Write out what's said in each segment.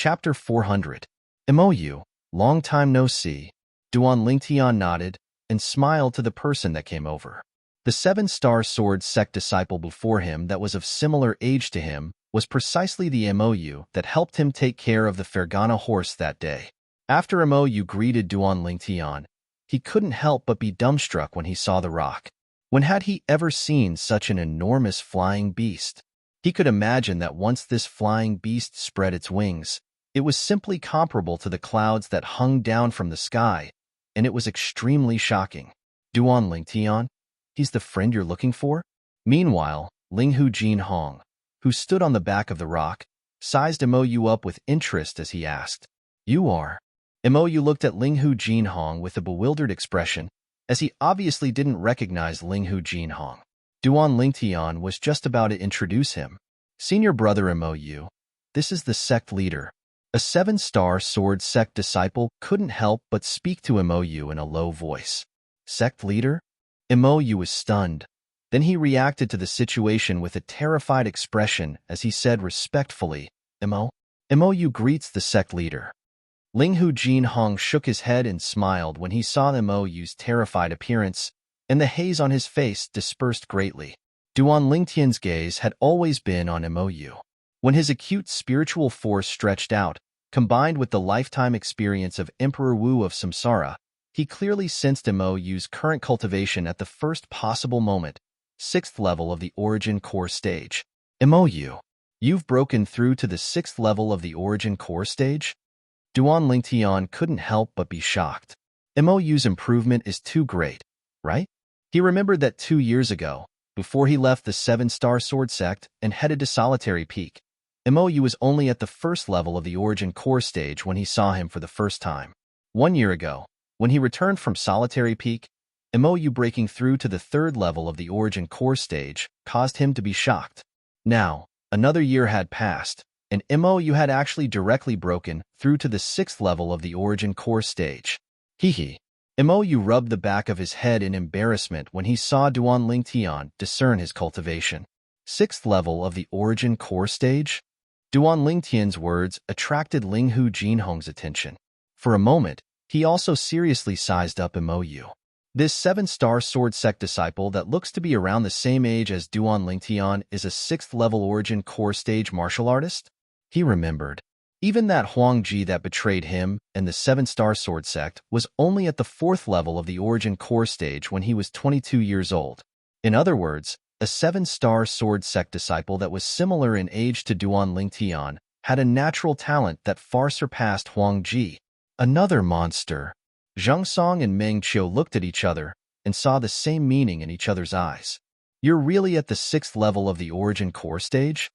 Chapter 400. MOU. Long time no see. Duan Lingtian nodded and smiled to the person that came over. The seven-star sword sect disciple before him that was of similar age to him was precisely the MOU that helped him take care of the Fergana horse that day. After MOU greeted Duan Lingtian, he couldn't help but be dumbstruck when he saw the rock. When had he ever seen such an enormous flying beast? He could imagine that once this flying beast spread its wings, it was simply comparable to the clouds that hung down from the sky, and it was extremely shocking. Duan Lingtian? He's the friend you're looking for? Meanwhile, Linghu Jinhong, who stood on the back of the rock, sized MOU up with interest as he asked, "You are?" MOU looked at Linghu Jinhong with a bewildered expression, as he obviously didn't recognize Linghu Jinhong. Duan Lingtian was just about to introduce him. "Senior brother MOU, this is the sect leader." A seven-star sword sect disciple couldn't help but speak to MOU in a low voice. Sect leader? MOU was stunned. Then he reacted to the situation with a terrified expression as he said respectfully, MOU greets the sect leader." Linghu Jinhong shook his head and smiled when he saw MOU's terrified appearance, and the haze on his face dispersed greatly. Duan Lingtian's gaze had always been on MOU. When his acute spiritual force stretched out, combined with the lifetime experience of Emperor Wu of Samsara, he clearly sensed MOU's current cultivation at the first possible moment, 6th level of the Origin Core stage. MOU, you've broken through to the 6th level of the Origin Core stage? Duan Lingtian couldn't help but be shocked. MOU's improvement is too great, right? He remembered that 2 years ago, before he left the 7-star sword sect and headed to Solitary Peak, MOU was only at the 1st level of the Origin Core stage when he saw him for the first time. 1 year ago, when he returned from Solitary Peak, MOU breaking through to the 3rd level of the Origin Core stage caused him to be shocked. Now, another year had passed, and MOU had actually directly broken through to the 6th level of the Origin Core stage. Hee. MOU rubbed the back of his head in embarrassment when he saw Duan Lingtian discern his cultivation. 6th level of the Origin Core stage? Duan Lingtian's words attracted Linghu Jinhong's attention. For a moment, he also seriously sized up MOU. This 7-star sword sect disciple that looks to be around the same age as Duan Lingtian is a 6th level Origin Core stage martial artist? He remembered. Even that Huang Ji that betrayed him and the 7-star sword sect was only at the 4th level of the Origin Core stage when he was 22 years old. In other words, a 7-star sword sect disciple that was similar in age to Duan Lingtian had a natural talent that far surpassed Huang Ji. Another monster. Zhang Song and Meng Qiu looked at each other and saw the same meaning in each other's eyes. "You're really at the 6th level of the Origin Core stage?"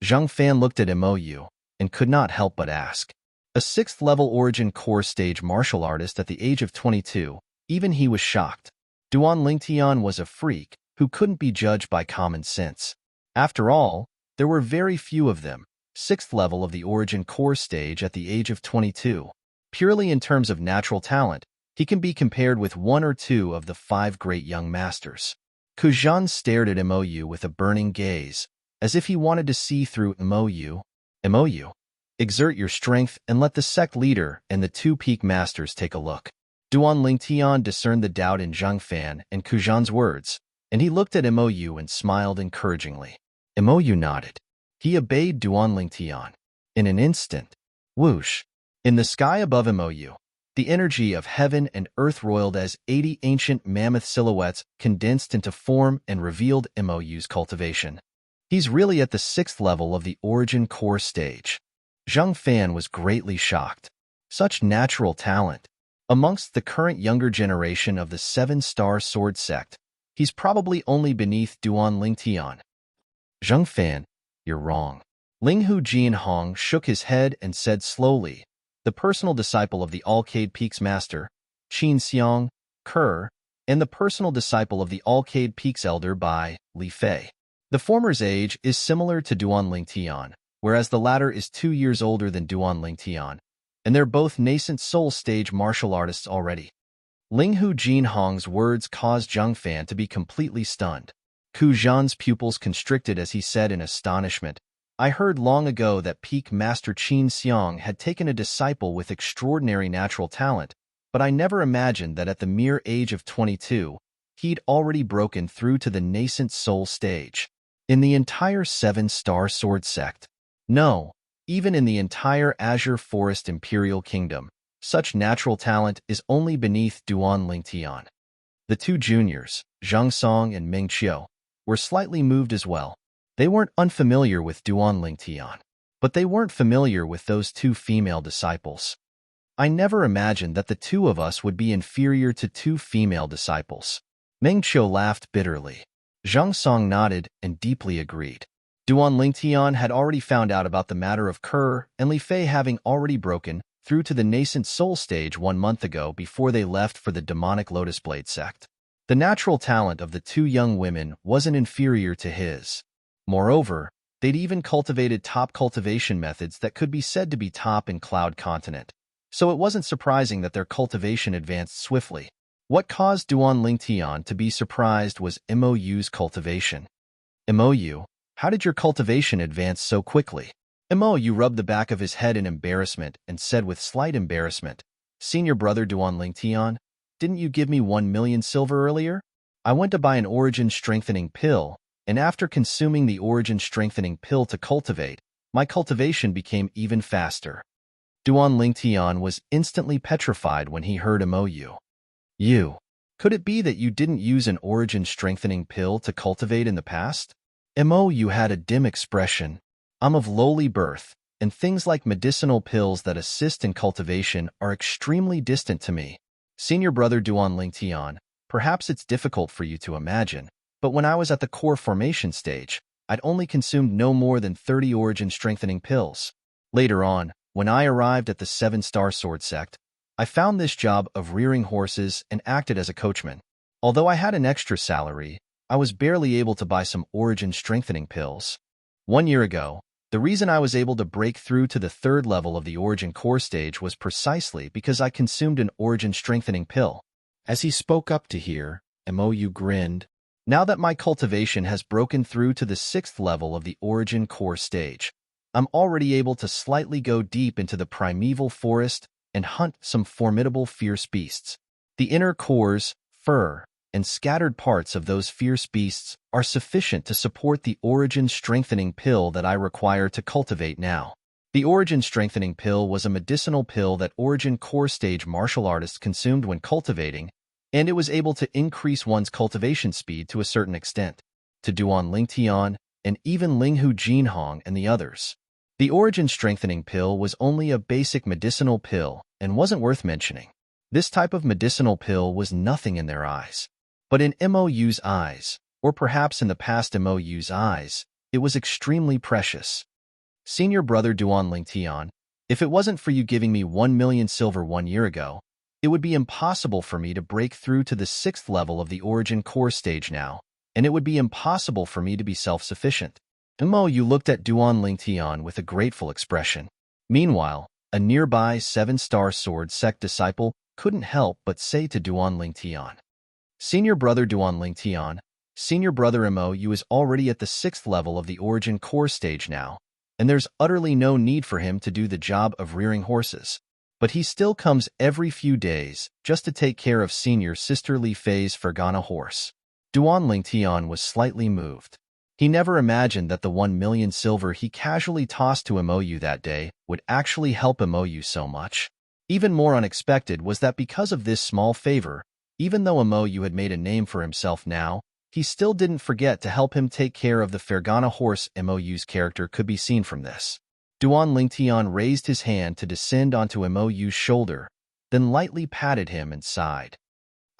Zhang Fan looked at MOU and could not help but ask. A 6th level Origin Core stage martial artist at the age of 22, even he was shocked. Duan Lingtian was a freak who couldn't be judged by common sense. After all, there were very few of them, 6th level of the Origin Core stage at the age of 22. Purely in terms of natural talent, he can be compared with 1 or 2 of the 5 great young masters. Kujan stared at MOU with a burning gaze, as if he wanted to see through MOU. MOU, exert your strength and let the sect leader and the 2 peak masters take a look. Duan Lingtian discerned the doubt in Zhang Fan and Kujan's words, and he looked at MOU and smiled encouragingly. MOU nodded. He obeyed Duan Lingtian. In an instant, whoosh! In the sky above MOU, the energy of heaven and earth roiled as 80 ancient mammoth silhouettes condensed into form and revealed MOU's cultivation. He's really at the 6th level of the Origin Core stage. Zhang Fan was greatly shocked. Such natural talent. Amongst the current younger generation of the 7-star sword sect, he's probably only beneath Duan Lingtian. Zhang Fan, you're wrong. Linghu Jinhong shook his head and said slowly, the personal disciple of the Alcade Peaks Master, Qin Xiang, Kerr, and the personal disciple of the Alcade Peaks Elder Bai, Li Fei. The former's age is similar to Duan Lingtian, whereas the latter is 2 years older than Duan Lingtian, and they're both nascent soul stage martial artists already. Linghu Jinhong's words caused Zhang Fan to be completely stunned. Ku Zhan's pupils constricted as he said in astonishment, I heard long ago that peak Master Qin Xiang had taken a disciple with extraordinary natural talent, but I never imagined that at the mere age of 22, he'd already broken through to the nascent soul stage. In the entire seven-star sword sect. No, even in the entire Azure Forest Imperial Kingdom, such natural talent is only beneath Duan Lingtian. The two juniors, Zhang Song and Ming Qiu, were slightly moved as well. They weren't unfamiliar with Duan Lingtian, but they weren't familiar with those two female disciples. I never imagined that the two of us would be inferior to two female disciples. Ming Qiu laughed bitterly. Zhang Song nodded and deeply agreed. Duan Lingtian had already found out about the matter of Kerr and Li Fei having already broken through to the nascent soul stage 1 month ago before they left for the demonic Lotus Blade sect. The natural talent of the two young women wasn't inferior to his. Moreover, they'd even cultivated top cultivation methods that could be said to be top in Cloud Continent. So it wasn't surprising that their cultivation advanced swiftly. What caused Duan Lingtian to be surprised was MOU's cultivation. MOU, how did your cultivation advance so quickly? MOU rubbed the back of his head in embarrassment and said with slight embarrassment, Senior brother Duan Lingtian, didn't you give me 1 million silver earlier? I went to buy an origin strengthening pill, and after consuming the origin strengthening pill to cultivate, my cultivation became even faster. Duan Lingtian was instantly petrified when he heard MOU. Could it be that you didn't use an origin strengthening pill to cultivate in the past? MOU had a dim expression. I'm of lowly birth, and things like medicinal pills that assist in cultivation are extremely distant to me. Senior brother Duan Lingtian, perhaps it's difficult for you to imagine, but when I was at the core formation stage, I'd only consumed no more than 30 origin strengthening pills. Later on, when I arrived at the 7-star sword sect, I found this job of rearing horses and acted as a coachman. Although I had an extra salary, I was barely able to buy some origin strengthening pills. 1 year ago, the reason I was able to break through to the 3rd level of the origin core stage was precisely because I consumed an origin strengthening pill. As he spoke up to hear, MOU grinned. Now that my cultivation has broken through to the 6th level of the origin core stage, I'm already able to slightly go deep into the primeval forest and hunt some formidable fierce beasts. The inner cores, fur, and scattered parts of those fierce beasts are sufficient to support the origin strengthening pill that I require to cultivate now. The origin strengthening pill was a medicinal pill that origin core stage martial artists consumed when cultivating, and it was able to increase one's cultivation speed to a certain extent. To Duan Lingtian, and even Linghu Jinhong and the others, the origin strengthening pill was only a basic medicinal pill and wasn't worth mentioning. This type of medicinal pill was nothing in their eyes. But in MOU's eyes, or perhaps in the past MOU's eyes, it was extremely precious. Senior brother Duan Lingtian, if it wasn't for you giving me 1 million silver 1 year ago, it would be impossible for me to break through to the 6th level of the origin core stage now, and it would be impossible for me to be self-sufficient. MOU looked at Duan Lingtian with a grateful expression. Meanwhile, a nearby 7-star sword sect disciple couldn't help but say to Duan Lingtian, Senior brother Duan Lingtian, Senior brother MOU is already at the 6th level of the origin core stage now, and there's utterly no need for him to do the job of rearing horses. But he still comes every few days just to take care of senior sister Li Fei's Fergana horse. Duan Lingtian was slightly moved. He never imagined that the 1 million silver he casually tossed to MOU that day would actually help MOU so much. Even more unexpected was that because of this small favor, even though MOU had made a name for himself now, he still didn't forget to help him take care of the Fergana horse. MOU's character could be seen from this. Duan Lingtian raised his hand to descend onto MOU's shoulder, then lightly patted him and sighed.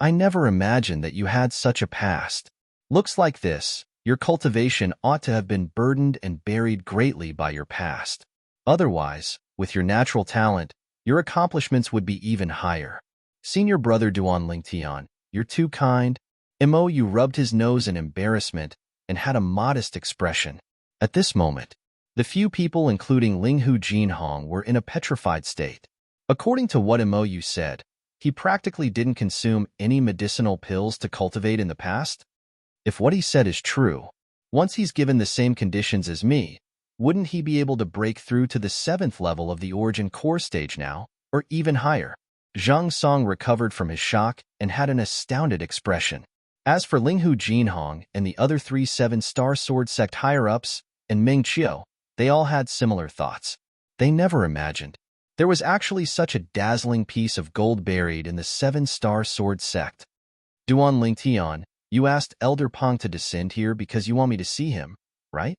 I never imagined that you had such a past. Looks like this. Your cultivation ought to have been burdened and buried greatly by your past. Otherwise, with your natural talent, your accomplishments would be even higher. Senior brother Duan Lingtian, you're too kind. MOU rubbed his nose in embarrassment and had a modest expression. At this moment, the few people including Linghu Jinhong were in a petrified state. According to what MOU said, he practically didn't consume any medicinal pills to cultivate in the past. If what he said is true, once he's given the same conditions as me, Wouldn't he be able to break through to the 7th level of the Origin Core stage now, or even higher? Zhang Song recovered from his shock and had an astounded expression. As for Linghu Jinhong and the other 3 7-star sword sect higher-ups, and Meng Qiu, they all had similar thoughts. They never imagined there was actually such a dazzling piece of gold buried in the 7-star sword sect. Duan Lingtian, you asked Elder Peng to descend here because you want me to see him, right?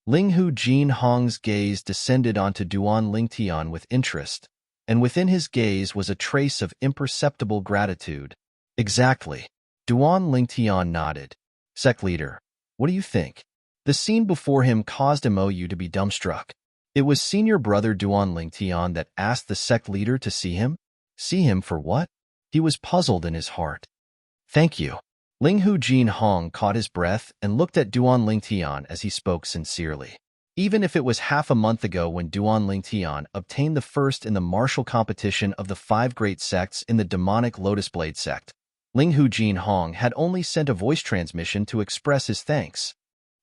Linghu Jinhong's gaze descended onto Duan Lingtian with interest, and within his gaze was a trace of imperceptible gratitude. Exactly. Duan Lingtian nodded. Sect leader, what do you think? The scene before him caused Mou to be dumbstruck. It was senior brother Duan Lingtian that asked the sect leader to see him? See him for what? He was puzzled in his heart. Thank you. Linghu Jinhong caught his breath and looked at Duan Lingtian as he spoke sincerely. Even if it was half a month ago when Duan Lingtian obtained the first in the martial competition of the 5 great sects in the demonic Lotus Blade sect, Linghu Jinhong had only sent a voice transmission to express his thanks.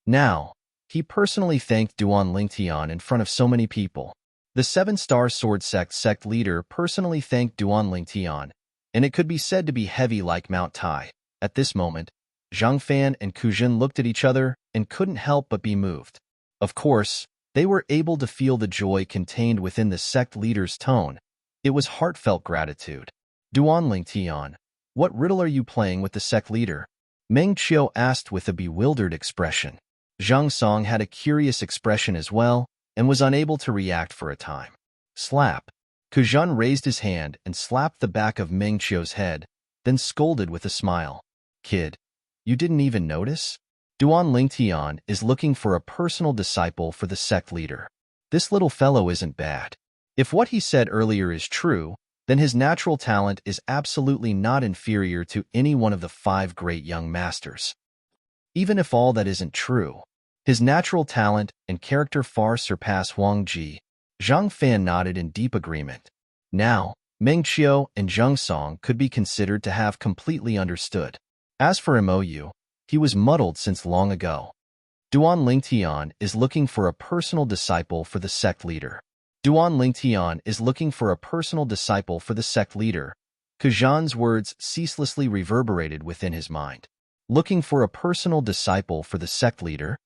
Now, he personally thanked Duan Lingtian in front of so many people. The 7-star sword sect leader personally thanked Duan Lingtian, and it could be said to be heavy like Mount Tai. At this moment, Zhang Fan and Ku Jin looked at each other and couldn't help but be moved. Of course, they were able to feel the joy contained within the sect leader's tone. It was heartfelt gratitude. Duan Lingtian, what riddle are you playing with the sect leader? Meng Qiu asked with a bewildered expression. Zhang Song had a curious expression as well and was unable to react for a time. Slap. Ku Jin raised his hand and slapped the back of Meng Qiu's head, then scolded with a smile. Kid, you didn't even notice? Duan Lingtian is looking for a personal disciple for the sect leader. This little fellow isn't bad. If what he said earlier is true, then his natural talent is absolutely not inferior to any one of the 5 great young masters. Even if all that isn't true, his natural talent and character far surpass Huang Ji. Zhang Fan nodded in deep agreement. Now, Meng Qiu and Zhang Song could be considered to have completely understood. As for Mou, he was muddled since long ago. Duan Lingtian is looking for a personal disciple for the sect leader. Duan Lingtian is looking for a personal disciple for the sect leader. Ku Jin's words ceaselessly reverberated within his mind. Looking for a personal disciple for the sect leader?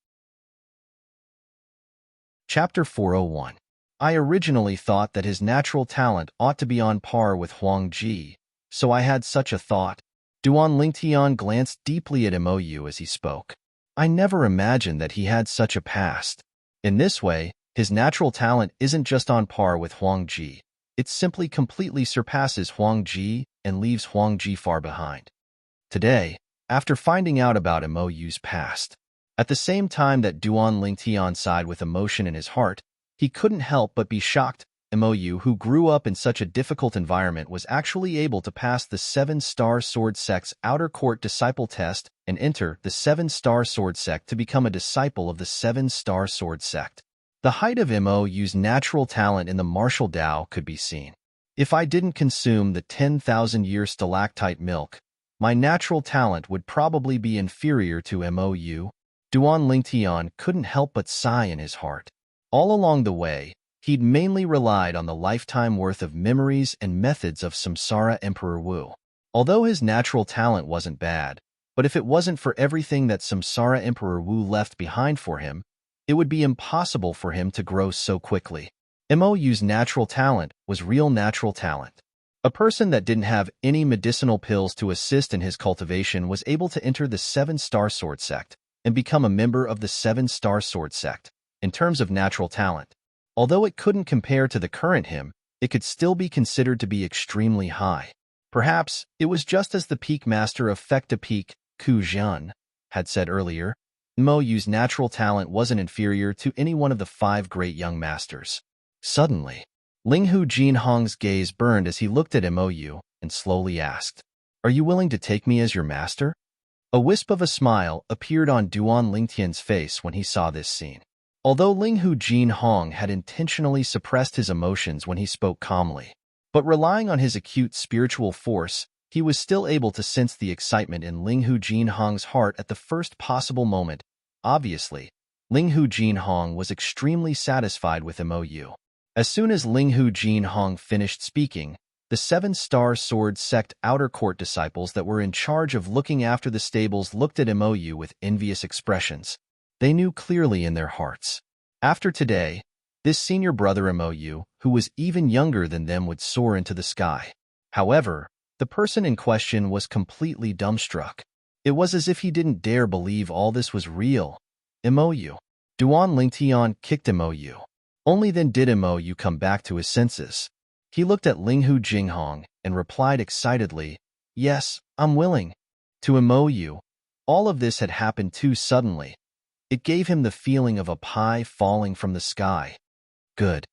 Chapter 401. I originally thought that his natural talent ought to be on par with Huang Ji, so I had such a thought. Duan Lingtian glanced deeply at Mou as he spoke. I never imagined that he had such a past. In this way, his natural talent isn't just on par with Huang Ji. It simply completely surpasses Huang Ji and leaves Huang Ji far behind. Today, after finding out about Mou's past, at the same time that Duan Lingtian sighed with emotion in his heart, he couldn't help but be shocked. Mou, who grew up in such a difficult environment, was actually able to pass the 7-star sword sect's outer court disciple test and enter the 7-star sword sect to become a disciple of the 7-star sword sect. The height of Mou's natural talent in the martial Tao could be seen. If I didn't consume the 10,000-year stalactite milk, my natural talent would probably be inferior to Mou. Duan Lingtian couldn't help but sigh in his heart. All along the way, he'd mainly relied on the lifetime worth of memories and methods of Samsara Emperor Wu. Although his natural talent wasn't bad, but if it wasn't for everything that Samsara Emperor Wu left behind for him, it would be impossible for him to grow so quickly. Mou's natural talent was real natural talent. A person that didn't have any medicinal pills to assist in his cultivation was able to enter the 7-star sword sect and become a member of the 7-star sword sect. In terms of natural talent, although it couldn't compare to the current him, it could still be considered to be extremely high. Perhaps it was just as the peak master of Fecta Peak, Ku Jin, had said earlier, Mou's natural talent wasn't inferior to any one of the 5 great young masters. Suddenly, Linghu Jinhong's gaze burned as he looked at Mou and slowly asked, "Are you willing to take me as your master?" A wisp of a smile appeared on Duan Lingtian's face when he saw this scene. Although Linghu Jinhong had intentionally suppressed his emotions when he spoke calmly, but relying on his acute spiritual force, he was still able to sense the excitement in Linghu Jinhong's heart at the first possible moment. Obviously, Linghu Jinhong was extremely satisfied with Mou. As soon as Linghu Jinhong finished speaking, the seven-star sword sect outer court disciples that were in charge of looking after the stables looked at Mou with envious expressions. They knew clearly in their hearts. After today, this senior brother Mou, who was even younger than them, would soar into the sky. However, the person in question was completely dumbstruck. It was as if he didn't dare believe all this was real. Mou. Duan Lingtian kicked Mou. Only then did Mou come back to his senses. He looked at Linghu Jinghong and replied excitedly, "Yes, I'm willing." To Mou, all of this had happened too suddenly. It gave him the feeling of a pie falling from the sky. Good.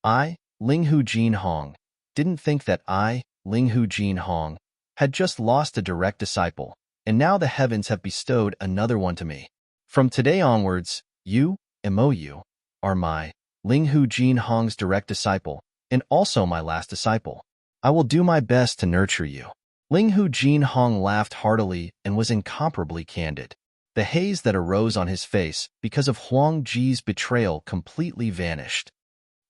I, Linghu Jinhong, didn't think that I, Linghu Jinhong, had just lost a direct disciple, and now the heavens have bestowed another one to me. From today onwards, you, Mou, are my, Linghu Jinhong's direct disciple, and also my last disciple. I will do my best to nurture you. Linghu Jinhong laughed heartily and was incomparably candid. The haze that arose on his face because of Huang Ji's betrayal completely vanished.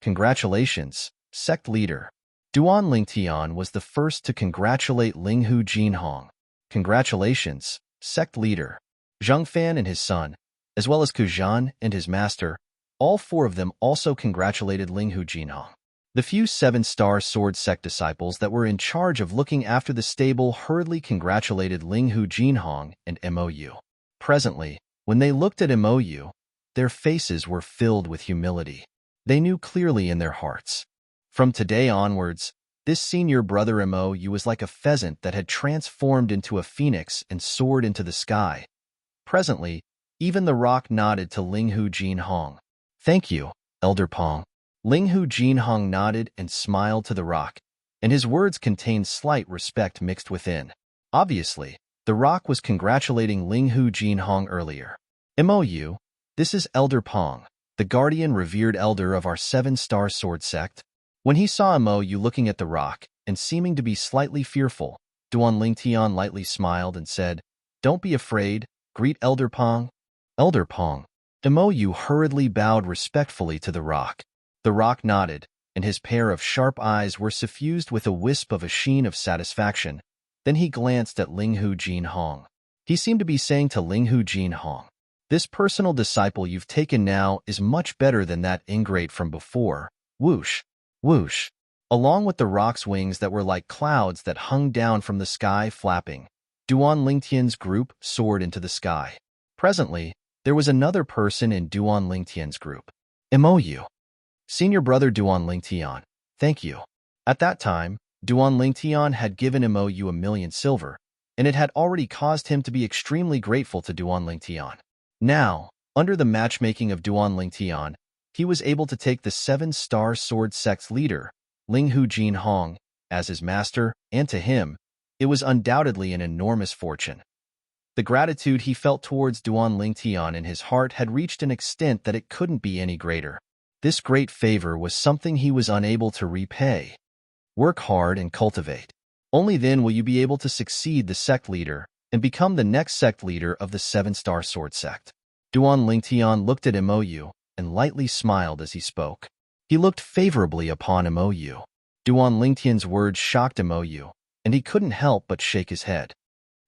Congratulations, sect leader. Duan Lingtian was the first to congratulate Linghu Jinhong. Congratulations, sect leader. Zhang Fan and his son, as well as Kuzhan and his master, all four of them also congratulated Linghu Jinhong. The few seven-star sword sect disciples that were in charge of looking after the stable hurriedly congratulated Linghu Jinhong and Mou. Presently, when they looked at Mou, their faces were filled with humility. They knew clearly in their hearts. From today onwards, this senior brother Mou was like a pheasant that had transformed into a phoenix and soared into the sky. Presently, even the rock nodded to Linghu Jinhong. "Thank you, Elder Pong." Linghu Jinhong nodded and smiled to the rock, and his words contained slight respect mixed within. Obviously, the rock was congratulating Linghu Jinhong earlier. "Mou, this is Elder Pong, the guardian revered elder of our seven-star sword sect." When he saw Mou looking at the rock and seeming to be slightly fearful, Duan Lingtian lightly smiled and said, "Don't be afraid, greet Elder Pong." "Elder Pong." Mou hurriedly bowed respectfully to the rock. The rock nodded, and his pair of sharp eyes were suffused with a wisp of a sheen of satisfaction. Then he glanced at Linghu Jinhong. He seemed to be saying to Linghu Jinhong, "This personal disciple you've taken now is much better than that ingrate from before." Whoosh, whoosh. Along with the rock's wings that were like clouds that hung down from the sky flapping, Duan Lingtian's group soared into the sky. Presently, there was another person in Duan Lingtian's group. Mou. Senior brother Duan Lingtian, thank you. At that time, Duan Lingtian had given Mou 1,000,000 silver, and it had already caused him to be extremely grateful to Duan Lingtian. Now, under the matchmaking of Duan Lingtian, he was able to take the seven-star sword sect's leader, Linghu Jinhong, as his master, and to him, it was undoubtedly an enormous fortune. The gratitude he felt towards Duan Lingtian in his heart had reached an extent that it couldn't be any greater. This great favor was something he was unable to repay. Work hard and cultivate. Only then will you be able to succeed the sect leader and become the next sect leader of the seven-star sword sect. Duan Lingtian looked at Mou and lightly smiled as he spoke. He looked favorably upon Mou. Duan Lingtian's words shocked Mou, and he couldn't help but shake his head.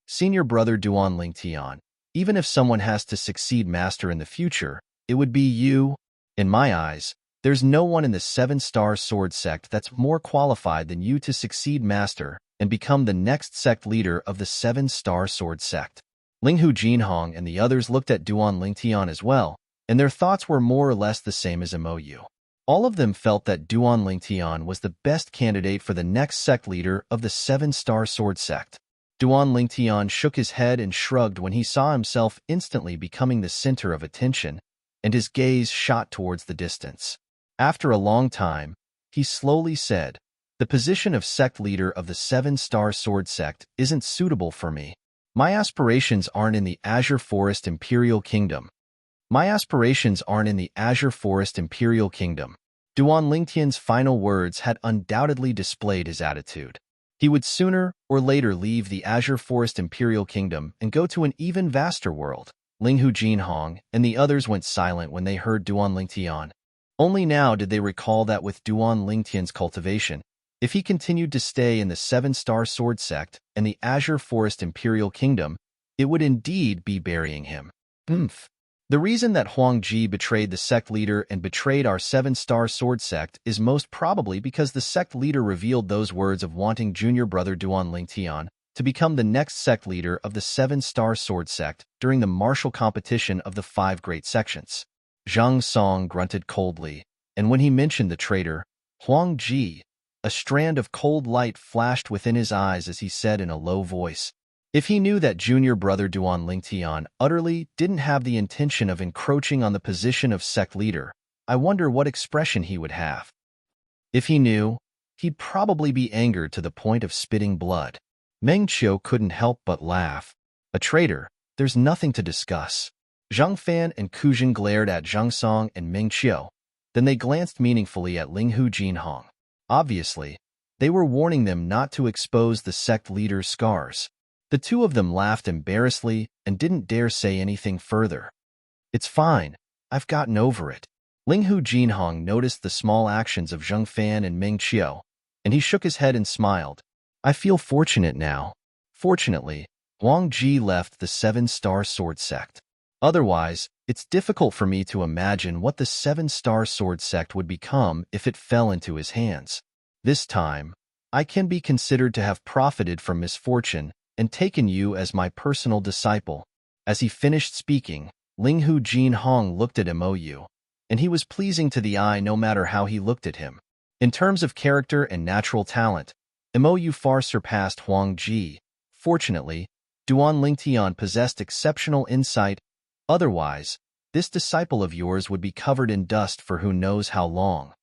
Senior brother Duan Lingtian, even if someone has to succeed master in the future, it would be you. In my eyes, there's no one in the seven-star sword sect that's more qualified than you to succeed master and become the next sect leader of the seven-star sword sect. Linghu Jinhong and the others looked at Duan Lingtian as well, and their thoughts were more or less the same as Mou. All of them felt that Duan Lingtian was the best candidate for the next sect leader of the seven-star sword sect. Duan Lingtian shook his head and shrugged when he saw himself instantly becoming the center of attention, and his gaze shot towards the distance. After a long time, he slowly said, "The position of sect leader of the seven-star sword sect isn't suitable for me. My aspirations aren't in the Azure Forest Imperial Kingdom. Duan Lingtian's final words had undoubtedly displayed his attitude. He would sooner or later leave the Azure Forest Imperial Kingdom and go to an even vaster world. Ling Hu Jinhong, and the others went silent when they heard Duan Lingtian. Only now did they recall that with Duan Lingtian's cultivation, if he continued to stay in the Seven-Star Sword Sect and the Azure Forest Imperial Kingdom, it would indeed be burying him. The reason that Huang Ji betrayed the sect leader and betrayed our Seven-Star Sword Sect is most probably because the sect leader revealed those words of wanting junior brother Duan Lingtian to become the next sect leader of the Seven-Star Sword Sect during the martial competition of the 5 great sections. Zhang Song grunted coldly, and when he mentioned the traitor, Huang Ji, a strand of cold light flashed within his eyes as he said in a low voice, if he knew that junior brother Duan Lingtian utterly didn't have the intention of encroaching on the position of sect leader, I wonder what expression he would have. If he knew, he'd probably be angered to the point of spitting blood. Meng Qiu couldn't help but laugh. A traitor, there's nothing to discuss. Zhang Fan and Ku Jin glared at Zhang Song and Meng Qiu. Then they glanced meaningfully at Ling Hu Jinhong. Obviously, they were warning them not to expose the sect leader's scars. The two of them laughed embarrassedly and didn't dare say anything further. It's fine. I've gotten over it. Ling Hu Jinhong noticed the small actions of Zhang Fan and Meng Qiu, and he shook his head and smiled. I feel fortunate now. Fortunately, Huang Ji left the Seven-Star Sword Sect. Otherwise, it's difficult for me to imagine what the Seven-Star Sword Sect would become if it fell into his hands. This time, I can be considered to have profited from misfortune and taken you as my personal disciple. As he finished speaking, Ling Hu Jinhong looked at Mou, and he was pleasing to the eye no matter how he looked at him. In terms of character and natural talent, Mou far surpassed Huang Ji. Fortunately, Duan Lingtian possessed exceptional insight. Otherwise, this disciple of yours would be covered in dust for who knows how long.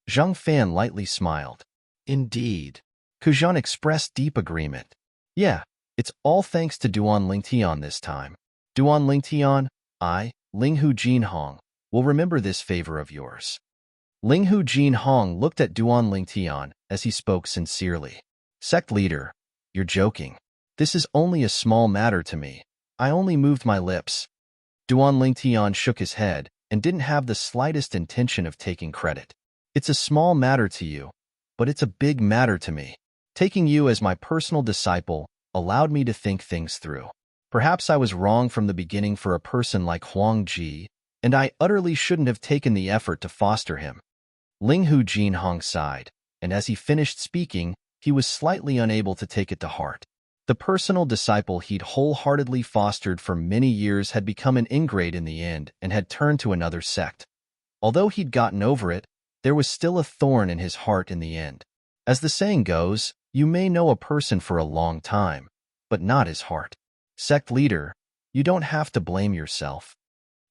Zhang Fan lightly smiled. Indeed. Ku Zhan expressed deep agreement. Yeah, it's all thanks to Duan Lingtian this time. Duan Lingtian, I, Ling Hu Jinhong, will remember this favor of yours. Ling Hu Jinhong looked at Duan Lingtian as he spoke sincerely. Sect leader, you're joking. This is only a small matter to me. I only moved my lips. Duan Lingtian shook his head and didn't have the slightest intention of taking credit. It's a small matter to you, but it's a big matter to me. Taking you as my personal disciple allowed me to think things through. Perhaps I was wrong from the beginning for a person like Huang Ji, and I utterly shouldn't have taken the effort to foster him. Ling Hu Jinhong sighed, and as he finished speaking, he was slightly unable to take it to heart. The personal disciple he'd wholeheartedly fostered for many years had become an ingrate in the end and had turned to another sect. Although he'd gotten over it, there was still a thorn in his heart in the end. As the saying goes, you may know a person for a long time, but not his heart. Sect leader, you don't have to blame yourself.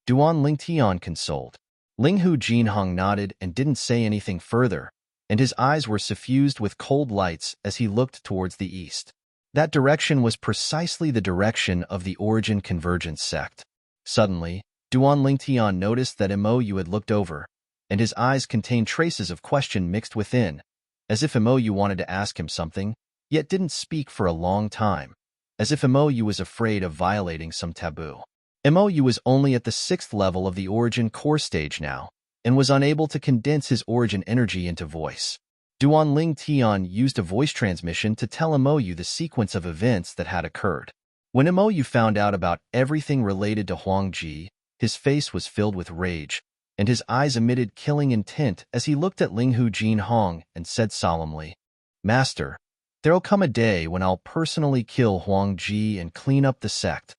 Duan Lingtian consoled. Ling Hu Jinhong nodded and didn't say anything further, and his eyes were suffused with cold lights as he looked towards the east. That direction was precisely the direction of the Origin Convergence sect. Suddenly, Duan Lingtian noticed that Mou had looked over, and his eyes contained traces of question mixed within, as if Mou wanted to ask him something, yet didn't speak for a long time, as if Mou was afraid of violating some taboo. Mou was only at the 6th level of the Origin core stage now, and was unable to condense his Origin energy into voice. Duan Lingtian used a voice transmission to tell Mou the sequence of events that had occurred. When Mou found out about everything related to Huang Ji, his face was filled with rage, and his eyes emitted killing intent as he looked at Ling Hu Jinhong and said solemnly, Master, there'll come a day when I'll personally kill Huang Ji and clean up the sect.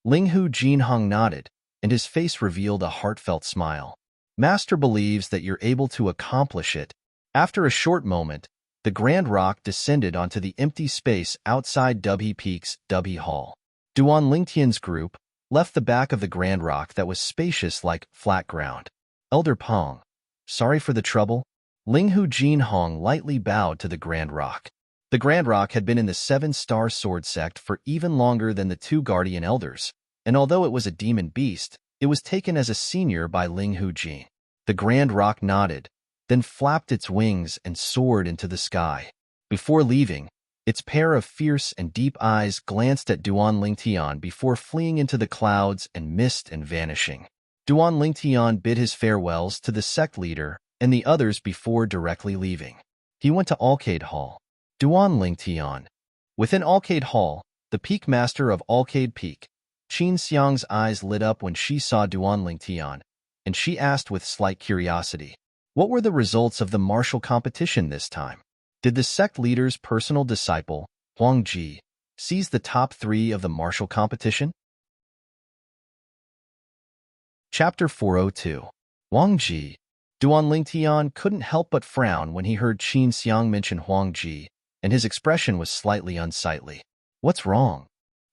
Ling Hu Jinhong nodded, and his face revealed a heartfelt smile. Master believes that you're able to accomplish it. After a short moment, the Grand Rock descended onto the empty space outside Dubhe Peak's Dubhe Hall. Duan Lingtian's group left the back of the Grand Rock that was spacious like flat ground. Elder Pong, sorry for the trouble. Ling Hu Jinhong lightly bowed to the Grand Rock. The Grand Rock had been in the Seven-Star Sword Sect for even longer than the 2 Guardian Elders, and although it was a demon beast, it was taken as a senior by Ling Hu Jin. The Grand Rock nodded, then flapped its wings and soared into the sky. Before leaving, Its pair of fierce and deep eyes glanced at Duan Lingtian before fleeing into the clouds and mist and vanishing. Duan Lingtian bid his farewells to the sect leader and the others before directly leaving. He went to Alcade Hall. Duan Lingtian. Within Alcade Hall, the peak master of Alcade Peak, Qin Xiang's eyes lit up when she saw Duan Lingtian, and she asked with slight curiosity, what were the results of the martial competition this time? Did the sect leader's personal disciple, Huang Ji, seize the top 3 of the martial competition? Chapter 402. Huang Ji. Duan Lingtian couldn't help but frown when he heard Qin Xiang mention Huang Ji, and his expression was slightly unsightly. What's wrong?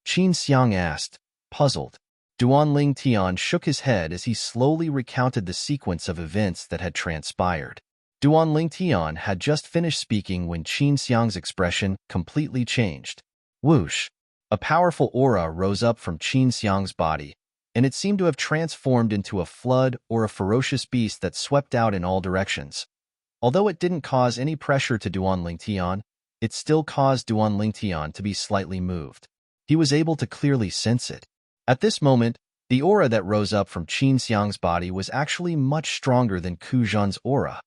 Qin Xiang asked, puzzled. Duan Lingtian shook his head as he slowly recounted the sequence of events that had transpired. Duan Lingtian had just finished speaking when Qin Xiang's expression completely changed. Whoosh! A powerful aura rose up from Qin Xiang's body, and it seemed to have transformed into a flood or a ferocious beast that swept out in all directions. Although it didn't cause any pressure to Duan Lingtian, it still caused Duan Lingtian to be slightly moved. He was able to clearly sense it. At this moment, the aura that rose up from Qin Xiang's body was actually much stronger than Ku Zhan's aura.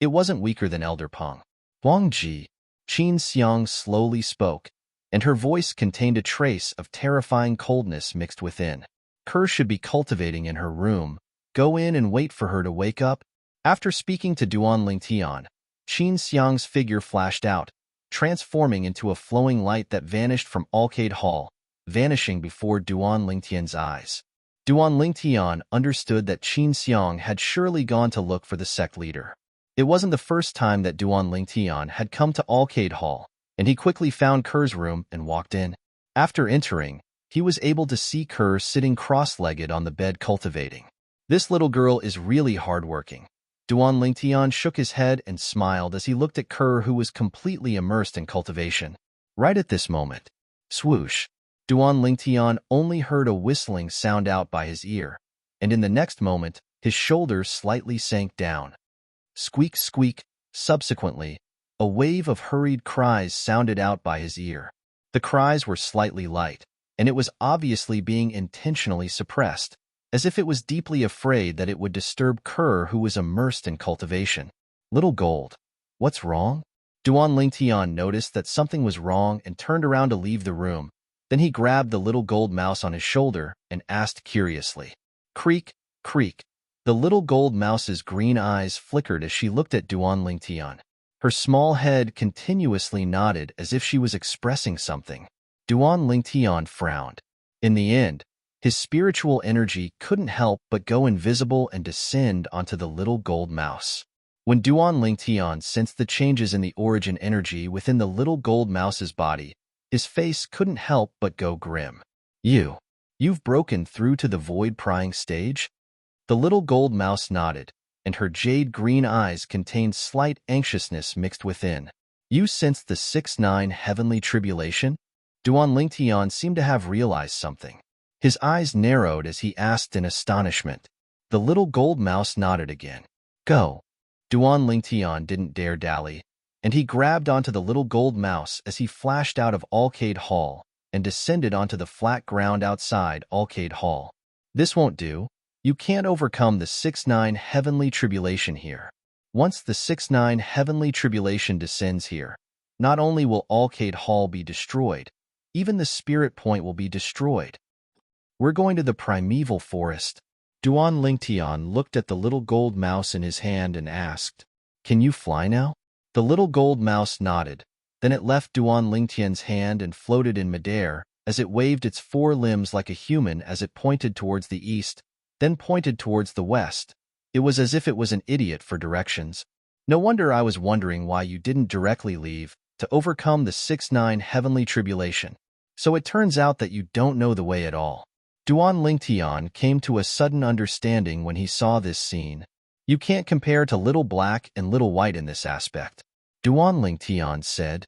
It wasn't weaker than Elder Peng. Huang Ji. Qin Xiang slowly spoke, and her voice contained a trace of terrifying coldness mixed within. Ke should be cultivating in her room. Go in and wait for her to wake up. After speaking to Duan Lingtian, Qin Xiang's figure flashed out, transforming into a flowing light that vanished from Alcade Hall, vanishing before Duan Lingtian's eyes. Duan Lingtian understood that Qin Xiang had surely gone to look for the sect leader. It wasn't the first time that Duan Lingtian had come to Alcade Hall, and he quickly found Ke's room and walked in. After entering, he was able to see Ke sitting cross-legged on the bed cultivating. This little girl is really hardworking. Duan Lingtian shook his head and smiled as he looked at Ke, who was completely immersed in cultivation. Right at this moment, swoosh, Duan Lingtian only heard a whistling sound out by his ear, and in the next moment, his shoulders slightly sank down. Squeak, squeak. Subsequently, a wave of hurried cries sounded out by his ear. The cries were slightly light, and it was obviously being intentionally suppressed, as if it was deeply afraid that it would disturb Ke, who was immersed in cultivation. Little Gold. What's wrong? Duan Lingtian noticed that something was wrong and turned around to leave the room. Then he grabbed the little gold mouse on his shoulder and asked curiously. Creak, creak. The little gold mouse's green eyes flickered as she looked at Duan Lingtian. Her small head continuously nodded as if she was expressing something. Duan Lingtian frowned. In the end, his spiritual energy couldn't help but go invisible and descend onto the little gold mouse. When Duan Lingtian sensed the changes in the origin energy within the little gold mouse's body, his face couldn't help but go grim. You've broken through to the void prying stage? The little gold mouse nodded, and her jade green eyes contained slight anxiousness mixed within. You sensed the 6-9 heavenly tribulation? Duan Lingtian seemed to have realized something. His eyes narrowed as he asked in astonishment. The little gold mouse nodded again. Go. Duan Lingtian didn't dare dally, and he grabbed onto the little gold mouse as he flashed out of Alcade Hall and descended onto the flat ground outside Alcade Hall. This won't do. You can't overcome the 6-9 heavenly tribulation here. Once the 6-9 heavenly tribulation descends here, not only will Alcade Hall be destroyed, even the spirit point will be destroyed. We're going to the primeval forest. Duan Lingtian looked at the little gold mouse in his hand and asked, Can you fly now? The little gold mouse nodded. Then it left Duan Lingtian's hand and floated in midair as it waved its 4 limbs like a human as it pointed towards the east, then pointed towards the west. It was as if it was an idiot for directions. No wonder I was wondering why you didn't directly leave to overcome the 6-9 heavenly tribulation. So it turns out that you don't know the way at all. Duan Lingtian came to a sudden understanding when he saw this scene. You can't compare to Little Black and Little White in this aspect. Duan Lingtian said.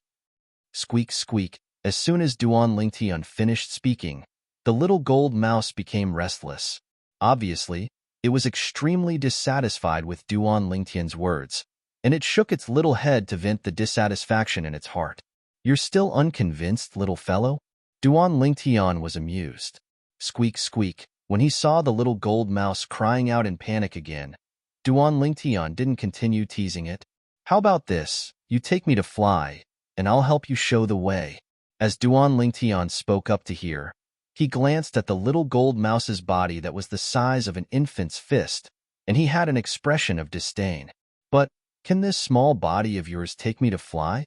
Squeak, squeak. As soon as Duan Lingtian finished speaking, the little gold mouse became restless. Obviously, it was extremely dissatisfied with Duan Lingtian's words, and it shook its little head to vent the dissatisfaction in its heart. You're still unconvinced, little fellow? Duan Lingtian was amused. Squeak, squeak. When he saw the little gold mouse crying out in panic again, Duan Lingtian didn't continue teasing it. How about this? You take me to fly, and I'll help you show the way. As Duan Lingtian spoke up to hear, he glanced at the little gold mouse's body that was the size of an infant's fist, and he had an expression of disdain. But, can this small body of yours take me to fly?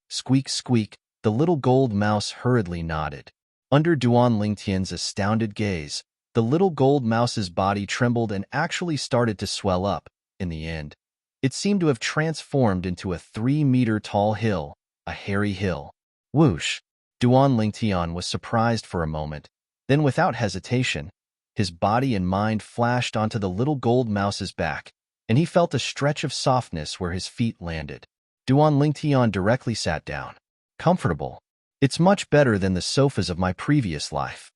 Squeak, squeak, the little gold mouse hurriedly nodded. Under Duan Lingtian's astounded gaze, the little gold mouse's body trembled and actually started to swell up. In the end, it seemed to have transformed into a 3-meter-tall hill, a hairy hill. Whoosh! Duan Lingtian was surprised for a moment. Then, without hesitation, his body and mind flashed onto the little gold mouse's back, and he felt a stretch of softness where his feet landed. Duan Lingtian directly sat down. Comfortable. It's much better than the sofas of my previous life.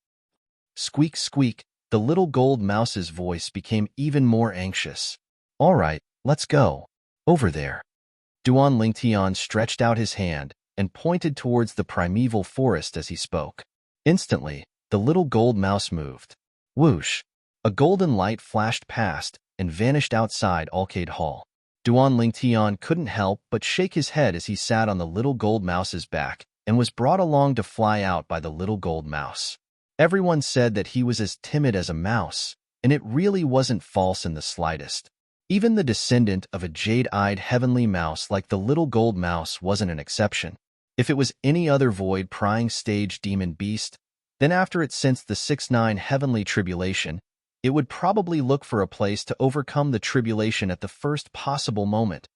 Squeak, squeak, the little gold mouse's voice became even more anxious. All right, let's go. Over there. Duan Lingtian stretched out his hand and pointed towards the primeval forest as he spoke. Instantly, the little gold mouse moved. Whoosh! A golden light flashed past and vanished outside Arcade Hall. Duan Lingtian couldn't help but shake his head as he sat on the little gold mouse's back and was brought along to fly out by the little gold mouse. Everyone said that he was as timid as a mouse, and it really wasn't false in the slightest. Even the descendant of a jade-eyed heavenly mouse like the little gold mouse wasn't an exception. If it was any other void-prying stage demon beast, then after it sensed the 6-9 heavenly tribulation, it would probably look for a place to overcome the tribulation at the first possible moment.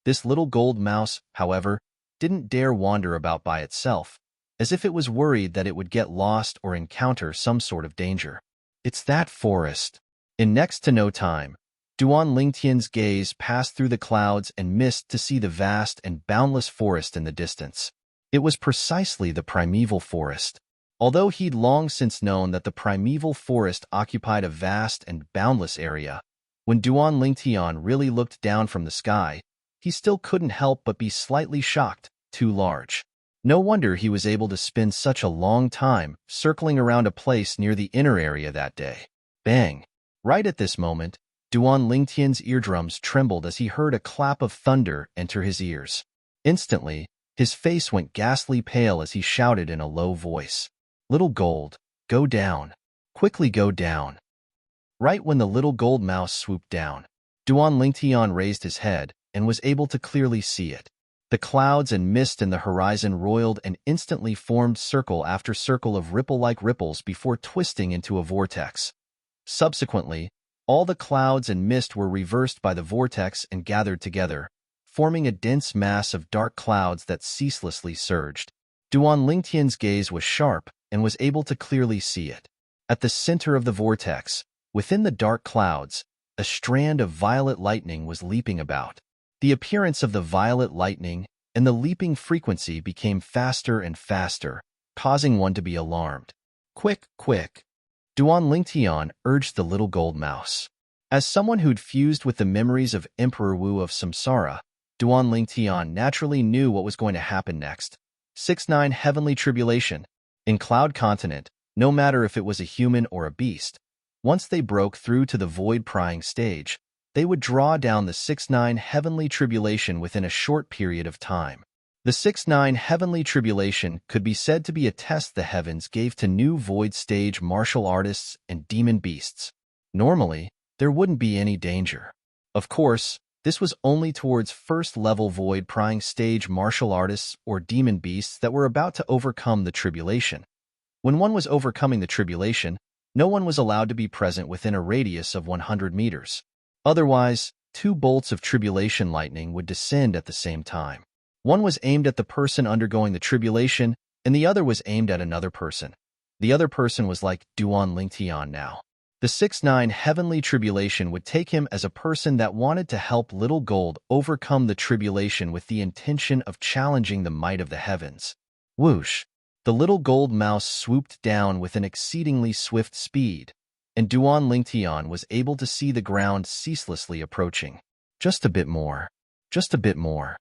This little gold mouse, however, didn't dare wander about by itself, as if it was worried that it would get lost or encounter some sort of danger. It's that forest. In next to no time, Duan Lingtian's gaze passed through the clouds and mist to see the vast and boundless forest in the distance. It was precisely the primeval forest. Although he'd long since known that the primeval forest occupied a vast and boundless area, when Duan Lingtian really looked down from the sky, he still couldn't help but be slightly shocked. Too large. No wonder he was able to spend such a long time circling around a place near the inner area that day. Bang! Right at this moment, Duan Lingtian's eardrums trembled as he heard a clap of thunder enter his ears. Instantly, his face went ghastly pale as he shouted in a low voice, "Little gold, go down. Quickly go down." Right when the little gold mouse swooped down, Duan Lingtian raised his head and was able to clearly see it. The clouds and mist in the horizon roiled and instantly formed circle after circle of ripple-like ripples before twisting into a vortex. Subsequently, all the clouds and mist were reversed by the vortex and gathered together, forming a dense mass of dark clouds that ceaselessly surged. Duan Lingtian's gaze was sharp and was able to clearly see it. At the center of the vortex, within the dark clouds, a strand of violet lightning was leaping about. The appearance of the violet lightning and the leaping frequency became faster and faster, causing one to be alarmed. Quick, quick! Duan Lingtian urged the little gold mouse. As someone who'd fused with the memories of Emperor Wu of Samsara, Duan Lingtian naturally knew what was going to happen next. 6-9 heavenly tribulation. In Cloud Continent, no matter if it was a human or a beast, once they broke through to the void-prying stage, they would draw down the 6-9 heavenly tribulation within a short period of time. The 6-9 heavenly tribulation could be said to be a test the heavens gave to new void stage martial artists and demon beasts. Normally, there wouldn't be any danger. Of course, this was only towards first-level void-prying stage martial artists or demon beasts that were about to overcome the tribulation. When one was overcoming the tribulation, no one was allowed to be present within a radius of 100 meters. Otherwise, 2 bolts of tribulation lightning would descend at the same time. One was aimed at the person undergoing the tribulation, and the other was aimed at another person. The other person was like Duan Lingtian now. The 6-9 heavenly tribulation would take him as a person that wanted to help Little Gold overcome the tribulation with the intention of challenging the might of the heavens. Whoosh! The little gold mouse swooped down with an exceedingly swift speed, and Duan Lingtian was able to see the ground ceaselessly approaching. Just a bit more. Just a bit more.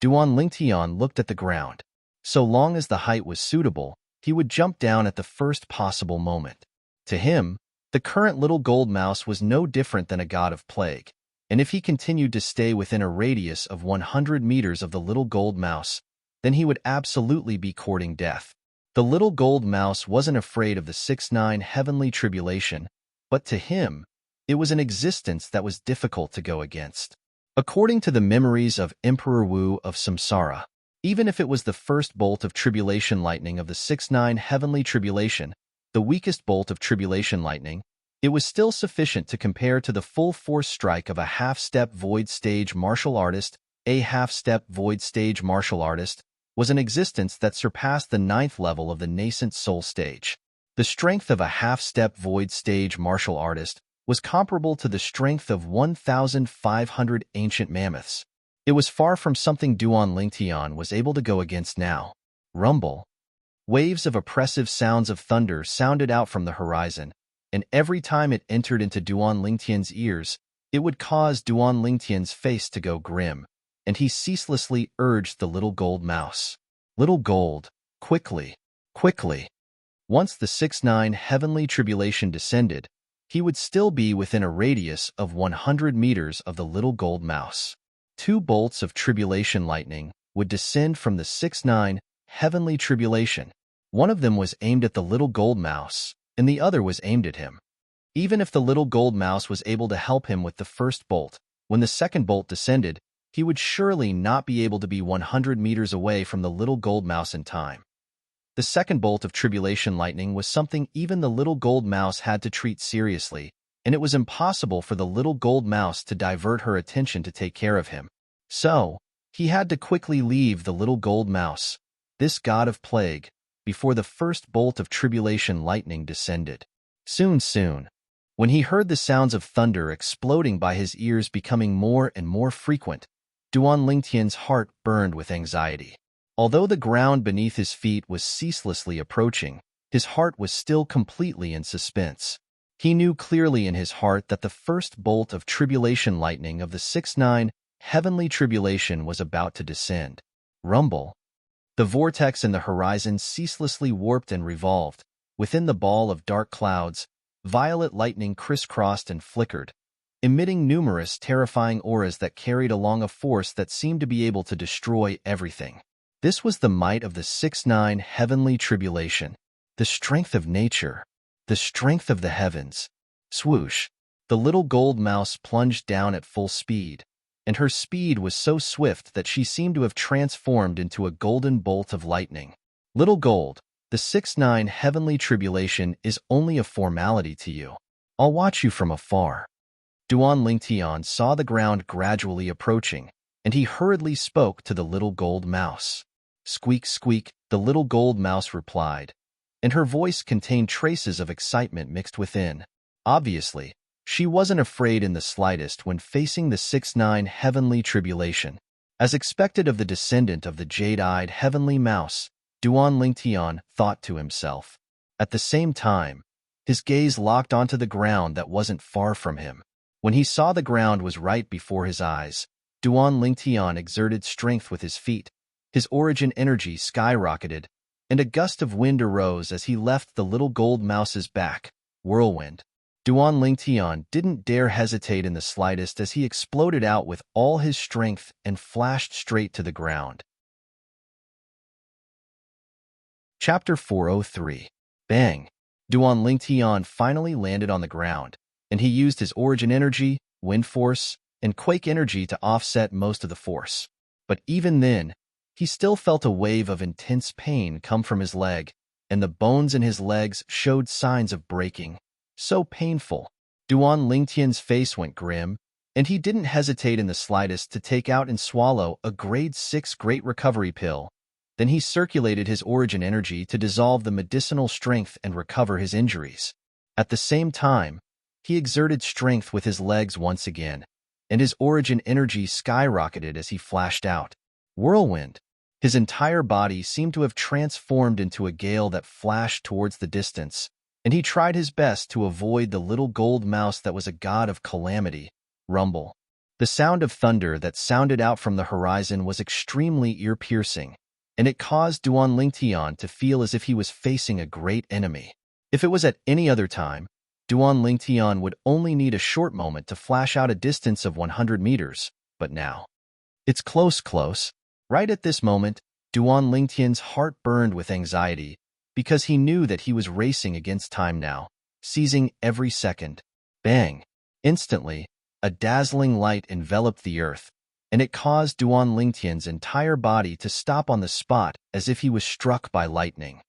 Duan Lingtian looked at the ground. So long as the height was suitable, he would jump down at the first possible moment. To him, the current little gold mouse was no different than a god of plague, and if he continued to stay within a radius of 100 meters of the little gold mouse, then he would absolutely be courting death. The little gold mouse wasn't afraid of the 6-9 heavenly tribulation, but to him, it was an existence that was difficult to go against. According to the memories of Emperor Wu of Samsara, even if it was the first bolt of tribulation lightning of the 6-9 heavenly tribulation, the weakest bolt of tribulation lightning, it was still sufficient to compare to the full-force strike of a half-step void stage martial artist. A half-step void stage martial artist was an existence that surpassed the 9th level of the nascent soul stage. The strength of a half-step void stage martial artist was comparable to the strength of 1,500 ancient mammoths. It was far from something Duan Lingtian was able to go against now. Rumble. Waves of oppressive sounds of thunder sounded out from the horizon, and every time it entered into Duan Lingtian's ears, it would cause Duan Lingtian's face to go grim, and he ceaselessly urged the little gold mouse. Little gold, quickly, quickly. Once the 6-9 heavenly tribulation descended, he would still be within a radius of 100 meters of the little gold mouse. 2 bolts of tribulation lightning would descend from the 6-9 heavenly tribulation. One of them was aimed at the little gold mouse, and the other was aimed at him. Even if the little gold mouse was able to help him with the first bolt, when the second bolt descended, he would surely not be able to be 100 meters away from the little gold mouse in time. The second bolt of tribulation lightning was something even the little gold mouse had to treat seriously, and it was impossible for the little gold mouse to divert her attention to take care of him. So, he had to quickly leave the little gold mouse, this god of plague, before the first bolt of tribulation lightning descended. Soon, when he heard the sounds of thunder exploding by his ears becoming more and more frequent, Duan Lingtian's heart burned with anxiety. Although the ground beneath his feet was ceaselessly approaching, his heart was still completely in suspense. He knew clearly in his heart that the first bolt of tribulation lightning of the 6-9 heavenly tribulation was about to descend. Rumble. The vortex in the horizon ceaselessly warped and revolved. Within the ball of dark clouds, violet lightning crisscrossed and flickered, emitting numerous terrifying auras that carried along a force that seemed to be able to destroy everything. This was the might of the 6-9 heavenly tribulation, the strength of nature, the strength of the heavens. Swoosh! The little gold mouse plunged down at full speed, and her speed was so swift that she seemed to have transformed into a golden bolt of lightning. Little gold, the 6-9 heavenly tribulation is only a formality to you. I'll watch you from afar. Duan Lingtian saw the ground gradually approaching, and he hurriedly spoke to the little gold mouse. Squeak, squeak, the little gold mouse replied, and her voice contained traces of excitement mixed within. Obviously, she wasn't afraid in the slightest when facing the 6-9 heavenly tribulation. As expected of the descendant of the jade-eyed heavenly mouse, Duan Lingtian thought to himself. At the same time, his gaze locked onto the ground that wasn't far from him. When he saw the ground was right before his eyes, Duan Lingtian exerted strength with his feet. His origin energy skyrocketed, and a gust of wind arose as he left the little gold mouse's back. Whirlwind. Duan Lingtian didn't dare hesitate in the slightest as he exploded out with all his strength and flashed straight to the ground. Chapter 403. Bang! Duan Lingtian finally landed on the ground, and he used his origin energy, wind force, and quake energy to offset most of the force. But even then, he still felt a wave of intense pain come from his leg, and the bones in his legs showed signs of breaking. So painful. Duan Lingtian's face went grim, and he didn't hesitate in the slightest to take out and swallow a grade 6 Great Recovery pill. Then he circulated his origin energy to dissolve the medicinal strength and recover his injuries. At the same time, he exerted strength with his legs once again, and his origin energy skyrocketed as he flashed out. Whirlwind. His entire body seemed to have transformed into a gale that flashed towards the distance, and he tried his best to avoid the little gold mouse that was a god of calamity. Rumble. The sound of thunder that sounded out from the horizon was extremely ear-piercing, and it caused Duan Lingtian to feel as if he was facing a great enemy. If it was at any other time, Duan Lingtian would only need a short moment to flash out a distance of 100 meters, but now, it's close. Right at this moment, Duan Lingtian's heart burned with anxiety because he knew that he was racing against time now, seizing every second. Bang! Instantly, a dazzling light enveloped the earth, and it caused Duan Lingtian's entire body to stop on the spot as if he was struck by lightning.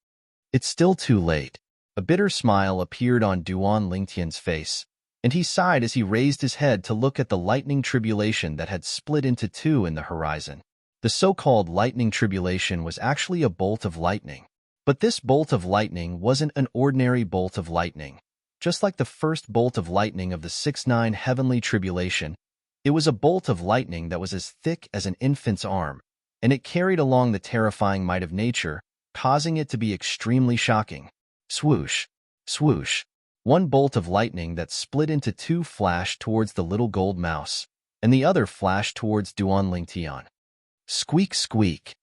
It's still too late. A bitter smile appeared on Duan Lingtian's face, and he sighed as he raised his head to look at the lightning tribulation that had split into two in the horizon. The so-called lightning tribulation was actually a bolt of lightning. But this bolt of lightning wasn't an ordinary bolt of lightning. Just like the first bolt of lightning of the 6-9 heavenly tribulation, it was a bolt of lightning that was as thick as an infant's arm, and it carried along the terrifying might of nature, causing it to be extremely shocking. Swoosh, swoosh. One bolt of lightning that split into two flashed towards the little gold mouse, and the other flashed towards Duan Lingtian. Squeak, squeak.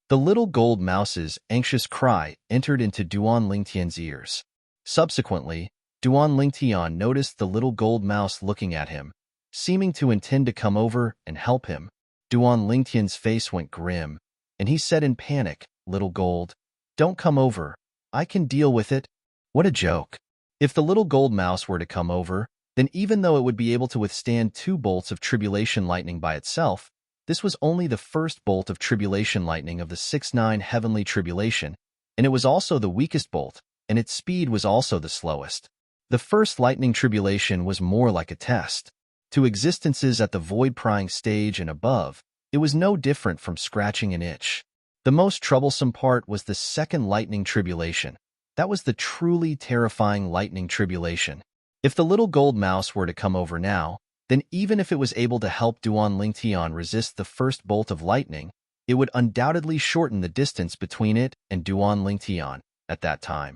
The little gold mouse's anxious cry entered into Duan Lingtian's ears. Subsequently, Duan Lingtian noticed the little gold mouse looking at him, seeming to intend to come over and help him. Duan Lingtian's face went grim, and he said in panic, "Little gold, don't come over. I can deal with it." What a joke. If the little gold mouse were to come over, then even though it would be able to withstand two bolts of tribulation lightning by itself, this was only the first bolt of tribulation lightning of the 6-9 heavenly tribulation, and it was also the weakest bolt, and its speed was also the slowest. The first lightning tribulation was more like a test. To existences at the void-prying stage and above, it was no different from scratching an itch. The most troublesome part was the second lightning tribulation. That was the truly terrifying lightning tribulation. If the little gold mouse were to come over now, then even if it was able to help Duan Lingtian resist the first bolt of lightning, it would undoubtedly shorten the distance between it and Duan Lingtian at that time.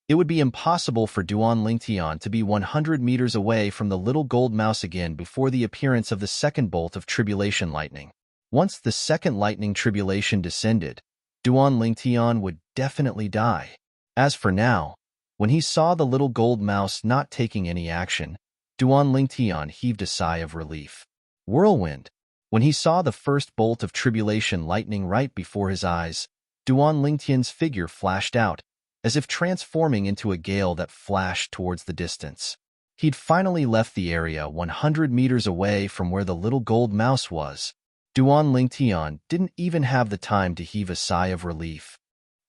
It would be impossible for Duan Lingtian to be 100 meters away from the little gold mouse again before the appearance of the second bolt of tribulation lightning. Once the second lightning tribulation descended, Duan Lingtian would definitely die. As for now, when he saw the little gold mouse not taking any action, Duan Lingtian heaved a sigh of relief. Whirlwind. When he saw the first bolt of tribulation lightning right before his eyes, Duan Lingtian's figure flashed out, as if transforming into a gale that flashed towards the distance. He'd finally left the area 100 meters away from where the little gold mouse was. Duan Lingtian didn't even have the time to heave a sigh of relief.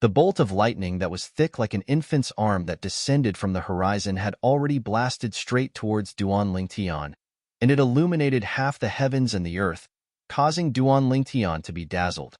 The bolt of lightning that was thick like an infant's arm that descended from the horizon had already blasted straight towards Duan Lingtian, and it illuminated half the heavens and the earth, causing Duan Lingtian to be dazzled.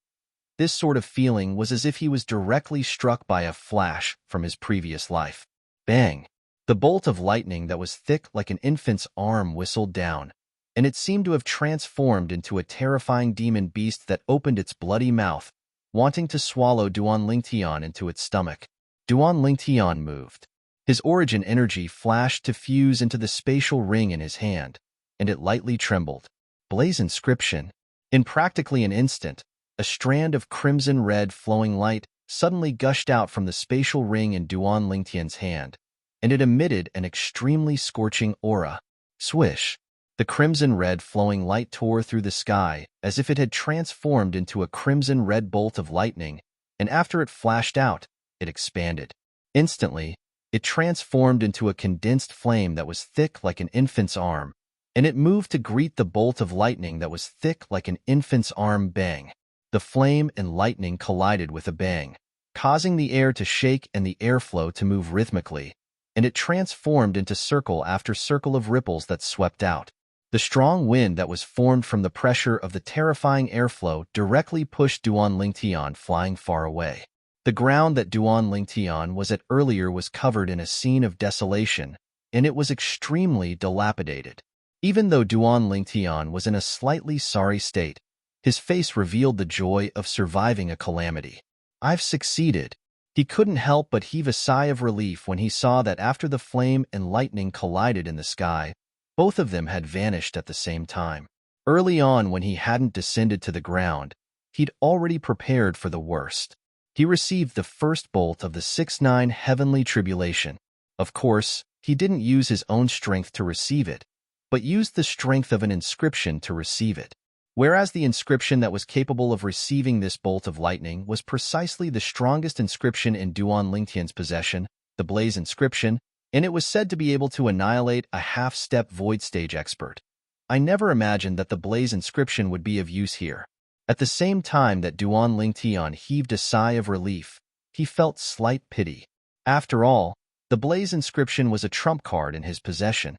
This sort of feeling was as if he was directly struck by a flash from his previous life. Bang! The bolt of lightning that was thick like an infant's arm whistled down, and it seemed to have transformed into a terrifying demon beast that opened its bloody mouth, wanting to swallow Duan Lingtian into its stomach. Duan Lingtian moved. His origin energy flashed to fuse into the spatial ring in his hand, and it lightly trembled. Blaze inscription. In practically an instant, a strand of crimson-red flowing light suddenly gushed out from the spatial ring in Duan Lingtian's hand, and it emitted an extremely scorching aura. Swish! The crimson-red flowing light tore through the sky as if it had transformed into a crimson-red bolt of lightning, and after it flashed out, it expanded. Instantly, it transformed into a condensed flame that was thick like an infant's arm, and it moved to greet the bolt of lightning that was thick like an infant's arm. Bang! The flame and lightning collided with a bang, causing the air to shake and the airflow to move rhythmically, and it transformed into circle after circle of ripples that swept out. The strong wind that was formed from the pressure of the terrifying airflow directly pushed Duan Lingtian flying far away. The ground that Duan Lingtian was at earlier was covered in a scene of desolation, and it was extremely dilapidated. Even though Duan Lingtian was in a slightly sorry state, his face revealed the joy of surviving a calamity. "I've succeeded." He couldn't help but heave a sigh of relief when he saw that after the flame and lightning collided in the sky, both of them had vanished at the same time. Early on, when he hadn't descended to the ground, He'd already prepared for the worst. He received the first bolt of the 6-9 heavenly tribulation. Of course, he didn't use his own strength to receive it, but used the strength of an inscription to receive it. Whereas the inscription that was capable of receiving this bolt of lightning was precisely the strongest inscription in Duan Lingtian's possession, the Blaze inscription, and it was said to be able to annihilate a half-step void stage expert. I never imagined that the Blaze inscription would be of use here. At the same time that Duan Lingtian heaved a sigh of relief, he felt slight pity. After all, the Blaze inscription was a trump card in his possession,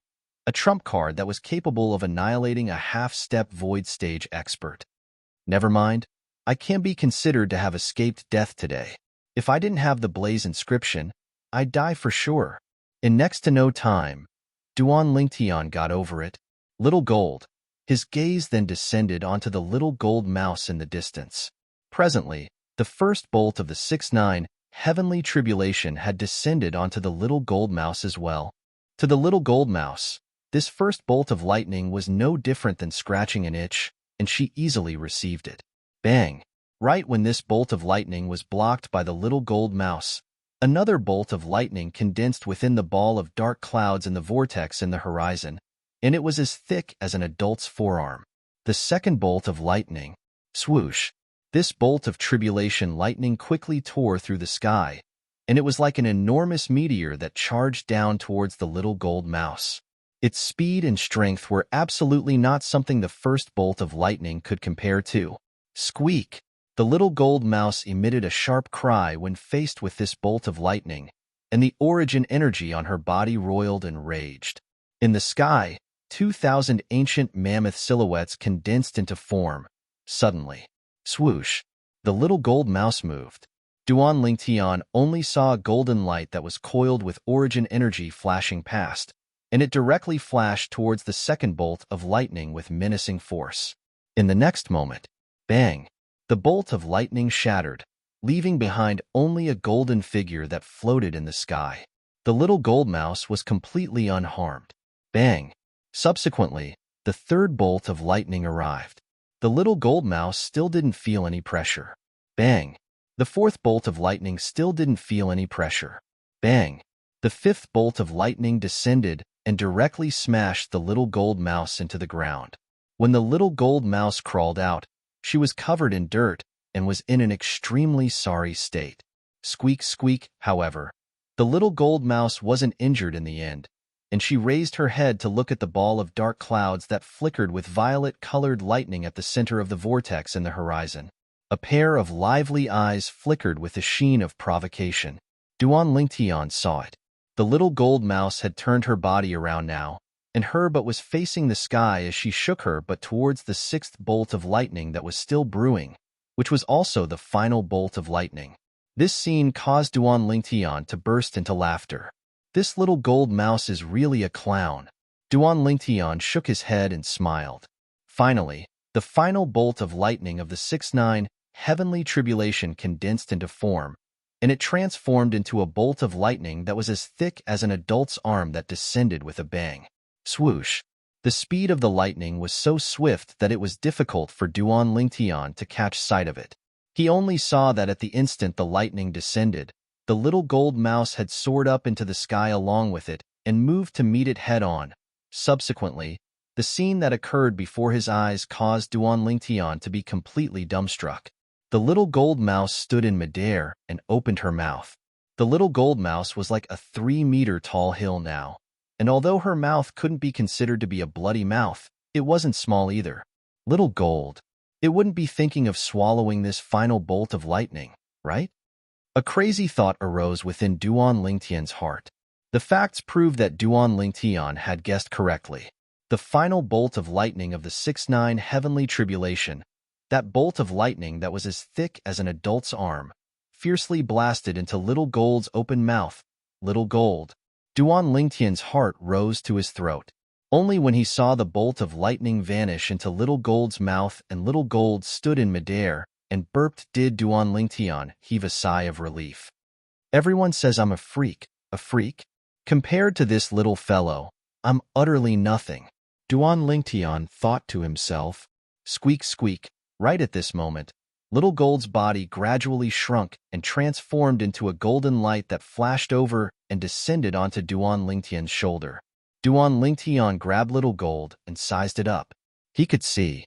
a trump card that was capable of annihilating a half-step void stage expert. Never mind, I can be considered to have escaped death today. If I didn't have the Blaze inscription, I'd die for sure. In next to no time, Duan Lingtian got over it. Little gold. His gaze then descended onto the little gold mouse in the distance. Presently, the first bolt of the 6-9 heavenly tribulation had descended onto the little gold mouse as well. To the little gold mouse, this first bolt of lightning was no different than scratching an itch, and she easily received it. Bang! Right when this bolt of lightning was blocked by the little gold mouse, another bolt of lightning condensed within the ball of dark clouds in the vortex in the horizon, and it was as thick as an adult's forearm. The second bolt of lightning. Swoosh! This bolt of tribulation lightning quickly tore through the sky, and it was like an enormous meteor that charged down towards the little gold mouse. Its speed and strength were absolutely not something the first bolt of lightning could compare to. Squeak! The little gold mouse emitted a sharp cry when faced with this bolt of lightning, and the origin energy on her body roiled and raged. In the sky, 2,000 ancient mammoth silhouettes condensed into form. Suddenly, swoosh! The little gold mouse moved. Duan Lingtian only saw a golden light that was coiled with origin energy flashing past, and it directly flashed towards the second bolt of lightning with menacing force. In the next moment, bang! The bolt of lightning shattered, leaving behind only a golden figure that floated in the sky. The little gold mouse was completely unharmed. Bang! Subsequently, the third bolt of lightning arrived. The little gold mouse still didn't feel any pressure. Bang! The fourth bolt of lightning still didn't feel any pressure. Bang! The fifth bolt of lightning descended and directly smashed the little gold mouse into the ground. When the little gold mouse crawled out, she was covered in dirt and was in an extremely sorry state. Squeak, squeak, however. The little gold mouse wasn't injured in the end, and she raised her head to look at the ball of dark clouds that flickered with violet-colored lightning at the center of the vortex in the horizon. A pair of lively eyes flickered with the sheen of provocation. Duan Lingtian saw it. The little gold mouse had turned her body around now, and her but was facing the sky as she shook her but towards the sixth bolt of lightning that was still brewing, which was also the final bolt of lightning. This scene caused Duan Lingtian to burst into laughter. This little gold mouse is really a clown. Duan Lingtian shook his head and smiled. Finally, the final bolt of lightning of the 6-9 heavenly tribulation condensed into form, and it transformed into a bolt of lightning that was as thick as an adult's arm that descended with a bang. Swoosh! The speed of the lightning was so swift that it was difficult for Duan Lingtian to catch sight of it. He only saw that at the instant the lightning descended, the little gold mouse had soared up into the sky along with it and moved to meet it head-on. Subsequently, the scene that occurred before his eyes caused Duan Lingtian to be completely dumbstruck. The little gold mouse stood in midair and opened her mouth. The little gold mouse was like a 3-meter-tall hill now, and although her mouth couldn't be considered to be a bloody mouth, it wasn't small either. Little gold. It wouldn't be thinking of swallowing this final bolt of lightning, right? A crazy thought arose within Duan Lingtian's heart. The facts proved that Duan Lingtian had guessed correctly. The final bolt of lightning of the 6-9 heavenly tribulation, that bolt of lightning that was as thick as an adult's arm, fiercely blasted into Little Gold's open mouth. Little Gold. Duan Lingtian's heart rose to his throat. Only when he saw the bolt of lightning vanish into Little Gold's mouth and Little Gold stood in midair and burped did Duan Lingtian heave a sigh of relief. Everyone says I'm a freak. A freak? Compared to this little fellow, I'm utterly nothing. Duan Lingtian thought to himself. Squeak, squeak. Right at this moment, Little Gold's body gradually shrunk and transformed into a golden light that flashed over and descended onto Duan Lingtian's shoulder. Duan Lingtian grabbed Little Gold and sized it up. He could see.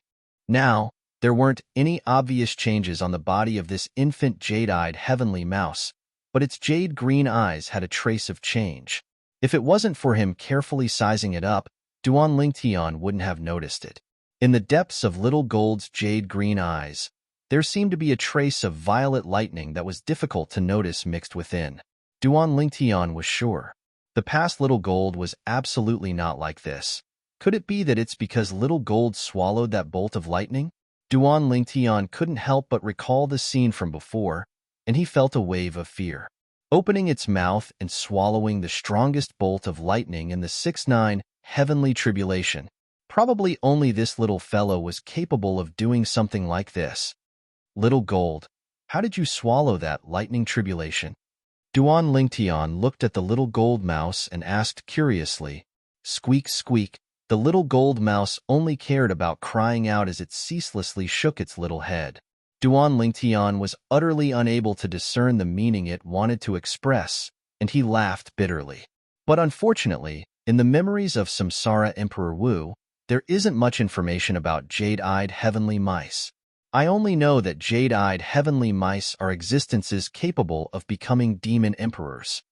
Now, there weren't any obvious changes on the body of this infant jade-eyed heavenly mouse, but its jade-green eyes had a trace of change. If it wasn't for him carefully sizing it up, Duan Lingtian wouldn't have noticed it. In the depths of Little Gold's jade-green eyes, there seemed to be a trace of violet lightning that was difficult to notice mixed within. Duan Lingtian was sure. The past Little Gold was absolutely not like this. Could it be that it's because Little Gold swallowed that bolt of lightning? Duan Lingtian couldn't help but recall the scene from before, and he felt a wave of fear. Opening its mouth and swallowing the strongest bolt of lightning in the 6-9 heavenly tribulation. Probably only this little fellow was capable of doing something like this. Little Gold, how did you swallow that lightning tribulation? Duan Lingtian looked at the Little Gold mouse and asked curiously. Squeak, squeak. The Little Gold mouse only cared about crying out as it ceaselessly shook its little head. Duan Lingtian was utterly unable to discern the meaning it wanted to express, and he laughed bitterly. But unfortunately, in the memories of Samsara Emperor Wu, there isn't much information about jade-eyed heavenly mice. I only know that jade-eyed heavenly mice are existences capable of becoming demon emperors.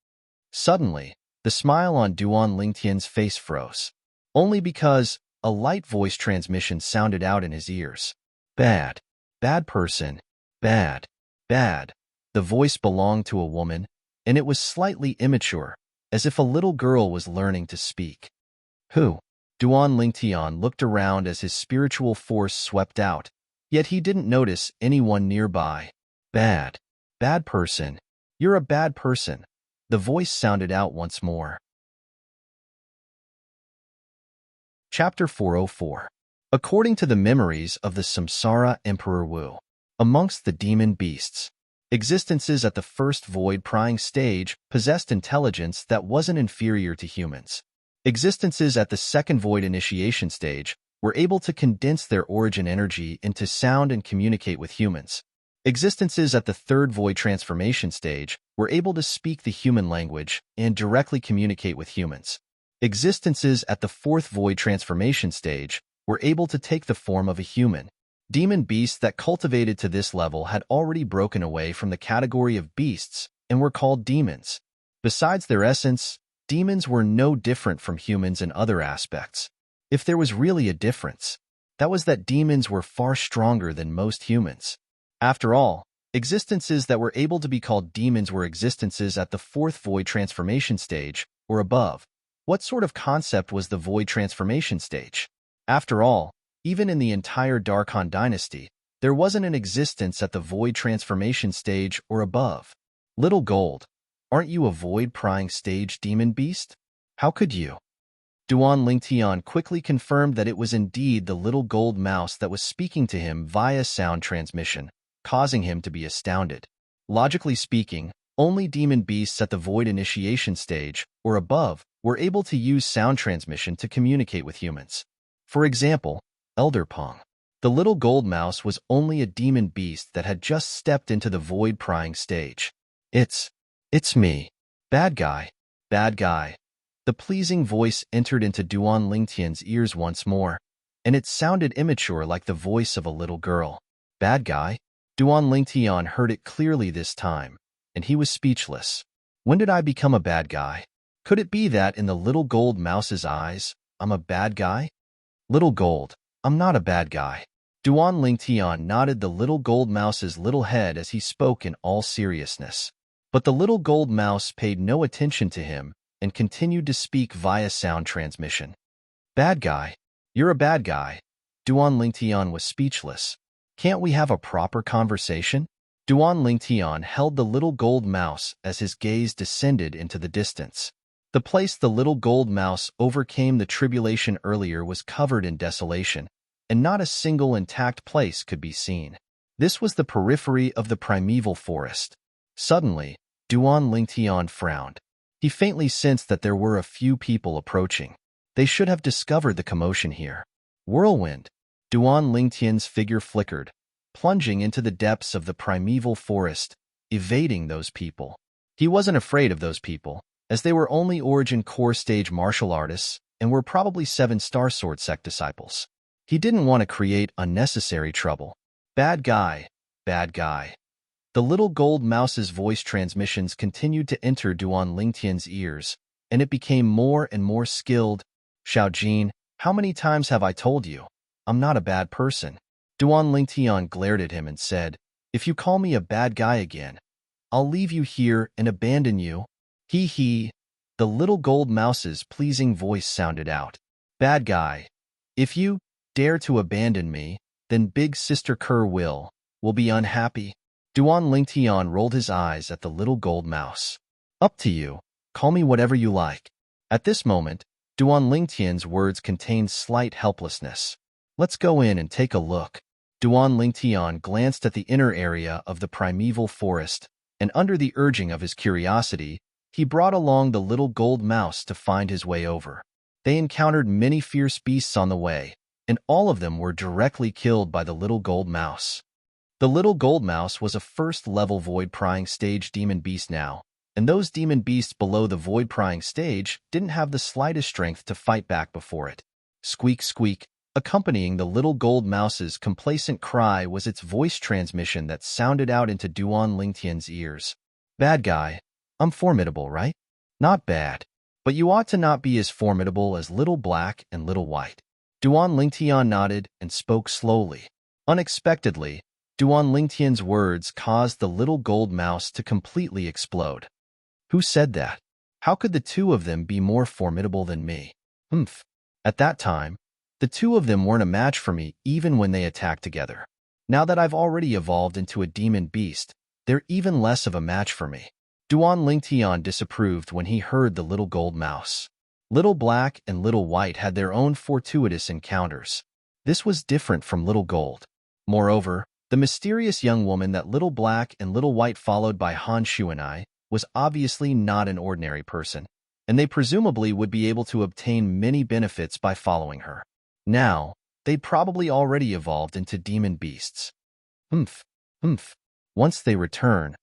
Suddenly, the smile on Duan Lingtian's face froze. Only because a light voice transmission sounded out in his ears. Bad. Bad person. Bad. Bad. The voice belonged to a woman, and it was slightly immature, as if a little girl was learning to speak. Who? Duan Lingtian looked around as his spiritual force swept out, yet he didn't notice anyone nearby. Bad. Bad person. You're a bad person. The voice sounded out once more. Chapter 404. According to the memories of the Samsara Emperor Wu, amongst the demon beasts, existences at the first void prying stage possessed intelligence that wasn't inferior to humans. Existences at the second void initiation stage were able to condense their origin energy into sound and communicate with humans. Existences at the third void transformation stage were able to speak the human language and directly communicate with humans. Existences at the fourth void transformation stage were able to take the form of a human. Demon beasts that cultivated to this level had already broken away from the category of beasts and were called demons. Besides their essence, demons were no different from humans in other aspects. If there was really a difference, that was that demons were far stronger than most humans. After all, existences that were able to be called demons were existences at the fourth void transformation stage or above. What sort of concept was the void transformation stage? After all, even in the entire Darkhan dynasty, there wasn't an existence at the void transformation stage or above. Little Gold, aren't you a void prying stage demon beast? How could you? Duan Lingtian quickly confirmed that it was indeed the Little Gold mouse that was speaking to him via sound transmission, causing him to be astounded. Logically speaking, only demon beasts at the void initiation stage or above were able to use sound transmission to communicate with humans. For example, Elder Pong. The Little Gold mouse was only a demon beast that had just stepped into the void prying stage. It's me. Bad guy. Bad guy. The pleasing voice entered into Duan Lingtian's ears once more, and it sounded immature like the voice of a little girl. Bad guy? Duan Lingtian heard it clearly this time, and he was speechless. When did I become a bad guy? Could it be that in the Little Gold mouse's eyes, I'm a bad guy? Little Gold, I'm not a bad guy. Duan Lingtian nodded the Little Gold mouse's little head as he spoke in all seriousness. But the Little Gold mouse paid no attention to him and continued to speak via sound transmission. Bad guy. You're a bad guy. Duan Lingtian was speechless. Can't we have a proper conversation? Duan Lingtian held the Little Gold mouse as his gaze descended into the distance. The place the Little Gold mouse overcame the tribulation earlier was covered in desolation, and not a single intact place could be seen. This was the periphery of the primeval forest. Suddenly, Duan Lingtian frowned. He faintly sensed that there were a few people approaching. They should have discovered the commotion here. Whirlwind. Duan Lingtian's figure flickered, plunging into the depths of the primeval forest, evading those people. He wasn't afraid of those people, as they were only Origin Core stage martial artists and were probably 7-star sword sect disciples. He didn't want to create unnecessary trouble. Bad guy, bad guy. The little gold mouse's voice transmissions continued to enter Duan Lingtian's ears, and it became more and more skilled. Xiao Jin, how many times have I told you? I'm not a bad person. Duan Lingtian glared at him and said, if you call me a bad guy again, I'll leave you here and abandon you. Hee hee. The little gold mouse's pleasing voice sounded out. Bad guy. If you dare to abandon me, then Big Sister Kerr will be unhappy. Duan Lingtian rolled his eyes at the little gold mouse. Up to you. Call me whatever you like. At this moment, Duan Lingtian's words contained slight helplessness. Let's go in and take a look. Duan Lingtian glanced at the inner area of the primeval forest, and under the urging of his curiosity, he brought along the little gold mouse to find his way over. They encountered many fierce beasts on the way, and all of them were directly killed by the little gold mouse. The little gold mouse was a first-level void-prying stage demon beast now, and those demon beasts below the void-prying stage didn't have the slightest strength to fight back before it. Squeak, squeak. Accompanying the little gold mouse's complacent cry was its voice transmission that sounded out into Duan Lingtian's ears. Bad guy. I'm formidable, right? Not bad. But you ought to not be as formidable as Little Black and Little White. Duan Lingtian nodded and spoke slowly. Unexpectedly, Duan Lingtian's words caused the little gold mouse to completely explode. Who said that? How could the two of them be more formidable than me? Humph. At that time, the two of them weren't a match for me even when they attacked together. Now that I've already evolved into a demon beast, they're even less of a match for me. Duan Lingtian disapproved when he heard the little gold mouse. Little Black and Little White had their own fortuitous encounters. This was different from Little Gold. Moreover, the mysterious young woman that Little Black and Little White followed by Han Shu and I was obviously not an ordinary person, and they presumably would be able to obtain many benefits by following her. Now, they'd probably already evolved into demon beasts. Humph, humph. Once they return,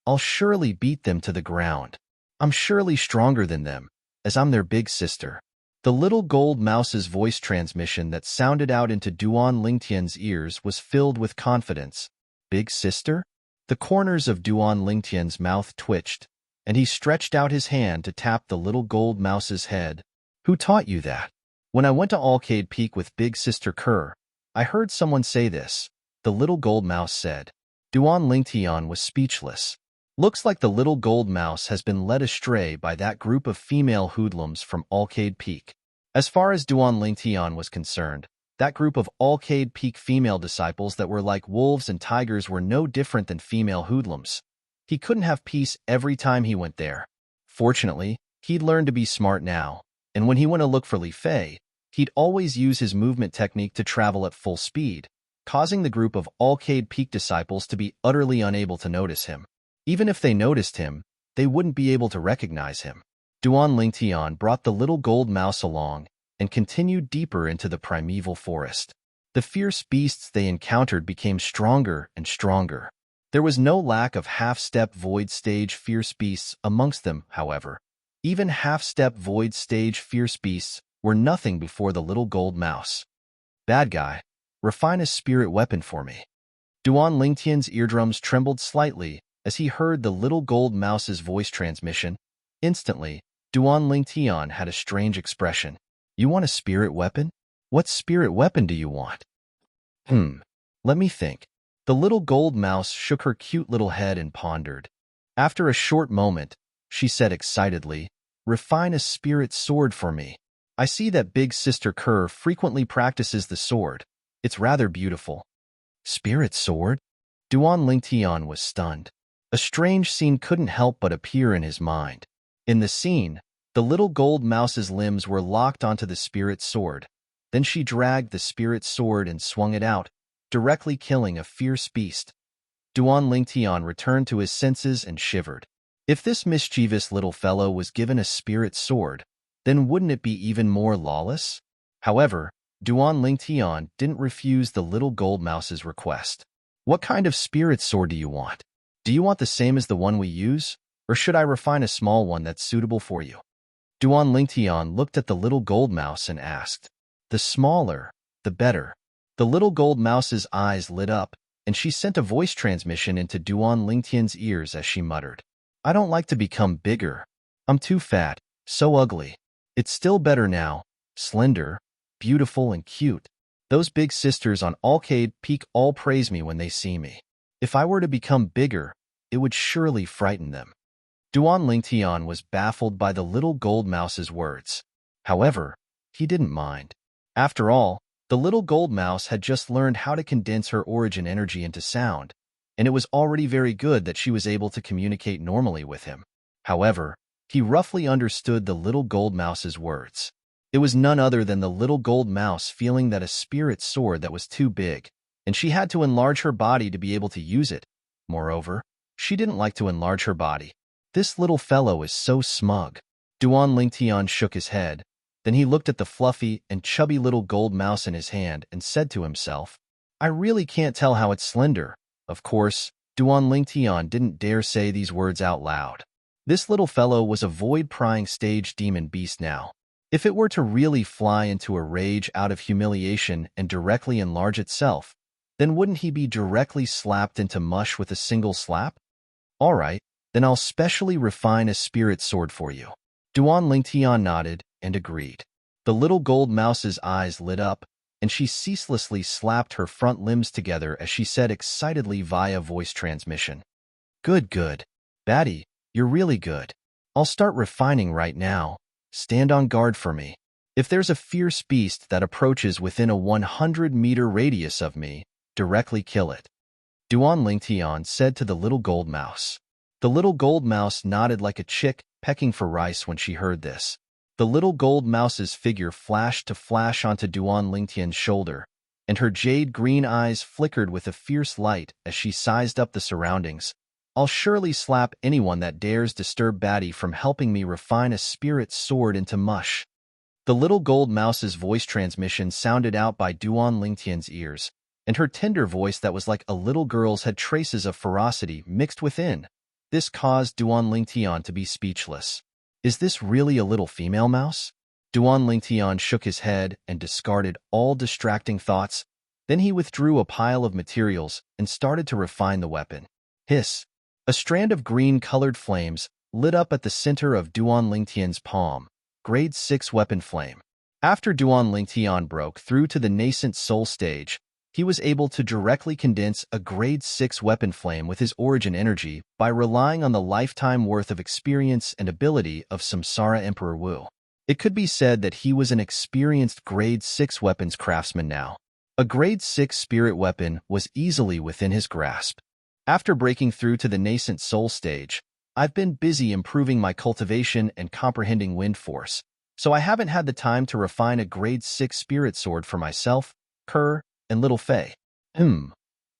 I'll surely beat them to the ground. I'm surely stronger than them, as I'm their big sister. The little gold mouse's voice transmission that sounded out into Duan Lingtian's ears was filled with confidence. Big sister? The corners of Duan Lingtian's mouth twitched, and he stretched out his hand to tap the little gold mouse's head. Who taught you that? When I went to Alcade Peak with Big Sister Kerr, I heard someone say this, the little gold mouse said. Duan Lingtian was speechless. Looks like the little gold mouse has been led astray by that group of female hoodlums from Alcade Peak. As far as Duan Lingtian was concerned, that group of Alcade Peak female disciples that were like wolves and tigers were no different than female hoodlums. He couldn't have peace every time he went there. Fortunately, he'd learned to be smart now, and when he went to look for Li Fei, he'd always use his movement technique to travel at full speed, causing the group of Alcade Peak disciples to be utterly unable to notice him. Even if they noticed him, they wouldn't be able to recognize him. Duan Lingtian brought the little gold mouse along and continued deeper into the primeval forest. The fierce beasts they encountered became stronger and stronger. There was no lack of half-step void stage fierce beasts amongst them, however. Even half-step void stage fierce beasts were nothing before the little gold mouse. Bad guy, refine a spirit weapon for me. Duan Lingtian's eardrums trembled slightly as he heard the little gold mouse's voice transmission. Instantly, Duan Lingtian had a strange expression. You want a spirit weapon? What spirit weapon do you want? Let me think. The little gold mouse shook her cute little head and pondered. After a short moment, she said excitedly, refine a spirit sword for me. I see that Big Sister Kerr frequently practices the sword. It's rather beautiful. Spirit sword? Duan Lingtian was stunned. A strange scene couldn't help but appear in his mind. In the scene, the little gold mouse's limbs were locked onto the spirit sword. Then she dragged the spirit sword and swung it out, directly killing a fierce beast. Duan Lingtian returned to his senses and shivered. If this mischievous little fellow was given a spirit sword, then wouldn't it be even more lawless? However, Duan Lingtian didn't refuse the little gold mouse's request. What kind of spirit sword do you want? Do you want the same as the one we use, or should I refine a small one that's suitable for you? Duan Lingtian looked at the little gold mouse and asked. The smaller, the better. The little gold mouse's eyes lit up, and she sent a voice transmission into Duan Lingtian's ears as she muttered. I don't like to become bigger. I'm too fat, so ugly. It's still better now, slender, beautiful, and cute. Those big sisters on Arcade Peak all praise me when they see me. If I were to become bigger, it would surely frighten them. Duan Lingtian was baffled by the little gold mouse's words. However, he didn't mind. After all, the little gold mouse had just learned how to condense her origin energy into sound, and it was already very good that she was able to communicate normally with him. However, he roughly understood the little gold mouse's words. It was none other than the little gold mouse feeling that a spirit sword that was too big, and she had to enlarge her body to be able to use it. Moreover, she didn't like to enlarge her body. This little fellow is so smug. Duan Lingtian shook his head. Then he looked at the fluffy and chubby little gold mouse in his hand and said to himself, I really can't tell how it's slender. Of course, Duan Lingtian didn't dare say these words out loud. This little fellow was a void-prying stage demon beast now. If it were to really fly into a rage out of humiliation and directly enlarge itself, then wouldn't he be directly slapped into mush with a single slap? All right, then I'll specially refine a spirit sword for you. Duan Lingtian nodded and agreed. The little gold mouse's eyes lit up, and she ceaselessly slapped her front limbs together as she said excitedly via voice transmission. Good, good. Batty, you're really good. I'll start refining right now. Stand on guard for me. If there's a fierce beast that approaches within a 100-meter radius of me, directly kill it. Duan Lingtian said to the little gold mouse. The little gold mouse nodded like a chick pecking for rice when she heard this. The little gold mouse's figure flashed to flash onto Duan Lingtian's shoulder, and her jade green eyes flickered with a fierce light as she sized up the surroundings. I'll surely slap anyone that dares disturb Batty from helping me refine a spirit sword into mush. The little gold mouse's voice transmission sounded out by Duan Lingtian's ears, and her tender voice that was like a little girl's had traces of ferocity mixed within. This caused Duan Lingtian to be speechless. Is this really a little female mouse? Duan Lingtian shook his head and discarded all distracting thoughts. Then he withdrew a pile of materials and started to refine the weapon. Hiss! A strand of green-colored flames lit up at the center of Duan Lingtian's palm. Grade 6 weapon flame. After Duan Lingtian broke through to the nascent soul stage, he was able to directly condense a grade 6 weapon flame with his origin energy by relying on the lifetime worth of experience and ability of Samsara Emperor Wu. It could be said that he was an experienced grade 6 weapons craftsman now. A grade 6 spirit weapon was easily within his grasp. After breaking through to the nascent soul stage, I've been busy improving my cultivation and comprehending wind force, so I haven't had the time to refine a grade 6 spirit sword for myself, Kerr, and little Fei.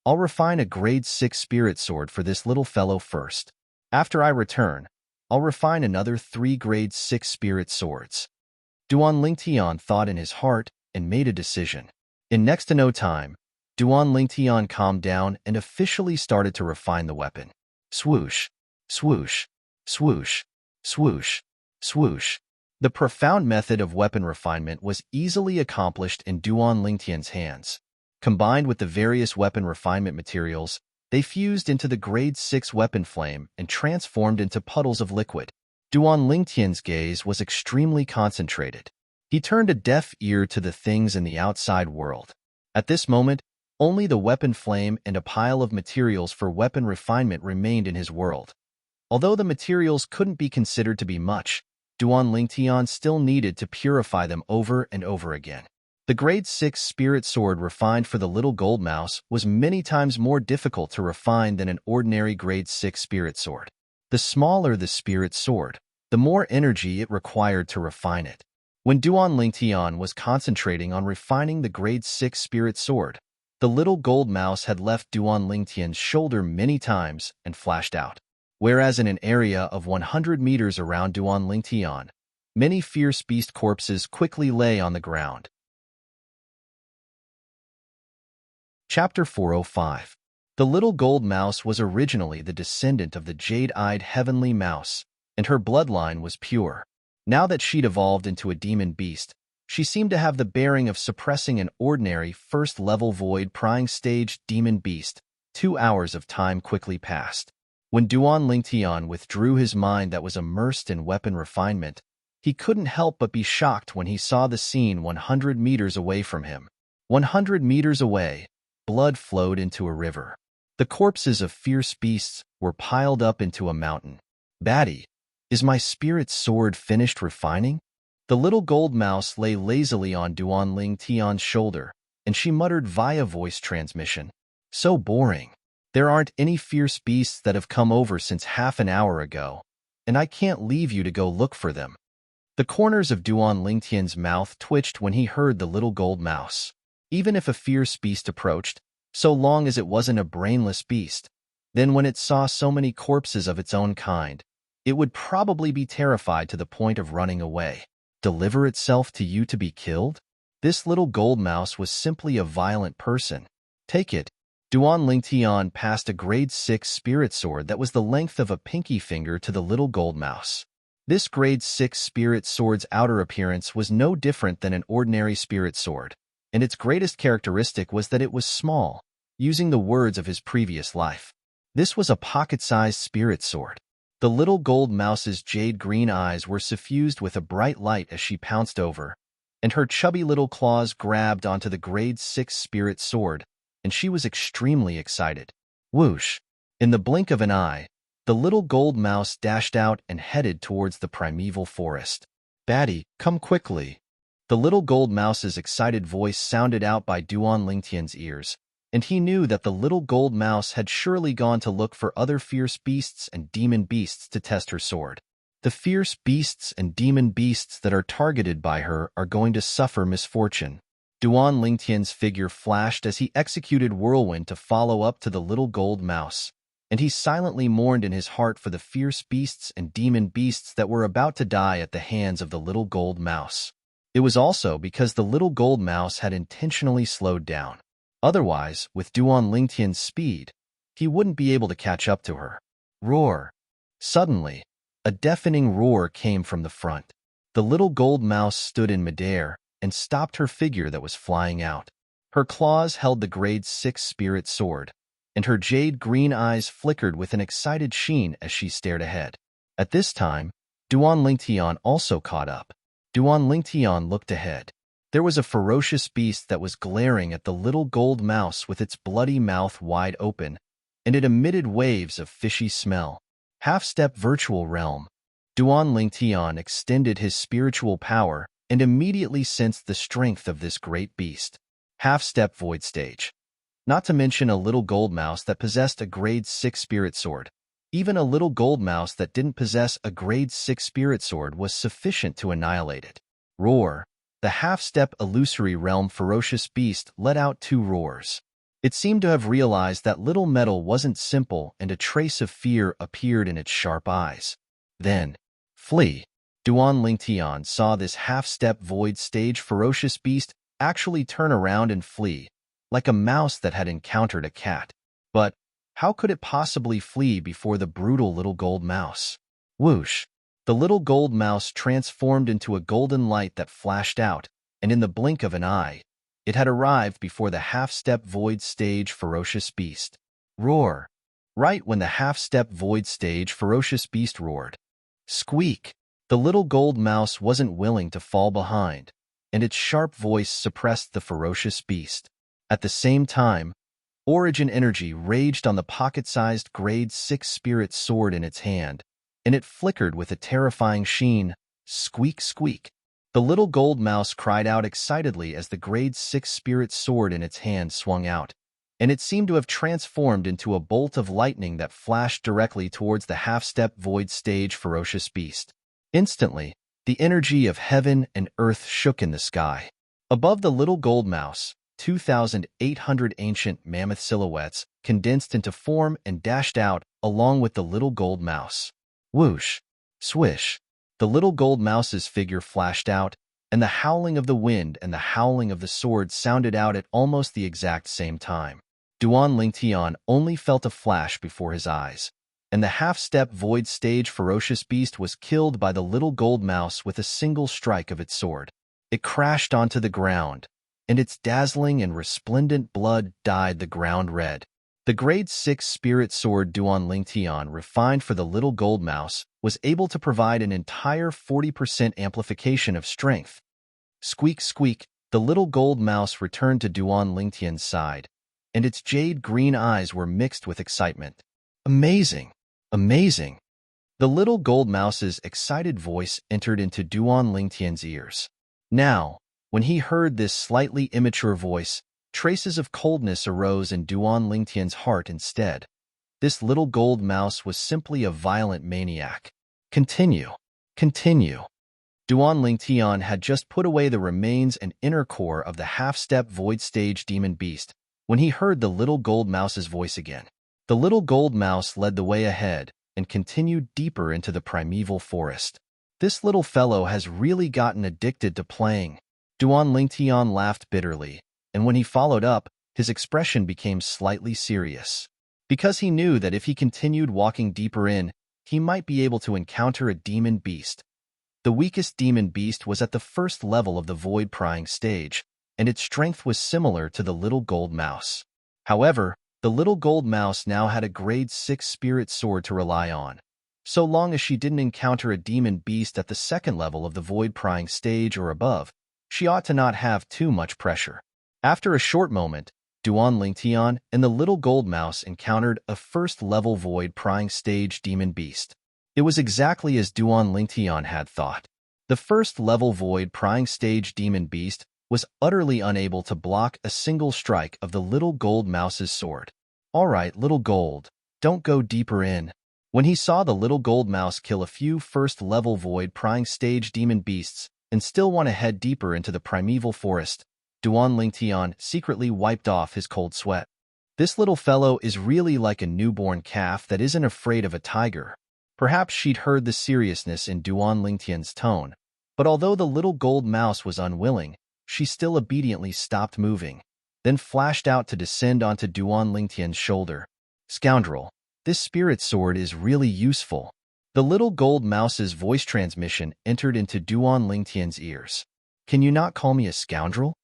I'll refine a grade 6 spirit sword for this little fellow first. After I return, I'll refine another 3 grade 6 spirit swords. Duan Lingtian thought in his heart and made a decision. In next to no time, Duan Lingtian calmed down and officially started to refine the weapon. Swoosh, swoosh, swoosh, swoosh, swoosh. The profound method of weapon refinement was easily accomplished in Duan Lingtian's hands. Combined with the various weapon refinement materials, they fused into the grade 6 weapon flame and transformed into puddles of liquid. Duan Lingtian's gaze was extremely concentrated. He turned a deaf ear to the things in the outside world. At this moment, only the weapon flame and a pile of materials for weapon refinement remained in his world. Although the materials couldn't be considered to be much, Duan Lingtian still needed to purify them over and over again. The grade 6 spirit sword refined for the little gold mouse was many times more difficult to refine than an ordinary grade 6 spirit sword. The smaller the spirit sword, the more energy it required to refine it. When Duan Lingtian was concentrating on refining the grade 6 spirit sword, the little gold mouse had left Duan Lingtian's shoulder many times and flashed out. Whereas in an area of 100 meters around Duan Lingtian, many fierce beast corpses quickly lay on the ground. Chapter 405. The little gold mouse was originally the descendant of the jade-eyed heavenly mouse, and her bloodline was pure. Now that she'd evolved into a demon beast, she seemed to have the bearing of suppressing an ordinary first-level void prying stage demon beast. 2 hours of time quickly passed. When Duan Lingtian withdrew his mind that was immersed in weapon refinement, he couldn't help but be shocked when he saw the scene 100 meters away from him. 100 meters away, blood flowed into a river. The corpses of fierce beasts were piled up into a mountain. Batty, is my spirit sword finished refining? The little gold mouse lay lazily on Duan Lingtian's shoulder, and she muttered via voice transmission. So boring. There aren't any fierce beasts that have come over since half an hour ago, and I can't leave you to go look for them. The corners of Duan Lingtian's mouth twitched when he heard the little gold mouse. Even if a fierce beast approached, so long as it wasn't a brainless beast, then when it saw so many corpses of its own kind, it would probably be terrified to the point of running away. Deliver itself to you to be killed? This little gold mouse was simply a violent person. Take it. Duan Lingtian passed a grade 6 spirit sword that was the length of a pinky finger to the little gold mouse. This grade 6 spirit sword's outer appearance was no different than an ordinary spirit sword, and its greatest characteristic was that it was small, using the words of his previous life. This was a pocket-sized spirit sword. The little gold mouse's jade-green eyes were suffused with a bright light as she pounced over, and her chubby little claws grabbed onto the grade 6 spirit sword, and she was extremely excited. Whoosh! In the blink of an eye, the little gold mouse dashed out and headed towards the primeval forest. Batty, come quickly. The little gold mouse's excited voice sounded out by Duan Lingtian's ears, and he knew that the little gold mouse had surely gone to look for other fierce beasts and demon beasts to test her sword. The fierce beasts and demon beasts that are targeted by her are going to suffer misfortune. Duan Lingtian's figure flashed as he executed Whirlwind to follow up to the little gold mouse, and he silently mourned in his heart for the fierce beasts and demon beasts that were about to die at the hands of the little gold mouse. It was also because the little gold mouse had intentionally slowed down. Otherwise, with Duan Lingtian's speed, he wouldn't be able to catch up to her. Roar! Suddenly, a deafening roar came from the front. The little gold mouse stood in midair and stopped her figure that was flying out. Her claws held the grade 6 spirit sword, and her jade-green eyes flickered with an excited sheen as she stared ahead. At this time, Duan Lingtian also caught up. Duan Lingtian looked ahead. There was a ferocious beast that was glaring at the little gold mouse with its bloody mouth wide open, and it emitted waves of fishy smell. Half-step virtual realm. Duan Lingtian extended his spiritual power and immediately sensed the strength of this great beast. Half-step void stage. Not to mention a little gold mouse that possessed a grade 6 spirit sword. Even a little gold mouse that didn't possess a grade 6 spirit sword was sufficient to annihilate it. Roar! The half-step illusory realm ferocious beast let out 2 roars. It seemed to have realized that little metal wasn't simple, and a trace of fear appeared in its sharp eyes. Then, flee! Duan Lingtian saw this half-step void stage ferocious beast actually turn around and flee, like a mouse that had encountered a cat. But how could it possibly flee before the brutal little gold mouse? Whoosh! The little gold mouse transformed into a golden light that flashed out, and in the blink of an eye, it had arrived before the half-step void stage ferocious beast. Roar! Right when the half-step void stage ferocious beast roared. Squeak! The little gold mouse wasn't willing to fall behind, and its sharp voice suppressed the ferocious beast. At the same time, origin energy raged on the pocket-sized grade 6 spirit sword in its hand, and it flickered with a terrifying sheen. Squeak, squeak. The little gold mouse cried out excitedly as the grade 6 spirit sword in its hand swung out, and it seemed to have transformed into a bolt of lightning that flashed directly towards the half-step void stage ferocious beast. Instantly, the energy of heaven and earth shook in the sky. Above the little gold mouse, 2,800 ancient mammoth silhouettes condensed into form and dashed out along with the little gold mouse. Whoosh! Swish! The little gold mouse's figure flashed out, and the howling of the wind and the howling of the sword sounded out at almost the exact same time. Duan Lingtian only felt a flash before his eyes, and the half-step void stage ferocious beast was killed by the little gold mouse with a single strike of its sword. It crashed onto the ground, and its dazzling and resplendent blood dyed the ground red. The grade 6 spirit sword Duan Lingtian, refined for the little gold mouse, was able to provide an entire 40% amplification of strength. Squeak, squeak, the little gold mouse returned to Duan Lingtian's side, and its jade green eyes were mixed with excitement. Amazing! Amazing! The little gold mouse's excited voice entered into Duan Lingtian's ears. Now, when he heard this slightly immature voice, traces of coldness arose in Duan Lingtian's heart instead. This little gold mouse was simply a violent maniac. Continue. Continue. Duan Lingtian had just put away the remains and inner core of the half-step void stage demon beast when he heard the little gold mouse's voice again. The little gold mouse led the way ahead and continued deeper into the primeval forest. This little fellow has really gotten addicted to playing. Duan Lingtian laughed bitterly, and when he followed up, his expression became slightly serious. Because he knew that if he continued walking deeper in, he might be able to encounter a demon beast. The weakest demon beast was at the first level of the void prying stage, and its strength was similar to the little gold mouse. However, the little gold mouse now had a grade 6 spirit sword to rely on. So long as she didn't encounter a demon beast at the second level of the void prying stage or above, she ought to not have too much pressure. After a short moment, Duan Lingtian and the little gold mouse encountered a first-level void prying stage demon beast. It was exactly as Duan Lingtian had thought. The first-level void prying stage demon beast was utterly unable to block a single strike of the little gold mouse's sword. All right, little gold, don't go deeper in. When he saw the little gold mouse kill a few first-level void prying stage demon beasts and still want to head deeper into the primeval forest, Duan Lingtian secretly wiped off his cold sweat. This little fellow is really like a newborn calf that isn't afraid of a tiger. Perhaps she'd heard the seriousness in Duan Lingtian's tone, but although the little gold mouse was unwilling, she still obediently stopped moving, then flashed out to descend onto Duan Lingtian's shoulder. Scoundrel, this spirit sword is really useful. The little gold mouse's voice transmission entered into Duan Lingtian's ears. Can you not call me a scoundrel?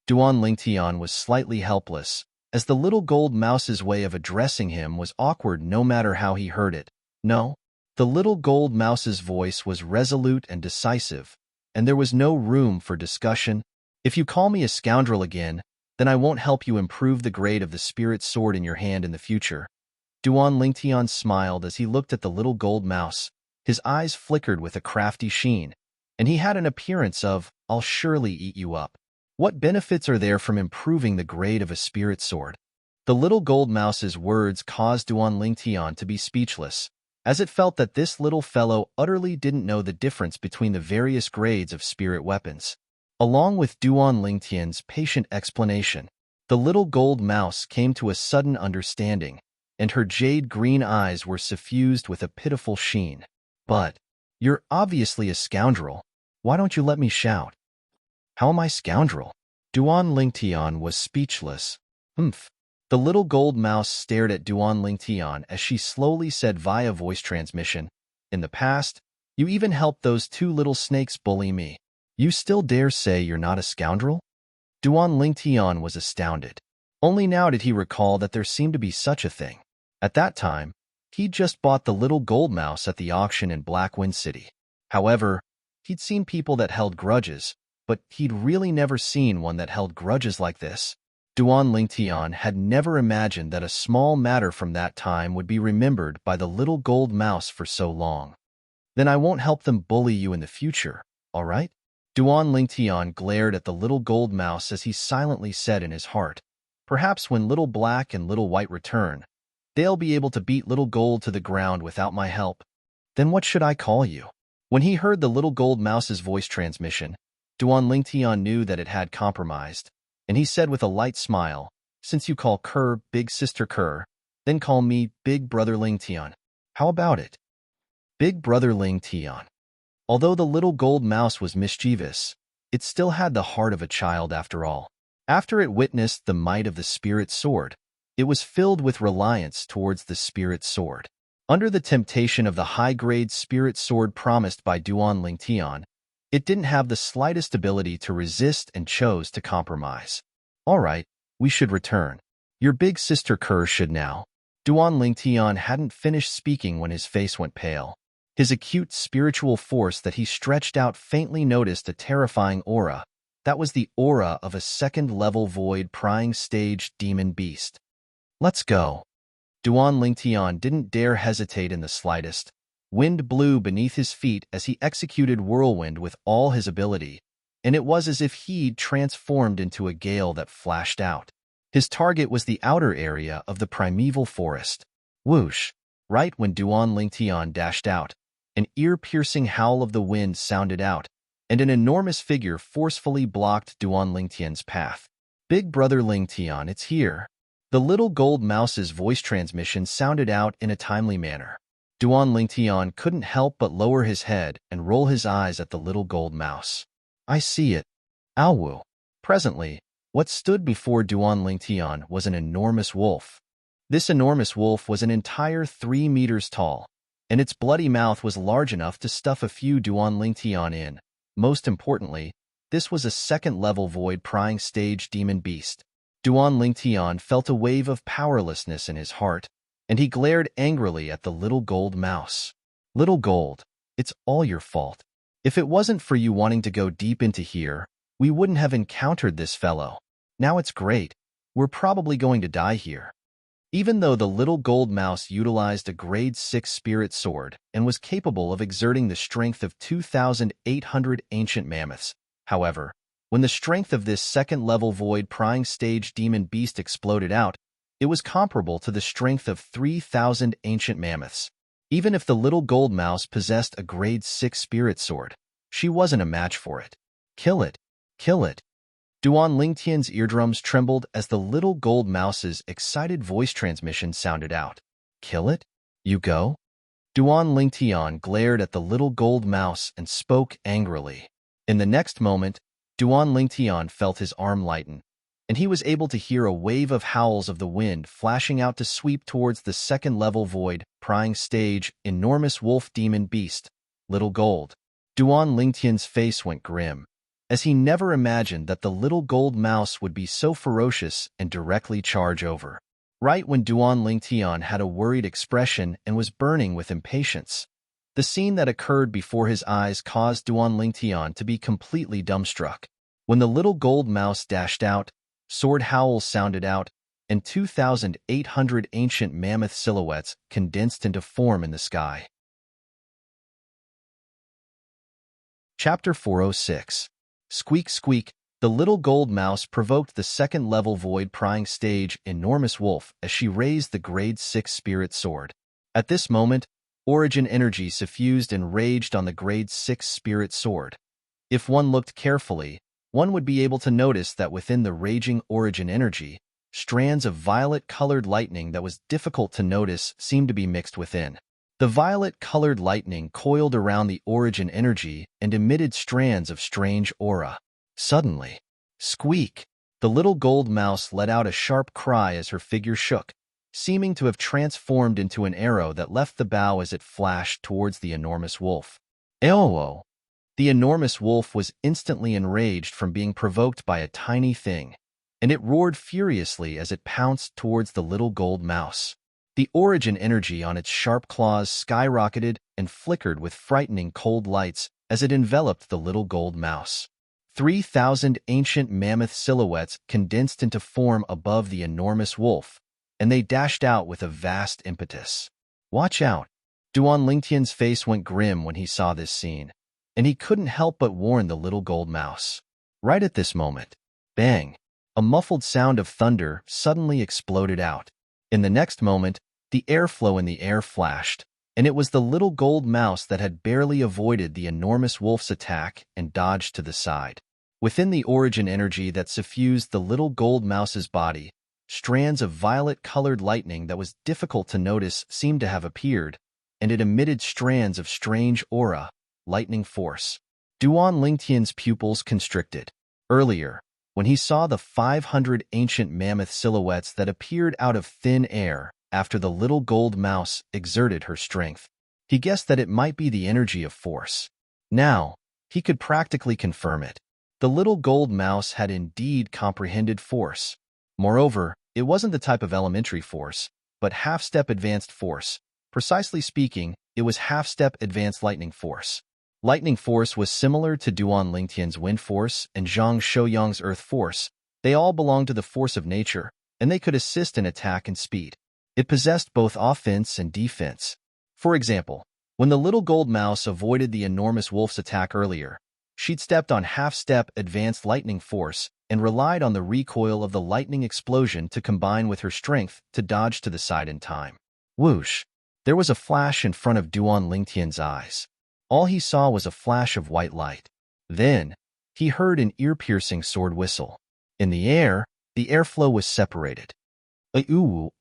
Duan Lingtian was slightly helpless, as the little gold mouse's way of addressing him was awkward no matter how he heard it. No, the little gold mouse's voice was resolute and decisive, and there was no room for discussion. If you call me a scoundrel again, then I won't help you improve the grade of the spirit sword in your hand in the future. Duan Lingtian smiled as he looked at the little gold mouse. His eyes flickered with a crafty sheen, and he had an appearance of, I'll surely eat you up. What benefits are there from improving the grade of a spirit sword? The little gold mouse's words caused Duan Lingtian to be speechless, as it felt that this little fellow utterly didn't know the difference between the various grades of spirit weapons. Along with Duan Lingtian's patient explanation, the little gold mouse came to a sudden understanding, and her jade green eyes were suffused with a pitiful sheen. But, you're obviously a scoundrel. Why don't you let me shout? How am I scoundrel? Duan Lingtian was speechless. Humph. The little gold mouse stared at Duan Lingtian as she slowly said via voice transmission, in the past, you even helped those two little snakes bully me. You still dare say you're not a scoundrel? Duan Lingtian was astounded. Only now did he recall that there seemed to be such a thing. At that time, he'd just bought the little gold mouse at the auction in Blackwind City. However, he'd seen people that held grudges, but he'd really never seen one that held grudges like this. Duan Lingtian had never imagined that a small matter from that time would be remembered by the little gold mouse for so long. Then I won't help them bully you in the future, all right? Duan Lingtian glared at the little gold mouse as he silently said in his heart, perhaps when Little Black and Little White return, they'll be able to beat Little Gold to the ground without my help. Then what should I call you? When he heard the little gold mouse's voice transmission, Duan Lingtian knew that it had compromised, and he said with a light smile, since you call Kerr Big Sister Kerr, then call me Big Brother Lingtian. How about it? Big Brother Lingtian. Although the little gold mouse was mischievous, it still had the heart of a child after all. After it witnessed the might of the spirit sword, It was filled with reliance towards the spirit sword. Under the temptation of the high-grade spirit sword promised by Duan Lingtian, it didn't have the slightest ability to resist and chose to compromise. All right, we should return. Your big sister Kerr should now. Duan Lingtian hadn't finished speaking when his face went pale. His acute spiritual force that he stretched out faintly noticed a terrifying aura. That was the aura of a second-level void prying stage demon beast. Let's go. Duan Lingtian didn't dare hesitate in the slightest. Wind blew beneath his feet as he executed Whirlwind with all his ability, and it was as if he'd transformed into a gale that flashed out. His target was the outer area of the primeval forest. Whoosh! Right when Duan Lingtian dashed out, an ear-piercing howl of the wind sounded out, and an enormous figure forcefully blocked Duan Lingtian's path. Big brother Lingtian, it's here. The little gold mouse's voice transmission sounded out in a timely manner. Duan Lingtian couldn't help but lower his head and roll his eyes at the little gold mouse. I see it. Aowu. Presently, what stood before Duan Lingtian was an enormous wolf. This enormous wolf was an entire 3 meters tall, and its bloody mouth was large enough to stuff a few Duan Lingtian in. Most importantly, this was a second-level void prying stage demon beast. Duan Lingtian felt a wave of powerlessness in his heart, and he glared angrily at the little gold mouse. Little Gold, it's all your fault. If it wasn't for you wanting to go deep into here, we wouldn't have encountered this fellow. Now it's great. We're probably going to die here. Even though the little gold mouse utilized a grade 6 spirit sword and was capable of exerting the strength of 2,800 ancient mammoths, however, when the strength of this second-level void prying stage demon beast exploded out, it was comparable to the strength of 3,000 ancient mammoths. Even if the little gold mouse possessed a grade 6 spirit sword, she wasn't a match for it. Kill it! Kill it! Duan Lingtian's eardrums trembled as the little gold mouse's excited voice transmission sounded out. Kill it? You go? Duan Lingtian glared at the little gold mouse and spoke angrily. In the next moment, Duan Lingtian felt his arm lighten, and he was able to hear a wave of howls of the wind flashing out to sweep towards the second-level void, prying stage, enormous wolf demon beast, Little Gold. Duan Lingtian's face went grim, as he never imagined that the little gold mouse would be so ferocious and directly charge over. Right when Duan Lingtian had a worried expression and was burning with impatience, the scene that occurred before his eyes caused Duan Lingtian to be completely dumbstruck. When the little gold mouse dashed out, sword howls sounded out, and 2,800 ancient mammoth silhouettes condensed into form in the sky. Chapter 406. Squeak, squeak. The little gold mouse provoked the second-level void prying stage enormous wolf as she raised the grade 6 spirit sword. At this moment, origin energy suffused and raged on the grade 6 spirit sword. If one looked carefully, one would be able to notice that within the raging origin energy, strands of violet-colored lightning that was difficult to notice seemed to be mixed within. The violet-colored lightning coiled around the origin energy and emitted strands of strange aura. Suddenly, squeak! The little gold mouse let out a sharp cry as her figure shook, seeming to have transformed into an arrow that left the bow as it flashed towards the enormous wolf. Eowo! The enormous wolf was instantly enraged from being provoked by a tiny thing, and it roared furiously as it pounced towards the little gold mouse. The origin energy on its sharp claws skyrocketed and flickered with frightening cold lights as it enveloped the little gold mouse. 3,000 ancient mammoth silhouettes condensed into form above the enormous wolf, and they dashed out with a vast impetus. Watch out! Duan Lingtian's face went grim when he saw this scene, and he couldn't help but warn the little gold mouse. Right at this moment, bang! A muffled sound of thunder suddenly exploded out. In the next moment, the airflow in the air flashed, and it was the little gold mouse that had barely avoided the enormous wolf's attack and dodged to the side. Within the origin energy that suffused the little gold mouse's body, strands of violet-colored lightning that was difficult to notice seemed to have appeared, and it emitted strands of strange aura, lightning force. Duan Lingtian's pupils constricted. Earlier, when he saw the 500 ancient mammoth silhouettes that appeared out of thin air after the little gold mouse exerted her strength. He guessed that it might be the energy of force. Now, he could practically confirm it. The little gold mouse had indeed comprehended force. Moreover, it wasn't the type of elementary force, but half-step advanced force. Precisely speaking, it was half-step advanced lightning force. Lightning force was similar to Duan Lingtian's wind force and Zhang Shouyang's earth force. They all belonged to the force of nature, and they could assist in attack and speed. It possessed both offense and defense. For example, when the little gold mouse avoided the enormous wolf's attack earlier, she'd stepped on half-step advanced lightning force and relied on the recoil of the lightning explosion to combine with her strength to dodge to the side in time. Whoosh! There was a flash in front of Duan Lingtian's eyes. All he saw was a flash of white light. Then, he heard an ear-piercing sword whistle. In the airflow was separated.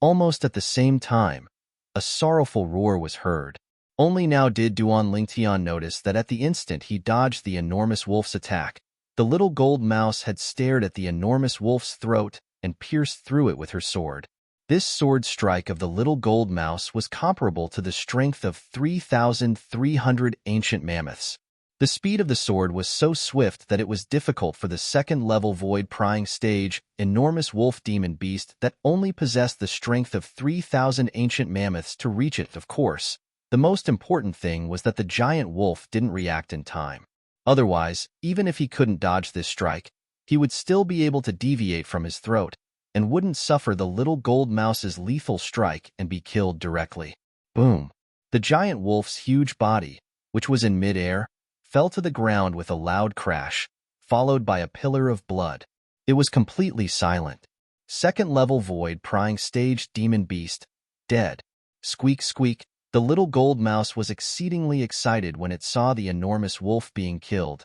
Almost at the same time, a sorrowful roar was heard. Only now did Duan Lingtian notice that at the instant he dodged the enormous wolf's attack, the little gold mouse had stared at the enormous wolf's throat and pierced through it with her sword. This sword strike of the little gold mouse was comparable to the strength of 3,300 ancient mammoths. The speed of the sword was so swift that it was difficult for the second-level void-prying stage enormous wolf demon beast that only possessed the strength of 3,000 ancient mammoths to reach it. Of course, the most important thing was that the giant wolf didn't react in time. Otherwise, even if he couldn't dodge this strike, he would still be able to deviate from his throat and wouldn't suffer the little gold mouse's lethal strike and be killed directly. Boom! The giant wolf's huge body, which was in mid-air, fell to the ground with a loud crash, followed by a pillar of blood. It was completely silent. Second-level void-prying stage demon beast, dead. Squeak, squeak. The little gold mouse was exceedingly excited when it saw the enormous wolf being killed,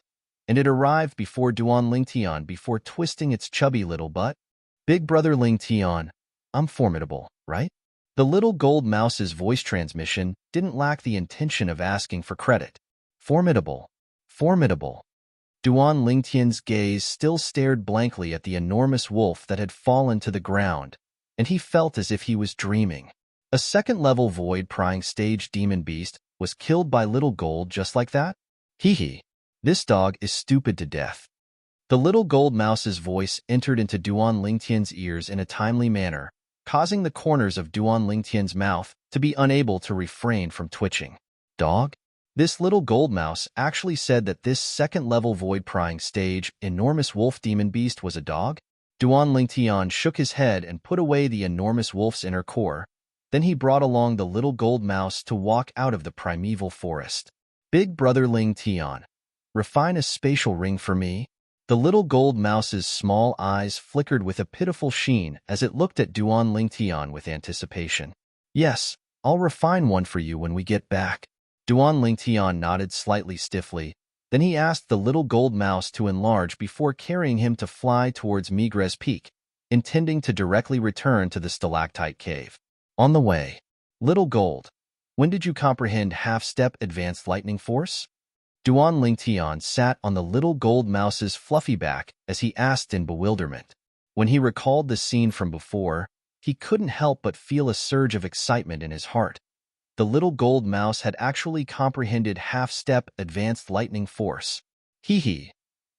and it arrived before Duan Lingtian before twisting its chubby little butt. Big brother Lingtian, I'm formidable, right? The little gold mouse's voice transmission didn't lack the intention of asking for credit. Formidable. Formidable. Duan Lingtian's gaze still stared blankly at the enormous wolf that had fallen to the ground, and he felt as if he was dreaming. A second-level void-prying stage demon beast was killed by little gold just like that? Hee hee. This dog is stupid to death. The little gold mouse's voice entered into Duan Lingtian's ears in a timely manner, causing the corners of Duan Lingtian's mouth to be unable to refrain from twitching. Dog? This little gold mouse actually said that this second-level void-prying stage enormous wolf demon beast was a dog? Duan Lingtian shook his head and put away the enormous wolf's inner core. Then he brought along the little gold mouse to walk out of the primeval forest. Big brother Lingtian, refine a spatial ring for me? The little gold mouse's small eyes flickered with a pitiful sheen as it looked at Duan Lingtian with anticipation. Yes, I'll refine one for you when we get back. Duan Lingtian nodded slightly stiffly. Then he asked the little gold mouse to enlarge before carrying him to fly towards Migres Peak, intending to directly return to the stalactite cave. On the way, little gold, when did you comprehend half-step advanced lightning force? Duan Lingtian sat on the little gold mouse's fluffy back as he asked in bewilderment. When he recalled the scene from before, he couldn't help but feel a surge of excitement in his heart. The little gold mouse had actually comprehended half-step advanced lightning force. Hee hee.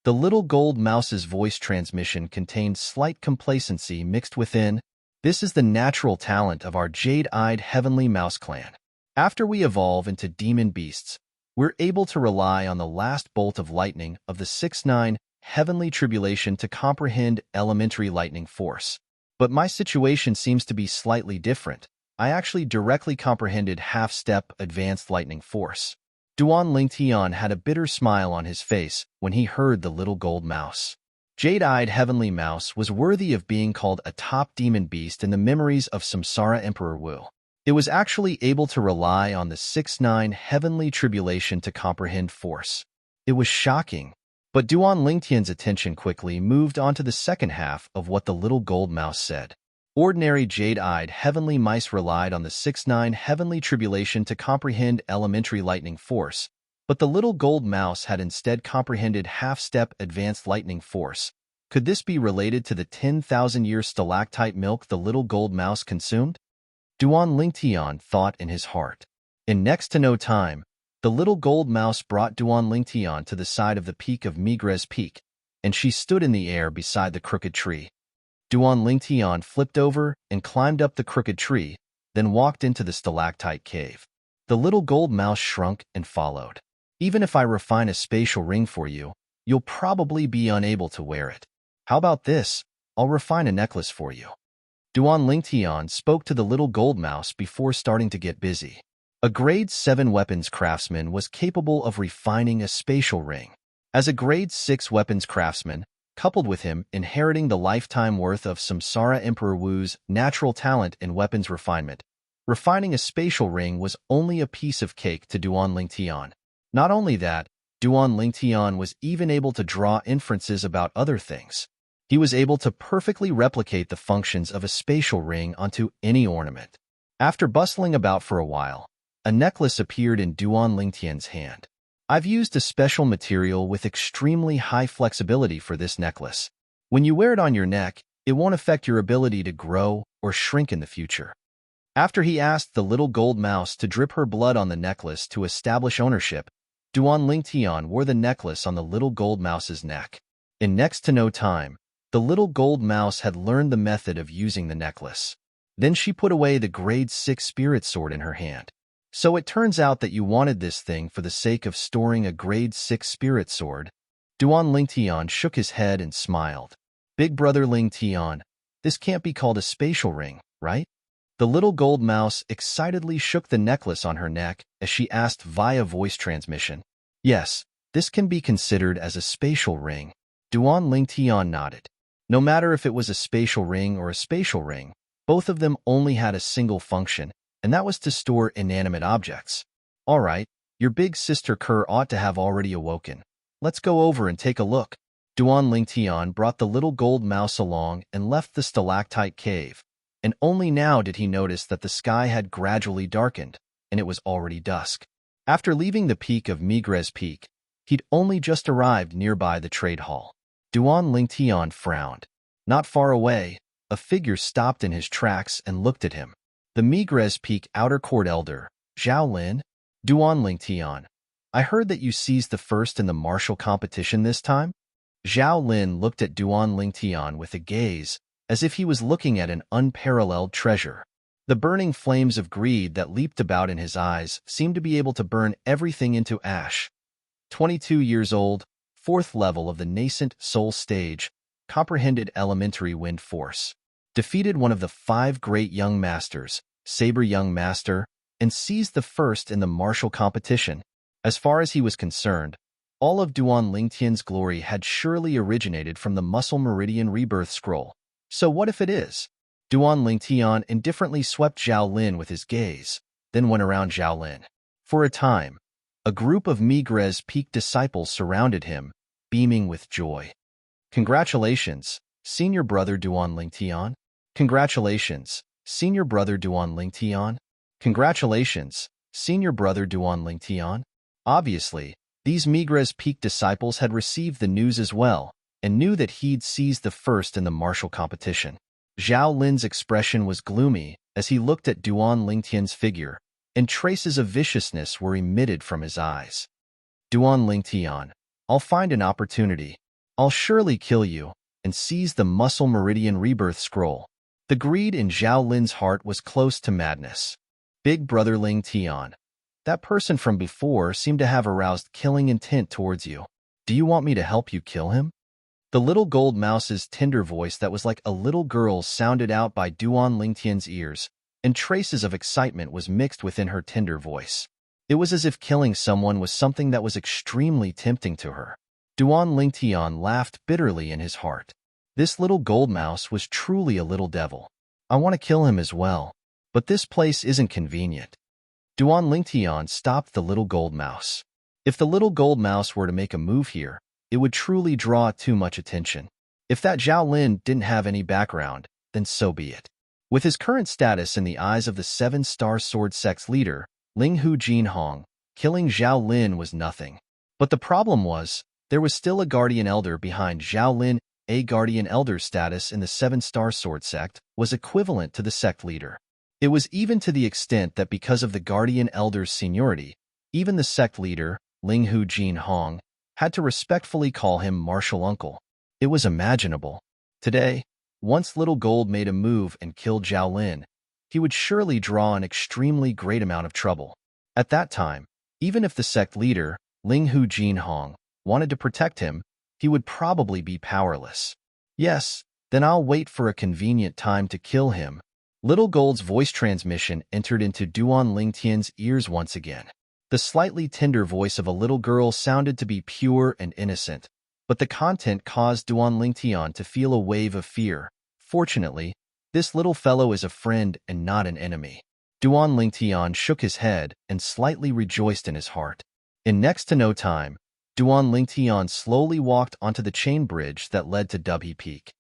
The little gold mouse's voice transmission contained slight complacency mixed within. This is the natural talent of our jade-eyed heavenly mouse clan. After we evolve into demon beasts, we're able to rely on the last bolt of lightning of the 6-9 heavenly tribulation to comprehend elementary lightning force. But my situation seems to be slightly different. I actually directly comprehended half-step advanced lightning force. Duan Lingtian had a bitter smile on his face when he heard the little gold mouse. Jade-eyed heavenly mouse was worthy of being called a top demon beast in the memories of Samsara Emperor Wu. It was actually able to rely on the 6-9 heavenly tribulation to comprehend force. It was shocking, but Duan Lingtian's attention quickly moved on to the second half of what the little gold mouse said. Ordinary jade-eyed heavenly mice relied on the 6-9 heavenly tribulation to comprehend elementary lightning force, but the little gold mouse had instead comprehended half-step advanced lightning force, Could this be related to the 10,000-year stalactite milk the little gold mouse consumed? Duan Lingtian thought in his heart. In next to no time, the little gold mouse brought Duan Lingtian to the side of the peak of Migres Peak, and she stood in the air beside the crooked tree. Duan Lingtian flipped over and climbed up the crooked tree, then walked into the stalactite cave. The little gold mouse shrunk and followed. Even if I refine a spatial ring for you, you'll probably be unable to wear it. How about this? I'll refine a necklace for you. Duan Lingtian spoke to the little gold mouse before starting to get busy. A grade 7 weapons craftsman was capable of refining a spatial ring. As a grade 6 weapons craftsman, coupled with him inheriting the lifetime worth of Samsara Emperor Wu's natural talent in weapons refinement, refining a spatial ring was only a piece of cake to Duan Lingtian. Not only that, Duan Lingtian was even able to draw inferences about other things. He was able to perfectly replicate the functions of a spatial ring onto any ornament. After bustling about for a while, a necklace appeared in Duan Lingtian's hand. I've used a special material with extremely high flexibility for this necklace. When you wear it on your neck, it won't affect your ability to grow or shrink in the future. After he asked the little gold mouse to drip her blood on the necklace to establish ownership, Duan Lingtian wore the necklace on the little gold mouse's neck. In next to no time, the little gold mouse had learned the method of using the necklace. Then she put away the grade 6 spirit sword in her hand. So it turns out that you wanted this thing for the sake of storing a grade 6 spirit sword. Duan Lingtian shook his head and smiled. Big brother Lingtian, this can't be called a spatial ring, right? The little gold mouse excitedly shook the necklace on her neck as she asked via voice transmission. Yes, this can be considered as a spatial ring. Duan Lingtian nodded. No matter if it was a spatial ring or a spatial ring, both of them only had a single function, and that was to store inanimate objects. All right, your big sister Kerr ought to have already awoken. Let's go over and take a look. Duan Lingtian brought the little gold mouse along and left the stalactite cave, and only now did he notice that the sky had gradually darkened, and it was already dusk. After leaving the peak of Migres Peak, he'd only just arrived nearby the trade hall. Duan Lingtian frowned. Not far away, a figure stopped in his tracks and looked at him. The Migres Peak Outer Court Elder, Zhao Lin. Duan Lingtian, I heard that you seized the first in the martial competition this time? Zhao Lin looked at Duan Lingtian with a gaze, as if he was looking at an unparalleled treasure. The burning flames of greed that leaped about in his eyes seemed to be able to burn everything into ash. 22 years old, 4th level of the nascent soul stage, comprehended elementary wind force. Defeated one of the 5 great young masters, Saber Young Master, and seized the first in the martial competition. As far as he was concerned, all of Duan Lingtian's glory had surely originated from the Muscle Meridian Rebirth Scroll. So what if it is? Duan Lingtian indifferently swept Zhao Lin with his gaze, then went around Zhao Lin. For a time, a group of Migres Peak disciples surrounded him, beaming with joy. Congratulations, senior brother Duan Lingtian. Congratulations, senior brother Duan Lingtian. Congratulations, senior brother Duan Lingtian. Obviously, these Migres Peak disciples had received the news as well, and knew that he'd seized the first in the martial competition. Zhao Lin's expression was gloomy as he looked at Duan Lingtian's figure, and traces of viciousness were emitted from his eyes. Duan Lingtian, I'll find an opportunity. I'll surely kill you and seize the Muscle Meridian Rebirth Scroll. The greed in Zhao Lin's heart was close to madness. Big brother Lingtian, that person from before seemed to have aroused killing intent towards you. Do you want me to help you kill him? The little gold mouse's tender voice that was like a little girl's sounded out by Duan Lingtian's ears, and traces of excitement was mixed within her tender voice. It was as if killing someone was something that was extremely tempting to her. Duan Lingtian laughed bitterly in his heart. This little gold mouse was truly a little devil. I want to kill him as well, but this place isn't convenient. Duan Lingtian stopped the little gold mouse. If the little gold mouse were to make a move here, it would truly draw too much attention. If that Zhao Lin didn't have any background, then so be it. With his current status in the eyes of the 7-star sword sect's leader, Ling Hu Jinhong, killing Zhao Lin was nothing. But the problem was, there was still a guardian elder behind Zhao Lin a guardian elder status in the seven-star sword sect was equivalent to the sect leader. It was even to the extent that because of the guardian elder's seniority, even the sect leader, Ling Hu Jin Hong, had to respectfully call him martial uncle. It was imaginable. Today, once Little Gold made a move and killed Zhao Lin, he would surely draw an extremely great amount of trouble. At that time, even if the sect leader, Ling Hu Jin Hong, wanted to protect him, he would probably be powerless. Yes, then I'll wait for a convenient time to kill him. Little Gold's voice transmission entered into Duan Lingtian's ears once again. The slightly tender voice of a little girl sounded to be pure and innocent, but the content caused Duan Lingtian to feel a wave of fear. Fortunately, this little fellow is a friend and not an enemy. Duan Lingtian shook his head and slightly rejoiced in his heart. In next to no time, Duan Lingtian slowly walked onto the chain bridge that led to Dubhe Peak.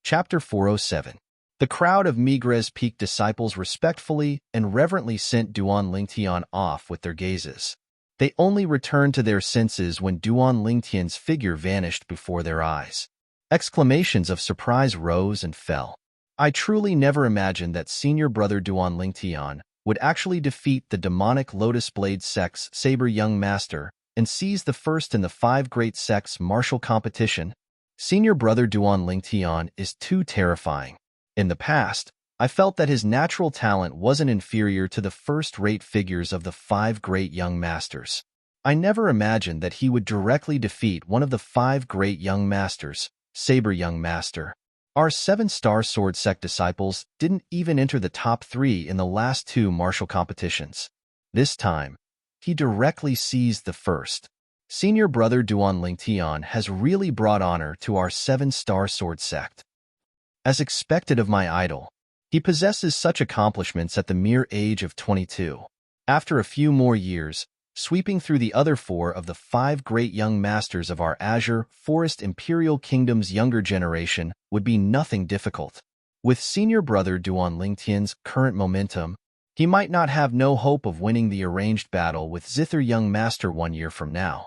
Chapter 407. The crowd of Migres Peak disciples respectfully and reverently sent Duan Lingtian off with their gazes. They only returned to their senses when Duan Lingtian's figure vanished before their eyes. Exclamations of surprise rose and fell. I truly never imagined that senior brother Duan Lingtian would actually defeat the demonic Lotus Blade sect's Saber Young Master and seize the first in the 5 great sects martial competition. Senior brother Duan Lingtian is too terrifying. In the past, I felt that his natural talent wasn't inferior to the first-rate figures of the 5 great young masters. I never imagined that he would directly defeat one of the 5 great young masters, Saber Young Master. Our 7-star sword sect disciples didn't even enter the top 3 in the last 2 martial competitions. This time, he directly seized the first. Senior brother Duan Lingtian has really brought honor to our 7-star sword sect. As expected of my idol, he possesses such accomplishments at the mere age of 22. After a few more years, sweeping through the other 4 of the 5 great young masters of our Azure Forest Imperial Kingdom's younger generation would be nothing difficult. With senior brother Duan Lingtian's current momentum, he might not have no hope of winning the arranged battle with Zither Young Master 1 year from now.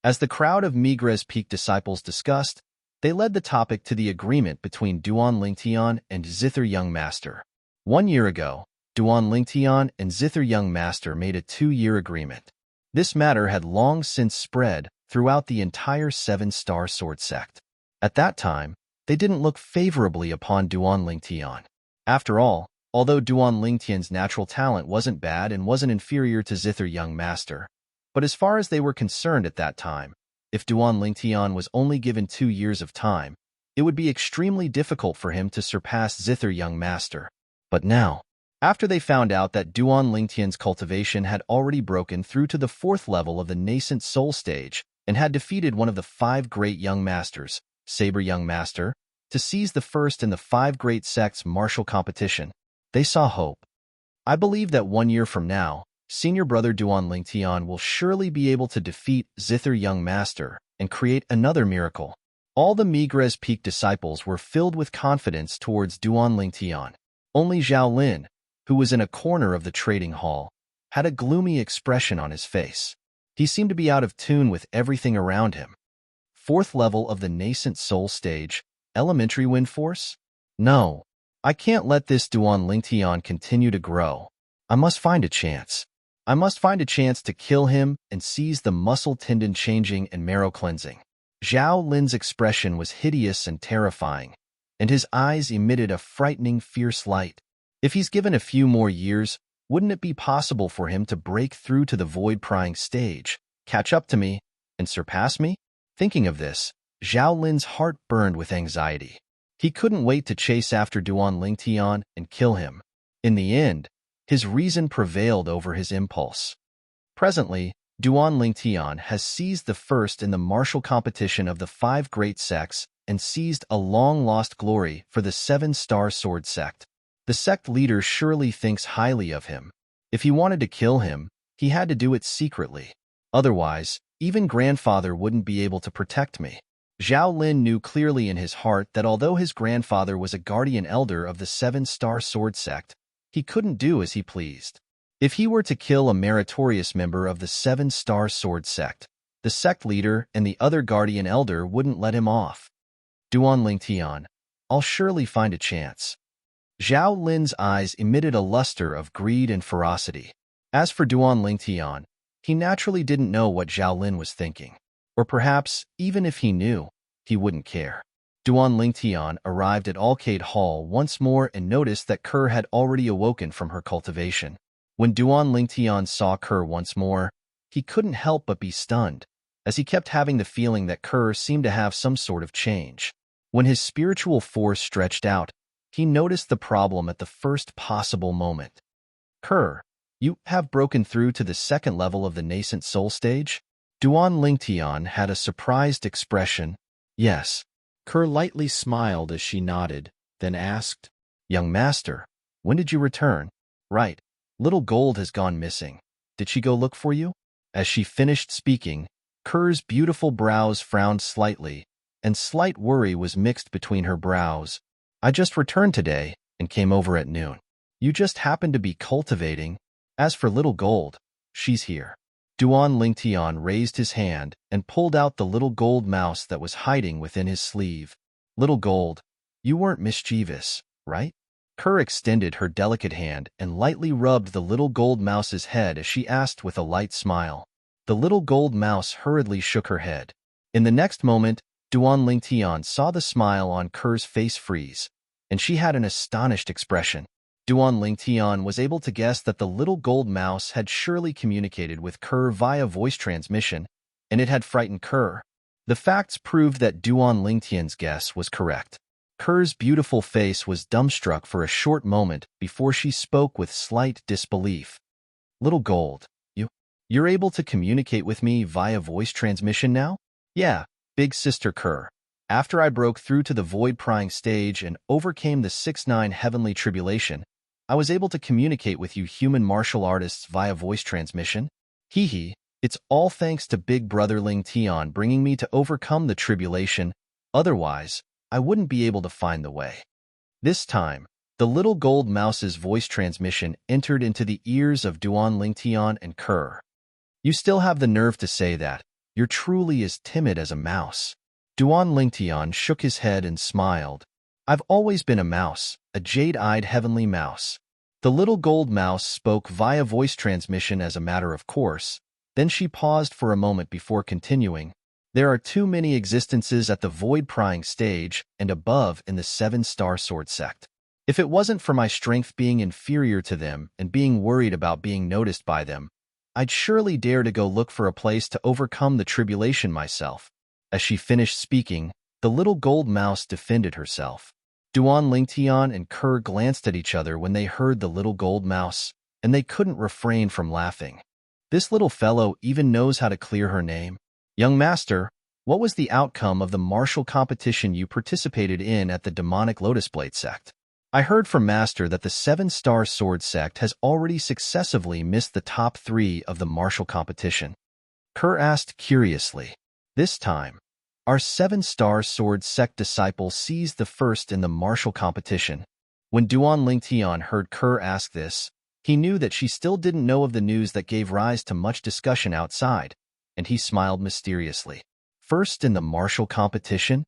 As the crowd of Migres Peak disciples discussed, they led the topic to the agreement between Duan Lingtian and Zither Young Master. 1 year ago, Duan Lingtian and Zither Young Master made a 2-year agreement. This matter had long since spread throughout the entire 7-star sword sect. At that time, they didn't look favorably upon Duan Lingtian. After all, although Duan Lingtian's natural talent wasn't bad and wasn't inferior to Zither Young Master, but as far as they were concerned at that time, if Duan Lingtian was only given 2 years of time, it would be extremely difficult for him to surpass Zither Young Master. But now, after they found out that Duan Lingtian's cultivation had already broken through to the 4th level of the nascent soul stage and had defeated one of the 5 great young masters, Saber Young Master, to seize the first in the 5 great sects martial competition, they saw hope. I believe that 1 year from now, senior brother Duan Lingtian will surely be able to defeat Zither Young Master and create another miracle. All the Migres Peak disciples were filled with confidence towards Duan Lingtian. Only Zhao Lin, who was in a corner of the trading hall, had a gloomy expression on his face. He seemed to be out of tune with everything around him. 4th level of the nascent soul stage, elementary wind force? No, I can't let this Duan Lingtian continue to grow. I must find a chance. I must find a chance to kill him and seize the muscle tendon changing and marrow cleansing. Zhao Lin's expression was hideous and terrifying, and his eyes emitted a frightening, fierce light. If he's given a few more years, wouldn't it be possible for him to break through to the void-prying stage, catch up to me, and surpass me? Thinking of this, Zhao Lin's heart burned with anxiety. He couldn't wait to chase after Duan Lingtian and kill him. In the end, his reason prevailed over his impulse. Presently, Duan Lingtian has seized the first in the martial competition of the 5 great sects and seized a long-lost glory for the 7-star sword sect. The sect leader surely thinks highly of him. If he wanted to kill him, he had to do it secretly. Otherwise, even grandfather wouldn't be able to protect me. Zhao Lin knew clearly in his heart that although his grandfather was a guardian elder of the 7-star sword sect, he couldn't do as he pleased. If he were to kill a meritorious member of the 7-star sword sect, the The sect leader and the other guardian elder wouldn't let him off. Duan Lingtian, I'll surely find a chance. Zhao Lin's eyes emitted a luster of greed and ferocity. As for Duan Lingtian, he naturally didn't know what Zhao Lin was thinking. Or perhaps, even if he knew, he wouldn't care. Duan Lingtian arrived at Arcade Hall once more and noticed that Kerr had already awoken from her cultivation. When Duan Lingtian saw Kerr once more, he couldn't help but be stunned, as he kept having the feeling that Kerr seemed to have some sort of change. When his spiritual force stretched out, he noticed the problem at the first possible moment. Kerr, you have broken through to the second level of the nascent soul stage? Duan Lingtian had a surprised expression. Yes. Kerr lightly smiled as she nodded, then asked, Young master, when did you return? Right. Little Gold has gone missing. Did she go look for you? As she finished speaking, Kerr's beautiful brows frowned slightly, and slight worry was mixed between her brows. I just returned today and came over at noon. You just happened to be cultivating. As for Little Gold, she's here. Duan Lingtian raised his hand and pulled out the little gold mouse that was hiding within his sleeve. Little Gold, you weren't mischievous, right? Kerr extended her delicate hand and lightly rubbed the little gold mouse's head as she asked with a light smile. The little gold mouse hurriedly shook her head. In the next moment, Duan Lingtian saw the smile on Kerr's face freeze, and she had an astonished expression. Duan Lingtian was able to guess that the little gold mouse had surely communicated with Kerr via voice transmission, and it had frightened Kerr. The facts proved that Duan Lingtian's guess was correct. Kerr's beautiful face was dumbstruck for a short moment before she spoke with slight disbelief. Little Gold, you're able to communicate with me via voice transmission now? Yeah, big sister Kerr. After I broke through to the void-prying stage and overcame the 6-9 heavenly tribulation, I was able to communicate with you human martial artists via voice transmission. Hee, it's all thanks to Big Brother Ling Tian bringing me to overcome the tribulation. Otherwise, I wouldn't be able to find the way. This time, the little gold mouse's voice transmission entered into the ears of Duan Lingtian and Kerr. You still have the nerve to say that. You're truly as timid as a mouse. Duan Lingtian shook his head and smiled. I've always been a mouse, a jade-eyed heavenly mouse. The little gold mouse spoke via voice transmission as a matter of course. Then she paused for a moment before continuing. There are too many existences at the void-prying stage and above in the 7-star sword sect. If it wasn't for my strength being inferior to them and being worried about being noticed by them, I'd surely dare to go look for a place to overcome the tribulation myself. As she finished speaking, the little gold mouse defended herself. Duan Lingtian and Kerr glanced at each other when they heard the little gold mouse, and they couldn't refrain from laughing. This little fellow even knows how to clear her name. Young master, what was the outcome of the martial competition you participated in at the demonic Lotus Blade sect? I heard from Master that the 7-star sword sect has already successively missed the top 3 of the martial competition. Kerr asked curiously. This time, our 7-star sword sect disciple seized the first in the martial competition. When Duan Lingtian heard Kerr ask this, he knew that she still didn't know of the news that gave rise to much discussion outside, and he smiled mysteriously. First in the martial competition?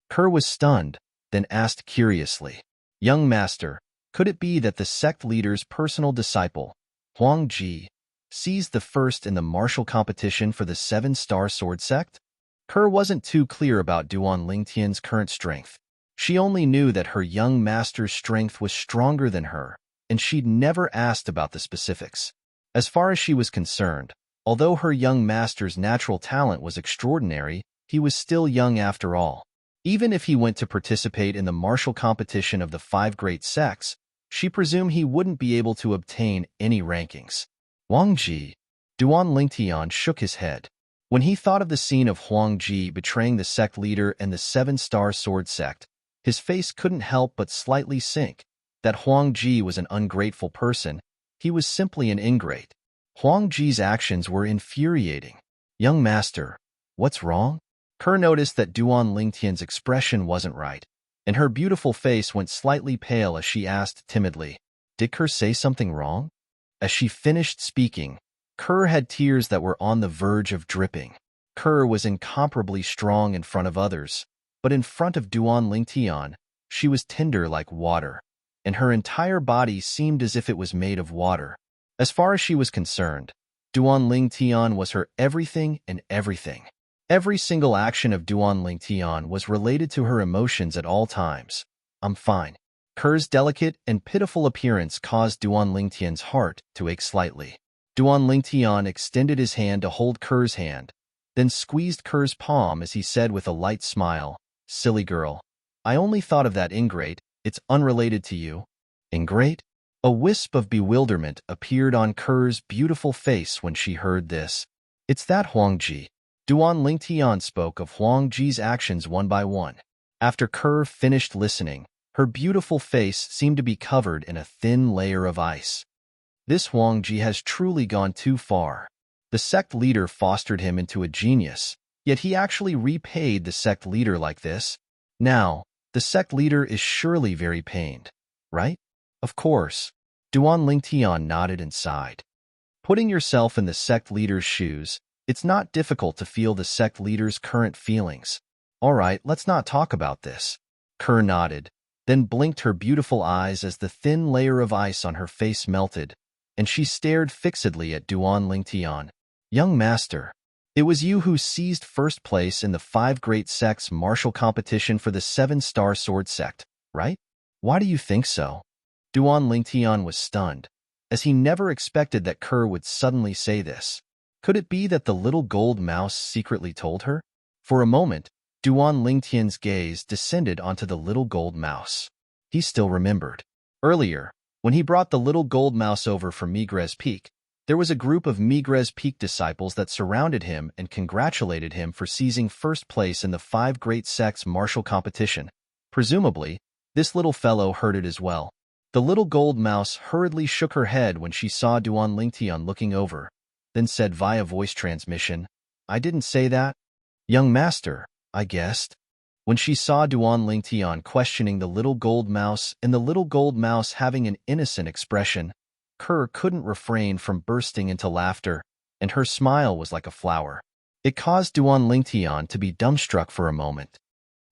Kerr was stunned, then asked curiously. Young master, could it be that the sect leader's personal disciple, Huang Ji, seized the first in the martial competition for the 7-star sword sect? Kerr wasn't too clear about Duan Lingtian's current strength. She only knew that her young master's strength was stronger than her, and she'd never asked about the specifics. As far as she was concerned, although her young master's natural talent was extraordinary, he was still young after all. Even if he went to participate in the martial competition of the 5 great sects, she presumed he wouldn't be able to obtain any rankings. Huang Ji. Duan Lingtian shook his head. When he thought of the scene of Huang Ji betraying the sect leader and the 7-star sword sect, his face couldn't help but slightly sink. That Huang Ji was an ungrateful person, he was simply an ingrate. Huang Ji's actions were infuriating. Young master, what's wrong? Kerr noticed that Duan Lingtian's expression wasn't right, and her beautiful face went slightly pale as she asked timidly, Did Kerr say something wrong? As she finished speaking, Kerr had tears that were on the verge of dripping. Kerr was incomparably strong in front of others, but in front of Duan Lingtian, she was tender like water, and her entire body seemed as if it was made of water. As far as she was concerned, Duan Lingtian was her everything and everything. Every single action of Duan Lingtian was related to her emotions at all times. I'm fine. Kerr's delicate and pitiful appearance caused Duan Lingtian's heart to ache slightly. Duan Lingtian extended his hand to hold Kerr's hand, then squeezed Kerr's palm as he said with a light smile, "Silly girl. I only thought of that ingrate. It's unrelated to you." Ingrate? A wisp of bewilderment appeared on Kerr's beautiful face when she heard this. It's that Huangji. Duan Lingtian spoke of Huangji's actions one by one. After Kerr finished listening, her beautiful face seemed to be covered in a thin layer of ice. This Huangji has truly gone too far. The sect leader fostered him into a genius, yet he actually repaid the sect leader like this. Now, the sect leader is surely very pained, right? Of course. Duan Lingtian nodded and sighed. Putting yourself in the sect leader's shoes, it's not difficult to feel the sect leader's current feelings. All right, let's not talk about this. Kerr nodded, then blinked her beautiful eyes as the thin layer of ice on her face melted, and she stared fixedly at Duan Lingtian. Young master, it was you who seized first place in the 5 Great Sects martial competition for the 7-star sword sect, right? Why do you think so? Duan Lingtian was stunned, as he never expected that Kerr would suddenly say this. Could it be that the little gold mouse secretly told her? For a moment, Duan Lingtian's gaze descended onto the little gold mouse. He still remembered. Earlier, when he brought the little gold mouse over from Migres Peak, there was a group of Migres Peak disciples that surrounded him and congratulated him for seizing first place in the 5 Great Sects martial competition. Presumably, this little fellow heard it as well. The little gold mouse hurriedly shook her head when she saw Duan Lingtian looking over, then said via voice transmission, I didn't say that. Young master, I guessed. When she saw Duan Lingtian questioning the little gold mouse and the little gold mouse having an innocent expression, Kerr couldn't refrain from bursting into laughter, and her smile was like a flower. It caused Duan Lingtian to be dumbstruck for a moment.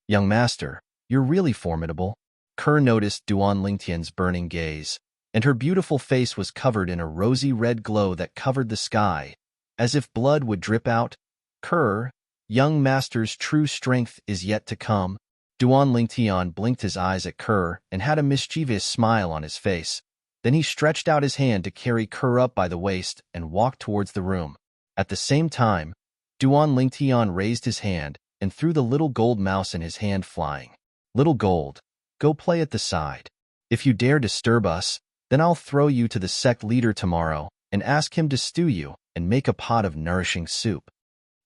Young master, you're really formidable. Kerr noticed Duan Lingtian's burning gaze, and her beautiful face was covered in a rosy red glow that covered the sky, as if blood would drip out. Kerr, young master's true strength is yet to come. Duan Lingtian blinked his eyes at Kerr and had a mischievous smile on his face. Then he stretched out his hand to carry Kerr up by the waist and walked towards the room. At the same time, Duan Lingtian raised his hand and threw the little gold mouse in his hand flying. Little gold, go play at the side. If you dare disturb us, then I'll throw you to the sect leader tomorrow and ask him to stew you and make a pot of nourishing soup.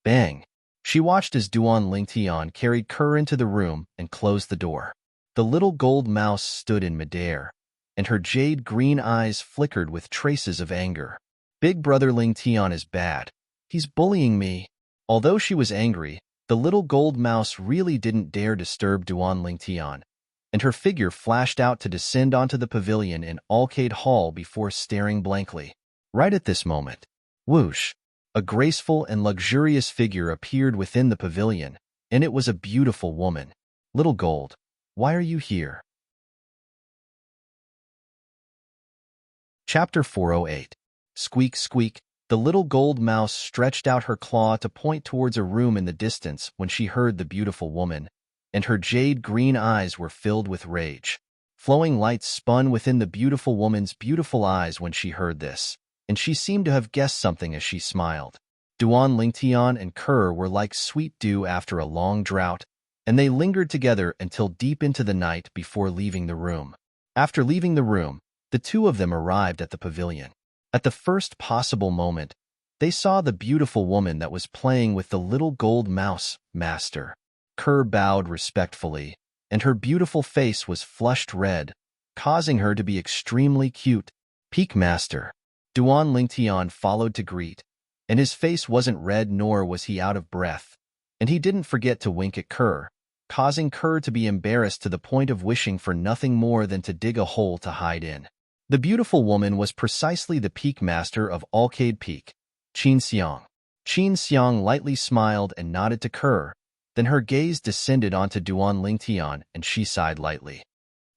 Bang! She watched as Duan Lingtian carried Kerr into the room and closed the door. The little gold mouse stood in midair, and her jade-green eyes flickered with traces of anger. Big brother Lingtian is bad. He's bullying me. Although she was angry, the little gold mouse really didn't dare disturb Duan Lingtian, and her figure flashed out to descend onto the pavilion in Arcade Hall before staring blankly. Right at this moment, whoosh, a graceful and luxurious figure appeared within the pavilion, and it was a beautiful woman. Little Gold, why are you here? Chapter 408. Squeak, squeak. The little gold mouse stretched out her claw to point towards a room in the distance when she heard the beautiful woman, and her jade-green eyes were filled with rage. Flowing lights spun within the beautiful woman's beautiful eyes when she heard this, and she seemed to have guessed something as she smiled. Duan Lingtian and Kerr were like sweet dew after a long drought, and they lingered together until deep into the night before leaving the room. After leaving the room, the two of them arrived at the pavilion. At the first possible moment, they saw the beautiful woman that was playing with the little gold mouse, master. Kerr bowed respectfully, and her beautiful face was flushed red, causing her to be extremely cute. Peak master. Duan Lingtian followed to greet, and his face wasn't red nor was he out of breath, and he didn't forget to wink at Kerr, causing Kerr to be embarrassed to the point of wishing for nothing more than to dig a hole to hide in. The beautiful woman was precisely the peak master of Arcade Peak, Qin Xiang. Qin Xiang lightly smiled and nodded to Kerr. Then her gaze descended onto Duan Lingtian, and she sighed lightly.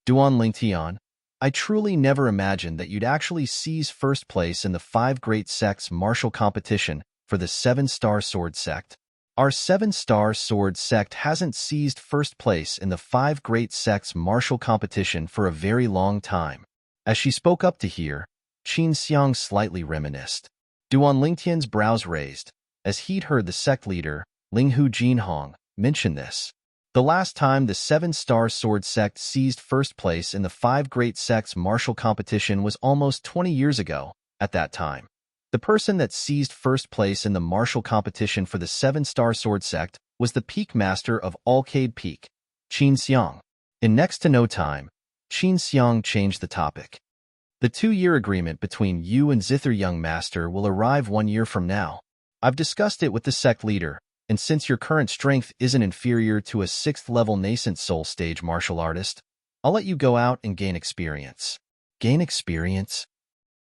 Duan Lingtian, I truly never imagined that you'd actually seize first place in the 5 Great Sects martial competition for the 7-Star Sword Sect. Our 7-Star Sword Sect hasn't seized first place in the 5 Great Sects martial competition for a very long time. As she spoke up to hear, Qin Xiang slightly reminisced. Duan Lingtian's brows raised, as he'd heard the sect leader, Linghu Jinhong, mention this. The last time the 7-Star Sword Sect seized first place in the 5 Great Sects martial competition was almost 20 years ago. At that time, the person that seized first place in the martial competition for the 7-Star Sword Sect was the Peak Master of Alcade Peak, Qin Xiang. In next to no time, Qin Xiang changed the topic. The 2-year agreement between you and Zither Young Master will arrive 1 year from now. I've discussed it with the sect leader, and since your current strength isn't inferior to a 6th-level nascent soul stage martial artist, I'll let you go out and gain experience. Gain experience?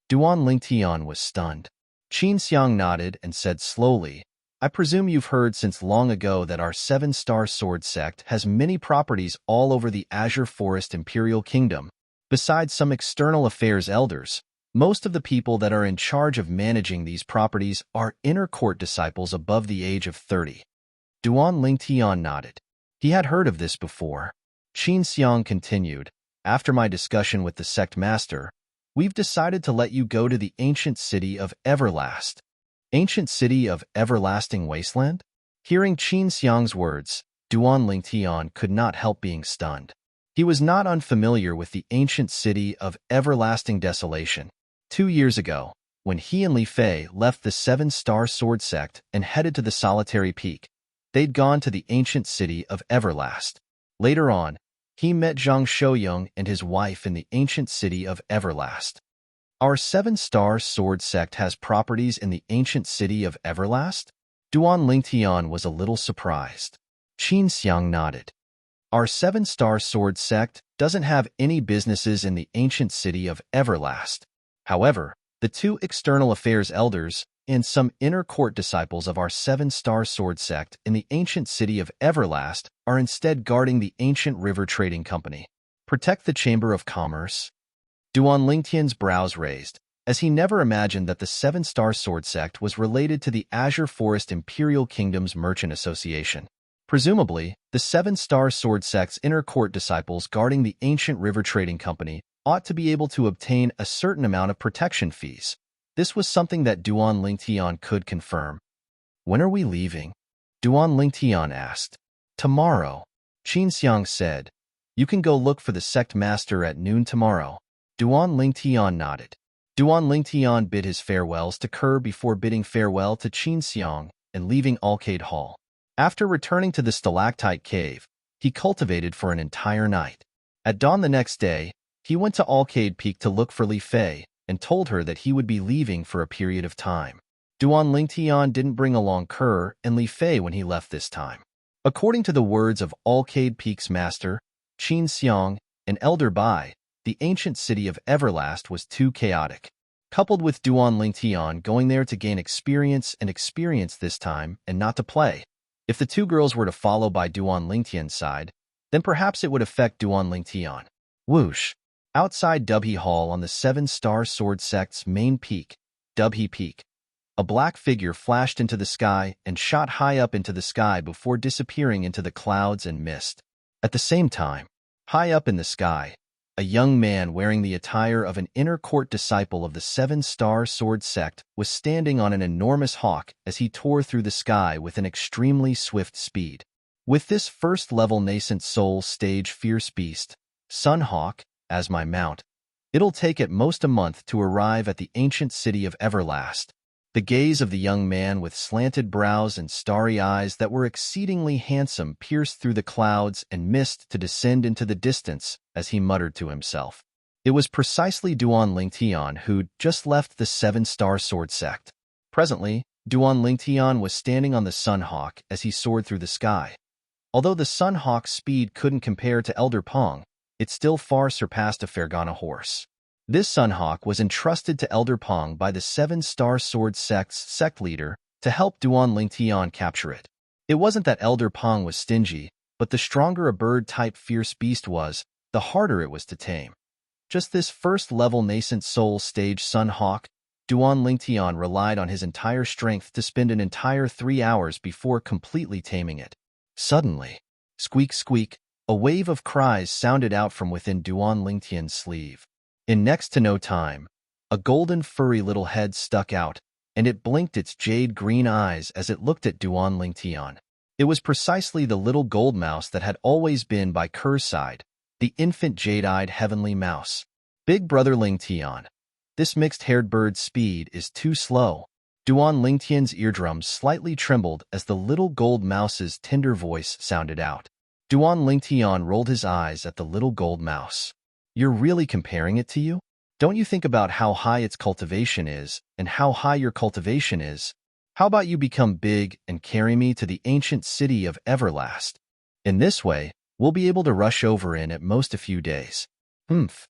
Duan Lingtian was stunned. Qin Xiang nodded and said slowly, I presume you've heard since long ago that our 7-Star Sword Sect has many properties all over the Azure Forest Imperial Kingdom. Besides some external affairs elders, most of the people that are in charge of managing these properties are inner court disciples above the age of 30. Duan Lingtian nodded. He had heard of this before. Qin Xiang continued, after my discussion with the sect master, we've decided to let you go to the ancient city of Everlast. Ancient city of Everlasting Wasteland? Hearing Qin Xiang's words, Duan Lingtian could not help being stunned. He was not unfamiliar with the ancient city of Everlasting Desolation. 2 years ago, when he and Li Fei left the 7-Star Sword Sect and headed to the Solitary Peak, they'd gone to the ancient city of Everlast. Later on, he met Zhang Shouyang and his wife in the ancient city of Everlast. Our 7-Star Sword Sect has properties in the ancient city of Everlast? Duan Lingtian was a little surprised. Qin Xiang nodded. Our 7-Star Sword Sect doesn't have any businesses in the ancient city of Everlast. However, the 2 external affairs elders and some inner court disciples of our 7-Star Sword Sect in the ancient city of Everlast are instead guarding the ancient river trading company. Protect the Chamber of Commerce? Duan Lingtian's brows raised, as he never imagined that the 7-Star Sword Sect was related to the Azure Forest Imperial Kingdom's Merchant Association. Presumably, the 7-Star Sword Sect's inner court disciples guarding the ancient river trading company ought to be able to obtain a certain amount of protection fees. This was something that Duan Lingtian could confirm. When are we leaving? Duan Lingtian asked. Tomorrow, Qin Xiang said. You can go look for the sect master at noon tomorrow. Duan Lingtian nodded. Duan Lingtian bid his farewells to Kerr before bidding farewell to Qin Xiang and leaving Alcade Hall. After returning to the stalactite cave, he cultivated for an entire night. At dawn the next day, he went to Alcade Peak to look for Li Fei and told her that he would be leaving for a period of time. Duan Lingtian didn't bring along Kerr and Li Fei when he left this time. According to the words of Alcade Peak's master, Qin Xiang, and Elder Bai, the ancient city of Everlast was too chaotic. Coupled with Duan Lingtian going there to gain experience this time and not to play, if the 2 girls were to follow by Duan Lingtian's side, then perhaps it would affect Duan Lingtian. Whoosh! Outside Dubhe Hall on the 7-Star Sword Sect's main peak, Dubhe Peak, a black figure flashed into the sky and shot high up into the sky before disappearing into the clouds and mist. At the same time, high up in the sky, a young man wearing the attire of an inner court disciple of the 7-Star Sword Sect was standing on an enormous hawk as he tore through the sky with an extremely swift speed. With this first-level nascent soul stage fierce beast, Sunhawk, as my mount, it'll take at most a month to arrive at the ancient city of Everlast. The gaze of the young man with slanted brows and starry eyes that were exceedingly handsome pierced through the clouds and mist to descend into the distance as he muttered to himself. It was precisely Duan Lingtian who'd just left the 7-Star Sword Sect. Presently, Duan Lingtian was standing on the Sunhawk as he soared through the sky. Although the Sunhawk's speed couldn't compare to Elder Pong, it still far surpassed a Fergana horse. This Sunhawk was entrusted to Elder Pong by the 7-Star Sword Sect's sect leader to help Duan Lingtian capture it. It wasn't that Elder Pong was stingy, but the stronger a bird-type fierce beast was, the harder it was to tame. Just this first-level nascent soul stage Sun Hawk, Duan Lingtian relied on his entire strength to spend an entire 3 hours before completely taming it. Suddenly, squeak squeak, a wave of cries sounded out from within Duan Lingtian's sleeve. In next to no time, a golden furry little head stuck out, and it blinked its jade-green eyes as it looked at Duan Lingtian. It was precisely the little gold mouse that had always been by Kerr's side, the infant jade-eyed heavenly mouse. Big brother Lingtian, this mixed-haired bird's speed is too slow. Duan Lingtian's eardrums slightly trembled as the little gold mouse's tender voice sounded out. Duan Lingtian rolled his eyes at the little gold mouse. You're really comparing it to you? Don't you think about how high its cultivation is and how high your cultivation is? How about you become big and carry me to the ancient city of Everlast? In this way, we'll be able to rush over in at most a few days. Humph.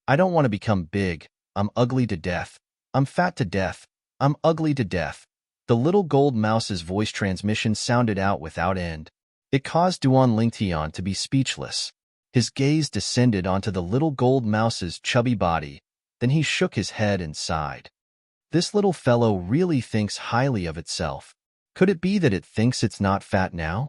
I don't want to become big. I'm ugly to death. I'm fat to death. I'm ugly to death. The little gold mouse's voice transmission sounded out without end. It caused Duan Lingtian to be speechless. His gaze descended onto the little gold mouse's chubby body, then he shook his head and sighed. This little fellow really thinks highly of itself. Could it be that it thinks it's not fat now?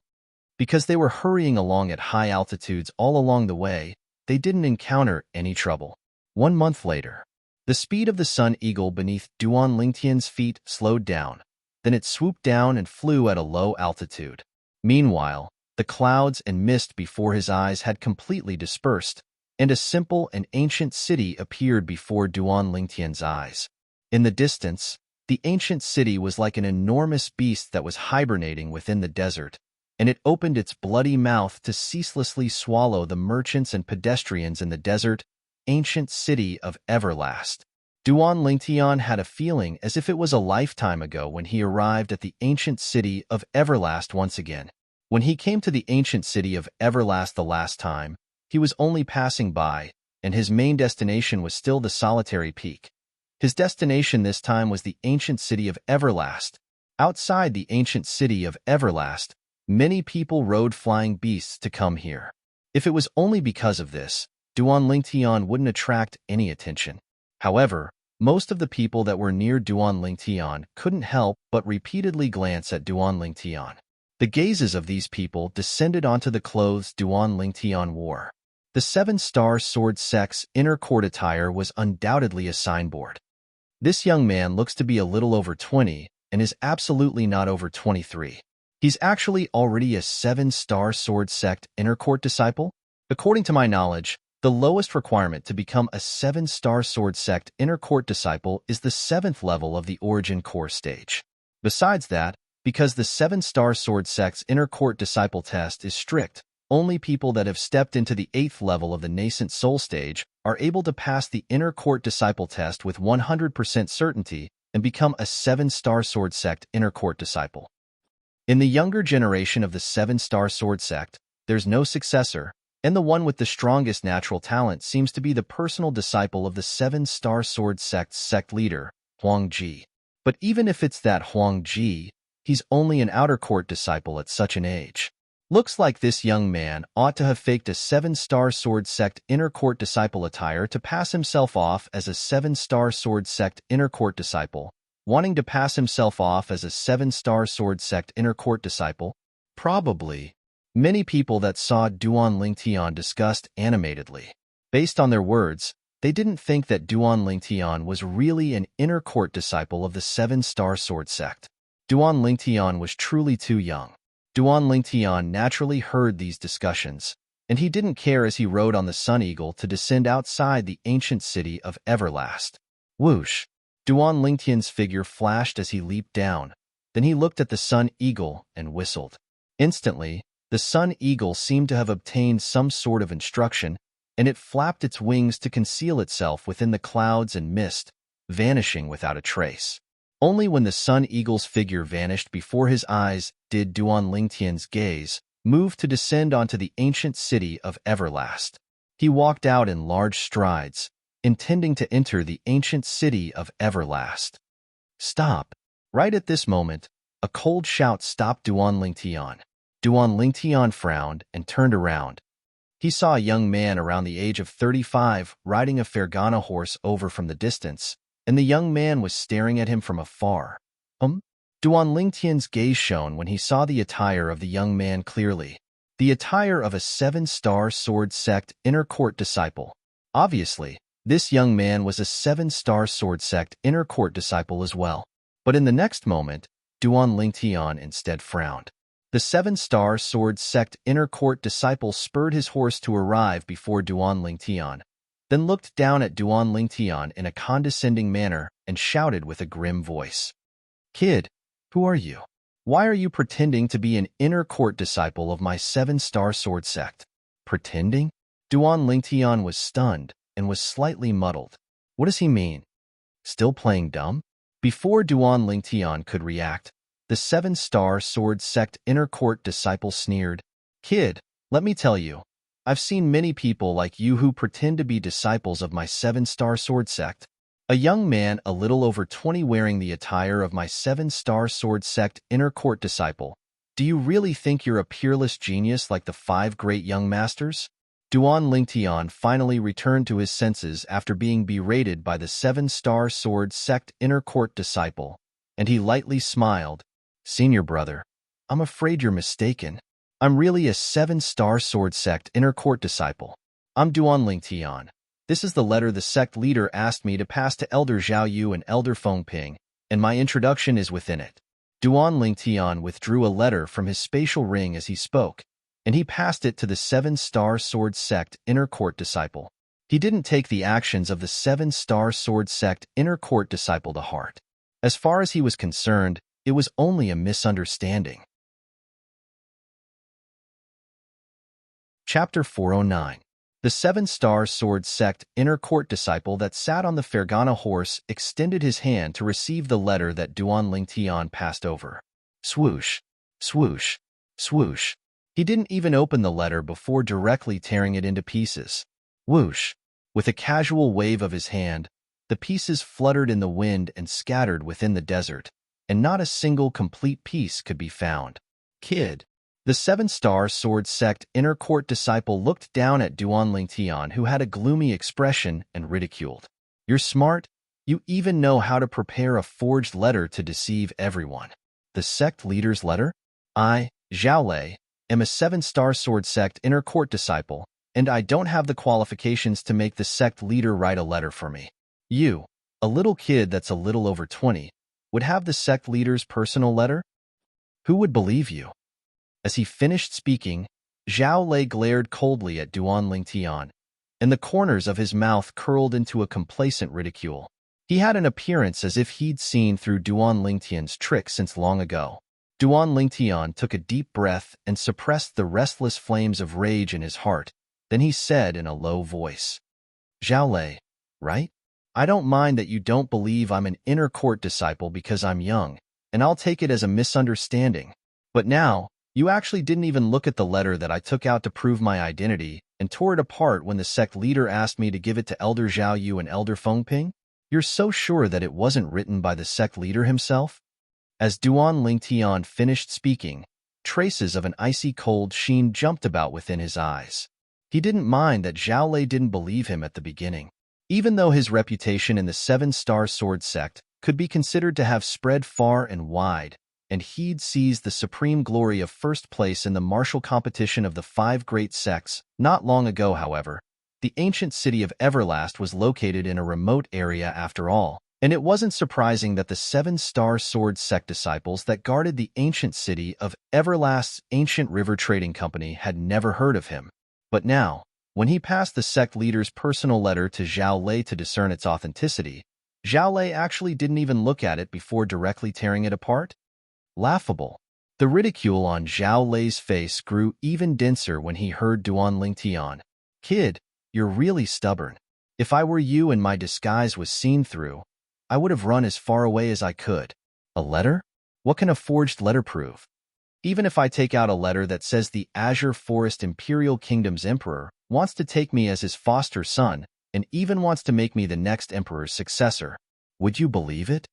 Because they were hurrying along at high altitudes all along the way, they didn't encounter any trouble. 1 month later, the speed of the sun eagle beneath Duan Lingtian's feet slowed down, then it swooped down and flew at a low altitude. Meanwhile, the clouds and mist before his eyes had completely dispersed, and a simple and ancient city appeared before Duan Lingtian's eyes. In the distance, the ancient city was like an enormous beast that was hibernating within the desert, and it opened its bloody mouth to ceaselessly swallow the merchants and pedestrians in the desert, ancient city of Everlast. Duan Lingtian had a feeling as if it was a lifetime ago when he arrived at the ancient city of Everlast once again. When he came to the ancient city of Everlast the last time, he was only passing by, and his main destination was still the solitary peak. His destination this time was the ancient city of Everlast. Outside the ancient city of Everlast, many people rode flying beasts to come here. If it was only because of this, Duan Lingtian wouldn't attract any attention. However, most of the people that were near Duan Lingtian couldn't help but repeatedly glance at Duan Lingtian. The gazes of these people descended onto the clothes Duan Lingtian wore. The 7-star sword sect's inner court attire was undoubtedly a signboard. This young man looks to be a little over 20 and is absolutely not over 23. He's actually already a 7-star sword sect inner court disciple. According to my knowledge, the lowest requirement to become a 7-star sword sect inner court disciple is the 7th level of the origin core stage. Besides that, because the 7-star sword sect's inner court disciple test is strict, only people that have stepped into the 8th level of the nascent soul stage are able to pass the inner court disciple test with 100% certainty and become a 7-star sword sect inner court disciple. In the younger generation of the 7-star sword sect, there's no successor, and the one with the strongest natural talent seems to be the personal disciple of the 7-star sword sect's sect leader, Huang Ji. But even if it's that Huang Ji, he's only an outer court disciple at such an age. Looks like this young man ought to have faked a 7-star sword sect inner court disciple attire to pass himself off as a 7-star sword sect inner court disciple, wanting to pass himself off as a 7-star sword sect inner court disciple. Probably. Many people that saw Duan Lingtian discussed animatedly. Based on their words, they didn't think that Duan Lingtian was really an inner court disciple of the 7-star sword sect. Duan Lingtian was truly too young. Duan Lingtian naturally heard these discussions, and he didn't care as he rode on the Sun Eagle to descend outside the ancient city of Everlast. Whoosh! Duan Lingtian's figure flashed as he leaped down. Then he looked at the Sun Eagle and whistled. Instantly, the Sun Eagle seemed to have obtained some sort of instruction, and it flapped its wings to conceal itself within the clouds and mist, vanishing without a trace. Only when the Sun Eagle's figure vanished before his eyes did Duan Lingtian's gaze move to descend onto the ancient city of Everlast. He walked out in large strides, intending to enter the ancient city of Everlast. Stop! Right at this moment, a cold shout stopped Duan Lingtian. Duan Lingtian frowned and turned around. He saw a young man around the age of 35 riding a Fergana horse over from the distance, and the young man was staring at him from afar. Duan Lingtian's gaze shone when he saw the attire of the young man clearly. The attire of a 7-star sword sect inner court disciple. Obviously, this young man was a 7-star sword sect inner court disciple as well. But in the next moment, Duan Lingtian instead frowned. The 7-star sword sect inner court disciple spurred his horse to arrive before Duan Lingtian, then looked down at Duan Lingtian in a condescending manner and shouted with a grim voice. "Kid, who are you? Why are you pretending to be an inner court disciple of my 7-star sword sect?" Pretending? Duan Lingtian was stunned and was slightly muddled. What does he mean? Still playing dumb? Before Duan Lingtian could react, the 7-star sword sect inner court disciple sneered. "Kid, let me tell you, I've seen many people like you who pretend to be disciples of my 7-star sword sect. A young man a little over 20 wearing the attire of my 7-star sword sect inner court disciple. Do you really think you're a peerless genius like the 5 great young masters?" Duan Lingtian finally returned to his senses after being berated by the 7-star sword sect inner court disciple, and he lightly smiled. "Senior brother, I'm afraid you're mistaken. I'm really a 7-star sword sect inner court disciple. I'm Duan Lingtian. This is the letter the sect leader asked me to pass to Elder Zhao Yu and Elder Feng Ping, and my introduction is within it." Duan Lingtian withdrew a letter from his spatial ring as he spoke, and he passed it to the 7-star sword sect inner court disciple. He didn't take the actions of the 7-star sword sect inner court disciple to heart. As far as he was concerned, it was only a misunderstanding. Chapter 409. The 7-star sword sect inner court disciple that sat on the Fergana horse extended his hand to receive the letter that Duan Lingtian passed over. Swoosh, swoosh, swoosh. He didn't even open the letter before directly tearing it into pieces. Whoosh. With a casual wave of his hand, the pieces fluttered in the wind and scattered within the desert, and not a single complete piece could be found. "Kid." The 7-star sword sect inner court disciple looked down at Duan Lingtian, who had a gloomy expression, and ridiculed. "You're smart. You even know how to prepare a forged letter to deceive everyone." The sect leader's letter? "I, Zhao Lei, am a 7-star sword sect inner court disciple, and I don't have the qualifications to make the sect leader write a letter for me. You, a little kid that's a little over 20, would have the sect leader's personal letter? Who would believe you?" As he finished speaking, Zhao Lei glared coldly at Duan Lingtian, and the corners of his mouth curled into a complacent ridicule. He had an appearance as if he'd seen through Duan Lingtian's trick since long ago. Duan Lingtian took a deep breath and suppressed the restless flames of rage in his heart. Then he said in a low voice, "Zhao Lei, right? I don't mind that you don't believe I'm an inner court disciple because I'm young, and I'll take it as a misunderstanding. But now, you actually didn't even look at the letter that I took out to prove my identity and tore it apart when the sect leader asked me to give it to Elder Zhao Yu and Elder Feng Ping? You're so sure that it wasn't written by the sect leader himself?" As Duan Lingtian finished speaking, traces of an icy cold sheen jumped about within his eyes. He didn't mind that Zhao Lei didn't believe him at the beginning. Even though his reputation in the 7-star sword sect could be considered to have spread far and wide, and he'd seized the supreme glory of first place in the martial competition of the 5 great sects. Not long ago, however, the ancient city of Everlast was located in a remote area after all, and it wasn't surprising that the 7-star sword sect disciples that guarded the ancient city of Everlast's ancient river trading company had never heard of him. But now, when he passed the sect leader's personal letter to Zhao Lei to discern its authenticity, Zhao Lei actually didn't even look at it before directly tearing it apart. Laughable. The ridicule on Zhao Lei's face grew even denser when he heard Duan Lingtian. "Kid, you're really stubborn. If I were you and my disguise was seen through, I would have run as far away as I could." A letter? What can a forged letter prove? Even if I take out a letter that says the Azure Forest Imperial Kingdom's emperor wants to take me as his foster son and even wants to make me the next emperor's successor, would you believe it?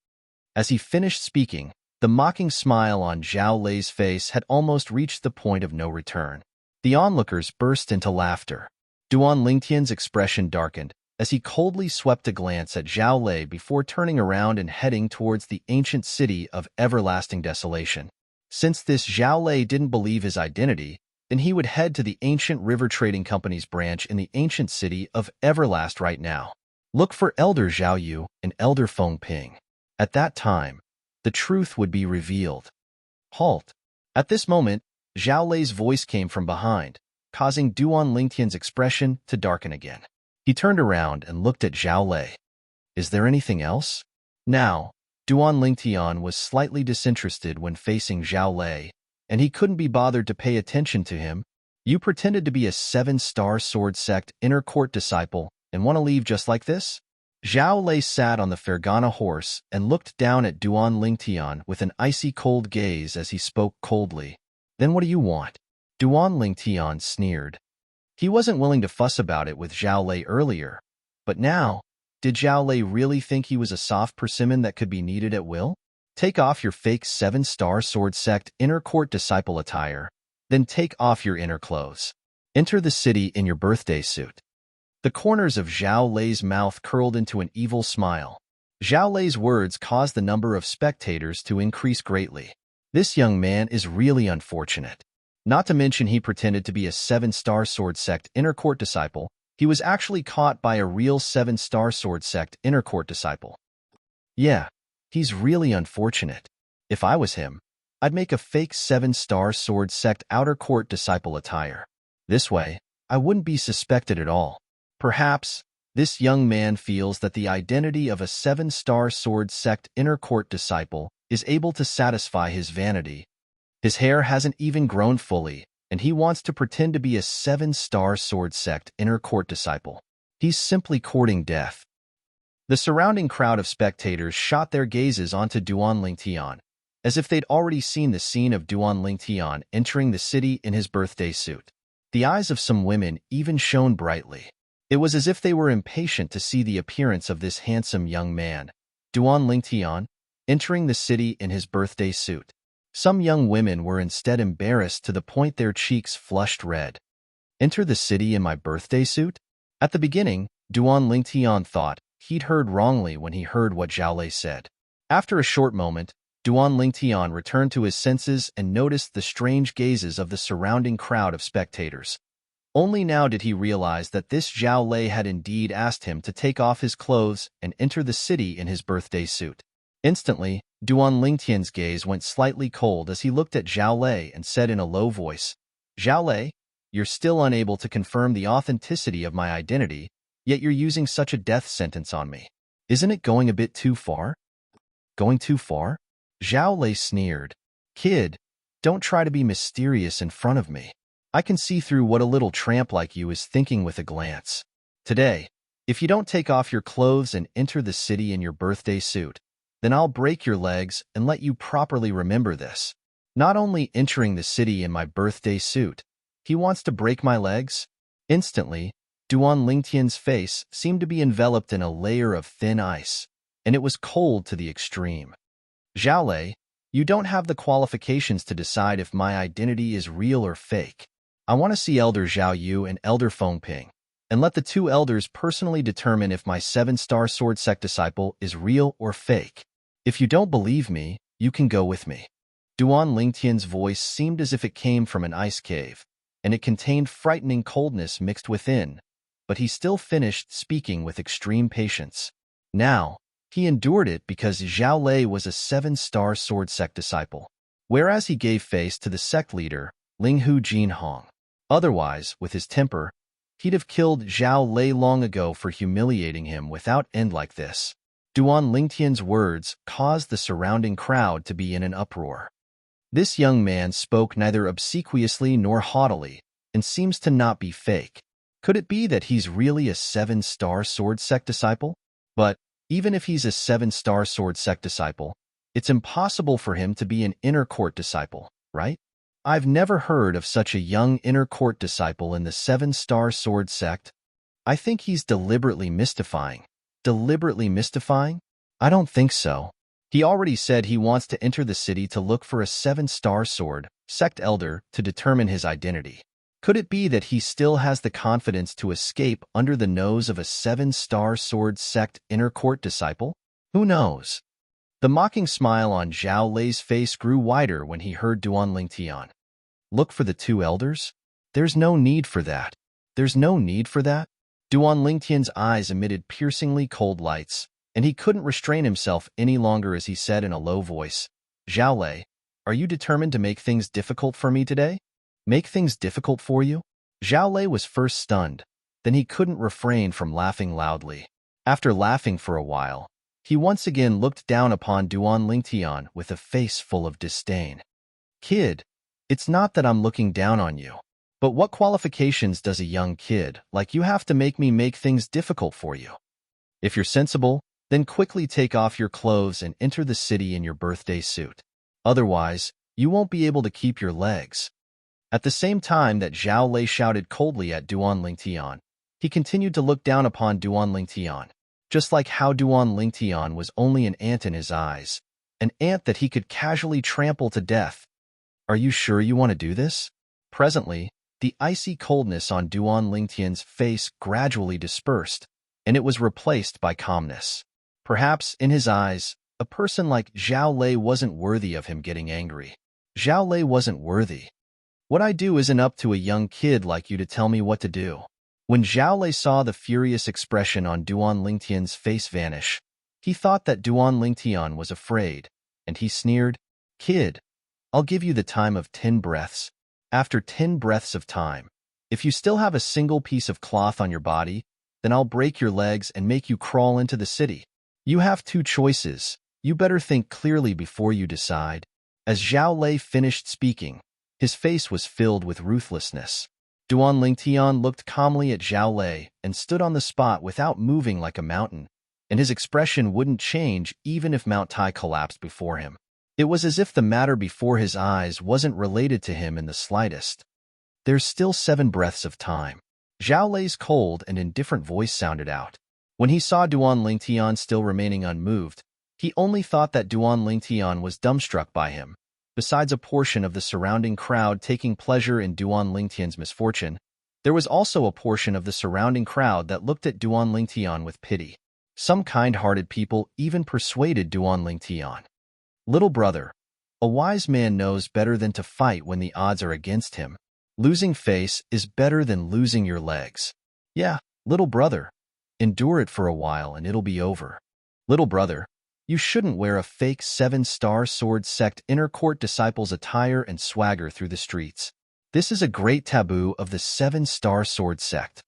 As he finished speaking, the mocking smile on Zhao Lei's face had almost reached the point of no return. The onlookers burst into laughter. Duan Lingtian's expression darkened as he coldly swept a glance at Zhao Lei before turning around and heading towards the ancient city of everlasting desolation. Since this Zhao Lei didn't believe his identity, then he would head to the ancient river trading company's branch in the ancient city of Everlast right now. Look for Elder Zhao Yu and Elder Feng Ping. At that time, the truth would be revealed. Halt! At this moment, Zhao Lei's voice came from behind, causing Duan Lingtian's expression to darken again. He turned around and looked at Zhao Lei. Is there anything else? Now, Duan Lingtian was slightly disinterested when facing Zhao Lei, and he couldn't be bothered to pay attention to him. You pretended to be a 7-star sword sect inner court disciple and want to leave just like this? Zhao Lei sat on the Fergana horse and looked down at Duan Lingtian with an icy cold gaze as he spoke coldly. Then what do you want? Duan Lingtian sneered. He wasn't willing to fuss about it with Zhao Lei earlier, but now, did Zhao Lei really think he was a soft persimmon that could be kneaded at will? Take off your fake 7-star sword sect inner court disciple attire, then take off your inner clothes. Enter the city in your birthday suit. The corners of Zhao Lei's mouth curled into an evil smile. Zhao Lei's words caused the number of spectators to increase greatly. This young man is really unfortunate. Not to mention he pretended to be a 7-star sword sect inner court disciple. He was actually caught by a real 7-star sword sect inner court disciple. Yeah, he's really unfortunate. If I was him, I'd make a fake 7-star sword sect outer court disciple attire. This way, I wouldn't be suspected at all. Perhaps, this young man feels that the identity of a 7-star sword sect inner court disciple is able to satisfy his vanity. His hair hasn't even grown fully, and he wants to pretend to be a 7-star sword sect inner court disciple. He's simply courting death. The surrounding crowd of spectators shot their gazes onto Duan Lingtian, as if they'd already seen the scene of Duan Lingtian entering the city in his birthday suit. The eyes of some women even shone brightly. It was as if they were impatient to see the appearance of this handsome young man, Duan Lingtian, entering the city in his birthday suit. Some young women were instead embarrassed to the point their cheeks flushed red. Enter the city in my birthday suit? At the beginning, Duan Lingtian thought he'd heard wrongly when he heard what Zhao Lei said. After a short moment, Duan Lingtian returned to his senses and noticed the strange gazes of the surrounding crowd of spectators. Only now did he realize that this Zhao Lei had indeed asked him to take off his clothes and enter the city in his birthday suit. Instantly, Duan Lingtian's gaze went slightly cold as he looked at Zhao Lei and said in a low voice, Zhao Lei, you're still unable to confirm the authenticity of my identity, yet you're using such a death sentence on me. Isn't it going a bit too far? Going too far? Zhao Lei sneered. Kid, don't try to be mysterious in front of me. I can see through what a little tramp like you is thinking with a glance. Today, if you don't take off your clothes and enter the city in your birthday suit, then I'll break your legs and let you properly remember this. Not only entering the city in my birthday suit, he wants to break my legs? Instantly, Duan Lingtian's face seemed to be enveloped in a layer of thin ice, and it was cold to the extreme. Zhao Lei, you don't have the qualifications to decide if my identity is real or fake. I want to see Elder Zhao Yu and Elder Feng Ping, and let the two elders personally determine if my 7-star sword sect disciple is real or fake. If you don't believe me, you can go with me. Duan Lingtian's voice seemed as if it came from an ice cave, and it contained frightening coldness mixed within, but he still finished speaking with extreme patience. Now, he endured it because Zhao Lei was a 7-star sword sect disciple, whereas he gave face to the sect leader, Linghu Jinhong. Otherwise, with his temper, he'd have killed Zhao Lei long ago for humiliating him without end like this. Duan Lingtian's words caused the surrounding crowd to be in an uproar. This young man spoke neither obsequiously nor haughtily, and seems to not be fake. Could it be that he's really a 7-star sword sect disciple? But, even if he's a 7-star sword sect disciple, it's impossible for him to be an inner court disciple, right? I've never heard of such a young inner court disciple in the 7-star sword sect. I think he's deliberately mystifying. Deliberately mystifying? I don't think so. He already said he wants to enter the city to look for a 7-star sword, sect elder, to determine his identity. Could it be that he still has the confidence to escape under the nose of a 7-star sword sect inner court disciple? Who knows? The mocking smile on Zhao Lei's face grew wider when he heard Duan Lingtian. Look for the 2 elders? There's no need for that. There's no need for that? Duan Lingtian's eyes emitted piercingly cold lights, and he couldn't restrain himself any longer as he said in a low voice, Zhao Lei, are you determined to make things difficult for me today? Make things difficult for you? Zhao Lei was first stunned, then he couldn't refrain from laughing loudly. After laughing for a while, he once again looked down upon Duan Lingtian with a face full of disdain. Kid, it's not that I'm looking down on you, but what qualifications does a young kid like you have to make me make things difficult for you? If you're sensible, then quickly take off your clothes and enter the city in your birthday suit. Otherwise, you won't be able to keep your legs. At the same time that Zhao Lei shouted coldly at Duan Lingtian, he continued to look down upon Duan Lingtian, just like how Duan Lingtian was only an ant in his eyes, an ant that he could casually trample to death. Are you sure you want to do this? Presently, the icy coldness on Duan Lingtian's face gradually dispersed, and it was replaced by calmness. Perhaps, in his eyes, a person like Zhao Lei wasn't worthy of him getting angry. Zhao Lei wasn't worthy. What I do isn't up to a young kid like you to tell me what to do. When Zhao Lei saw the furious expression on Duan Lingtian's face vanish, he thought that Duan Lingtian was afraid, and he sneered, Kid, I'll give you the time of 10 breaths. After 10 breaths of time, if you still have a single piece of cloth on your body, then I'll break your legs and make you crawl into the city. You have 2 choices. You better think clearly before you decide. As Zhao Lei finished speaking, his face was filled with ruthlessness. Duan Lingtian looked calmly at Zhao Lei and stood on the spot without moving like a mountain, and his expression wouldn't change even if Mount Tai collapsed before him. It was as if the matter before his eyes wasn't related to him in the slightest. There's still 7 breaths of time. Zhao Lei's cold and indifferent voice sounded out. When he saw Duan Lingtian still remaining unmoved, he only thought that Duan Lingtian was dumbstruck by him. Besides a portion of the surrounding crowd taking pleasure in Duan Lingtian's misfortune, there was also a portion of the surrounding crowd that looked at Duan Lingtian with pity. Some kind-hearted people even persuaded Duan Lingtian. Little brother, a wise man knows better than to fight when the odds are against him. Losing face is better than losing your legs. Yeah, little brother, endure it for a while and it'll be over. Little brother, you shouldn't wear a fake 7-star sword sect inner court disciples attire and swagger through the streets. This is a great taboo of the 7-star sword sect.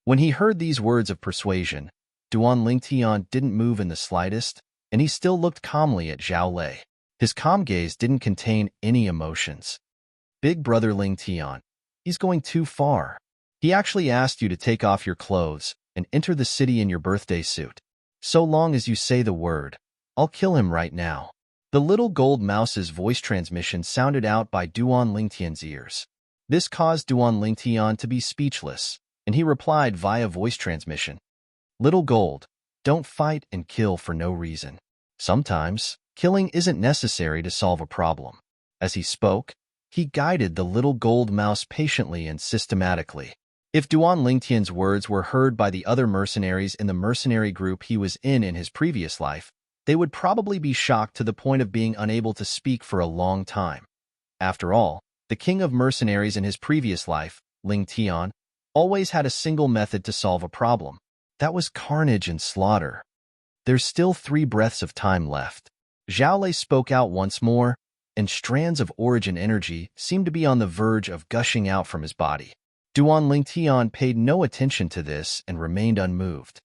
When he heard these words of persuasion, Duan Lingtian didn't move in the slightest, and he still looked calmly at Zhao Lei. His calm gaze didn't contain any emotions. Big brother Lingtian, he's going too far. He actually asked you to take off your clothes and enter the city in your birthday suit. So long as you say the word, I'll kill him right now. The little gold mouse's voice transmission sounded out by Duan Lingtian's ears. This caused Duan Lingtian to be speechless, and he replied via voice transmission. Little gold, don't fight and kill for no reason. Sometimes, killing isn't necessary to solve a problem. As he spoke, he guided the little gold mouse patiently and systematically. If Duan Lingtian's words were heard by the other mercenaries in the mercenary group he was in his previous life, they would probably be shocked to the point of being unable to speak for a long time. After all, the king of mercenaries in his previous life, Lingtian, always had a single method to solve a problem. That was carnage and slaughter. There's still 3 breaths of time left. Zhao Lei spoke out once more, and strands of origin energy seemed to be on the verge of gushing out from his body. Duan Lingtian paid no attention to this and remained unmoved.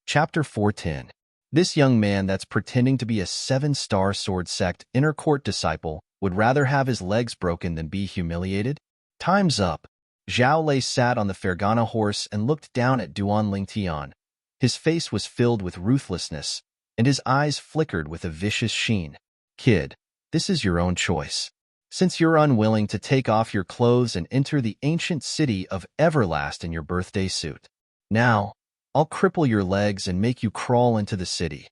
Chapter 410. This young man that's pretending to be a 7-star sword sect inner court disciple would rather have his legs broken than be humiliated? Time's up. Zhao Lei sat on the Fergana horse and looked down at Duan Lingtian. His face was filled with ruthlessness, and his eyes flickered with a vicious sheen. Kid, this is your own choice. Since you're unwilling to take off your clothes and enter the ancient city of Everlast in your birthday suit. Now, I'll cripple your legs and make you crawl into the city."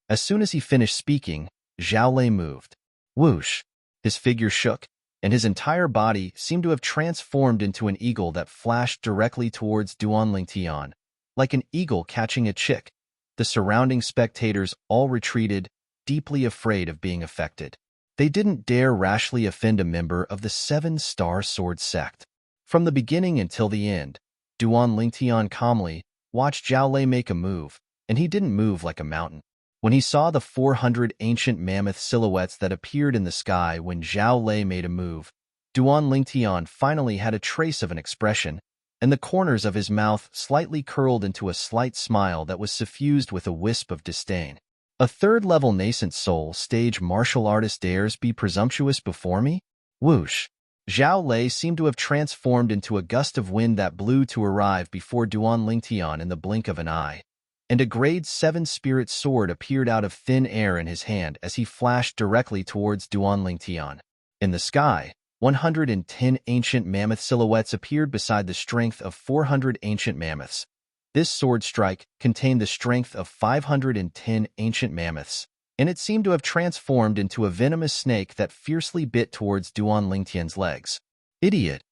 As soon as he finished speaking, Zhao Lei moved. Whoosh! His figure shook, and his entire body seemed to have transformed into an eagle that flashed directly towards Duan Lingtian, like an eagle catching a chick. The surrounding spectators all retreated, deeply afraid of being affected. They didn't dare rashly offend a member of the Seven-Star Sword sect. From the beginning until the end, Duan Lingtian calmly watched Zhao Lei make a move, and he didn't move like a mountain. When he saw the 400 ancient mammoth silhouettes that appeared in the sky when Zhao Lei made a move, Duan Lingtian finally had a trace of an expression, and the corners of his mouth slightly curled into a slight smile that was suffused with a wisp of disdain. "A third-level nascent soul stage martial artist dares be presumptuous before me?" Whoosh! Zhao Lei seemed to have transformed into a gust of wind that blew to arrive before Duan Lingtian in the blink of an eye, and a grade 7 spirit sword appeared out of thin air in his hand as he flashed directly towards Duan Lingtian. In the sky, 110 ancient mammoth silhouettes appeared beside the strength of 400 ancient mammoths. This sword strike contained the strength of 510 ancient mammoths, and it seemed to have transformed into a venomous snake that fiercely bit towards Duan Lingtian's legs. "Idiot!"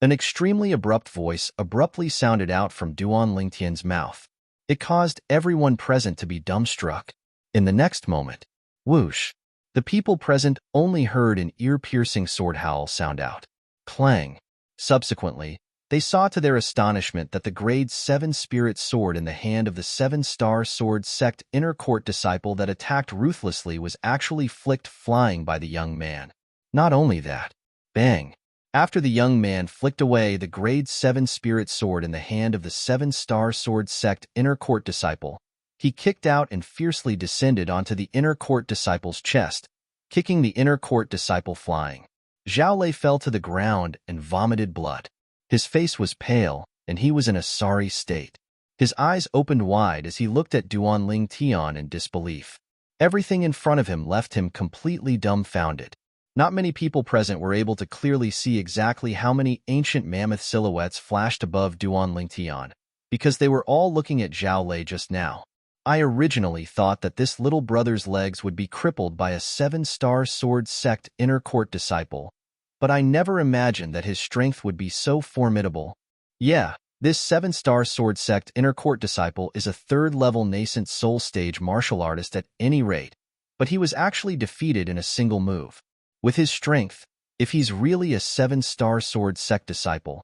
An extremely abrupt voice abruptly sounded out from Duan Lingtian's mouth. It caused everyone present to be dumbstruck. In the next moment, whoosh! The people present only heard an ear-piercing sword howl sound out. Clang! Subsequently, they saw to their astonishment that the grade 7 spirit sword in the hand of the Seven-Star Sword sect inner court disciple that attacked ruthlessly was actually flicked flying by the young man. Not only that, bang! After the young man flicked away the grade 7 spirit sword in the hand of the Seven-Star Sword sect inner court disciple, he kicked out and fiercely descended onto the inner court disciple's chest, kicking the inner court disciple flying. Zhao Lei fell to the ground and vomited blood. His face was pale, and he was in a sorry state. His eyes opened wide as he looked at Duan Lingtian in disbelief. Everything in front of him left him completely dumbfounded. Not many people present were able to clearly see exactly how many ancient mammoth silhouettes flashed above Duan Lingtian, because they were all looking at Zhao Lei just now. I originally thought that this little brother's legs would be crippled by a Seven-Star Sword sect inner court disciple, but I never imagined that his strength would be so formidable. Yeah, this Seven-Star Sword sect inner court disciple is a third-level nascent soul stage martial artist at any rate, but he was actually defeated in a single move. With his strength, if he's really a Seven-Star Sword sect disciple,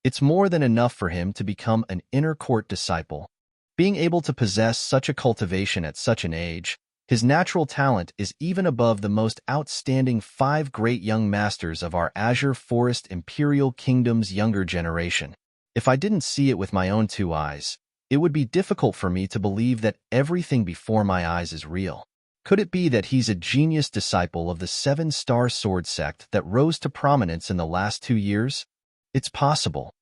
it's more than enough for him to become an inner court disciple. Being able to possess such a cultivation at such an age, his natural talent is even above the most outstanding 5 great young masters of our Azure Forest Imperial Kingdom's younger generation. If I didn't see it with my own 2 eyes, it would be difficult for me to believe that everything before my eyes is real. Could it be that he's a genius disciple of the Seven-Star Sword sect that rose to prominence in the last 2 years? It's possible.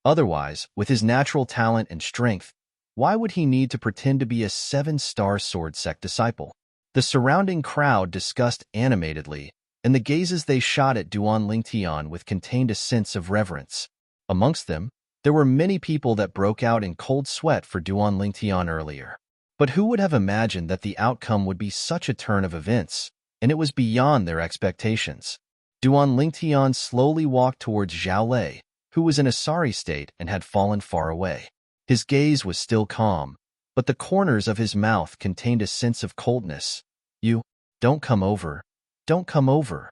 Otherwise, with his natural talent and strength, why would he need to pretend to be a Seven-Star Sword sect disciple? The surrounding crowd discussed animatedly, and the gazes they shot at Duan Lingtian with contained a sense of reverence. Amongst them, there were many people that broke out in cold sweat for Duan Lingtian earlier. But who would have imagined that the outcome would be such a turn of events, and it was beyond their expectations. Duan Lingtian slowly walked towards Zhao Lei, who was in a sorry state and had fallen far away. His gaze was still calm, but the corners of his mouth contained a sense of coldness. "You, don't come over. Don't come over."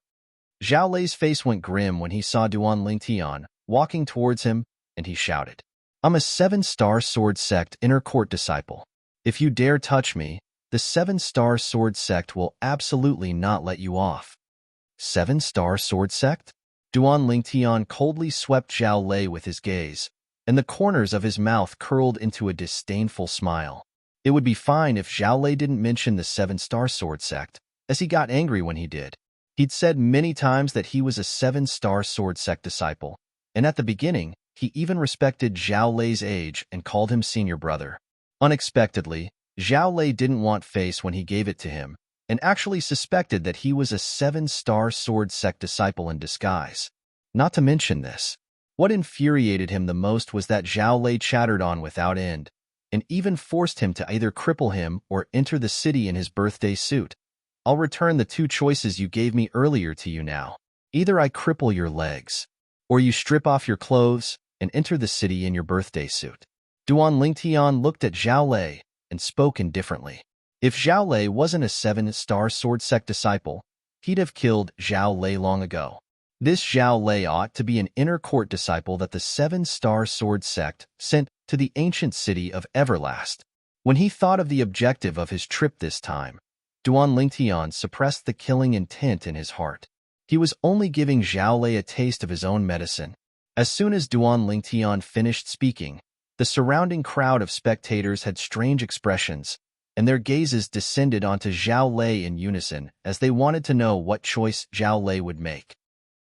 Zhao Lei's face went grim when he saw Duan Lingtian walking towards him, and he shouted, "I'm a Seven-Star Sword sect inner court disciple. If you dare touch me, the Seven-Star Sword sect will absolutely not let you off." Seven-Star Sword sect? Duan Lingtian coldly swept Zhao Lei with his gaze, and the corners of his mouth curled into a disdainful smile. It would be fine if Zhao Lei didn't mention the Seven-Star Sword sect, as he got angry when he did. He'd said many times that he was a Seven-Star Sword sect disciple, and at the beginning, he even respected Zhao Lei's age and called him senior brother. Unexpectedly, Zhao Lei didn't want face when he gave it to him, and actually suspected that he was a Seven-Star Sword sect disciple in disguise. Not to mention this, what infuriated him the most was that Zhao Lei chattered on without end, and even forced him to either cripple him or enter the city in his birthday suit. I'll return the two choices you gave me earlier to you now. Either I cripple your legs, or you strip off your clothes and enter the city in your birthday suit. Duan Lingtian looked at Zhao Lei and spoke indifferently. If Zhao Lei wasn't a 7-star sword sect disciple, he'd have killed Zhao Lei long ago. This Zhao Lei ought to be an inner court disciple that the 7-star sword sect sent to the ancient city of Everlast. When he thought of the objective of his trip this time, Duan Lingtian suppressed the killing intent in his heart. He was only giving Zhao Lei a taste of his own medicine. As soon as Duan Lingtian finished speaking, the surrounding crowd of spectators had strange expressions, and their gazes descended onto Zhao Lei in unison as they wanted to know what choice Zhao Lei would make.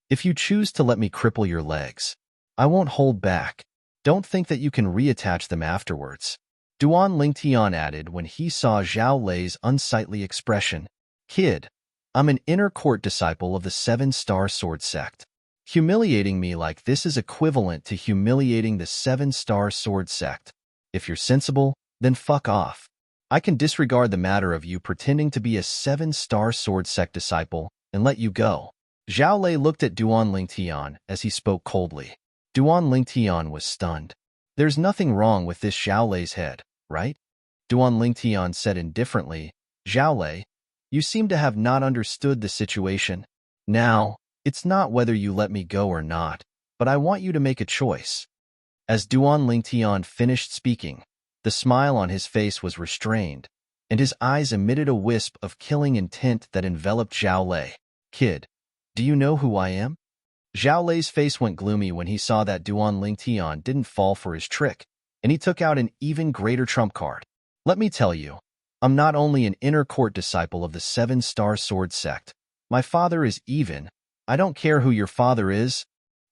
If you choose to let me cripple your legs, I won't hold back. Don't think that you can reattach them afterwards. Duan Lingtian added when he saw Zhao Lei's unsightly expression. Kid, I'm an inner court disciple of the 7-star sword sect. Humiliating me like this is equivalent to humiliating the 7-star sword sect. If you're sensible, then fuck off. I can disregard the matter of you pretending to be a 7-star sword sect disciple and let you go. Zhao Lei looked at Duan Lingtian as he spoke coldly. Duan Lingtian was stunned. There's nothing wrong with this Zhao Lei's head, right? Duan Lingtian said indifferently, Zhao Lei, you seem to have not understood the situation. Now, it's not whether you let me go or not, but I want you to make a choice. As Duan Lingtian finished speaking, the smile on his face was restrained, and his eyes emitted a wisp of killing intent that enveloped Zhao Lei. Kid, do you know who I am? Zhao Lei's face went gloomy when he saw that Duan Lingtian didn't fall for his trick, and he took out an even greater trump card. Let me tell you, I'm not only an inner court disciple of the 7-star sword sect. My father is even. I don't care who your father is.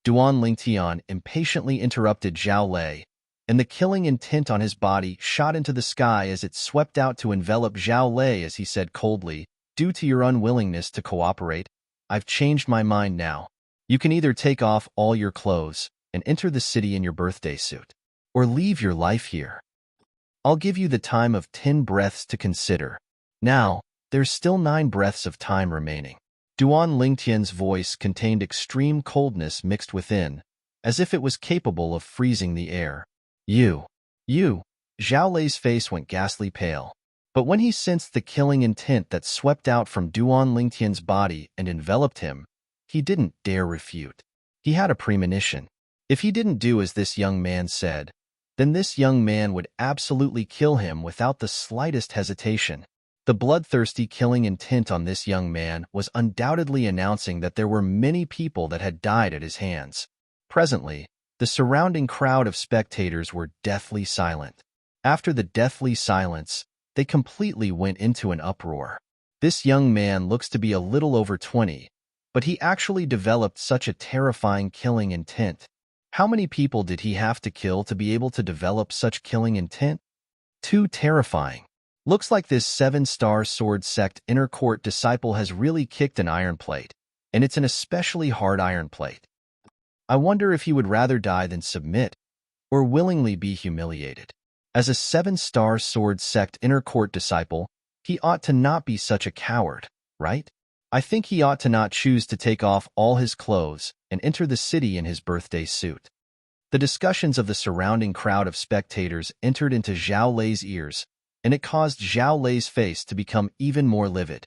Duan Lingtian impatiently interrupted Zhao Lei, and the killing intent on his body shot into the sky as it swept out to envelop Zhao Lei as he said coldly, due to your unwillingness to cooperate, I've changed my mind now. You can either take off all your clothes and enter the city in your birthday suit, or leave your life here. I'll give you the time of 10 breaths to consider. Now, there's still 9 breaths of time remaining. Duan Lingtian's voice contained extreme coldness mixed within, as if it was capable of freezing the air. You. Zhao Lei's face went ghastly pale. But when he sensed the killing intent that swept out from Duan Lingtian's body and enveloped him, he didn't dare refute. He had a premonition. If he didn't do as this young man said, then this young man would absolutely kill him without the slightest hesitation. The bloodthirsty killing intent on this young man was undoubtedly announcing that there were many people that had died at his hands. Presently, the surrounding crowd of spectators were deathly silent. After the deathly silence, they completely went into an uproar. This young man looks to be a little over 20, but he actually developed such a terrifying killing intent. How many people did he have to kill to be able to develop such killing intent? Too terrifying. Looks like this 7-star sword sect inner court disciple has really kicked an iron plate, and it's an especially hard iron plate. I wonder if he would rather die than submit, or willingly be humiliated. As a 7-star sword sect inner court disciple, he ought to not be such a coward, right? I think he ought to not choose to take off all his clothes and enter the city in his birthday suit. The discussions of the surrounding crowd of spectators entered into Zhao Lei's ears, and it caused Zhao Lei's face to become even more livid.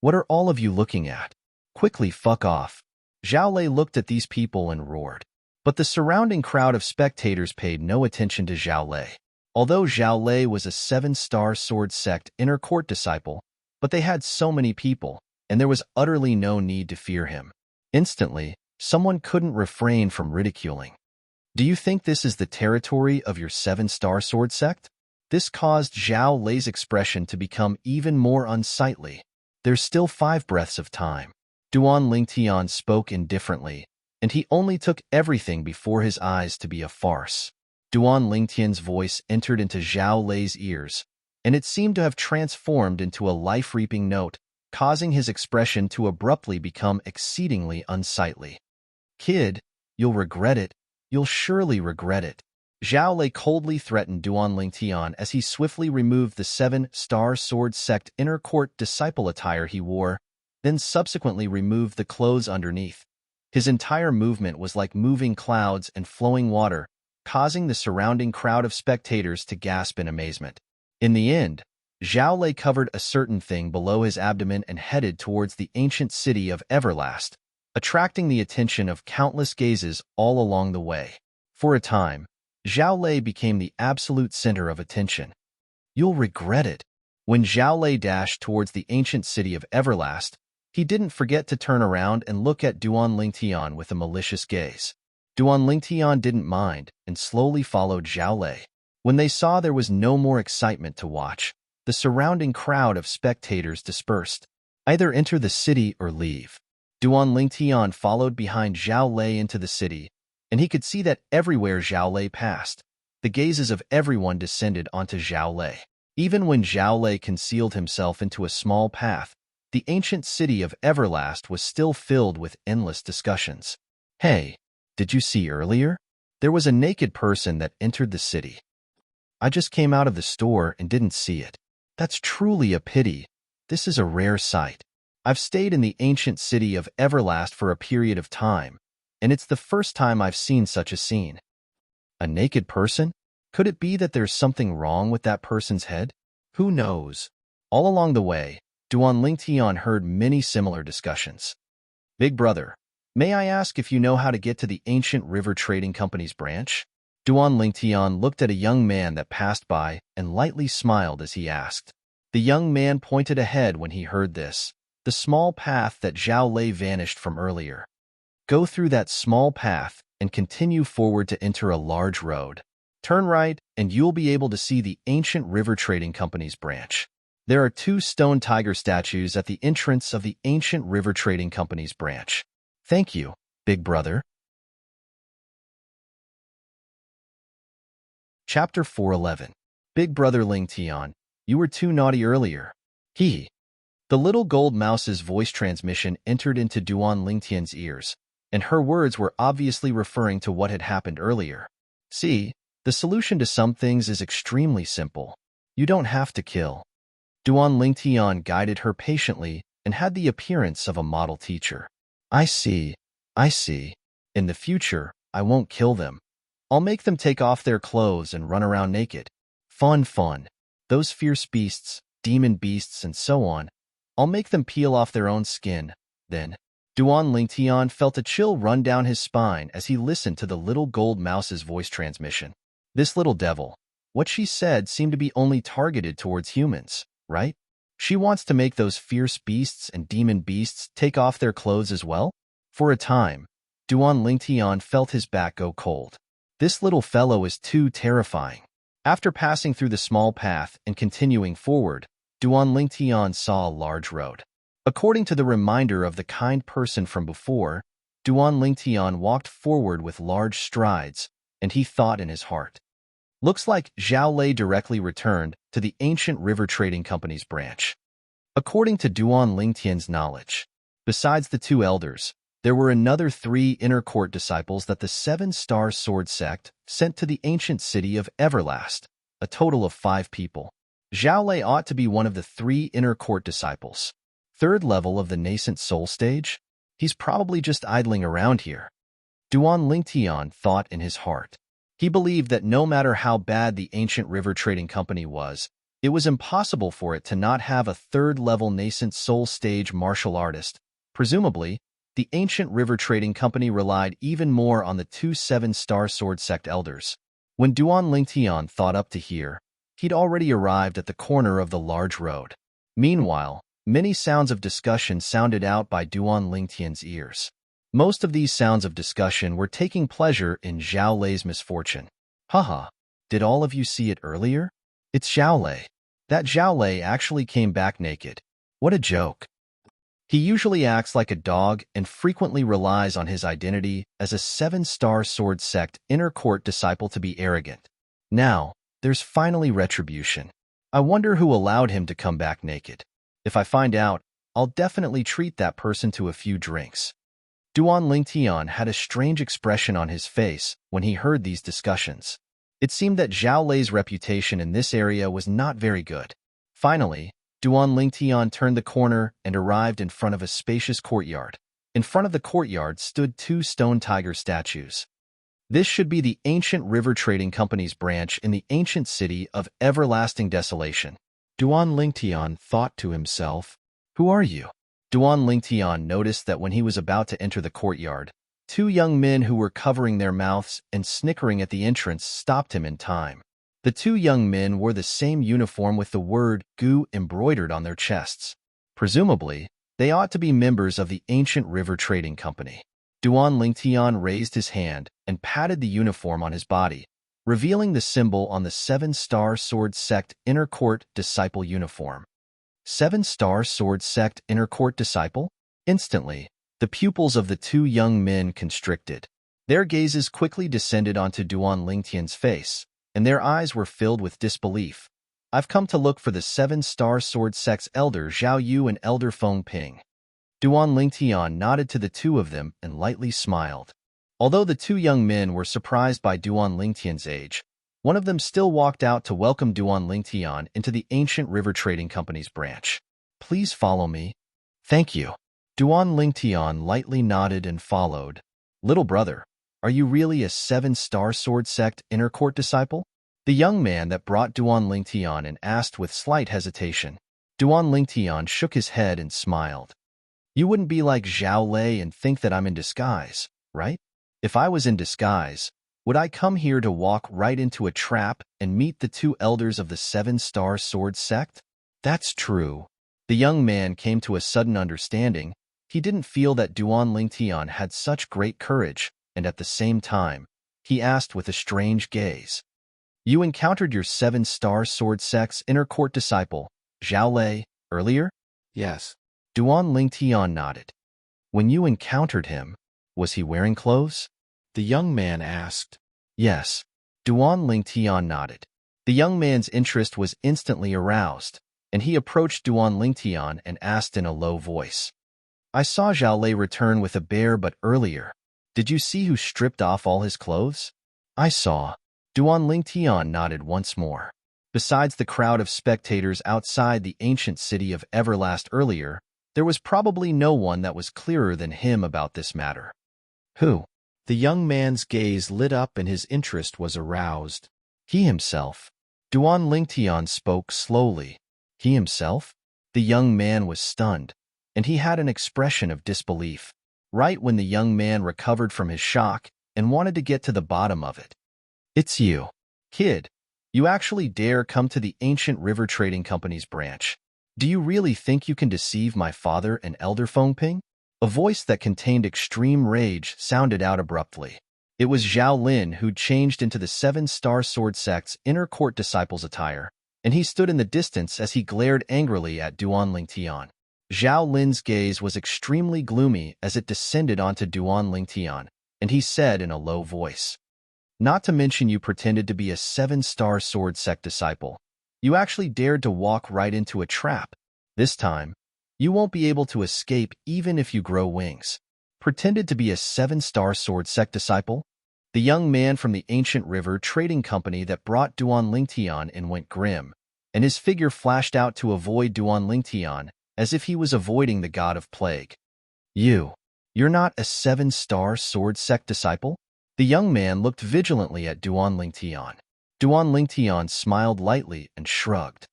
What are all of you looking at? Quickly fuck off. Zhao Lei looked at these people and roared. But the surrounding crowd of spectators paid no attention to Zhao Lei. Although Zhao Lei was a 7-star sword sect inner court disciple, but they had so many people, and there was utterly no need to fear him. Instantly, someone couldn't refrain from ridiculing. Do you think this is the territory of your 7-star sword sect? This caused Zhao Lei's expression to become even more unsightly. There's still 5 breaths of time. Duan Lingtian spoke indifferently, and he only took everything before his eyes to be a farce. Duan Lingtian's voice entered into Zhao Lei's ears, and it seemed to have transformed into a life-reaping note, causing his expression to abruptly become exceedingly unsightly. Kid, you'll regret it. You'll surely regret it. Zhao Lei coldly threatened Duan Lingtian as he swiftly removed the seven-star sword sect inner court disciple attire he wore, then subsequently removed the clothes underneath. His entire movement was like moving clouds and flowing water, causing the surrounding crowd of spectators to gasp in amazement. In the end, Zhao Lei covered a certain thing below his abdomen and headed towards the ancient city of Everlast, attracting the attention of countless gazes all along the way. For a time, Zhao Lei became the absolute center of attention. You'll regret it. When Zhao Lei dashed towards the ancient city of Everlast, he didn't forget to turn around and look at Duan Lingtian with a malicious gaze. Duan Lingtian didn't mind and slowly followed Zhao Lei. When they saw there was no more excitement to watch, the surrounding crowd of spectators dispersed. Either enter the city or leave. Duan Lingtian followed behind Zhao Lei into the city, and he could see that everywhere Zhao Lei passed, the gazes of everyone descended onto Zhao Lei. Even when Zhao Lei concealed himself into a small path, the ancient city of Everlast was still filled with endless discussions. Hey, did you see earlier? There was a naked person that entered the city. I just came out of the store and didn't see it. That's truly a pity. This is a rare sight. I've stayed in the ancient city of Everlast for a period of time, and it's the first time I've seen such a scene. A naked person? Could it be that there's something wrong with that person's head? Who knows? All along the way, Duan Lingtian heard many similar discussions. Big brother, may I ask if you know how to get to the ancient river trading company's branch? Duan Lingtian looked at a young man that passed by and lightly smiled as he asked. The young man pointed ahead when he heard this, the small path that Zhao Lei vanished from earlier. Go through that small path and continue forward to enter a large road. Turn right and you'll be able to see the ancient river trading company's branch. There are 2 stone tiger statues at the entrance of the ancient river trading company's branch. Thank you, big brother. Chapter 411. Big brother Lingtian, you were too naughty earlier. Hee. The little gold mouse's voice transmission entered into Duan Lingtian's ears, and her words were obviously referring to what had happened earlier. See, the solution to some things is extremely simple. You don't have to kill. Duan Lingtian guided her patiently and had the appearance of a model teacher. I see. In the future, I won't kill them. I'll make them take off their clothes and run around naked. Fun. Those fierce beasts, demon beasts, and so on. I'll make them peel off their own skin. Then, Duan Lingtian felt a chill run down his spine as he listened to the little gold mouse's voice transmission. This little devil. What she said seemed to be only targeted towards humans, right? She wants to make those fierce beasts and demon beasts take off their clothes as well? For a time, Duan Lingtian felt his back go cold. This little fellow is too terrifying. After passing through the small path and continuing forward, Duan Lingtian saw a large road. According to the reminder of the kind person from before, Duan Lingtian walked forward with large strides, and he thought in his heart. Looks like Zhao Lei directly returned to the ancient river trading company's branch. According to Duan Lingtian's knowledge, besides the 2 elders, there were another 3 inner court disciples that the 7-star sword sect sent to the ancient city of Everlast, a total of 5 people. Zhao Lei ought to be one of the 3 inner court disciples. 3rd level of the nascent soul stage? He's probably just idling around here. Duan Lingtian thought in his heart. He believed that no matter how bad the ancient river trading company was, it was impossible for it to not have a 3rd level nascent soul stage martial artist. Presumably, the ancient river trading company relied even more on the 2 7-star sword sect elders. When Duan Lingtian thought up to here, he'd already arrived at the corner of the large road. Meanwhile, many sounds of discussion sounded out by Duan Lingtian's ears. Most of these sounds of discussion were taking pleasure in Zhao Lei's misfortune. Haha, did all of you see it earlier? It's Zhao Lei. That Zhao Lei actually came back naked. What a joke. He usually acts like a dog and frequently relies on his identity as a 7-star sword sect inner court disciple to be arrogant. Now, there's finally retribution. I wonder who allowed him to come back naked. If I find out, I'll definitely treat that person to a few drinks. Duan Lingtian had a strange expression on his face when he heard these discussions. It seemed that Zhao Lei's reputation in this area was not very good. Finally, Duan Lingtian turned the corner and arrived in front of a spacious courtyard. In front of the courtyard stood two stone tiger statues. This should be the ancient river trading company's branch in the ancient city of everlasting desolation. Duan Lingtian thought to himself, "Who are you?" Duan Lingtian noticed that when he was about to enter the courtyard, two young men who were covering their mouths and snickering at the entrance stopped him in time. The two young men wore the same uniform with the word Gu embroidered on their chests. Presumably, they ought to be members of the ancient river trading company. Duan Lingtian raised his hand and patted the uniform on his body, revealing the symbol on the Seven-Star Sword Sect Inner Court Disciple uniform. Seven-Star Sword Sect Inner Court Disciple? Instantly, the pupils of the two young men constricted. Their gazes quickly descended onto Duan Lingtian's face, and their eyes were filled with disbelief. "I've come to look for the Seven-Star Sword Sect's elder Zhao Yu and elder Feng Ping." Duan Lingtian nodded to the two of them and lightly smiled. Although the two young men were surprised by Duan Lingtian's age, one of them still walked out to welcome Duan Lingtian into the ancient river trading company's branch. "Please follow me." "Thank you." Duan Lingtian lightly nodded and followed. "Little brother, are you really a Seven-Star Sword Sect Inner Court disciple?" The young man that brought Duan Lingtian in asked with slight hesitation. Duan Lingtian shook his head and smiled. "You wouldn't be like Zhao Lei and think that I'm in disguise, right? If I was in disguise, would I come here to walk right into a trap and meet the two elders of the Seven-Star Sword Sect?" "That's true." The young man came to a sudden understanding. He didn't feel that Duan Lingtian had such great courage, and at the same time, he asked with a strange gaze, "You encountered your Seven-Star Sword Sect's inner court disciple, Zhao Lei, earlier?" Yes. Duan Lingtian nodded. "When you encountered him, was he wearing clothes?" The young man asked. "Yes." Duan Lingtian nodded. The young man's interest was instantly aroused, and he approached Duan Lingtian and asked in a low voice, "I saw Zhao Lei return with a bear but earlier. Did you see who stripped off all his clothes?" "I saw." Duan Lingtian nodded once more. Besides the crowd of spectators outside the ancient city of Everlast earlier, there was probably no one that was clearer than him about this matter. "Who?" The young man's gaze lit up and his interest was aroused. "He himself." Duan Lingtian spoke slowly. "He himself?" The young man was stunned, and he had an expression of disbelief. Right when the young man recovered from his shock and wanted to get to the bottom of it. "It's you. Kid, you actually dare come to the ancient river trading company's branch. Do you really think you can deceive my father and elder Feng Ping?" A voice that contained extreme rage sounded out abruptly. It was Zhao Lin who'd changed into the Seven-Star Sword Sect's inner court disciple's attire, and he stood in the distance as he glared angrily at Duan Lingtian. Zhao Lin's gaze was extremely gloomy as it descended onto Duan Lingtian, and he said in a low voice, "Not to mention you pretended to be a Seven-Star Sword Sect disciple. You actually dared to walk right into a trap. This time, you won't be able to escape even if you grow wings." Pretended to be a Seven-Star Sword Sect disciple? The young man from the ancient river trading company that brought Duan Lingtian in went grim, and his figure flashed out to avoid Duan Lingtian as if he was avoiding the god of plague. You're not a Seven-Star Sword Sect disciple?" The young man looked vigilantly at Duan Lingtian. Duan Lingtian smiled lightly and shrugged.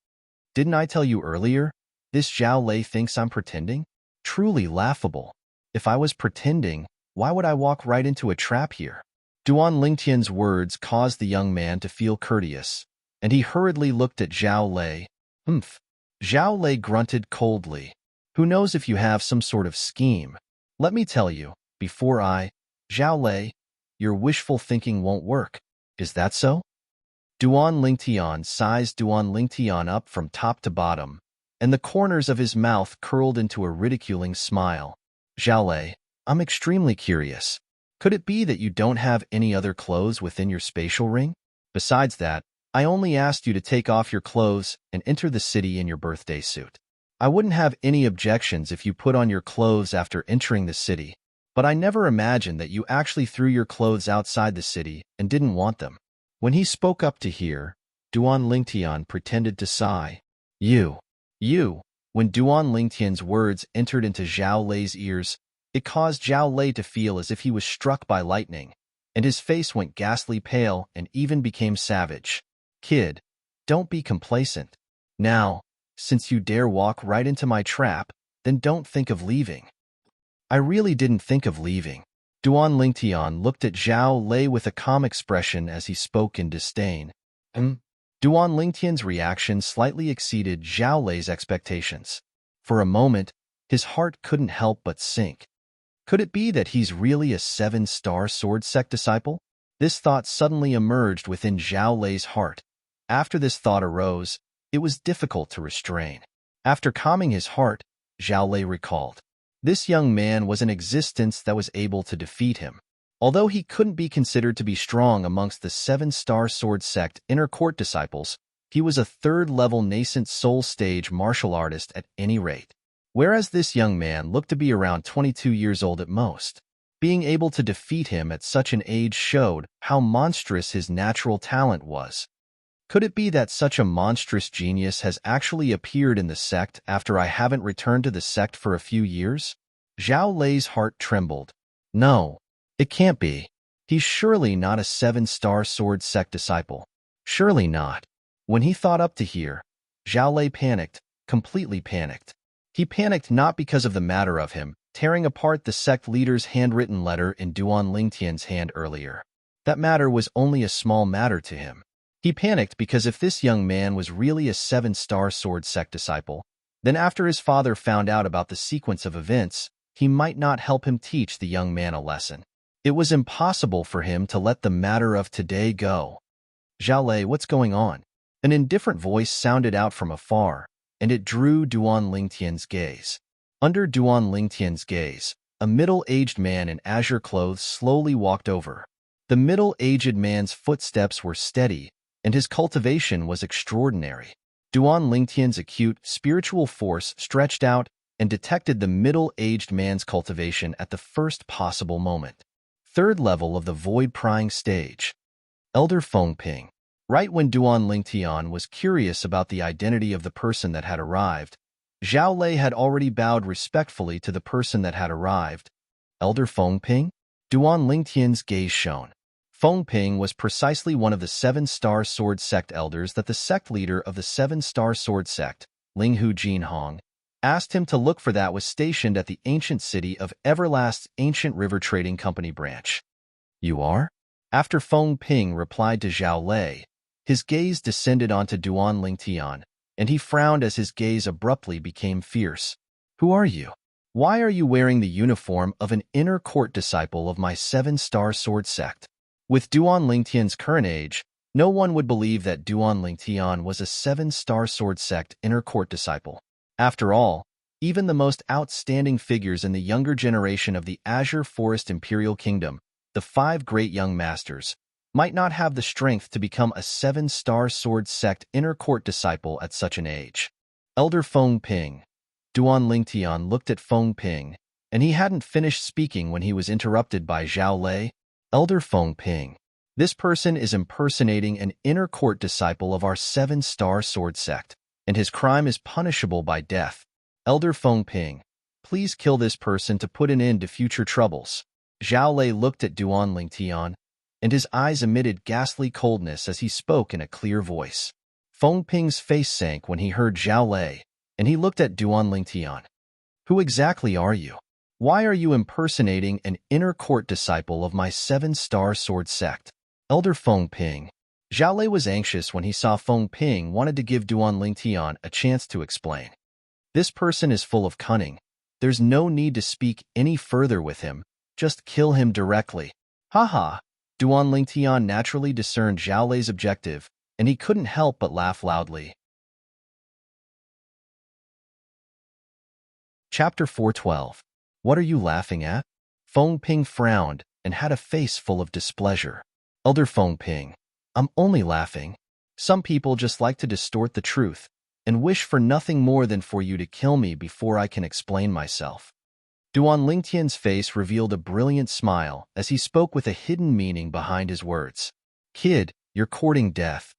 "Didn't I tell you earlier? This Zhao Lei thinks I'm pretending? Truly laughable. If I was pretending, why would I walk right into a trap here?" Duan Lingtian's words caused the young man to feel courteous, and he hurriedly looked at Zhao Lei. "Humph." Zhao Lei grunted coldly. "Who knows if you have some sort of scheme? Let me tell you, before Zhao Lei, your wishful thinking won't work. Is that so?" Duan Lingtian sized Duan Lingtian up from top to bottom, and the corners of his mouth curled into a ridiculing smile. "Zhao Lei, I'm extremely curious. Could it be that you don't have any other clothes within your spatial ring? Besides that, I only asked you to take off your clothes and enter the city in your birthday suit. I wouldn't have any objections if you put on your clothes after entering the city, but I never imagined that you actually threw your clothes outside the city and didn't want them." When he spoke up to hear, Duan Lingtian pretended to sigh. You. When Duan Lingtian's words entered into Zhao Lei's ears, it caused Zhao Lei to feel as if he was struck by lightning, and his face went ghastly pale and even became savage. Kid, don't be complacent. Now, since you dare walk right into my trap, then don't think of leaving. I really didn't think of leaving. Duan Lingtian looked at Zhao Lei with a calm expression as he spoke in disdain. Duan Lingtian's reaction slightly exceeded Zhao Lei's expectations. For a moment, his heart couldn't help but sink. Could it be that he's really a 7-star sword sect disciple? This thought suddenly emerged within Zhao Lei's heart. After this thought arose, it was difficult to restrain. After calming his heart, Zhao Lei recalled. This young man was an existence that was able to defeat him. Although he couldn't be considered to be strong amongst the 7-star sword sect inner court disciples, he was a third-level nascent soul stage martial artist at any rate. Whereas this young man looked to be around 22 years old at most. Being able to defeat him at such an age showed how monstrous his natural talent was. Could it be that such a monstrous genius has actually appeared in the sect after I haven't returned to the sect for a few years? Zhao Lei's heart trembled. No, it can't be. He's surely not a 7-star sword sect disciple. Surely not. When he thought up to here, Zhao Lei panicked, completely panicked. He panicked not because of the matter of him tearing apart the sect leader's handwritten letter in Duan Lingtian's hand earlier. That matter was only a small matter to him. He panicked because if this young man was really a 7-star sword sect disciple, then after his father found out about the sequence of events, he might not help him teach the young man a lesson. It was impossible for him to let the matter of today go. Zhao Lei, what's going on? An indifferent voice sounded out from afar, and it drew Duan Lingtian's gaze. Under Duan Lingtian's gaze, a middle-aged man in azure clothes slowly walked over. The middle-aged man's footsteps were steady, and his cultivation was extraordinary. Duan Lingtian's acute spiritual force stretched out and detected the middle-aged man's cultivation at the first possible moment. Third level of the void-prying stage. Elder Fengping. Right when Duan Lingtian was curious about the identity of the person that had arrived, Zhao Lei had already bowed respectfully to the person that had arrived. Elder Fengping? Duan Lingtian's gaze shone. Fengping was precisely one of the 7-star sword sect elders that the sect leader of the 7-star sword sect, Linghu Jinhong, asked him to look for that was stationed at the ancient city of Everlast's Ancient River Trading Company branch. You are? After Fengping replied to Zhao Lei, his gaze descended onto Duan Lingtian, and he frowned as his gaze abruptly became fierce. Who are you? Why are you wearing the uniform of an inner court disciple of my 7-star sword sect? With Duan Lingtian's current age, no one would believe that Duan Lingtian was a 7-star sword sect inner court disciple. After all, even the most outstanding figures in the younger generation of the Azure Forest Imperial Kingdom, the 5 great young masters, might not have the strength to become a 7-star sword sect inner court disciple at such an age. Elder Fengping. Duan Lingtian looked at Fengping, and he hadn't finished speaking when he was interrupted by Zhao Lei. Elder Fengping. This person is impersonating an inner court disciple of our 7-star sword sect, and his crime is punishable by death. Elder Fengping, please kill this person to put an end to future troubles. Zhao Lei looked at Duan Lingtian, and his eyes emitted ghastly coldness as he spoke in a clear voice. Fengping's face sank when he heard Zhao Lei, and he looked at Duan Lingtian. Who exactly are you? Why are you impersonating an inner court disciple of my 7-star sword sect? Elder Fengping. Zhao Lei was anxious when he saw Fengping wanted to give Duan Lingtian a chance to explain. This person is full of cunning. There's no need to speak any further with him. Just kill him directly. Haha. Duan Lingtian naturally discerned Zhao Lei's objective, and he couldn't help but laugh loudly. Chapter 412. What are you laughing at? Fengping frowned and had a face full of displeasure. Elder Fengping. I'm only laughing. Some people just like to distort the truth and wish for nothing more than for you to kill me before I can explain myself. Duan Lingtian's face revealed a brilliant smile as he spoke with a hidden meaning behind his words. Kid, You're courting death.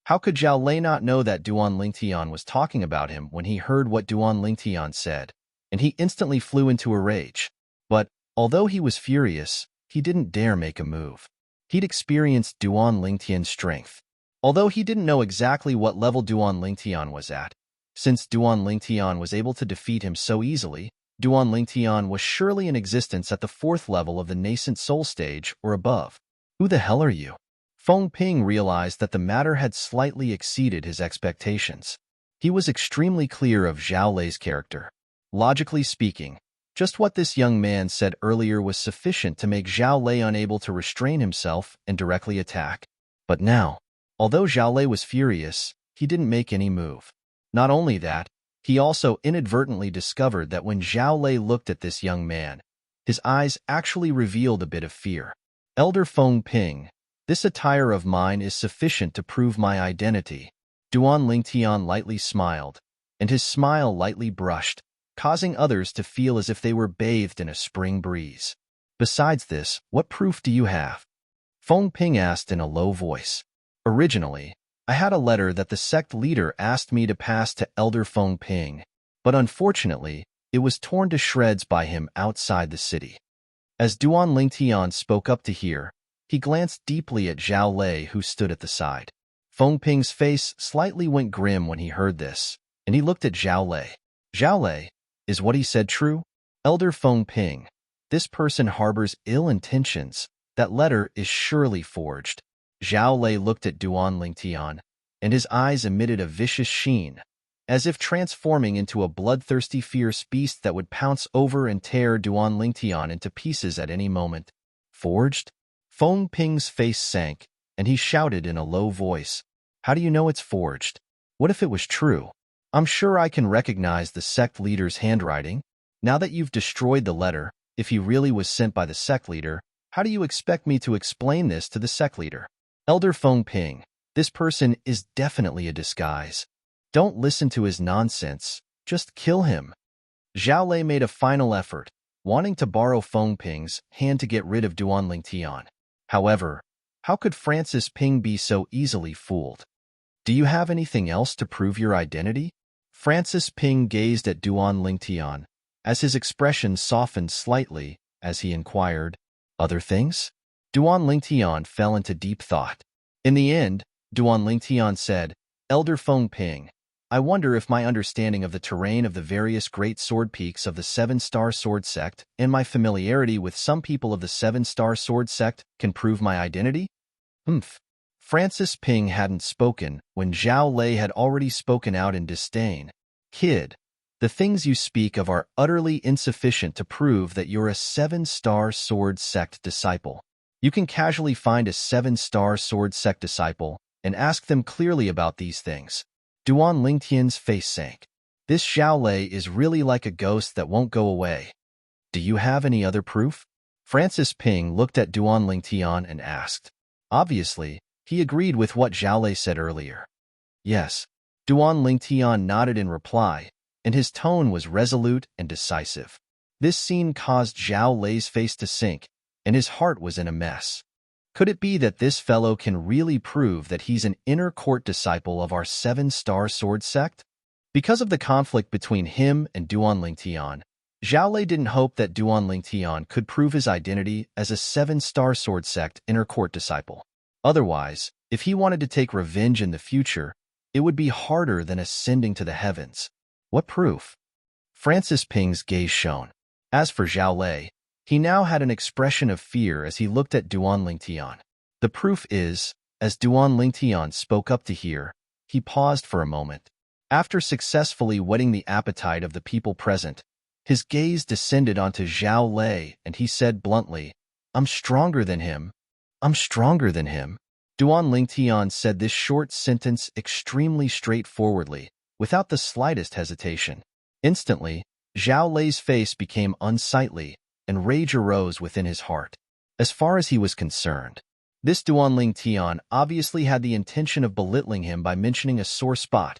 How could Zhao Lei not know that Duan Lingtian was talking about him when he heard what Duan Lingtian said? And he instantly flew into a rage. But, although he was furious, he didn't dare make a move. He'd experienced Duan Lingtian's strength. Although he didn't know exactly what level Duan Lingtian was at, since Duan Lingtian was able to defeat him so easily, Duan Lingtian was surely in existence at the 4th level of the nascent soul stage or above. Who the hell are you? Feng Ping realized that the matter had slightly exceeded his expectations. He was extremely clear of Zhao Lei's character. Logically speaking, just what this young man said earlier was sufficient to make Zhao Lei unable to restrain himself and directly attack. But now, although Zhao Lei was furious, he didn't make any move. Not only that, he also inadvertently discovered that when Zhao Lei looked at this young man, his eyes actually revealed a bit of fear. Elder Feng Ping, this attire of mine is sufficient to prove my identity. Duan Lingtian lightly smiled, and his smile lightly brushed, causing others to feel as if they were bathed in a spring breeze. Besides this, what proof do you have? Feng Ping asked in a low voice. Originally, I had a letter that the sect leader asked me to pass to Elder Feng Ping, but unfortunately, it was torn to shreds by him outside the city. As Duan Lingtian spoke up to hear, he glanced deeply at Zhao Lei who stood at the side. Feng Ping's face slightly went grim when he heard this, and he looked at Zhao Lei. Zhao Lei, is what he said true? Elder Feng Ping, this person harbors ill intentions. That letter is surely forged. Zhao Lei looked at Duan Lingtian, and his eyes emitted a vicious sheen, as if transforming into a bloodthirsty fierce beast that would pounce over and tear Duan Lingtian into pieces at any moment. Forged? Feng Ping's face sank, and he shouted in a low voice, "How do you know it's forged? What if it was true? I'm sure I can recognize the sect leader's handwriting. Now that you've destroyed the letter, if he really was sent by the sect leader, how do you expect me to explain this to the sect leader?" Elder Feng Ping, this person is definitely a disguise. Don't listen to his nonsense, just kill him. Zhao Lei made a final effort, wanting to borrow Feng Ping's hand to get rid of Duan Lingtian. However, how could Francis Ping be so easily fooled? Do you have anything else to prove your identity? Francis Ping gazed at Duan Lingtian, as his expression softened slightly as he inquired, "Other things?" Duan Lingtian fell into deep thought. In the end, Duan Lingtian said, "Elder Feng Ping, I wonder if my understanding of the terrain of the various great sword peaks of the 7-star sword sect and my familiarity with some people of the 7-star sword sect can prove my identity?" Francis Ping hadn't spoken when Zhao Lei had already spoken out in disdain. "Kid, the things you speak of are utterly insufficient to prove that you're a 7-star sword sect disciple. You can casually find a 7-star sword sect disciple and ask them clearly about these things." Duan Lingtian's face sank. This Zhao Lei is really like a ghost that won't go away. Do you have any other proof? Francis Ping looked at Duan Lingtian and asked. Obviously, he agreed with what Zhao Lei said earlier. Yes. Duan Lingtian nodded in reply, and his tone was resolute and decisive. This scene caused Zhao Lei's face to sink, and his heart was in a mess. Could it be that this fellow can really prove that he's an inner court disciple of our 7-star sword sect? Because of the conflict between him and Duan Lingtian, Zhao Lei didn't hope that Duan Lingtian could prove his identity as a 7-star sword sect inner court disciple. Otherwise, if he wanted to take revenge in the future, it would be harder than ascending to the heavens. What proof? Francis Ping's gaze shone. As for Zhao Lei, he now had an expression of fear as he looked at Duan Lingtian. The proof is, as Duan Lingtian spoke up to hear, he paused for a moment. After successfully whetting the appetite of the people present, his gaze descended onto Zhao Lei and he said bluntly, "I'm stronger than him. I'm stronger than him." Duan Lingtian said this short sentence extremely straightforwardly, without the slightest hesitation. Instantly, Zhao Lei's face became unsightly, and rage arose within his heart. As far as he was concerned, this Duan Lingtian obviously had the intention of belittling him by mentioning a sore spot.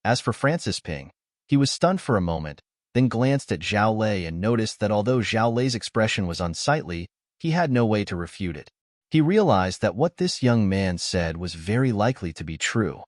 As for Francis Ping, he was stunned for a moment, then glanced at Zhao Lei and noticed that although Zhao Lei's expression was unsightly, he had no way to refute it. He realized that what this young man said was very likely to be true.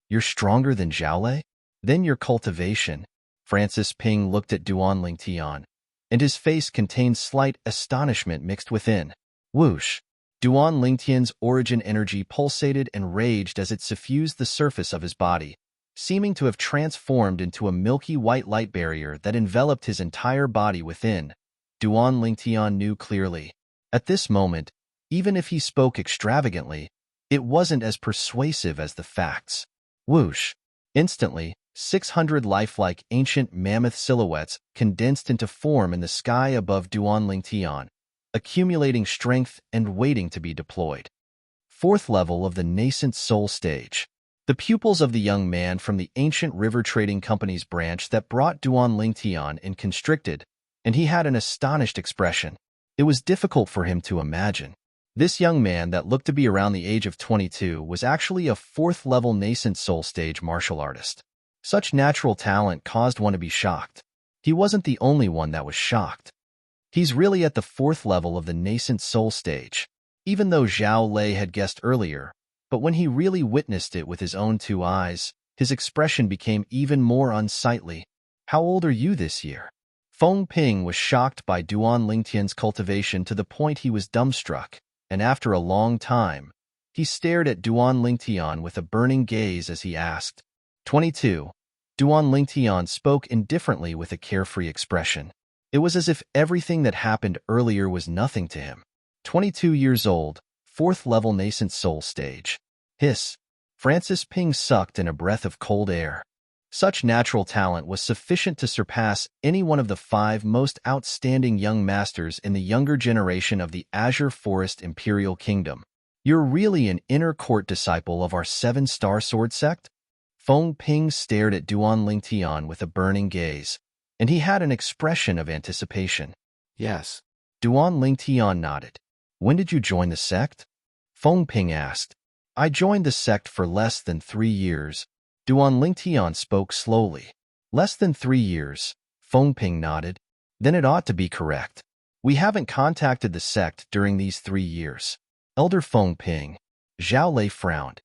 You're stronger than Xiaolei? Then your cultivation. Francis Ping looked at Duan Lingtian, and his face contained slight astonishment mixed within. Whoosh! Duan Lingtian's origin energy pulsated and raged as it suffused the surface of his body, seeming to have transformed into a milky white light barrier that enveloped his entire body within. Duan Lingtian knew clearly. At this moment, even if he spoke extravagantly, it wasn't as persuasive as the facts. Whoosh! Instantly, 600 lifelike ancient mammoth silhouettes condensed into form in the sky above Duan Lingtian, accumulating strength and waiting to be deployed. Fourth level of the nascent soul stage. The pupils of the young man from the ancient river trading company's branch that brought Duan Lingtian in constricted, and he had an astonished expression. It was difficult for him to imagine. This young man that looked to be around the age of 22 was actually a fourth-level nascent soul stage martial artist. Such natural talent caused one to be shocked. He wasn't the only one that was shocked. He's really at the fourth level of the nascent soul stage, even though Zhao Lei had guessed earlier, but when he really witnessed it with his own two eyes, his expression became even more unsightly. How old are you this year? Feng Ping was shocked by Duan Lingtian's cultivation to the point he was dumbstruck, and after a long time, he stared at Duan Lingtian with a burning gaze as he asked. 22. Duan Lingtian spoke indifferently with a carefree expression. It was as if everything that happened earlier was nothing to him. 22 years old, fourth-level nascent soul stage. Hiss. Francis Ping sucked in a breath of cold air. Such natural talent was sufficient to surpass any one of the 5 most outstanding young masters in the younger generation of the Azure Forest Imperial Kingdom. You're really an inner court disciple of our 7-star sword sect? Feng Ping stared at Duan Lingtian with a burning gaze, and he had an expression of anticipation. Yes. Duan Lingtian nodded. When did you join the sect? Feng Ping asked. I joined the sect for less than 3 years. Duan Lingtian spoke slowly. Less than 3 years, Feng Ping nodded. Then it ought to be correct. We haven't contacted the sect during these 3 years. Elder Feng Ping. Zhao Lei frowned.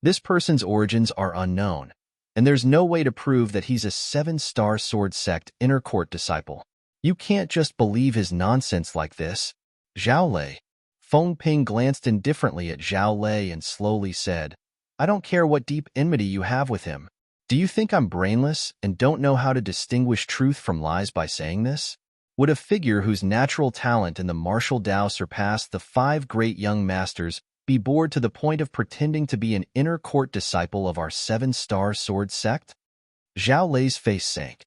This person's origins are unknown, and there's no way to prove that he's a 7-star sword sect inner court disciple. You can't just believe his nonsense like this. Zhao Lei. Feng Ping glanced indifferently at Zhao Lei and slowly said, I don't care what deep enmity you have with him. Do you think I'm brainless and don't know how to distinguish truth from lies by saying this? Would a figure whose natural talent in the martial Tao surpassed the 5 great young masters be bored to the point of pretending to be an inner court disciple of our 7-star sword sect? Zhao Lei's face sank.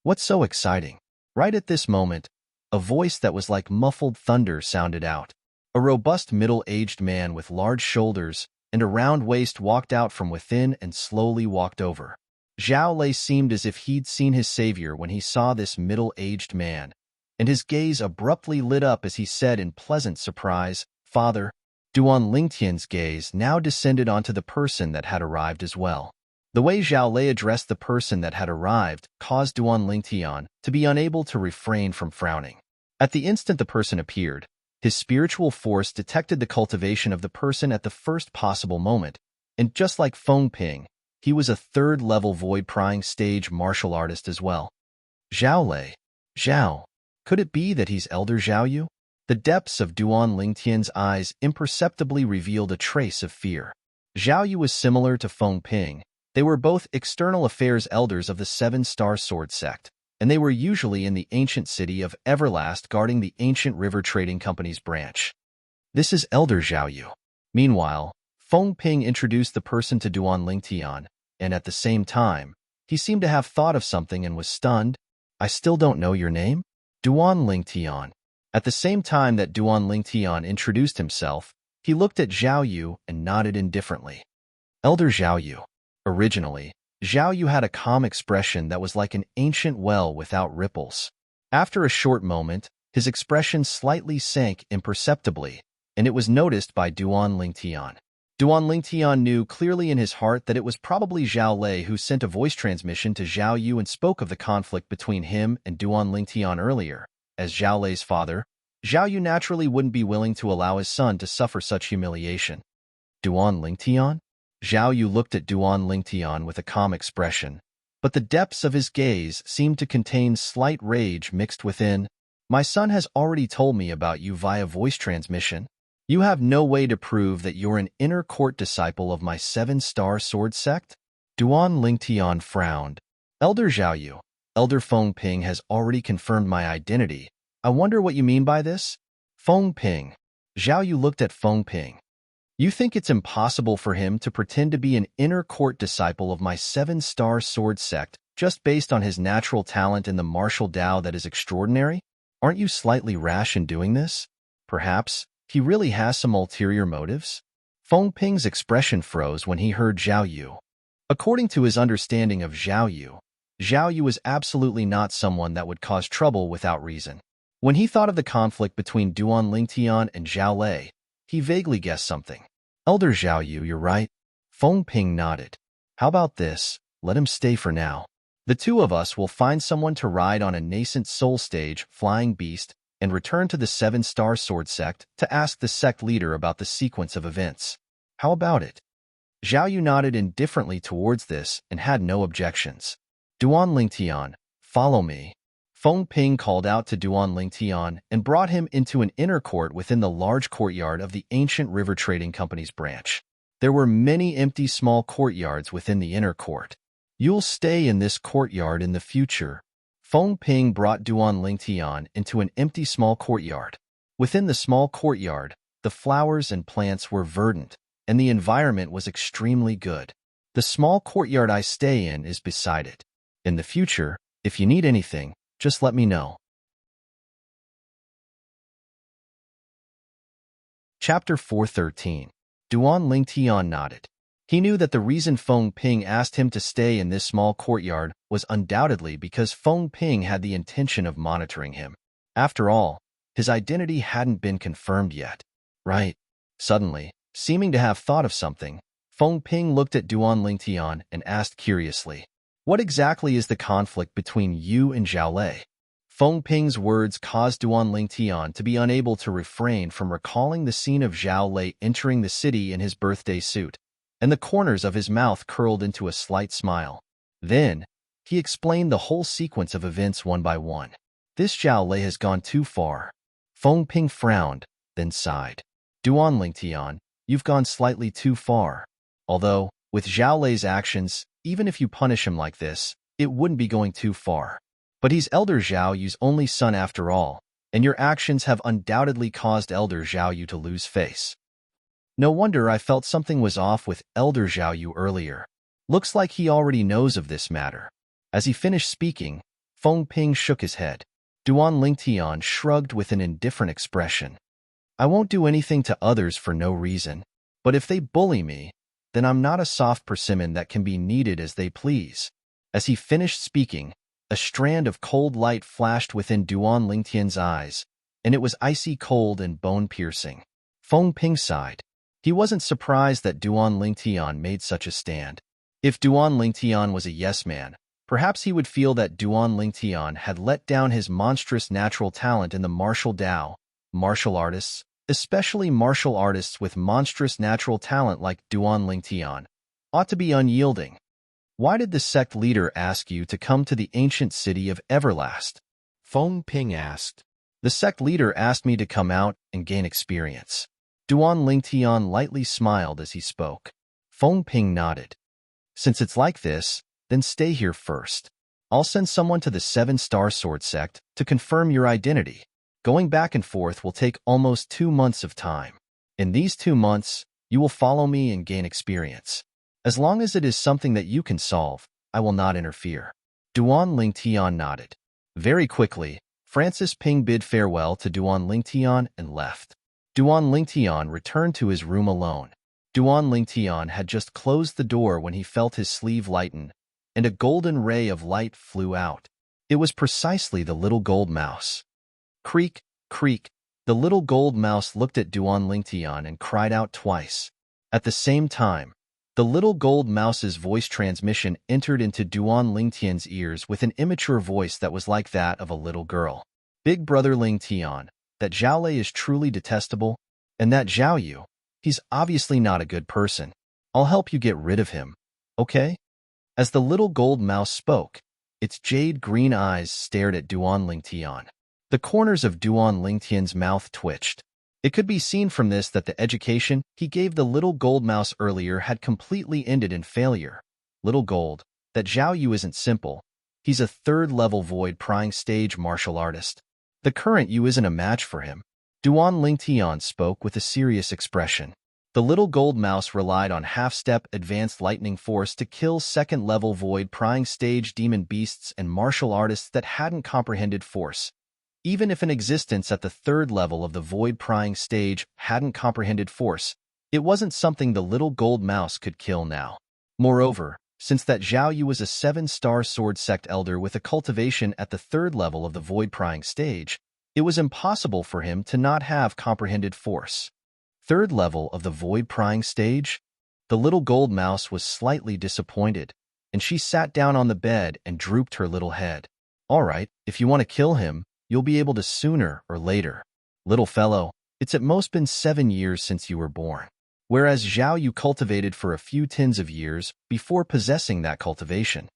What's so exciting? Right at this moment, a voice that was like muffled thunder sounded out. A robust middle-aged man with large shoulders and a round waist walked out from within and slowly walked over. Zhao Lei seemed as if he'd seen his savior when he saw this middle-aged man, and his gaze abruptly lit up as he said in pleasant surprise, Father. Duan Lingtian's gaze now descended onto the person that had arrived as well. The way Zhao Lei addressed the person that had arrived caused Duan Lingtian to be unable to refrain from frowning. At the instant the person appeared, his spiritual force detected the cultivation of the person at the first possible moment, and just like Feng Ping, he was a 3rd-level void-prying stage martial artist as well. Zhao Lei. Zhao. Could it be that he's Elder Zhao Yu? The depths of Duan Lingtian's eyes imperceptibly revealed a trace of fear. Zhao Yu was similar to Feng Ping. They were both external affairs elders of the 7-star sword sect, and they were usually in the ancient city of Everlast guarding the ancient river trading company's branch. This is Elder Zhao Yu. Meanwhile, Feng Ping introduced the person to Duan Lingtian, and at the same time, he seemed to have thought of something and was stunned. I still don't know your name? Duan Lingtian. At the same time that Duan Lingtian introduced himself, he looked at Zhao Yu and nodded indifferently. Elder Zhao Yu. Originally, Zhao Yu had a calm expression that was like an ancient well without ripples. After a short moment, his expression slightly sank imperceptibly, and it was noticed by Duan Lingtian. Duan Lingtian knew clearly in his heart that it was probably Zhao Lei who sent a voice transmission to Zhao Yu and spoke of the conflict between him and Duan Lingtian earlier. As Zhao Lei's father, Zhao Yu naturally wouldn't be willing to allow his son to suffer such humiliation. Duan Lingtian? Zhao Yu looked at Duan Lingtian with a calm expression, but the depths of his gaze seemed to contain slight rage mixed within. My son has already told me about you via voice transmission. You have no way to prove that you're an inner court disciple of my 7-star sword sect? Duan Lingtian frowned. Elder Zhao Yu, Elder Feng Ping has already confirmed my identity. I wonder what you mean by this? Feng Ping. Zhao Yu looked at Feng Ping. You think it's impossible for him to pretend to be an inner court disciple of my 7-star sword sect just based on his natural talent in the martial Dao that is extraordinary? Aren't you slightly rash in doing this? Perhaps he really has some ulterior motives? Feng Ping's expression froze when he heard Zhao Yu. According to his understanding of Zhao Yu was absolutely not someone that would cause trouble without reason. When he thought of the conflict between Duan Lingtian and Zhao Lei, he vaguely guessed something. Elder Zhao Yu, you're right. Feng Ping nodded. How about this? Let him stay for now. The two of us will find someone to ride on a nascent soul stage flying beast and return to the 7-star sword sect to ask the sect leader about the sequence of events. How about it? Zhao Yu nodded indifferently towards this and had no objections. Duan Lingtian, follow me. Feng Ping called out to Duan Lingtian and brought him into an inner court within the large courtyard of the ancient river trading company's branch. There were many empty small courtyards within the inner court. You'll stay in this courtyard in the future. Feng Ping brought Duan Lingtian into an empty small courtyard. Within the small courtyard, the flowers and plants were verdant, and the environment was extremely good. The small courtyard I stay in is beside it. In the future, if you need anything, just let me know. Chapter 413. Duan Lingtian nodded. He knew that the reason Feng Ping asked him to stay in this small courtyard was undoubtedly because Feng Ping had the intention of monitoring him. After all, his identity hadn't been confirmed yet. Right. Suddenly, seeming to have thought of something, Feng Ping looked at Duan Lingtian and asked curiously, "What exactly is the conflict between you and Zhao Lei?" Feng Ping's words caused Duan Lingtian to be unable to refrain from recalling the scene of Zhao Lei entering the city in his birthday suit, and the corners of his mouth curled into a slight smile. Then, he explained the whole sequence of events one by one. This Zhao Lei has gone too far. Feng Ping frowned, then sighed. Duan Lingtian, you've gone slightly too far. Although, with Zhao Lei's actions, even if you punish him like this, it wouldn't be going too far. But he's Elder Zhao Yu's only son after all, and your actions have undoubtedly caused Elder Zhao Yu to lose face. No wonder I felt something was off with Elder Zhao Yu earlier. Looks like he already knows of this matter. As he finished speaking, Feng Ping shook his head. Duan Lingtian shrugged with an indifferent expression. I won't do anything to others for no reason, but if they bully me, then I'm not a soft persimmon that can be kneaded as they please. As he finished speaking, a strand of cold light flashed within Duan Lingtian's eyes, and it was icy cold and bone-piercing. Feng Ping sighed. He wasn't surprised that Duan Lingtian made such a stand. If Duan Lingtian was a yes-man, perhaps he would feel that Duan Lingtian had let down his monstrous natural talent in the martial Dao. Martial artists, especially martial artists with monstrous natural talent like Duan Lingtian, ought to be unyielding. Why did the sect leader ask you to come to the ancient city of Everlast? Feng Ping asked. The sect leader asked me to come out and gain experience. Duan Lingtian lightly smiled as he spoke. Feng Ping nodded. Since it's like this, then stay here first. I'll send someone to the 7-star sword sect to confirm your identity. Going back and forth will take almost 2 months of time. In these 2 months, you will follow me and gain experience. As long as it is something that you can solve, I will not interfere. Duan Lingtian nodded. Very quickly, Francis Ping bid farewell to Duan Lingtian and left. Duan Lingtian returned to his room alone. Duan Lingtian had just closed the door when he felt his sleeve lighten, and a golden ray of light flew out. It was precisely the little gold mouse. Creak, creak. The little gold mouse looked at Duan Lingtian and cried out twice. At the same time, the little gold mouse's voice transmission entered into Duan Lingtian's ears with an immature voice that was like that of a little girl. Big brother Lingtian, that Zhao Lei is truly detestable, and that Zhao Yu, he's obviously not a good person. I'll help you get rid of him, okay? As the little gold mouse spoke, its jade green eyes stared at Duan Lingtian. The corners of Duan Lingtian's mouth twitched. It could be seen from this that the education he gave the little gold mouse earlier had completely ended in failure. Little gold, that Zhao Yu isn't simple. He's a third-level void prying stage martial artist. The current Yu isn't a match for him. Duan Lingtian spoke with a serious expression. The little gold mouse relied on half-step advanced lightning force to kill second-level void prying stage demon beasts and martial artists that hadn't comprehended force. Even if an existence at the third level of the void prying stage hadn't comprehended force, it wasn't something the little gold mouse could kill now. Moreover, since that Zhao Yu was a 7-star sword sect elder with a cultivation at the third level of the void prying stage, it was impossible for him to not have comprehended force. Third level of the void prying stage? The little gold mouse was slightly disappointed, and she sat down on the bed and drooped her little head. All right, if you want to kill him, you'll be able to sooner or later. Little fellow, it's at most been 7 years since you were born. Whereas Zhao Yu cultivated for a few tens of years before possessing that cultivation.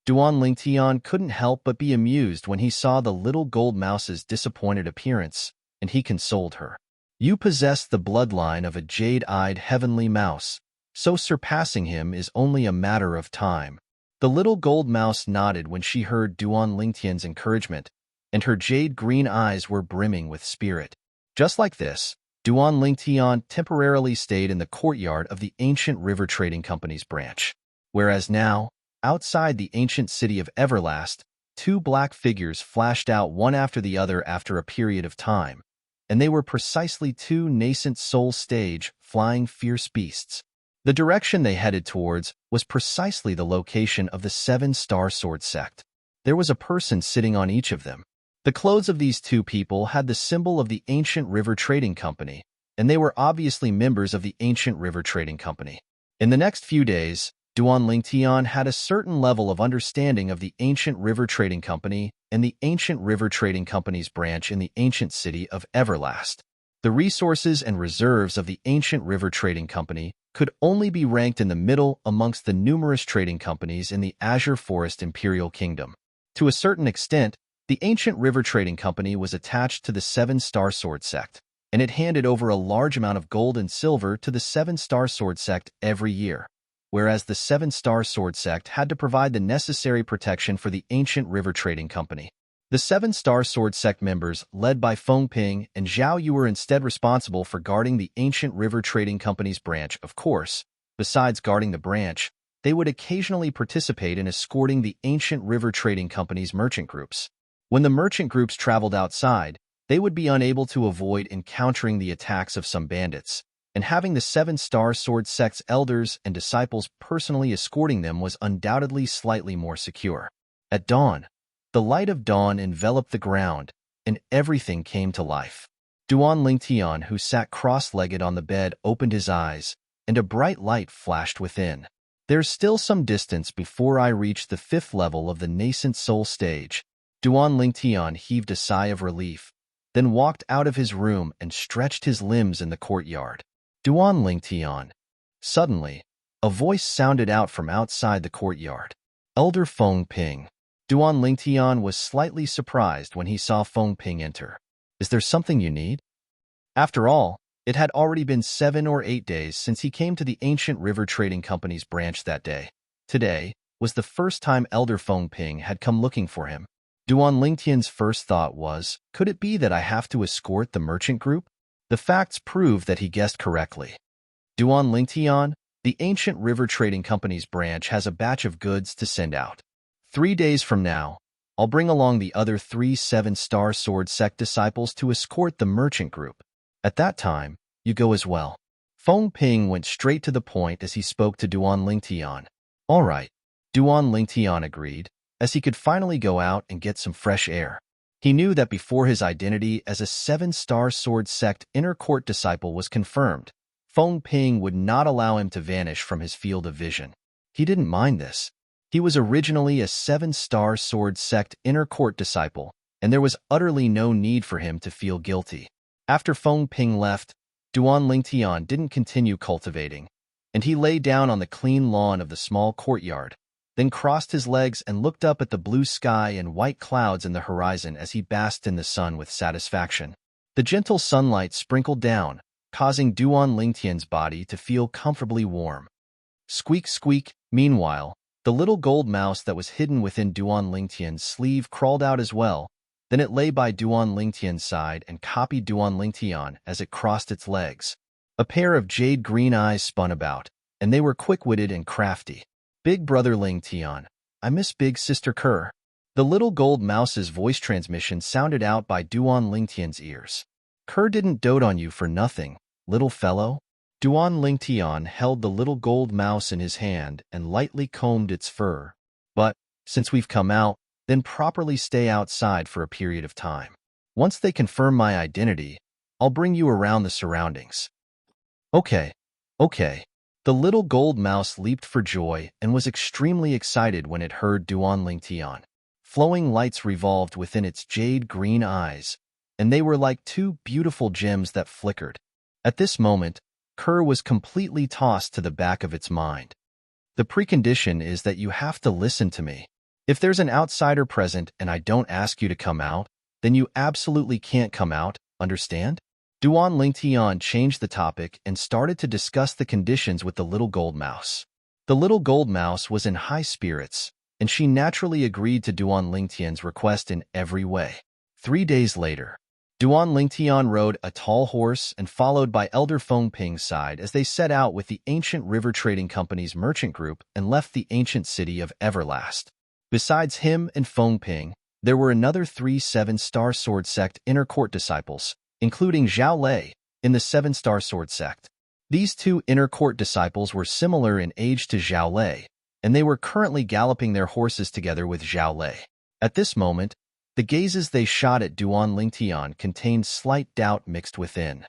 Duan Lingtian couldn't help but be amused when he saw the little gold mouse's disappointed appearance, and he consoled her. You possess the bloodline of a jade-eyed heavenly mouse, so surpassing him is only a matter of time. The little gold mouse nodded when she heard Duan Lingtian's encouragement, and her jade green eyes were brimming with spirit. Just like this, Duan Lingtian temporarily stayed in the courtyard of the ancient river trading company's branch. Whereas now, outside the ancient city of Everlast, 2 black figures flashed out one after the other after a period of time, and they were precisely 2 nascent soul stage, flying fierce beasts. The direction they headed towards was precisely the location of the 7-star sword sect. There was a person sitting on each of them. The clothes of these 2 people had the symbol of the Ancient River Trading Company, and they were obviously members of the Ancient River Trading Company. In the next few days, Duan Lingtian had a certain level of understanding of the Ancient River Trading Company and the Ancient River Trading Company's branch in the ancient city of Everlast. The resources and reserves of the Ancient River Trading Company could only be ranked in the middle amongst the numerous trading companies in the Azure Forest Imperial Kingdom. To a certain extent, the Ancient River Trading Company was attached to the 7-star sword sect, and it handed over a large amount of gold and silver to the 7-star sword sect every year, whereas the 7-star sword sect had to provide the necessary protection for the Ancient River Trading Company. The 7-star sword sect members, led by Feng Ping and Zhao Yu, were instead responsible for guarding the Ancient River Trading Company's branch. Of course, besides guarding the branch, they would occasionally participate in escorting the Ancient River Trading Company's merchant groups. When the merchant groups traveled outside, they would be unable to avoid encountering the attacks of some bandits, and having the 7-star sword sect's elders and disciples personally escorting them was undoubtedly slightly more secure. At dawn, the light of dawn enveloped the ground, and everything came to life. Duan Lingtian, who sat cross-legged on the bed, opened his eyes, and a bright light flashed within. There's still some distance before I reach the 5th level of the nascent soul stage. Duan Lingtian heaved a sigh of relief, then walked out of his room and stretched his limbs in the courtyard. Duan Lingtian. Suddenly, a voice sounded out from outside the courtyard. Elder Feng Ping. Duan Lingtian was slightly surprised when he saw Feng Ping enter. Is there something you need? After all, it had already been 7 or 8 days since he came to the Ancient River Trading Company's branch that day. Today was the first time Elder Feng Ping had come looking for him. Duan Lingtian's first thought was, could it be that I have to escort the merchant group? The facts proved that he guessed correctly. Duan Lingtian, the Ancient River Trading Company's branch has a batch of goods to send out. 3 days from now, I'll bring along the other 3 7-star sword sect disciples to escort the merchant group. At that time, you go as well. Feng Ping went straight to the point as he spoke to Duan Lingtian. All right, Duan Lingtian agreed, as he could finally go out and get some fresh air. He knew that before his identity as a 7-star sword sect inner court disciple was confirmed, Feng Ping would not allow him to vanish from his field of vision. He didn't mind this. He was originally a 7-star sword sect inner court disciple, and there was utterly no need for him to feel guilty. After Feng Ping left, Duan Lingtian didn't continue cultivating, and he lay down on the clean lawn of the small courtyard, then crossed his legs and looked up at the blue sky and white clouds in the horizon as he basked in the sun with satisfaction. The gentle sunlight sprinkled down, causing Duan Lingtian's body to feel comfortably warm. Squeak, squeak. Meanwhile, the little gold mouse that was hidden within Duan Lingtian's sleeve crawled out as well. Then it lay by Duan Lingtian's side and copied Duan Lingtian as it crossed its legs. A pair of jade green eyes spun about, and they were quick-witted and crafty. Big brother Lingtian, I miss big sister Kerr. The little gold mouse's voice transmission sounded out by Duan Lingtian's ears. Kerr didn't dote on you for nothing, little fellow. Duan Lingtian held the little gold mouse in his hand and lightly combed its fur. But, since we've come out, then properly stay outside for a period of time. Once they confirm my identity, I'll bring you around the surroundings. Okay. The little gold mouse leaped for joy and was extremely excited when it heard Duan Lingtian. Flowing lights revolved within its jade green eyes, and they were like two beautiful gems that flickered. At this moment, Kerr was completely tossed to the back of its mind. The precondition is that you have to listen to me. If there's an outsider present and I don't ask you to come out, then you absolutely can't come out, understand? Duan Lingtian changed the topic and started to discuss the conditions with the little gold mouse. The little gold mouse was in high spirits, and she naturally agreed to Duan Lingtian's request in every way. 3 days later, Duan Lingtian rode a tall horse and followed by Elder Feng Ping's side as they set out with the ancient river trading company's merchant group and left the ancient city of Everlast. Besides him and Feng Ping, there were another 3 seven-star sword sect inner court disciples, including Zhao Lei, in the seven-star sword sect. These 2 inner court disciples were similar in age to Zhao Lei, and they were currently galloping their horses together with Zhao Lei. At this moment, the gazes they shot at Duan Lingtian contained slight doubt mixed within.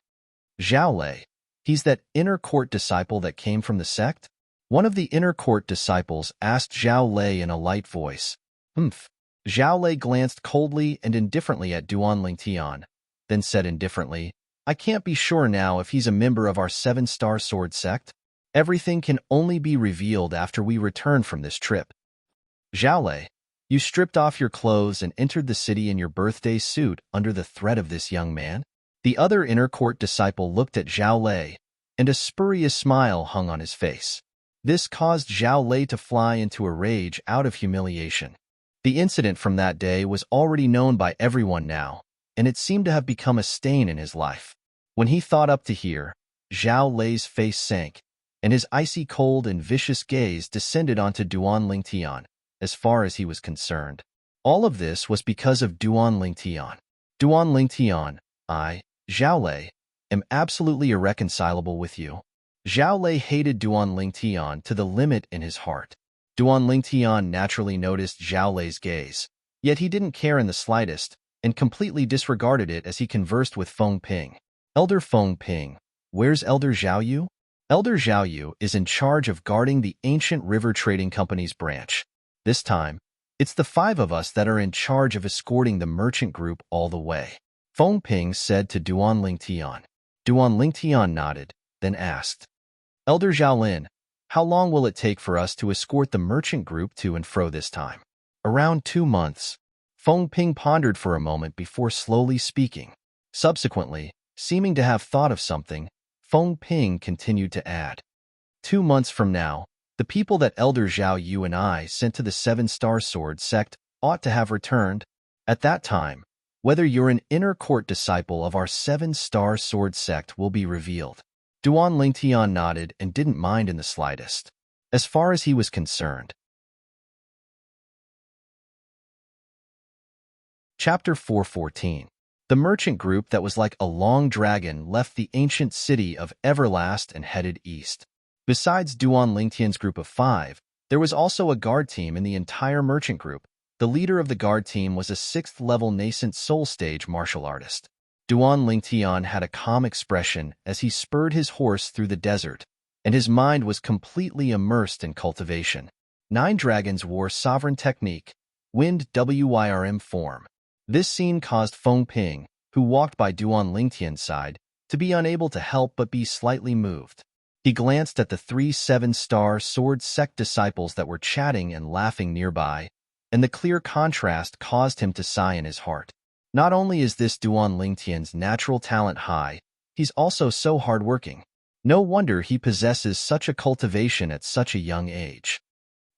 Zhao Lei, he's that inner court disciple that came from the sect? One of the inner court disciples asked Zhao Lei in a light voice. Zhao Lei glanced coldly and indifferently at Duan Lingtian, then said indifferently, I can't be sure now if he's a member of our seven-star sword sect. Everything can only be revealed after we return from this trip. Zhao Lei, you stripped off your clothes and entered the city in your birthday suit under the threat of this young man? The other inner court disciple looked at Zhao Lei, and a spurious smile hung on his face. This caused Zhao Lei to fly into a rage out of humiliation. The incident from that day was already known by everyone now, and it seemed to have become a stain in his life. When he thought up to here, Zhao Lei's face sank, and his icy cold and vicious gaze descended onto Duan Lingtian, as far as he was concerned. All of this was because of Duan Lingtian. Duan Lingtian, I, Zhao Lei, am absolutely irreconcilable with you. Zhao Lei hated Duan Lingtian to the limit in his heart. Duan Lingtian naturally noticed Zhao Lei's gaze, yet he didn't care in the slightest, and completely disregarded it as he conversed with Feng Ping. Elder Feng Ping, where's Elder Zhao Yu? Elder Zhao Yu is in charge of guarding the ancient river trading company's branch. This time, it's the 5 of us that are in charge of escorting the merchant group all the way. Feng Ping said to Duan Lingtian. Duan Lingtian nodded, then asked, Elder Zhaolin, how long will it take for us to escort the merchant group to and fro this time? Around 2 months. Feng Ping pondered for a moment before slowly speaking. Subsequently, seeming to have thought of something, Feng Ping continued to add. 2 months from now, the people that Elder Zhao Yu and I sent to the seven-star sword sect ought to have returned. At that time, whether you're an inner court disciple of our seven-star sword sect will be revealed. Duan Lingtian nodded and didn't mind in the slightest. As far as he was concerned. Chapter 414. The merchant group that was like a long dragon left the ancient city of Everlast and headed east. Besides Duan Lingtian's group of 5, there was also a guard team in the entire merchant group. The leader of the guard team was a 6th-level nascent soul stage martial artist. Duan Lingtian had a calm expression as he spurred his horse through the desert, and his mind was completely immersed in cultivation. 9 dragons wore sovereign technique, wind WYRM form. This scene caused Feng Ping, who walked by Duan Lingtian's side, to be unable to help but be slightly moved. He glanced at the 3 7-star sword sect disciples that were chatting and laughing nearby, and the clear contrast caused him to sigh in his heart. Not only is this Duan Lingtian's natural talent high, he's also so hardworking. No wonder he possesses such a cultivation at such a young age.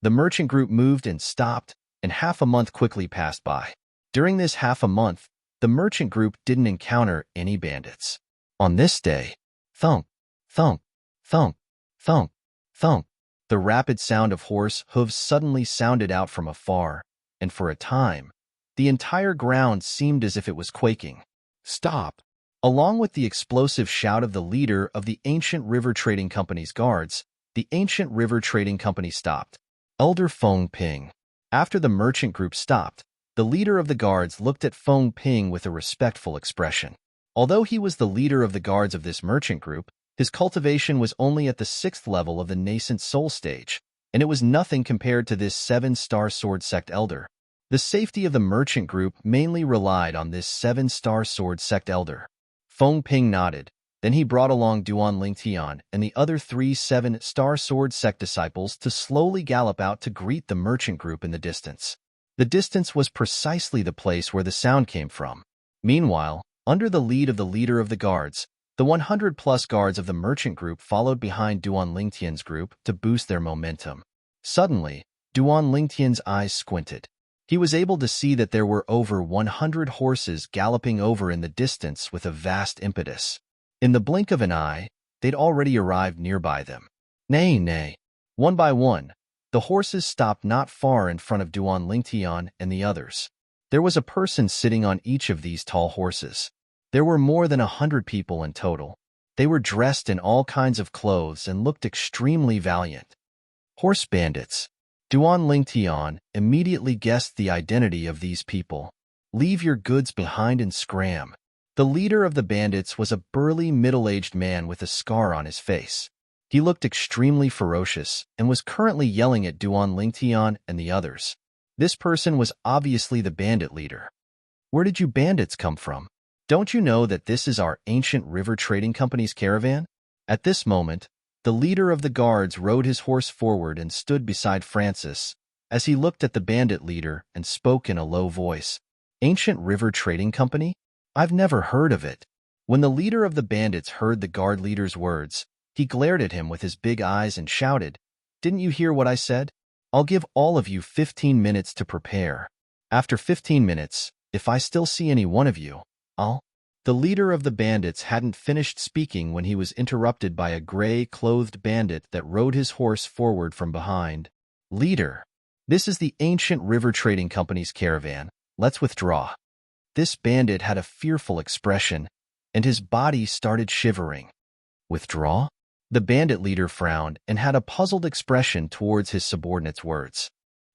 The merchant group moved and stopped, and half a month quickly passed by. During this half a month, the merchant group didn't encounter any bandits. On this day, thunk, thunk, thunk, thunk, thunk, the rapid sound of horse hooves suddenly sounded out from afar, and for a time, the entire ground seemed as if it was quaking. Stop! Along with the explosive shout of the leader of the Ancient River Trading Company's guards, the Ancient River Trading Company stopped. Elder Feng Ping. After the merchant group stopped, the leader of the guards looked at Feng Ping with a respectful expression. Although he was the leader of the guards of this merchant group, his cultivation was only at the 6th level of the nascent soul stage, and it was nothing compared to this 7-star sword sect elder. The safety of the merchant group mainly relied on this 7-star sword sect elder. Feng Ping nodded. Then he brought along Duan Lingtian and the other 3 7-star sword sect disciples to slowly gallop out to greet the merchant group in the distance. The distance was precisely the place where the sound came from. Meanwhile, under the lead of the leader of the guards, the 100-plus guards of the merchant group followed behind Duan Lingtian's group to boost their momentum. Suddenly, Duan Lingtian's eyes squinted. He was able to see that there were over 100 horses galloping over in the distance with a vast impetus. In the blink of an eye, they'd already arrived nearby them. Nay, nay. One by one, the horses stopped not far in front of Duan Lingtian and the others. There was a person sitting on each of these tall horses. There were more than 100 people in total. They were dressed in all kinds of clothes and looked extremely valiant. Horse bandits. Duan Lingtian immediately guessed the identity of these people. Leave your goods behind and scram. The leader of the bandits was a burly, middle-aged man with a scar on his face. He looked extremely ferocious and was currently yelling at Duan Lingtian and the others. This person was obviously the bandit leader. Where did you bandits come from? Don't you know that this is our Ancient River Trading Company's caravan? At this moment, the leader of the guards rode his horse forward and stood beside Francis, as he looked at the bandit leader and spoke in a low voice. Ancient River Trading Company? I've never heard of it. When the leader of the bandits heard the guard leader's words, he glared at him with his big eyes and shouted, "Didn't you hear what I said? I'll give all of you 15 minutes to prepare. After 15 minutes, if I still see any one of you, I'll—" The leader of the bandits hadn't finished speaking when he was interrupted by a gray-clothed bandit that rode his horse forward from behind. Leader, this is the Ancient River Trading Company's caravan. Let's withdraw. This bandit had a fearful expression, and his body started shivering. Withdraw? The bandit leader frowned and had a puzzled expression towards his subordinate's words.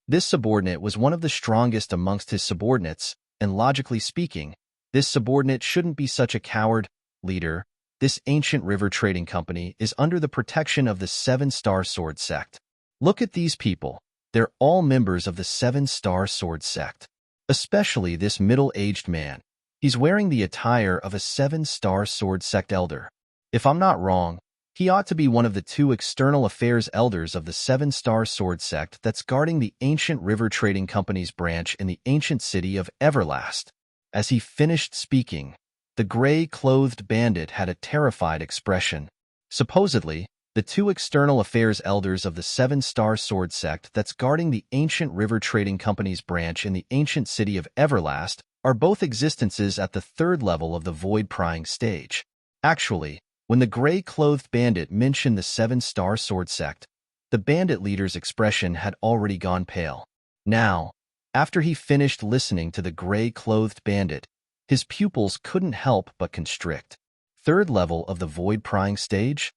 This subordinate was one of the strongest amongst his subordinates, and logically speaking, this subordinate shouldn't be such a coward. Leader, this Ancient River Trading Company is under the protection of the 7-star sword sect. Look at these people. They're all members of the 7-star sword sect. Especially this middle-aged man. He's wearing the attire of a 7-star sword sect elder. If I'm not wrong, he ought to be one of the 2 external affairs elders of the 7-star sword sect that's guarding the Ancient River Trading Company's branch in the ancient city of Everlast. As he finished speaking, the gray-clothed bandit had a terrified expression. Supposedly, the 2 external affairs elders of the 7-star sword sect that's guarding the Ancient River Trading Company's branch in the ancient city of Everlast are both existences at the 3rd level of the void-prying stage. Actually, when the gray-clothed bandit mentioned the 7-star sword sect, the bandit leader's expression had already gone pale. Now, after he finished listening to the gray-clothed bandit, his pupils couldn't help but constrict. 3rd level of the void-prying stage?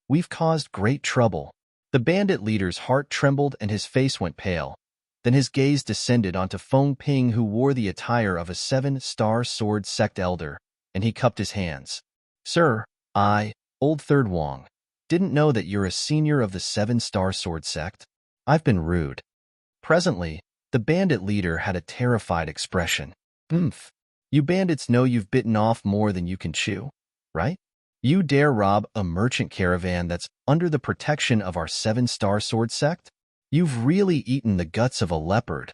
We've caused great trouble. The bandit leader's heart trembled and his face went pale. Then his gaze descended onto Feng Ping, who wore the attire of a 7-star sword sect elder, and he cupped his hands. Sir, Old Third Wong, didn't know that you're a senior of the 7-star sword sect. I've been rude. Presently, the bandit leader had a terrified expression. Oomph. You bandits know you've bitten off more than you can chew, right? You dare rob a merchant caravan that's under the protection of our seven-star sword sect? You've really eaten the guts of a leopard.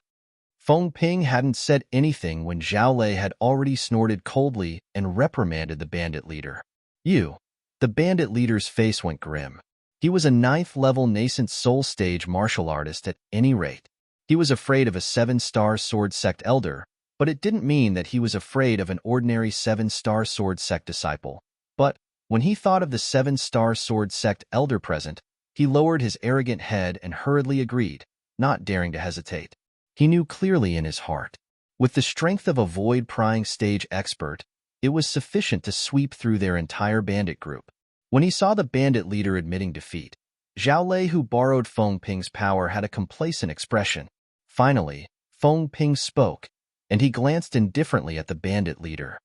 Feng Ping hadn't said anything when Zhao Lei had already snorted coldly and reprimanded the bandit leader. You. The bandit leader's face went grim. He was a ninth-level nascent soul stage martial artist at any rate. He was afraid of a seven-star sword sect elder, but it didn't mean that he was afraid of an ordinary seven-star sword sect disciple. But when he thought of the seven-star sword sect elder present, he lowered his arrogant head and hurriedly agreed, not daring to hesitate. He knew clearly in his heart. With the strength of a void-prying stage expert, it was sufficient to sweep through their entire bandit group. When he saw the bandit leader admitting defeat, Zhao Lei, who borrowed Feng Ping's power, had a complacent expression. Finally, Feng Ping spoke, and he glanced indifferently at the bandit leader.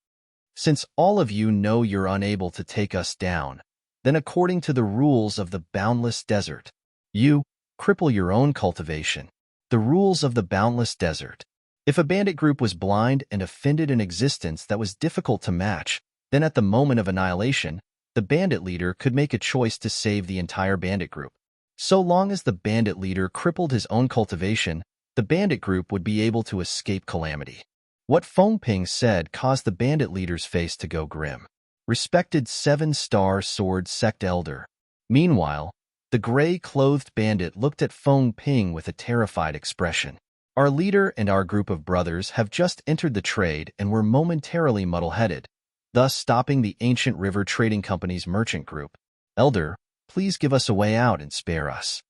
Since all of you know you're unable to take us down, then according to the rules of the boundless desert, you cripple your own cultivation. The rules of the boundless desert. If a bandit group was blind and offended an existence that was difficult to match, then at the moment of annihilation, the bandit leader could make a choice to save the entire bandit group. So long as the bandit leader crippled his own cultivation, the bandit group would be able to escape calamity. What Feng Ping said caused the bandit leader's face to go grim. Respected seven-star sword sect elder. Meanwhile, the gray-clothed bandit looked at Feng Ping with a terrified expression. Our leader and our group of brothers have just entered the trade and were momentarily muddle-headed, thus stopping the ancient river trading company's merchant group. Elder, please give us a way out and spare us.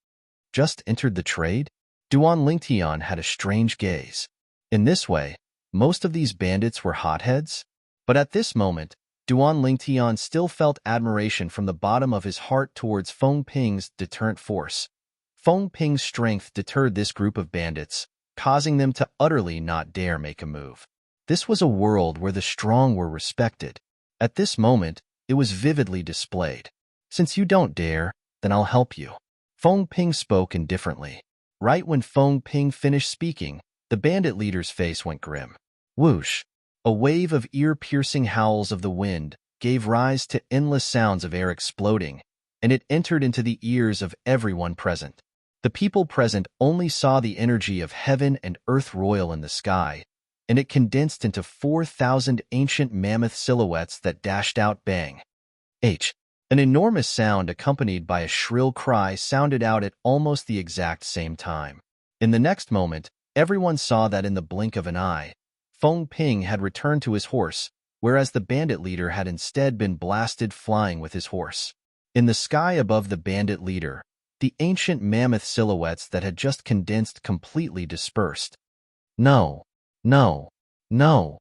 Just entered the trade? Duan Lingtian had a strange gaze. In this way, most of these bandits were hotheads? But at this moment, Duan Lingtian still felt admiration from the bottom of his heart towards Feng Ping's deterrent force. Feng Ping's strength deterred this group of bandits, causing them to utterly not dare make a move. This was a world where the strong were respected. At this moment, it was vividly displayed. Since you don't dare, then I'll help you. Feng Ping spoke indifferently. Right when Feng Ping finished speaking, the bandit leader's face went grim. Whoosh! A wave of ear-piercing howls of the wind gave rise to endless sounds of air exploding, and it entered into the ears of everyone present. The people present only saw the energy of heaven and earth royal in the sky, and it condensed into 4,000 ancient mammoth silhouettes that dashed out bang. An enormous sound accompanied by a shrill cry sounded out at almost the exact same time. In the next moment, everyone saw that in the blink of an eye, Feng Ping had returned to his horse, whereas the bandit leader had instead been blasted flying with his horse. In the sky above the bandit leader, the ancient mammoth silhouettes that had just condensed completely dispersed. No, no, no.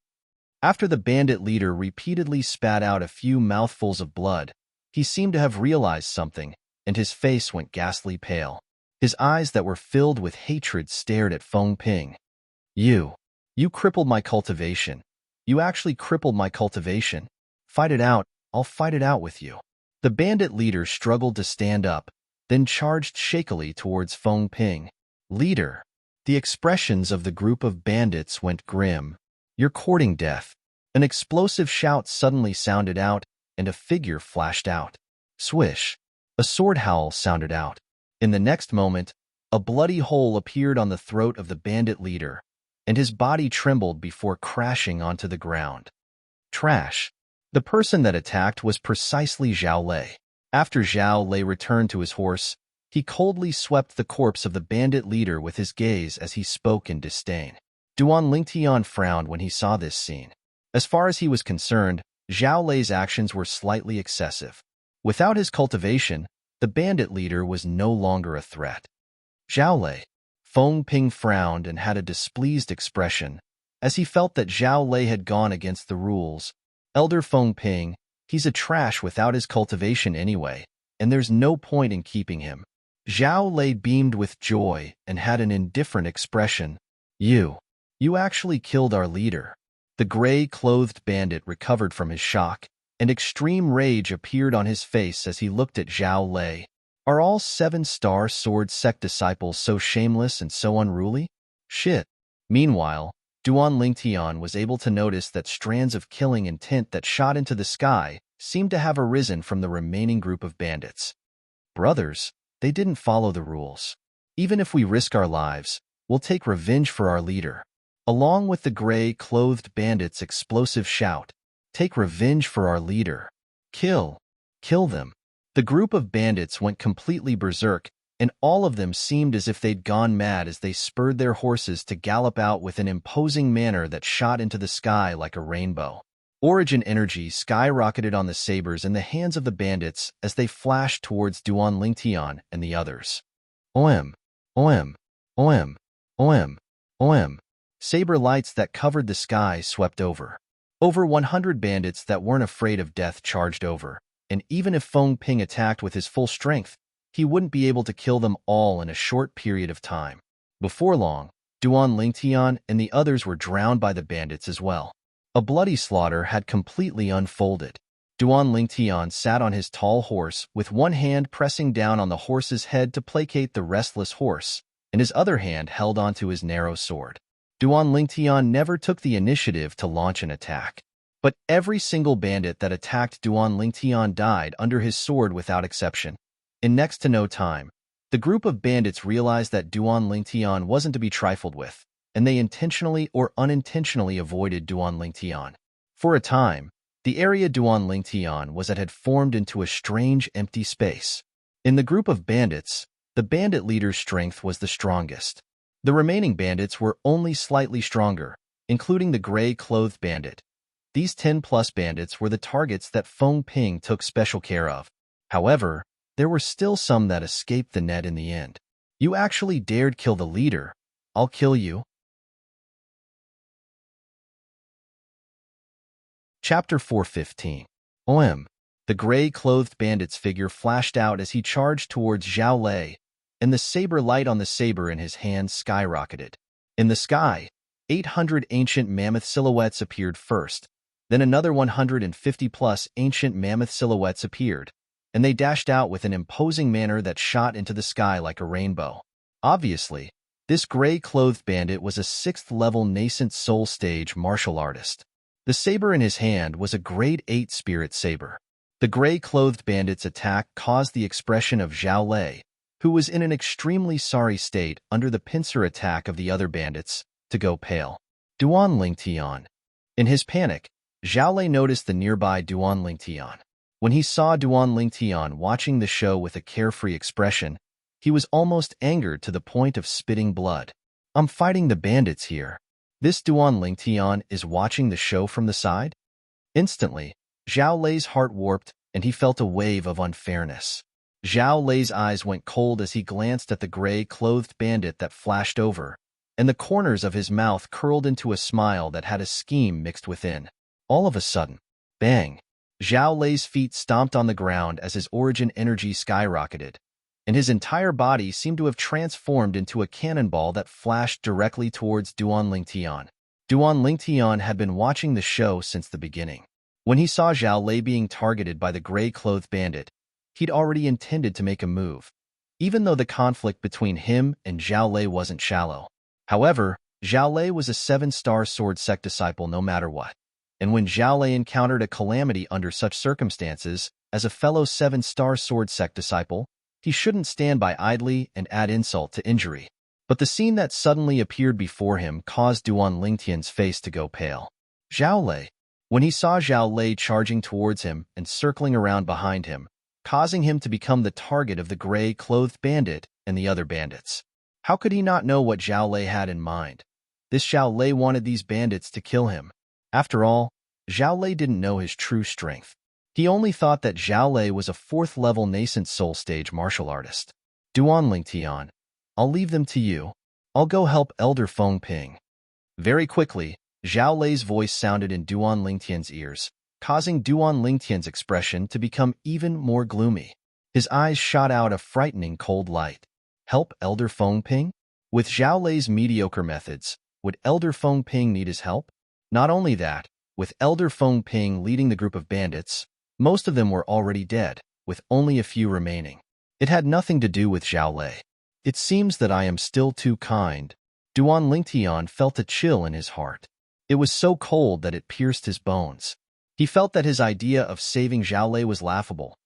After the bandit leader repeatedly spat out a few mouthfuls of blood, he seemed to have realized something, and his face went ghastly pale. His eyes that were filled with hatred stared at Feng Ping. You crippled my cultivation. You actually crippled my cultivation. Fight it out, I'll fight it out with you. The bandit leader struggled to stand up, then charged shakily towards Feng Ping. Leader. The expressions of the group of bandits went grim. You're courting death. An explosive shout suddenly sounded out, and a figure flashed out. Swish. A sword howl sounded out. In the next moment, a bloody hole appeared on the throat of the bandit leader, and his body trembled before crashing onto the ground. Trash. The person that attacked was precisely Zhao Lei. After Zhao Lei returned to his horse, he coldly swept the corpse of the bandit leader with his gaze as he spoke in disdain. Duan Lingtian frowned when he saw this scene. As far as he was concerned, Zhao Lei's actions were slightly excessive. Without his cultivation, the bandit leader was no longer a threat. Zhao Lei. Feng Ping frowned and had a displeased expression, as he felt that Zhao Lei had gone against the rules. Elder Feng Ping, he's a trash without his cultivation anyway, and there's no point in keeping him. Zhao Lei beamed with joy and had an indifferent expression. You actually killed our leader. The gray-clothed bandit recovered from his shock, and extreme rage appeared on his face as he looked at Zhao Lei. Are all seven-star sword sect disciples so shameless and so unruly? Shit. Meanwhile, Duan Lingtian was able to notice that strands of killing intent that shot into the sky seemed to have arisen from the remaining group of bandits. Brothers, they didn't follow the rules. Even if we risk our lives, we'll take revenge for our leader. Along with the gray-clothed bandits' explosive shout, "Take revenge for our leader. Kill. Kill them." The group of bandits went completely berserk, and all of them seemed as if they'd gone mad as they spurred their horses to gallop out with an imposing manner that shot into the sky like a rainbow. Origin energy skyrocketed on the sabers in the hands of the bandits as they flashed towards Duan Lingtian and the others. OM, OM, OM, OM, OM. Saber lights that covered the sky swept over. Over 100 bandits that weren't afraid of death charged over, and even if Feng Ping attacked with his full strength, he wouldn't be able to kill them all in a short period of time. Before long, Duan Lingtian and the others were drowned by the bandits as well. A bloody slaughter had completely unfolded. Duan Lingtian sat on his tall horse with one hand pressing down on the horse's head to placate the restless horse, and his other hand held onto his narrow sword. Duan Lingtian never took the initiative to launch an attack. But every single bandit that attacked Duan Lingtian died under his sword without exception. In next to no time, the group of bandits realized that Duan Lingtian wasn't to be trifled with, and they intentionally or unintentionally avoided Duan Lingtian. For a time, the area Duan Lingtian was at had formed into a strange empty space. In the group of bandits, the bandit leader's strength was the strongest. The remaining bandits were only slightly stronger, including the gray-clothed bandit. These 10-plus bandits were the targets that Feng Ping took special care of. However, there were still some that escaped the net in the end. "You actually dared kill the leader. I'll kill you." Chapter 415. OM. The gray-clothed bandit's figure flashed out as he charged towards Zhao Lei, and the saber light on the saber in his hand skyrocketed. In the sky, 800 ancient mammoth silhouettes appeared first, then another 150-plus ancient mammoth silhouettes appeared, and they dashed out with an imposing manner that shot into the sky like a rainbow. Obviously, this gray-clothed bandit was a 6th-level nascent soul stage martial artist. The saber in his hand was a grade 8 spirit saber. The gray-clothed bandit's attack caused the expression of Zhao Lei, who was in an extremely sorry state under the pincer attack of the other bandits, to go pale. Duan Lingtian. In his panic, Zhao Lei noticed the nearby Duan Lingtian. When he saw Duan Lingtian watching the show with a carefree expression, he was almost angered to the point of spitting blood. "I'm fighting the bandits here. This Duan Lingtian is watching the show from the side?" Instantly, Zhao Lei's heart warped and he felt a wave of unfairness. Zhao Lei's eyes went cold as he glanced at the gray-clothed bandit that flashed over, and the corners of his mouth curled into a smile that had a scheme mixed within. All of a sudden, bang! Zhao Lei's feet stomped on the ground as his origin energy skyrocketed, and his entire body seemed to have transformed into a cannonball that flashed directly towards Duan Lingtian. Duan Lingtian had been watching the show since the beginning. When he saw Zhao Lei being targeted by the gray-clothed bandit, he'd already intended to make a move, even though the conflict between him and Zhao Lei wasn't shallow. However, Zhao Lei was a 7-star sword sect disciple no matter what, and when Zhao Lei encountered a calamity under such circumstances, as a fellow 7-star sword sect disciple, he shouldn't stand by idly and add insult to injury. But the scene that suddenly appeared before him caused Duan Lingtian's face to go pale. Zhao Lei. When he saw Zhao Lei charging towards him and circling around behind him, causing him to become the target of the gray-clothed bandit and the other bandits. How could he not know what Zhao Lei had in mind? This Zhao Lei wanted these bandits to kill him. After all, Zhao Lei didn't know his true strength. He only thought that Zhao Lei was a 4th-level nascent soul stage martial artist. Duan Lingtian. I'll leave them to you. I'll go help Elder Feng Ping. Very quickly, Zhao Lei's voice sounded in Duan Lingtian's ears, causing Duan Lingtian's expression to become even more gloomy. His eyes shot out a frightening cold light. Help Elder Feng Ping? With Zhao Lei's mediocre methods, would Elder Feng Ping need his help? Not only that, with Elder Feng Ping leading the group of bandits, most of them were already dead, with only a few remaining. It had nothing to do with Zhao Lei. It seems that I am still too kind. Duan Lingtian felt a chill in his heart. It was so cold that it pierced his bones. He felt that his idea of saving Zhao Lei was laughable.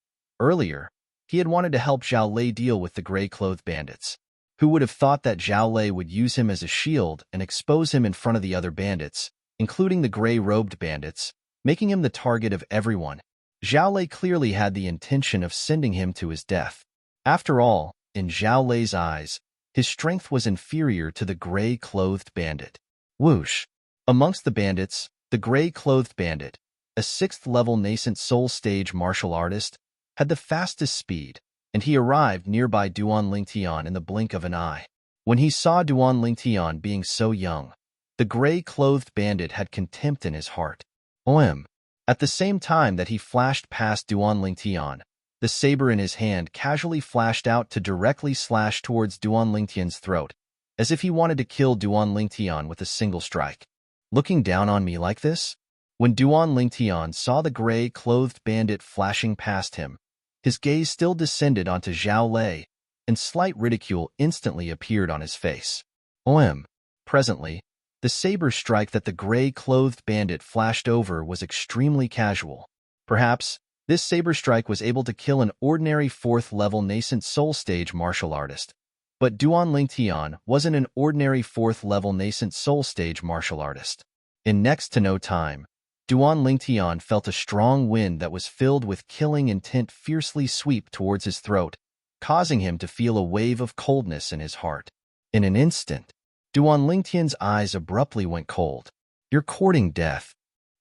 Earlier, he had wanted to help Zhao Lei deal with the gray-clothed bandits. Who would have thought that Zhao Lei would use him as a shield and expose him in front of the other bandits, including the gray-robed bandits, making him the target of everyone? Zhao Lei clearly had the intention of sending him to his death. After all, in Zhao Lei's eyes, his strength was inferior to the gray-clothed bandit. Whoosh! Amongst the bandits, the gray-clothed bandit, a 6th-level nascent soul stage martial artist, had the fastest speed, and he arrived nearby Duan Lingtian in the blink of an eye. When he saw Duan Lingtian being so young, the gray-clothed bandit had contempt in his heart. OM. At the same time that he flashed past Duan Lingtian, the saber in his hand casually flashed out to directly slash towards Duan Lingtian's throat, as if he wanted to kill Duan Lingtian with a single strike. Looking down on me like this? When Duan Lingtian saw the gray-clothed bandit flashing past him, his gaze still descended onto Zhao Lei, and slight ridicule instantly appeared on his face. OM. Presently, the saber strike that the gray-clothed bandit flashed over was extremely casual. Perhaps, this saber strike was able to kill an ordinary 4th-level nascent soul stage martial artist. But Duan Lingtian wasn't an ordinary 4th-level nascent soul stage martial artist. In next to no time, Duan Lingtian felt a strong wind that was filled with killing intent fiercely sweep towards his throat, causing him to feel a wave of coldness in his heart. In an instant, Duan Lingtian's eyes abruptly went cold. You're courting death.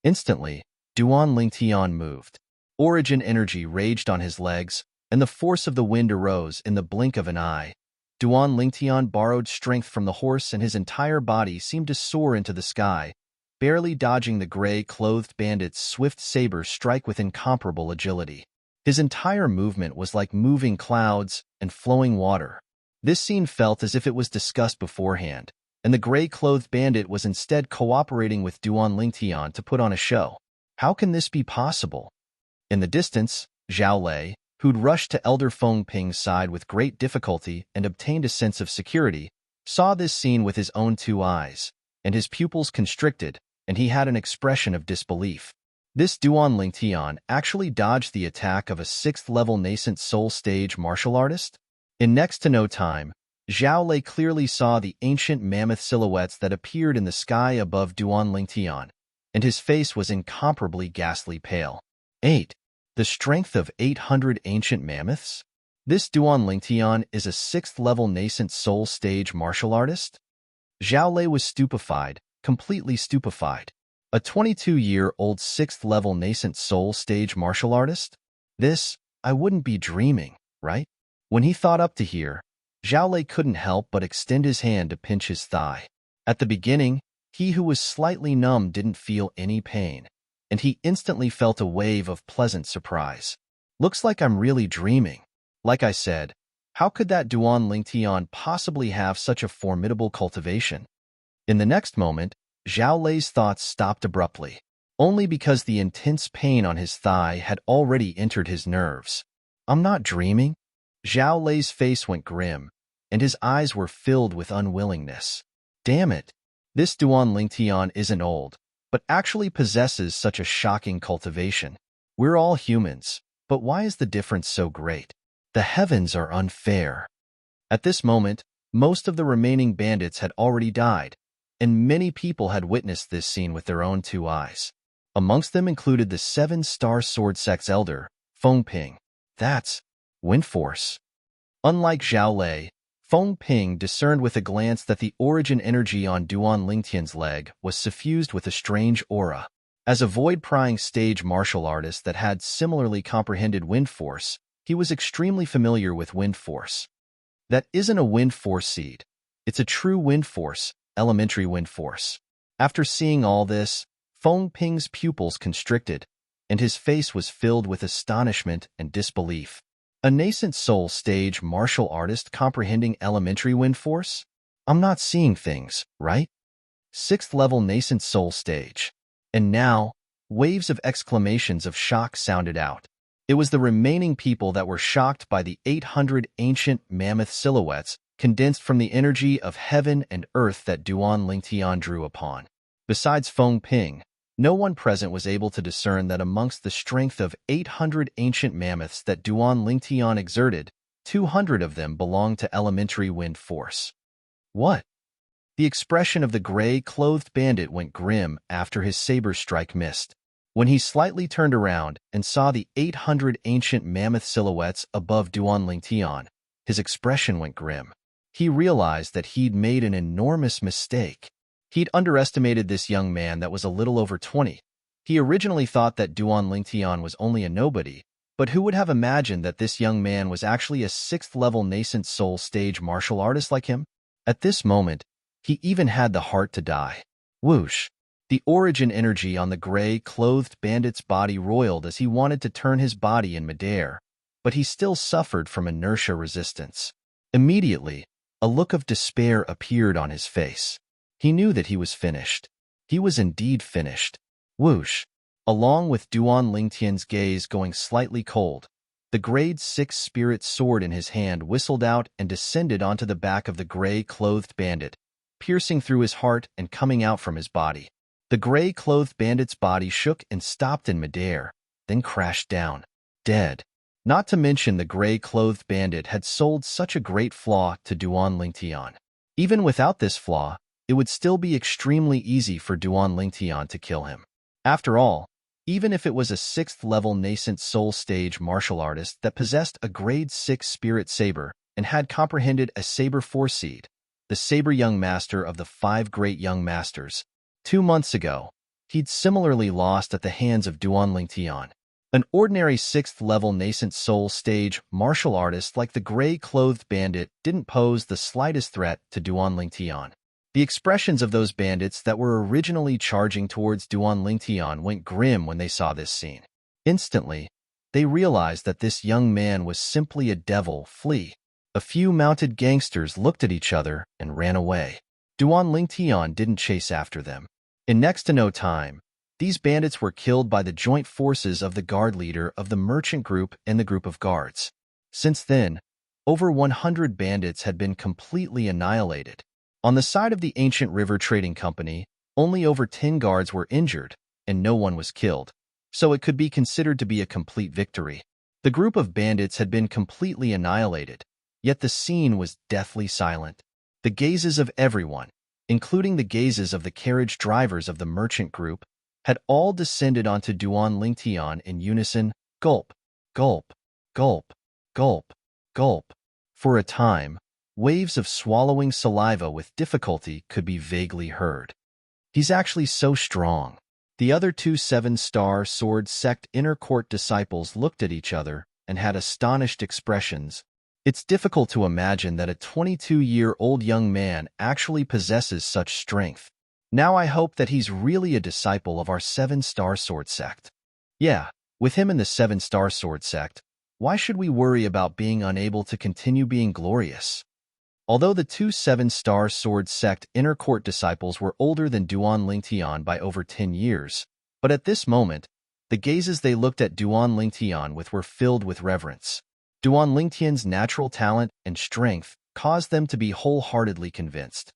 Instantly, Duan Lingtian moved. Origin energy raged on his legs, and the force of the wind arose in the blink of an eye. Duan Lingtian borrowed strength from the horse, and his entire body seemed to soar into the sky, barely dodging the gray-clothed bandit's swift saber strike with incomparable agility. His entire movement was like moving clouds and flowing water. This scene felt as if it was discussed beforehand, and the gray-clothed bandit was instead cooperating with Duan Lingtian to put on a show. How can this be possible? In the distance, Zhao Lei, who'd rushed to Elder Feng Ping's side with great difficulty and obtained a sense of security, saw this scene with his own 2 eyes, and his pupils constricted, and he had an expression of disbelief. This Duan Lingtian actually dodged the attack of a 6th-level nascent soul stage martial artist? In next to no time, Zhao Lei clearly saw the ancient mammoth silhouettes that appeared in the sky above Duan Lingtian, and his face was incomparably ghastly pale. 8. The strength of 800 ancient mammoths? This Duan Lingtian is a 6th-level nascent soul stage martial artist? Zhao Lei was stupefied, completely stupefied. A 22-year-old 6th-level nascent soul stage martial artist? This, I wouldn't be dreaming, right? When he thought up to here, Zhao Lei couldn't help but extend his hand to pinch his thigh. At the beginning, he who was slightly numb didn't feel any pain, and he instantly felt a wave of pleasant surprise. Looks like I'm really dreaming. Like I said, how could that Duan Lingtian possibly have such a formidable cultivation? In the next moment, Zhao Lei's thoughts stopped abruptly, only because the intense pain on his thigh had already entered his nerves. I'm not dreaming? Zhao Lei's face went grim, and his eyes were filled with unwillingness. Damn it! This Duan Lingtian isn't old, but actually possesses such a shocking cultivation. We're all humans, but why is the difference so great? The heavens are unfair. At this moment, most of the remaining bandits had already died, and many people had witnessed this scene with their own 2 eyes. Amongst them included the 7-star sword sect's elder, Feng Ping. That's wind force. Unlike Zhao Lei, Feng Ping discerned with a glance that the origin energy on Duan Lingtian's leg was suffused with a strange aura. As a void-prying stage martial artist that had similarly comprehended wind force, he was extremely familiar with wind force. That isn't a wind force seed. It's a true wind force, elementary wind force. After seeing all this, Feng Ping's pupils constricted, and his face was filled with astonishment and disbelief. A nascent soul stage martial artist comprehending elementary wind force? I'm not seeing things, right? 6th-level nascent soul stage. And now, waves of exclamations of shock sounded out. It was the remaining people that were shocked by the 800 ancient mammoth silhouettes condensed from the energy of heaven and earth that Duan Lingtian drew upon. Besides Feng Ping, no one present was able to discern that amongst the strength of 800 ancient mammoths that Duan Lingtian exerted, 200 of them belonged to elementary wind force. What? The expression of the gray-clothed bandit went grim after his saber strike missed. When he slightly turned around and saw the 800 ancient mammoth silhouettes above Duan Lingtian, his expression went grim. He realized that he'd made an enormous mistake. He'd underestimated this young man that was a little over 20. He originally thought that Duan Lingtian was only a nobody, but who would have imagined that this young man was actually a 6th-level nascent soul stage martial artist like him? At this moment, he even had the heart to die. Whoosh! The origin energy on the gray-clothed bandit's body roiled as he wanted to turn his body in midair, but he still suffered from inertia resistance. Immediately, a look of despair appeared on his face. He knew that he was finished. He was indeed finished. Whoosh! Along with Duan Lingtian's gaze going slightly cold, the grade 6 spirit sword in his hand whistled out and descended onto the back of the gray-clothed bandit, piercing through his heart and coming out from his body. The gray-clothed bandit's body shook and stopped in midair, then crashed down, dead. Not to mention the gray-clothed bandit had sold such a great flaw to Duan Lingtian. Even without this flaw, it would still be extremely easy for Duan Lingtian to kill him. After all, even if it was a 6th-level nascent soul stage martial artist that possessed a grade 6 spirit saber and had comprehended a saber 4 seed, the saber young master of the 5 great young masters, 2 months ago, he'd similarly lost at the hands of Duan Lingtian. An ordinary 6th-level nascent soul stage martial artist like the gray-clothed bandit didn't pose the slightest threat to Duan Lingtian. The expressions of those bandits that were originally charging towards Duan Lingtian went grim when they saw this scene. Instantly, they realized that this young man was simply a devil flea. A few mounted gangsters looked at each other and ran away. Duan Lingtian didn't chase after them. In next to no time, these bandits were killed by the joint forces of the guard leader of the merchant group and the group of guards. Since then, over 100 bandits had been completely annihilated. On the side of the ancient river trading company, only over 10 guards were injured, and no one was killed, so it could be considered to be a complete victory. The group of bandits had been completely annihilated, yet the scene was deathly silent. The gazes of everyone, including the gazes of the carriage drivers of the merchant group, had all descended onto Duan Lingtian in unison, gulp, gulp, gulp, gulp, gulp. For a time, waves of swallowing saliva with difficulty could be vaguely heard. He's actually so strong. The other 2 7-star sword sect inner court disciples looked at each other and had astonished expressions. It's difficult to imagine that a 22-year-old young man actually possesses such strength. Now I hope that he's really a disciple of our 7-star sword sect. Yeah, with him in the 7-star sword sect, why should we worry about being unable to continue being glorious? Although the 2 7-star sword sect inner court disciples were older than Duan Lingtian by over 10 years, but at this moment, the gazes they looked at Duan Lingtian with were filled with reverence. Duan Lingtian's natural talent and strength caused them to be wholeheartedly convinced.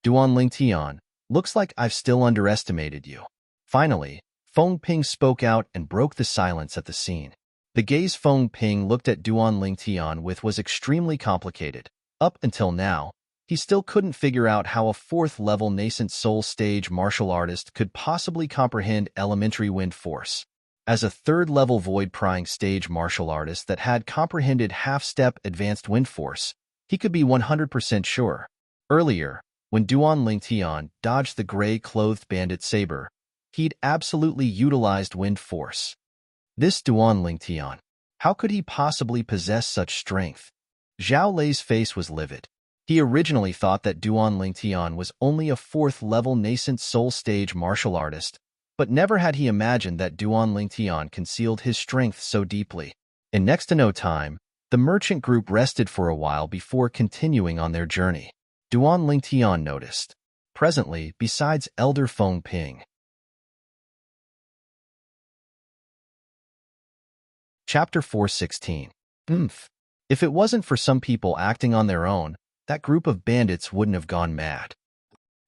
Duan Lingtian, looks like I've still underestimated you. Finally, Feng Ping spoke out and broke the silence at the scene. The gaze Feng Ping looked at Duan Lingtian with was extremely complicated. Up until now, he still couldn't figure out how a 4th-level nascent soul stage martial artist could possibly comprehend elementary wind force. As a 3rd-level void-prying stage martial artist that had comprehended half-step advanced wind force, he could be 100% sure. Earlier, when Duan Lingtian dodged the gray-clothed bandit saber, he'd absolutely utilized wind force. This Duan Lingtian, how could he possibly possess such strength? Zhao Lei's face was livid. He originally thought that Duan Lingtian was only a 4th-level nascent soul stage martial artist, but never had he imagined that Duan Lingtian concealed his strength so deeply. In next to no time, the merchant group rested for a while before continuing on their journey. Duan Lingtian noticed. Presently, besides Elder Feng Ping. Chapter 416. If it wasn't for some people acting on their own, that group of bandits wouldn't have gone mad.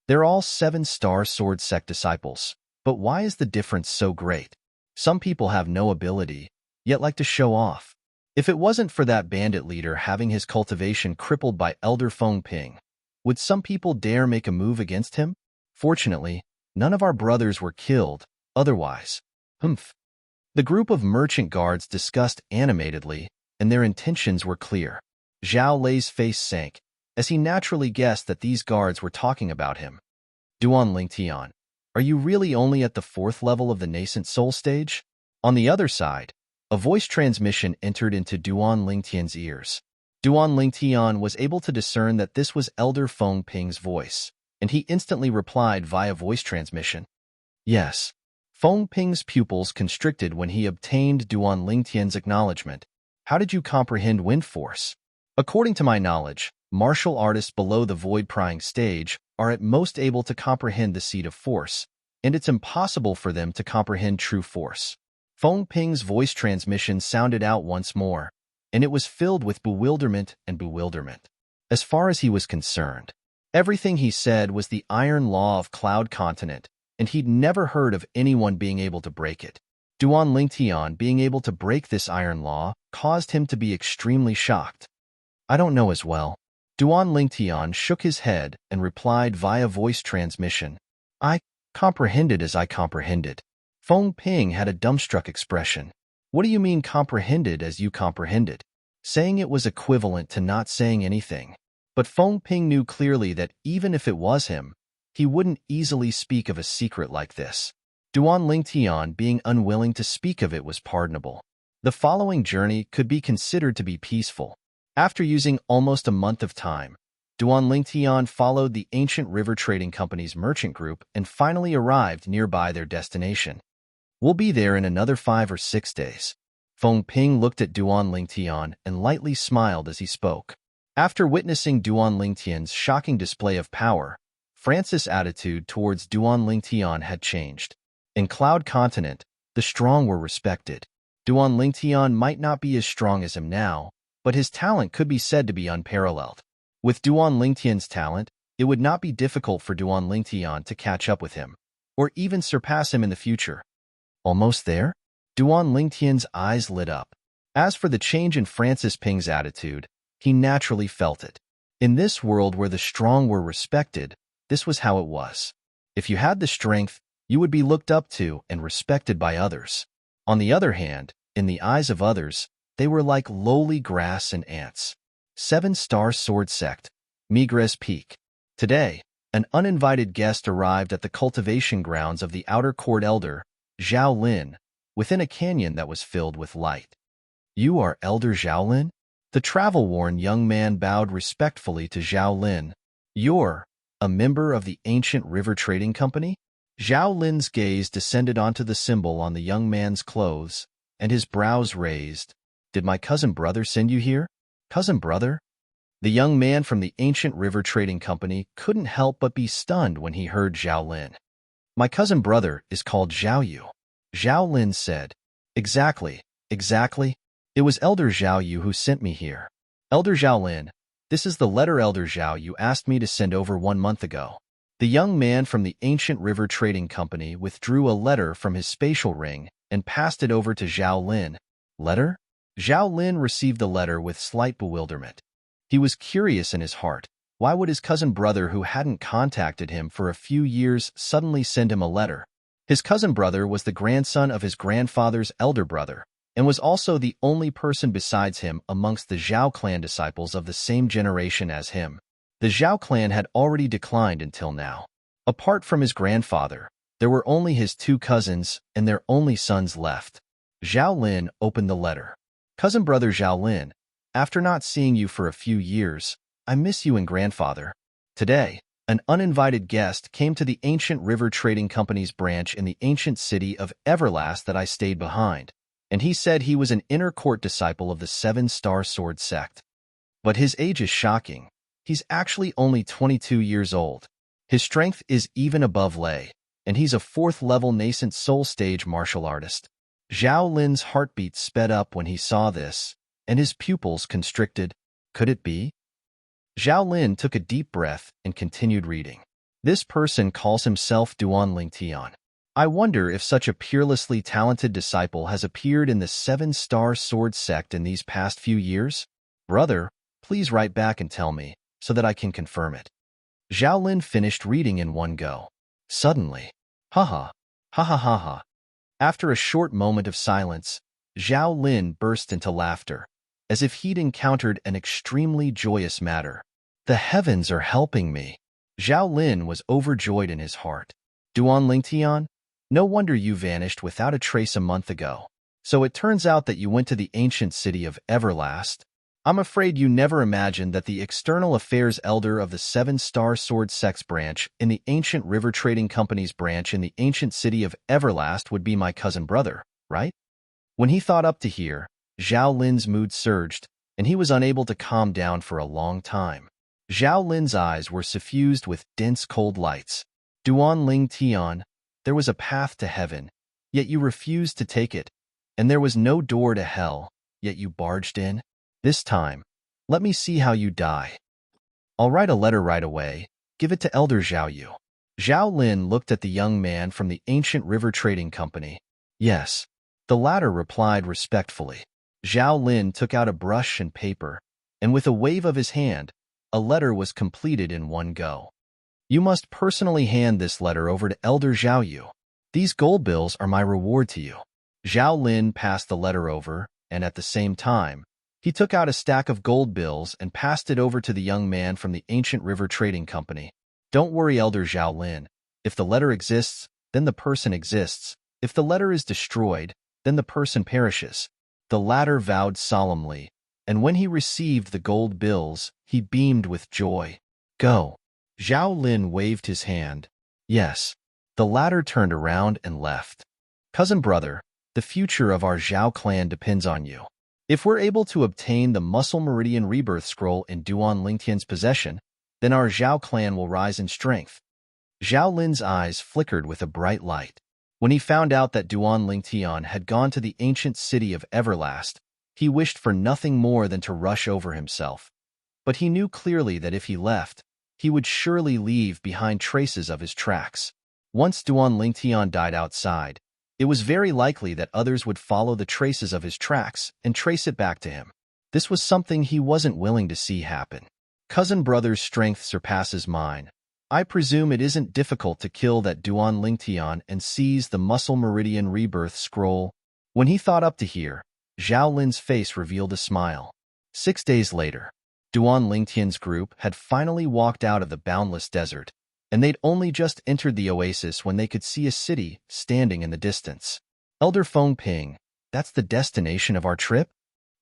They're all 7-star sword sect disciples, but why is the difference so great? Some people have no ability, yet like to show off. If it wasn't for that bandit leader having his cultivation crippled by Elder Feng Ping, would some people dare make a move against him? Fortunately, none of our brothers were killed, otherwise. Humph. The group of merchant guards discussed animatedly, and their intentions were clear. Zhao Lei's face sank, as he naturally guessed that these guards were talking about him. Duan Lingtian, are you really only at the 4th level of the nascent soul stage? On the other side, a voice transmission entered into Duan Lingtian's ears. Duan Lingtian was able to discern that this was Elder Feng Ping's voice, and he instantly replied via voice transmission. Yes. Feng Ping's pupils constricted when he obtained Duan Lingtian's acknowledgement. How did you comprehend wind force? According to my knowledge, martial artists below the void-prying stage are at most able to comprehend the seed of force, and it's impossible for them to comprehend true force. Feng Ping's voice transmission sounded out once more, and it was filled with bewilderment and bewilderment. As far as he was concerned, everything he said was the iron law of Cloud Continent, and he'd never heard of anyone being able to break it. Duan Lingtian being able to break this iron law caused him to be extremely shocked. I don't know as well. Duan Lingtian shook his head and replied via voice transmission. I comprehended as I comprehended. Feng Ping had a dumbstruck expression. What do you mean comprehended as you comprehended? Saying it was equivalent to not saying anything. But Feng Ping knew clearly that even if it was him, he wouldn't easily speak of a secret like this. Duan Lingtian being unwilling to speak of it was pardonable. The following journey could be considered to be peaceful. After using almost a month of time, Duan Lingtian followed the ancient river trading company's merchant group and finally arrived nearby their destination. We'll be there in another 5 or 6 days. Feng Ping looked at Duan Lingtian and lightly smiled as he spoke. After witnessing Duan Lingtian's shocking display of power, Francis' attitude towards Duan Lingtian had changed. In Cloud Continent, the strong were respected. Duan Lingtian might not be as strong as him now, but his talent could be said to be unparalleled. With Duan Lingtian's talent, it would not be difficult for Duan Lingtian to catch up with him, or even surpass him in the future. Almost there? Duan Lingtian's eyes lit up. As for the change in Francis Ping's attitude, he naturally felt it. In this world where the strong were respected, this was how it was. If you had the strength, you would be looked up to and respected by others. On the other hand, in the eyes of others, they were like lowly grass and ants. 7-star sword sect, Migres Peak. Today, an uninvited guest arrived at the cultivation grounds of the outer court elder, Zhao Lin, within a canyon that was filled with light. You are Elder Zhao Lin? The travel-worn young man bowed respectfully to Zhao Lin. You're a member of the ancient river trading company? Zhao Lin's gaze descended onto the symbol on the young man's clothes, and his brows raised. Did my cousin brother send you here? Cousin brother? The young man from the ancient river trading company couldn't help but be stunned when he heard Zhao Lin. My cousin brother is called Zhao Yu. Zhao Lin said. Exactly. It was Elder Zhao Yu who sent me here. Elder Zhao Lin, this is the letter Elder Zhao Yu asked me to send over 1 month ago. The young man from the ancient river trading company withdrew a letter from his spatial ring and passed it over to Zhao Lin. Letter? Zhao Lin received the letter with slight bewilderment. He was curious in his heart. Why would his cousin brother who hadn't contacted him for a few years suddenly send him a letter? His cousin brother was the grandson of his grandfather's elder brother, and was also the only person besides him amongst the Zhao clan disciples of the same generation as him. The Zhao clan had already declined until now. Apart from his grandfather, there were only his 2 cousins and their only sons left. Zhao Lin opened the letter. Cousin brother Zhao Lin, after not seeing you for a few years, I miss you and grandfather. Today, an uninvited guest came to the ancient river trading company's branch in the ancient city of Everlast that I stayed behind, and he said he was an inner court disciple of the 7-star sword sect. But his age is shocking. He's actually only 22 years old. His strength is even above Lei, and he's a 4th-level nascent soul stage martial artist. Zhao Lin's heartbeat sped up when he saw this, and his pupils constricted. Could it be? Zhao Lin took a deep breath and continued reading. This person calls himself Duan Lingtian. I wonder if such a peerlessly talented disciple has appeared in the 7-star sword sect in these past few years? Brother, please write back and tell me, so that I can confirm it. Zhao Lin finished reading in one go. Suddenly, ha ha. After a short moment of silence, Zhao Lin burst into laughter, as if he'd encountered an extremely joyous matter. The heavens are helping me. Zhao Lin was overjoyed in his heart. Duan Lingtian, no wonder you vanished without a trace a month ago. So it turns out that you went to the ancient city of Everlast. I'm afraid you never imagined that the external affairs elder of the 7-star sword sects branch in the ancient river trading company's branch in the ancient city of Everlast would be my cousin brother, right? When he thought up to here, Zhao Lin's mood surged, and he was unable to calm down for a long time. Zhao Lin's eyes were suffused with dense cold lights. Duan Lingtian, there was a path to heaven, yet you refused to take it, and there was no door to hell, yet you barged in. This time, let me see how you die. I'll write a letter right away. Give it to Elder Zhao Yu. Zhao Lin looked at the young man from the ancient river trading company. Yes, the latter replied respectfully. Zhao Lin took out a brush and paper, and with a wave of his hand, a letter was completed in one go. You must personally hand this letter over to Elder Zhao Yu. These gold bills are my reward to you. Zhao Lin passed the letter over, and at the same time, he took out a stack of gold bills and passed it over to the young man from the ancient river trading company. Don't worry, Elder Zhao Lin. If the letter exists, then the person exists. If the letter is destroyed, then the person perishes. The latter vowed solemnly, and when he received the gold bills, he beamed with joy. Go. Zhao Lin waved his hand. Yes. The latter turned around and left. Cousin brother, the future of our Zhao clan depends on you. If we're able to obtain the Muscle Meridian Rebirth Scroll in Duan Lingtian's possession, then our Zhao clan will rise in strength. Zhao Lin's eyes flickered with a bright light. When he found out that Duan Lingtian had gone to the ancient city of Everlast, he wished for nothing more than to rush over himself. But he knew clearly that if he left, he would surely leave behind traces of his tracks. Once Duan Lingtian died outside, it was very likely that others would follow the traces of his tracks and trace it back to him. This was something he wasn't willing to see happen. Cousin brother's strength surpasses mine. I presume it isn't difficult to kill that Duan Lingtian and seize the Muscle Meridian Rebirth Scroll. When he thought up to here, Zhao Lin's face revealed a smile. 6 days later, Duan Lingtian's group had finally walked out of the boundless desert, and they'd only just entered the oasis when they could see a city standing in the distance. Elder Feng Ping, that's the destination of our trip?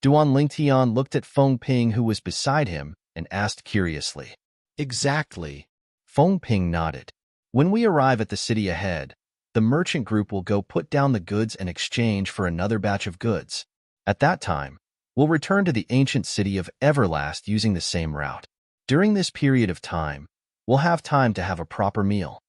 Duan Lingtian looked at Feng Ping, who was beside him, and asked curiously. Exactly. Feng Ping nodded. When we arrive at the city ahead, the merchant group will go put down the goods and exchange for another batch of goods. At that time, we'll return to the ancient city of Everlast using the same route. During this period of time, we'll have time to have a proper meal.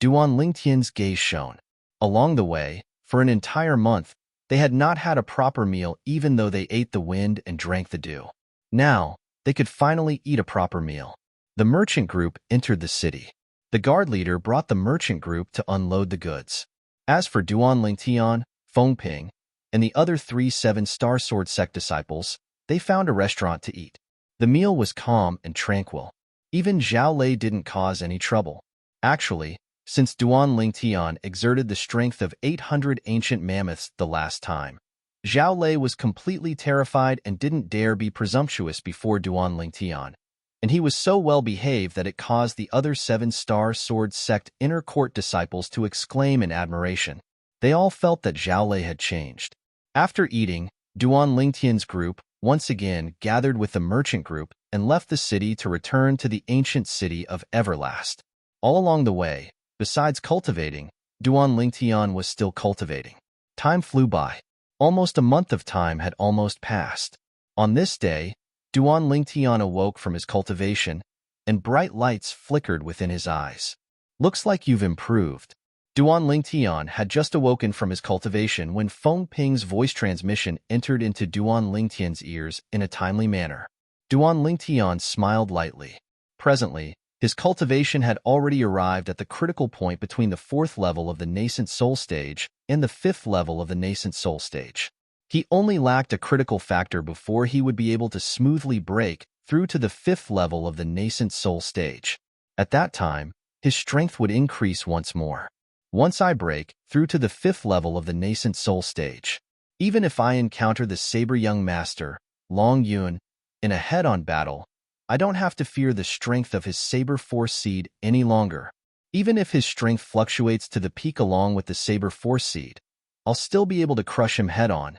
Duan Lingtian's gaze shone. Along the way, for an entire month, they had not had a proper meal even though they ate the wind and drank the dew. Now, they could finally eat a proper meal. The merchant group entered the city. The guard leader brought the merchant group to unload the goods. As for Duan Lingtian, Feng Ping, and the other 3 7-star sword sect disciples, they found a restaurant to eat. The meal was calm and tranquil. Even Zhao Lei didn't cause any trouble. Actually, since Duan Lingtian exerted the strength of 800 ancient mammoths the last time, Zhao Lei was completely terrified and didn't dare be presumptuous before Duan Lingtian, and he was so well behaved that it caused the other 7-star sword sect inner court disciples to exclaim in admiration. They all felt that Zhao Lei had changed. After eating, Duan Lingtian's group once again gathered with the merchant group and left the city to return to the ancient city of Everlast. All along the way, besides cultivating, Duan Lingtian was still cultivating. Time flew by. Almost a month of time had almost passed. On this day, Duan Lingtian awoke from his cultivation, and bright lights flickered within his eyes. Looks like you've improved. Duan Lingtian had just awoken from his cultivation when Feng Ping's voice transmission entered into Duan Lingtian's ears in a timely manner. Duan Lingtian smiled lightly. Presently, his cultivation had already arrived at the critical point between the 4th level of the nascent soul stage and the 5th level of the nascent soul stage. He only lacked a critical factor before he would be able to smoothly break through to the 5th level of the nascent soul stage. At that time, his strength would increase once more. Once I break through to the 5th level of the nascent soul stage, even if I encounter the saber young master, Long Yun, in a head-on battle, I don't have to fear the strength of his saber force seed any longer. Even if his strength fluctuates to the peak along with the saber force seed, I'll still be able to crush him head-on.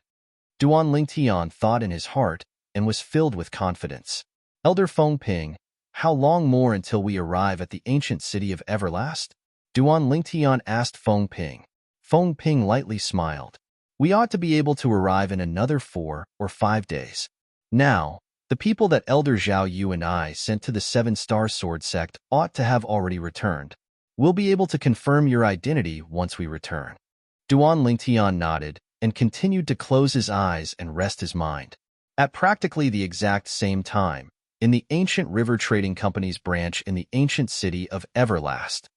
Duan Lingtian thought in his heart and was filled with confidence. Elder Feng Ping, how long more until we arrive at the ancient city of Everlast? Duan Lingtian asked Feng Ping. Feng Ping lightly smiled. We ought to be able to arrive in another 4 or 5 days. Now, the people that Elder Zhao Yu and I sent to the 7-star sword sect ought to have already returned. We'll be able to confirm your identity once we return. Duan Lingtian nodded and continued to close his eyes and rest his mind. At practically the exact same time, in the ancient river trading company's branch in the ancient city of Everlast.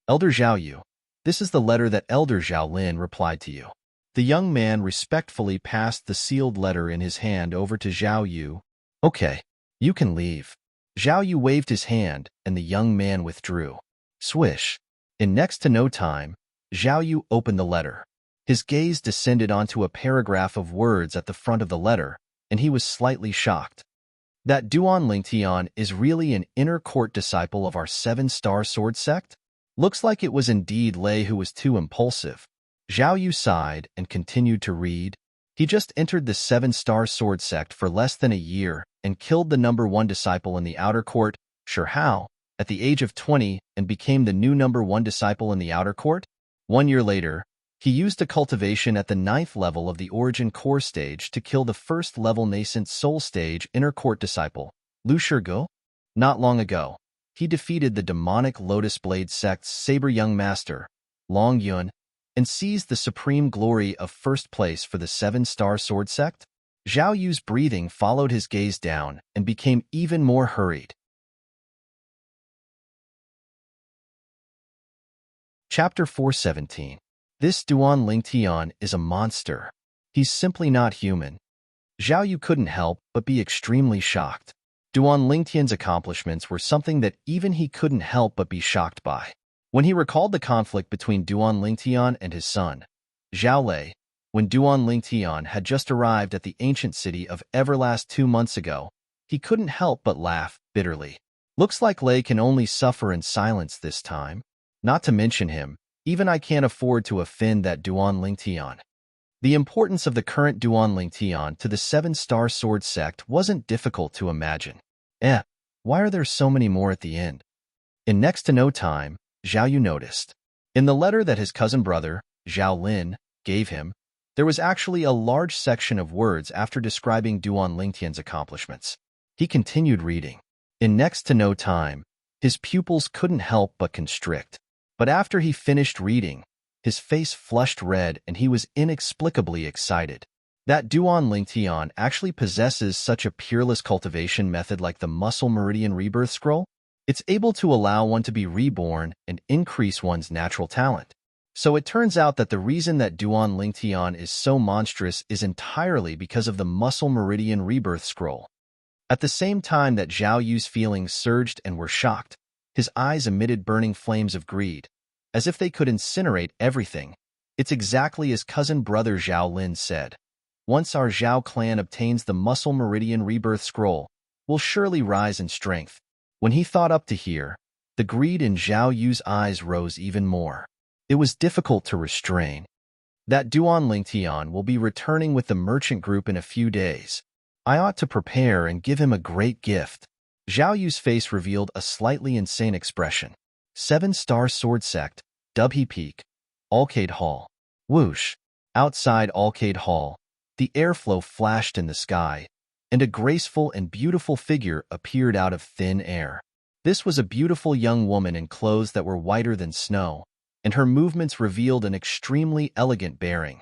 Elder Zhao Yu, this is the letter that Elder Zhao Lin replied to you. The young man respectfully passed the sealed letter in his hand over to Zhao Yu. Okay, you can leave. Zhao Yu waved his hand, and the young man withdrew. Swish. In next to no time, Zhao Yu opened the letter. His gaze descended onto a paragraph of words at the front of the letter, and he was slightly shocked. That Duan Lingtian is really an inner court disciple of our 7-star sword sect? Looks like it was indeed Lei who was too impulsive. Zhao Yu sighed and continued to read. He just entered the 7-star sword sect for less than a year and killed the #1 disciple in the outer court, sure how, at the age of 20 and became the new #1 disciple in the outer court. 1 year later, he used a cultivation at the 9th level of the origin core stage to kill the 1st level nascent soul stage inner court disciple, Lu Shirgo. Not long ago, he defeated the demonic Lotus Blade sect's saber young master, Long Yun, and seized the supreme glory of 1st place for the 7-star sword sect. Zhao Yu's breathing followed his gaze down and became even more hurried. Chapter 417. This Duan Lingtian is a monster. He's simply not human. Zhao Yu couldn't help but be extremely shocked. Duan Lingtian's accomplishments were something that even he couldn't help but be shocked by. When he recalled the conflict between Duan Lingtian and his son, Zhao Lei, when Duan Lingtian had just arrived at the ancient city of Everlast 2 months ago, he couldn't help but laugh bitterly. Looks like Lei can only suffer in silence this time. Not to mention him, even I can't afford to offend that Duan Lingtian. The importance of the current Duan Lingtian to the 7-star sword sect wasn't difficult to imagine. Why are there so many more at the end? In next to no time, Zhao Yu noticed. In the letter that his cousin brother, Zhao Lin, gave him, there was actually a large section of words after describing Duan Lingtian's accomplishments. He continued reading. In next to no time, his pupils couldn't help but constrict. But after he finished reading, his face flushed red and he was inexplicably excited. That Duan Lingtian actually possesses such a peerless cultivation method like the Muscle Meridian Rebirth Scroll. It's able to allow one to be reborn and increase one's natural talent. So it turns out that the reason that Duan Lingtian is so monstrous is entirely because of the Muscle Meridian Rebirth Scroll. At the same time that Zhao Yu's feelings surged and were shocked, his eyes emitted burning flames of greed, as if they could incinerate everything. It's exactly as cousin brother Zhao Lin said. Once our Zhao clan obtains the Muscle Meridian Rebirth Scroll, we'll surely rise in strength. When he thought up to here, the greed in Zhao Yu's eyes rose even more. It was difficult to restrain. That Duan Lingtian will be returning with the merchant group in a few days. I ought to prepare and give him a great gift. Zhao Yu's face revealed a slightly insane expression. 7-star sword sect, Dubhe Peak, Alcade Hall. Whoosh! Outside Alcade Hall, the airflow flashed in the sky, and a graceful and beautiful figure appeared out of thin air. This was a beautiful young woman in clothes that were whiter than snow, and her movements revealed an extremely elegant bearing.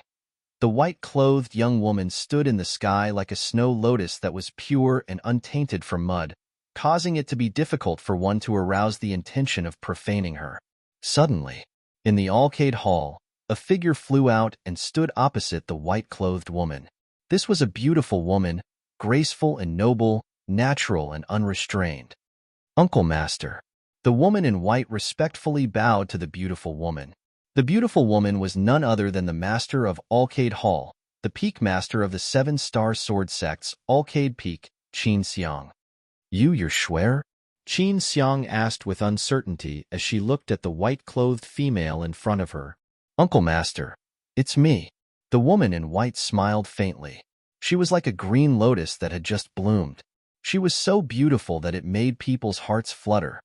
The white-clothed young woman stood in the sky like a snow lotus that was pure and untainted from mud, causing it to be difficult for one to arouse the intention of profaning her. Suddenly, in the arcade hall, a figure flew out and stood opposite the white-clothed woman. This was a beautiful woman, graceful and noble, natural and unrestrained. Uncle Master. The woman in white respectfully bowed to the beautiful woman. The beautiful woman was none other than the master of Arcade Hall, the peak master of the 7-star sword sects, Arcade Peak, Qin Xiang. Your Schwer? Qin Xiang asked with uncertainty as she looked at the white-clothed female in front of her. Uncle Master, it's me. The woman in white smiled faintly. She was like a green lotus that had just bloomed. She was so beautiful that it made people's hearts flutter.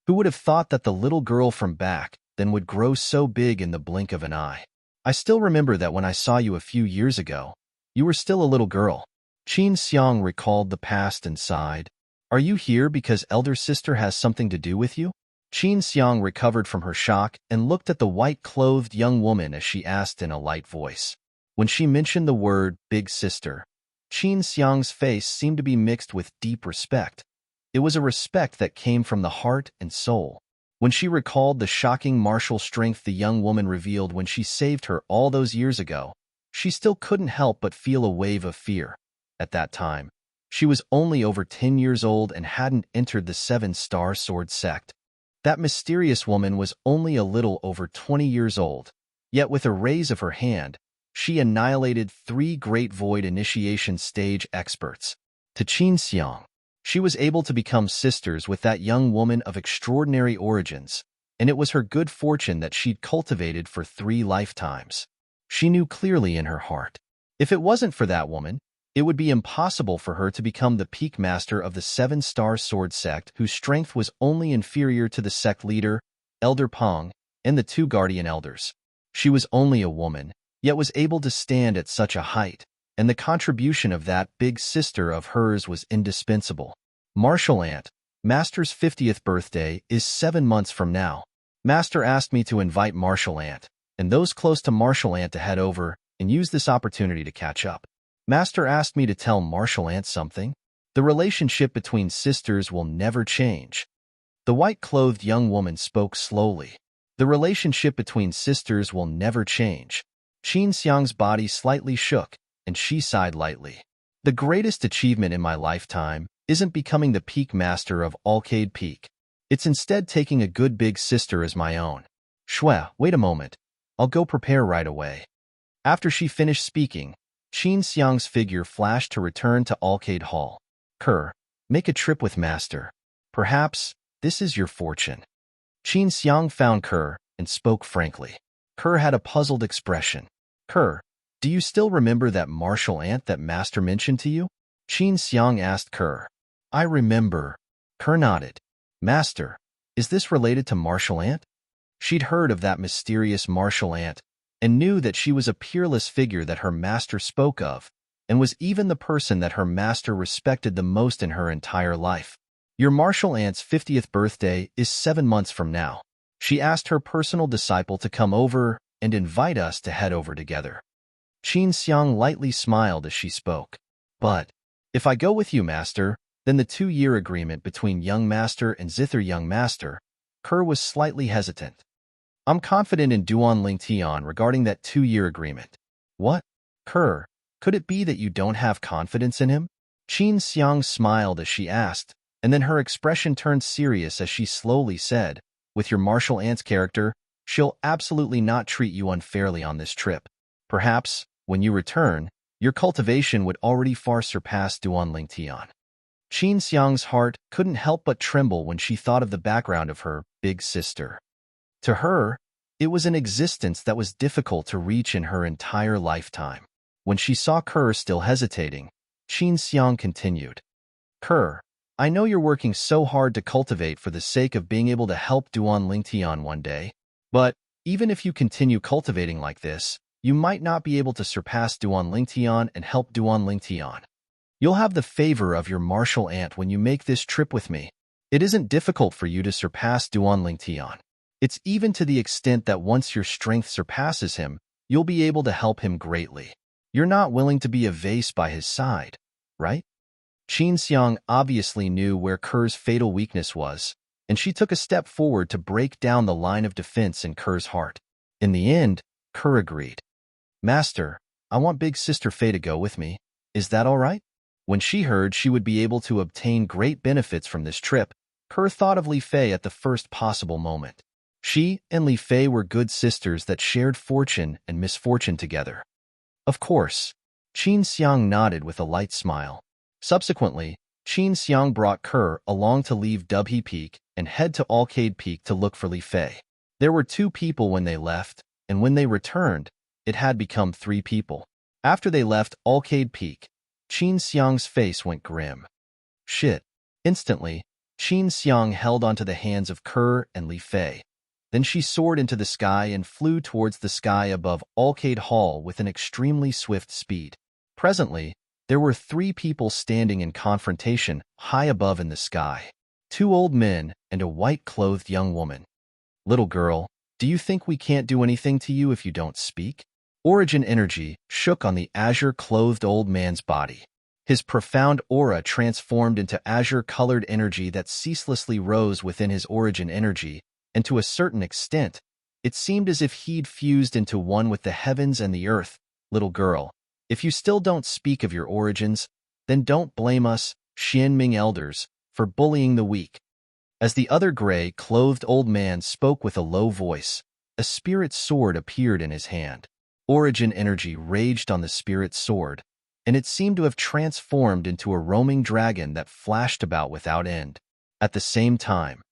Who would have thought that the little girl from back then would grow so big in the blink of an eye? I still remember that when I saw you a few years ago, you were still a little girl. Qin Xiang recalled the past and sighed. Are you here because elder sister has something to do with you? Qin Xiang recovered from her shock and looked at the white-clothed young woman as she asked in a light voice. When she mentioned the word big sister, Qin Xiang's face seemed to be mixed with deep respect. It was a respect that came from the heart and soul. When she recalled the shocking martial strength the young woman revealed when she saved her all those years ago, she still couldn't help but feel a wave of fear. At that time, she was only over 10 years old and hadn't entered the 7-star sword sect. That mysterious woman was only a little over 20 years old, yet with a raise of her hand, she annihilated 3 Great Void Initiation Stage experts. To Qin Xiang, she was able to become sisters with that young woman of extraordinary origins, and it was her good fortune that she'd cultivated for 3 lifetimes. She knew clearly in her heart, if it wasn't for that woman, it would be impossible for her to become the peak master of the 7-star sword sect whose strength was only inferior to the sect leader, Elder Peng, and the 2 guardian elders. She was only a woman, yet was able to stand at such a height, and the contribution of that big sister of hers was indispensable. Martial Ant, Master's 50th birthday is 7 months from now. Master asked me to invite Martial Ant, and those close to Martial Ant to head over and use this opportunity to catch up. Master asked me to tell Martial Ant something. The relationship between sisters will never change. The white-clothed young woman spoke slowly. The relationship between sisters will never change. Qin Xiang's body slightly shook, and she sighed lightly. The greatest achievement in my lifetime isn't becoming the peak master of Arcade Peak. It's instead taking a good big sister as my own. Shwe, wait a moment. I'll go prepare right away. After she finished speaking, Qin Xiang's figure flashed to return to Arcade Hall. Kerr, make a trip with Master. Perhaps this is your fortune. Qin Xiang found Kerr and spoke frankly. Kerr had a puzzled expression. Kerr, do you still remember that martial ant that Master mentioned to you? Qin Xiang asked Kerr. I remember. Kerr nodded. Master, is this related to martial ant? She'd heard of that mysterious martial ant and knew that she was a peerless figure that her master spoke of, and was even the person that her master respected the most in her entire life. Your martial aunt's 50th birthday is 7 months from now. She asked her personal disciple to come over and invite us to head over together. Qin Xiang lightly smiled as she spoke. But, if I go with you, Master, then the 2-year agreement between young Master and Zither young Master. Kerr was slightly hesitant. I'm confident in Duan Lingtian regarding that 2-year agreement. What? Kerr, could it be that you don't have confidence in him? Qin Xiang smiled as she asked, and then her expression turned serious as she slowly said, with your martial aunt's character, she'll absolutely not treat you unfairly on this trip. Perhaps, when you return, your cultivation would already far surpass Duan Lingtian. Qin Xiang's heart couldn't help but tremble when she thought of the background of her big sister. To her, it was an existence that was difficult to reach in her entire lifetime. When she saw Kerr still hesitating, Qin Xiang continued. Kerr, I know you're working so hard to cultivate for the sake of being able to help Duan Lingtian one day, but even if you continue cultivating like this, you might not be able to surpass Duan Lingtian and help Duan Lingtian. You'll have the favor of your martial aunt when you make this trip with me. It isn't difficult for you to surpass Duan Lingtian. It's even to the extent that once your strength surpasses him, you'll be able to help him greatly. You're not willing to be a vase by his side, right? Qin Xiang obviously knew where Ker's fatal weakness was, and she took a step forward to break down the line of defense in Ker's heart. In the end, Ker agreed. Master, I want Big Sister Fei to go with me. Is that all right? When she heard she would be able to obtain great benefits from this trip, Ker thought of Li Fei at the first possible moment. She and Li Fei were good sisters that shared fortune and misfortune together. Of course. Qin Xiang nodded with a light smile. Subsequently, Qin Xiang brought Ker along to leave Dubhe Peak and head to Alcade Peak to look for Li Fei. There were 2 people when they left, and when they returned, it had become 3 people. After they left Alcade Peak, Qin Xiang's face went grim. Shit. Instantly, Qin Xiang held onto the hands of Ker and Li Fei. Then she soared into the sky and flew towards the sky above Alcade Hall with an extremely swift speed. Presently, there were 3 people standing in confrontation high above in the sky. 2 old men and a white-clothed young woman. Little girl, do you think we can't do anything to you if you don't speak? Origin energy shook on the azure-clothed old man's body. His profound aura transformed into azure-colored energy that ceaselessly rose within his origin energy, and to a certain extent, it seemed as if he'd fused into one with the heavens and the earth. Little girl, if you still don't speak of your origins, then don't blame us, Xianming elders, for bullying the weak. As the other gray-clothed old man spoke with a low voice, a spirit sword appeared in his hand. Origin energy raged on the spirit sword, and it seemed to have transformed into a roaming dragon that flashed about without end. At the same time,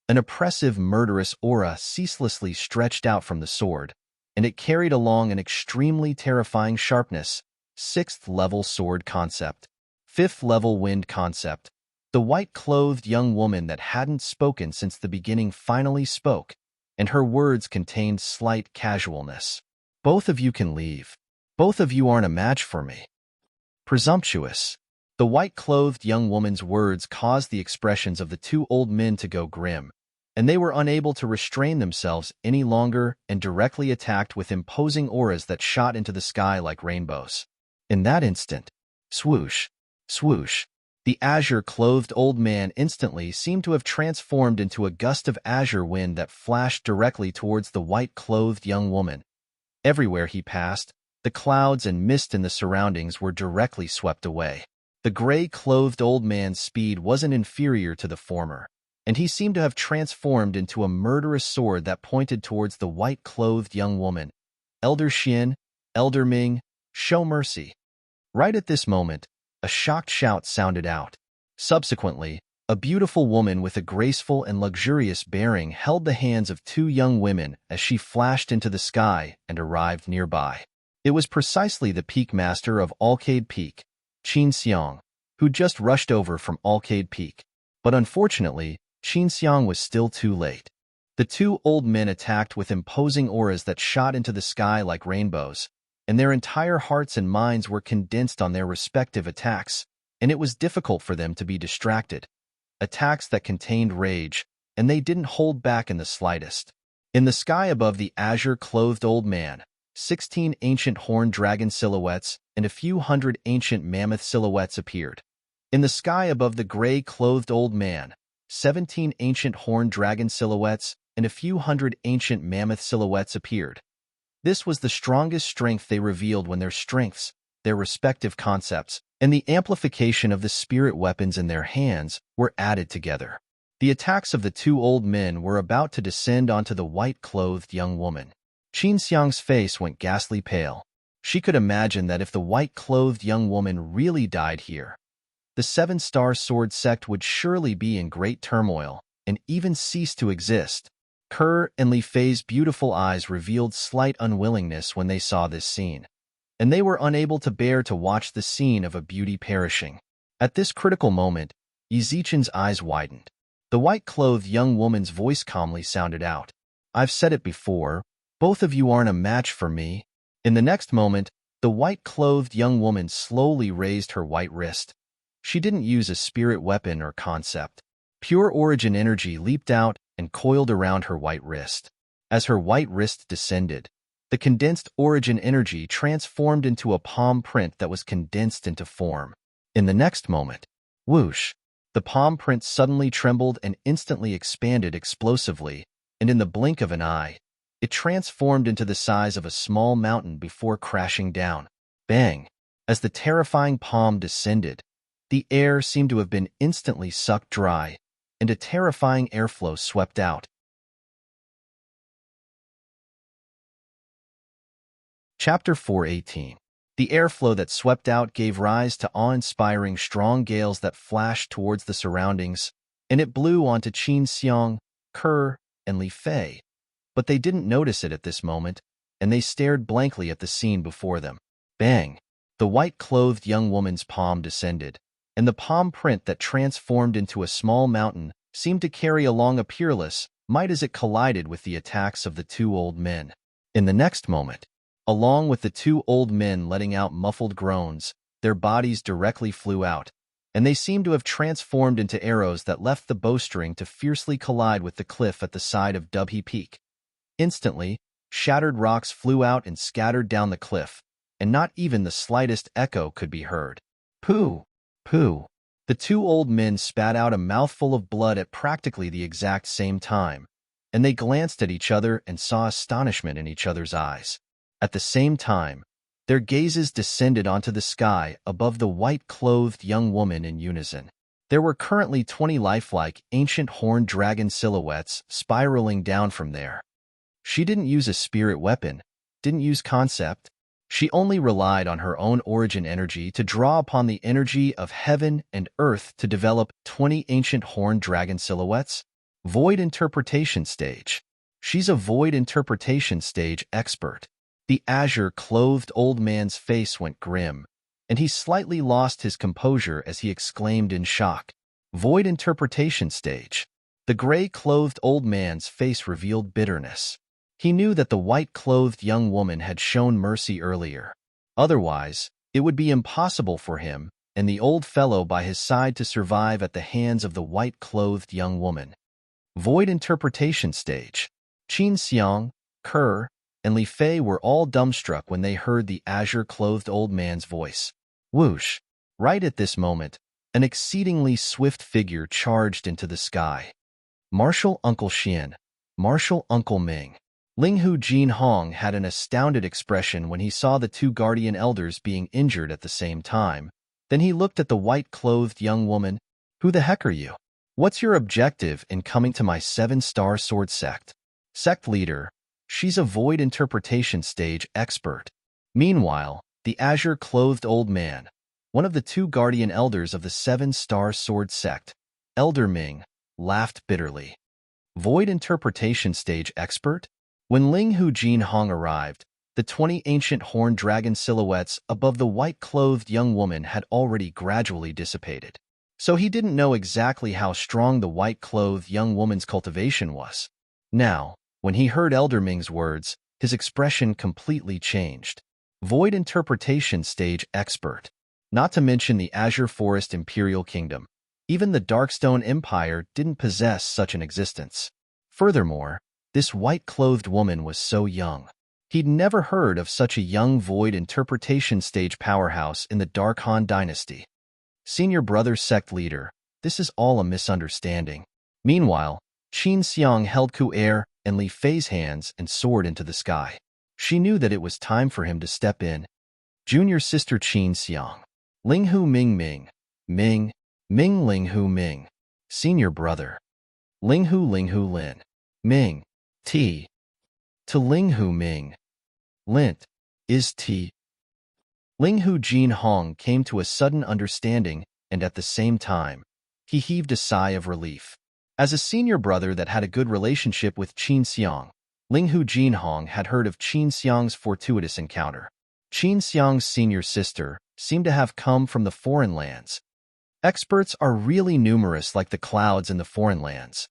an oppressive, murderous aura ceaselessly stretched out from the sword, and it carried along an extremely terrifying sharpness. 6th-level sword concept. 5th-level wind concept. The white-clothed young woman that hadn't spoken since the beginning finally spoke, and her words contained slight casualness. Both of you can leave. Both of you aren't a match for me. Presumptuous. The white-clothed young woman's words caused the expressions of the 2 old men to go grim, and they were unable to restrain themselves any longer and directly attacked with imposing auras that shot into the sky like rainbows. In that instant, swoosh, swoosh, the azure-clothed old man instantly seemed to have transformed into a gust of azure wind that flashed directly towards the white-clothed young woman. Everywhere he passed, the clouds and mist in the surroundings were directly swept away. The gray-clothed old man's speed wasn't inferior to the former, and he seemed to have transformed into a murderous sword that pointed towards the white-clothed young woman. Elder Xian, Elder Ming, show mercy. Right at this moment, a shocked shout sounded out. Subsequently, a beautiful woman with a graceful and luxurious bearing held the hands of 2 young women as she flashed into the sky and arrived nearby. It was precisely the Peak Master of Alcade Peak, Qin Xiang, who just rushed over from Alcade Peak. But unfortunately, Qin Xiang was still too late. The 2 old men attacked with imposing auras that shot into the sky like rainbows, and their entire hearts and minds were condensed on their respective attacks, and it was difficult for them to be distracted. Attacks that contained rage, and they didn't hold back in the slightest. In the sky above the azure-clothed old man, 16 ancient horned dragon silhouettes and a few hundred ancient mammoth silhouettes appeared. In the sky above the gray-clothed old man, 17 ancient horned dragon silhouettes and a few hundred ancient mammoth silhouettes appeared. This was the strongest strength they revealed when their strengths, their respective concepts, and the amplification of the spirit weapons in their hands were added together. The attacks of the 2 old men were about to descend onto the white-clothed young woman. Qin Xiang's face went ghastly pale. She could imagine that if the white-clothed young woman really died here, the 7-star sword sect would surely be in great turmoil and even cease to exist. Ker and Li Fei's beautiful eyes revealed slight unwillingness when they saw this scene, and they were unable to bear to watch the scene of a beauty perishing. At this critical moment, Yi Zichen's eyes widened. The white-clothed young woman's voice calmly sounded out. I've said it before, both of you aren't a match for me. In the next moment, the white-clothed young woman slowly raised her white wrist. She didn't use a spirit weapon or concept. Pure origin energy leaped out and coiled around her white wrist. As her white wrist descended, The condensed origin energy transformed into a palm print that was condensed into form. In the next moment, whoosh, the palm print suddenly trembled and instantly expanded explosively, and in the blink of an eye, it transformed into the size of a small mountain before crashing down. Bang! As the terrifying palm descended, the air seemed to have been instantly sucked dry, and a terrifying airflow swept out. Chapter 418. The airflow that swept out gave rise to awe-inspiring strong gales that flashed towards the surroundings, and it blew onto Qin Xiang, Ke, and Li Fei. But they didn't notice it at this moment, and they stared blankly at the scene before them. Bang! The white-clothed young woman's palm descended, and the palm print that transformed into a small mountain seemed to carry along a peerless might as it collided with the attacks of the two old men. In the next moment, along with the two old men letting out muffled groans, their bodies directly flew out, and they seemed to have transformed into arrows that left the bowstring to fiercely collide with the cliff at the side of Dubhe Peak. Instantly, shattered rocks flew out and scattered down the cliff, and not even the slightest echo could be heard. Pooh! Pooh! The two old men spat out a mouthful of blood at practically the exact same time, and they glanced at each other and saw astonishment in each other's eyes. At the same time, their gazes descended onto the sky above the white-clothed young woman in unison. There were currently 20 lifelike ancient horned dragon silhouettes spiraling down from there. She didn't use a spirit weapon, didn't use concept. She only relied on her own origin energy to draw upon the energy of heaven and earth to develop 20 ancient horned dragon silhouettes. Void interpretation stage. She's a void interpretation stage expert. The azure-clothed old man's face went grim, and he slightly lost his composure as he exclaimed in shock. Void interpretation stage. The gray-clothed old man's face revealed bitterness. He knew that the white-clothed young woman had shown mercy earlier. Otherwise, it would be impossible for him and the old fellow by his side to survive at the hands of the white-clothed young woman. Void interpretation stage. Qin Xiang, Ke, and Li Fei were all dumbstruck when they heard the azure-clothed old man's voice. Whoosh! Right at this moment, an exceedingly swift figure charged into the sky. Martial Uncle Xian, Martial Uncle Ming. Linghu Jinhong had an astounded expression when he saw the two guardian elders being injured at the same time. Then he looked at the white-clothed young woman. Who the heck are you? What's your objective in coming to my 7-star sword sect? Sect leader. She's a void interpretation stage expert. Meanwhile, the azure-clothed old man, one of the two guardian elders of the 7-star sword sect, Elder Ming, laughed bitterly. Void interpretation stage expert? When Linghu Jinhong arrived, the 20 ancient horned dragon silhouettes above the white-clothed young woman had already gradually dissipated. So he didn't know exactly how strong the white-clothed young woman's cultivation was. Now, when he heard Elder Ming's words, his expression completely changed. Void interpretation stage expert. Not to mention the Azure Forest Imperial Kingdom. Even the Darkstone Empire didn't possess such an existence. Furthermore, this white-clothed woman was so young. He'd never heard of such a young void interpretation stage powerhouse in the Dark Han dynasty. Senior brother sect leader, this is all a misunderstanding. Meanwhile, Qin Xiang held Ku Er and Li Fei's hands and soared into the sky. She knew that it was time for him to step in. Junior sister Qin Xiang. Linghu Ming Ming. Ming. Ming Linghu Ming. Senior brother. Linghu Lin. Ming. T. To Linghu Ming. Lint. Is T. Linghu Jinhong came to a sudden understanding, and at the same time, he heaved a sigh of relief. As a senior brother that had a good relationship with Qin Xiang, Linghu Jinhong had heard of Qin Xiang's fortuitous encounter. Qin Xiang's senior sister seemed to have come from the foreign lands. Experts are really numerous like the clouds in the foreign lands.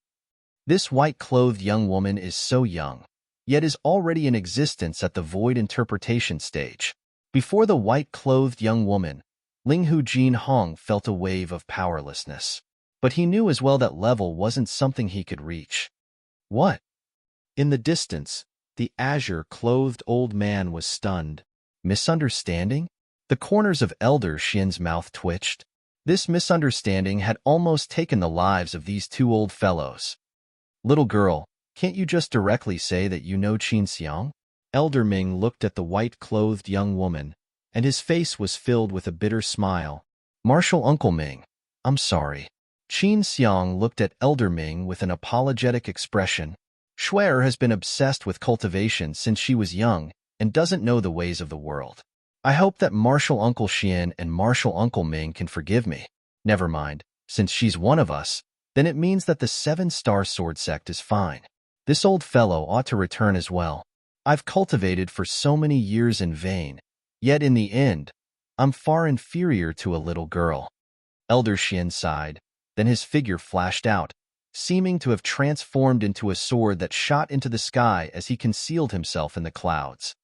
This white-clothed young woman is so young, yet is already in existence at the void interpretation stage. Before the white-clothed young woman, Linghu Jinhong felt a wave of powerlessness. But he knew as well that level wasn't something he could reach. What? In the distance, The azure-clothed old man was stunned. Misunderstanding? The corners of Elder Shin's mouth twitched. This misunderstanding had almost taken the lives of these two old fellows. Little girl, can't you just directly say that you know Qin Xiang? Elder Ming looked at the white-clothed young woman, and his face was filled with a bitter smile. Martial Uncle Ming, I'm sorry. Qin Xiang looked at Elder Ming with an apologetic expression. Shuer has been obsessed with cultivation since she was young and doesn't know the ways of the world. I hope that Martial Uncle Xian and Martial Uncle Ming can forgive me. Never mind, since she's one of us, then it means that the Seven-Star Sword Sect is fine. This old fellow ought to return as well. I've cultivated for so many years in vain, yet in the end, I'm far inferior to a little girl. Elder Xian sighed, then his figure flashed out, seeming to have transformed into a sword that shot into the sky as he concealed himself in the clouds.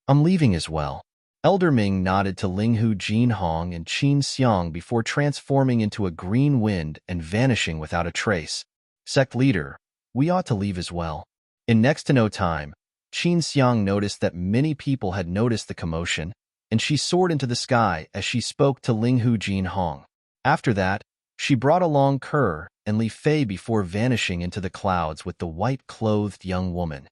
I'm leaving as well. Elder Ming nodded to Linghu Jinhong and Qin Xiang before transforming into a green wind and vanishing without a trace. Sect leader, we ought to leave as well. In next to no time, Qin Xiang noticed that many people had noticed the commotion, and she soared into the sky as she spoke to Linghu Jinhong. After that, she brought along Kerr and Li Fei before vanishing into the clouds with the white-clothed young woman.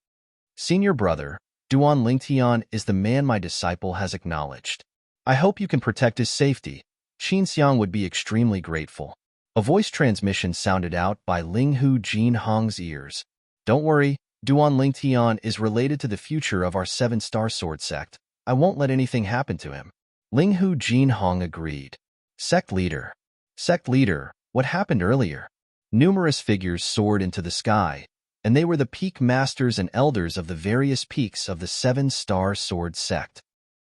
Senior brother, Duan Lingtian is the man my disciple has acknowledged. I hope you can protect his safety. Qin Xiang would be extremely grateful. A voice transmission sounded out by Linghu Jinhong's ears. Don't worry, Duan Lingtian is related to the future of our Seven-Star Sword Sect. I won't let anything happen to him. Linghu Jinhong agreed. Sect leader, what happened earlier? Numerous figures soared into the sky, and they were the peak masters and elders of the various peaks of the Seven-Star Sword Sect.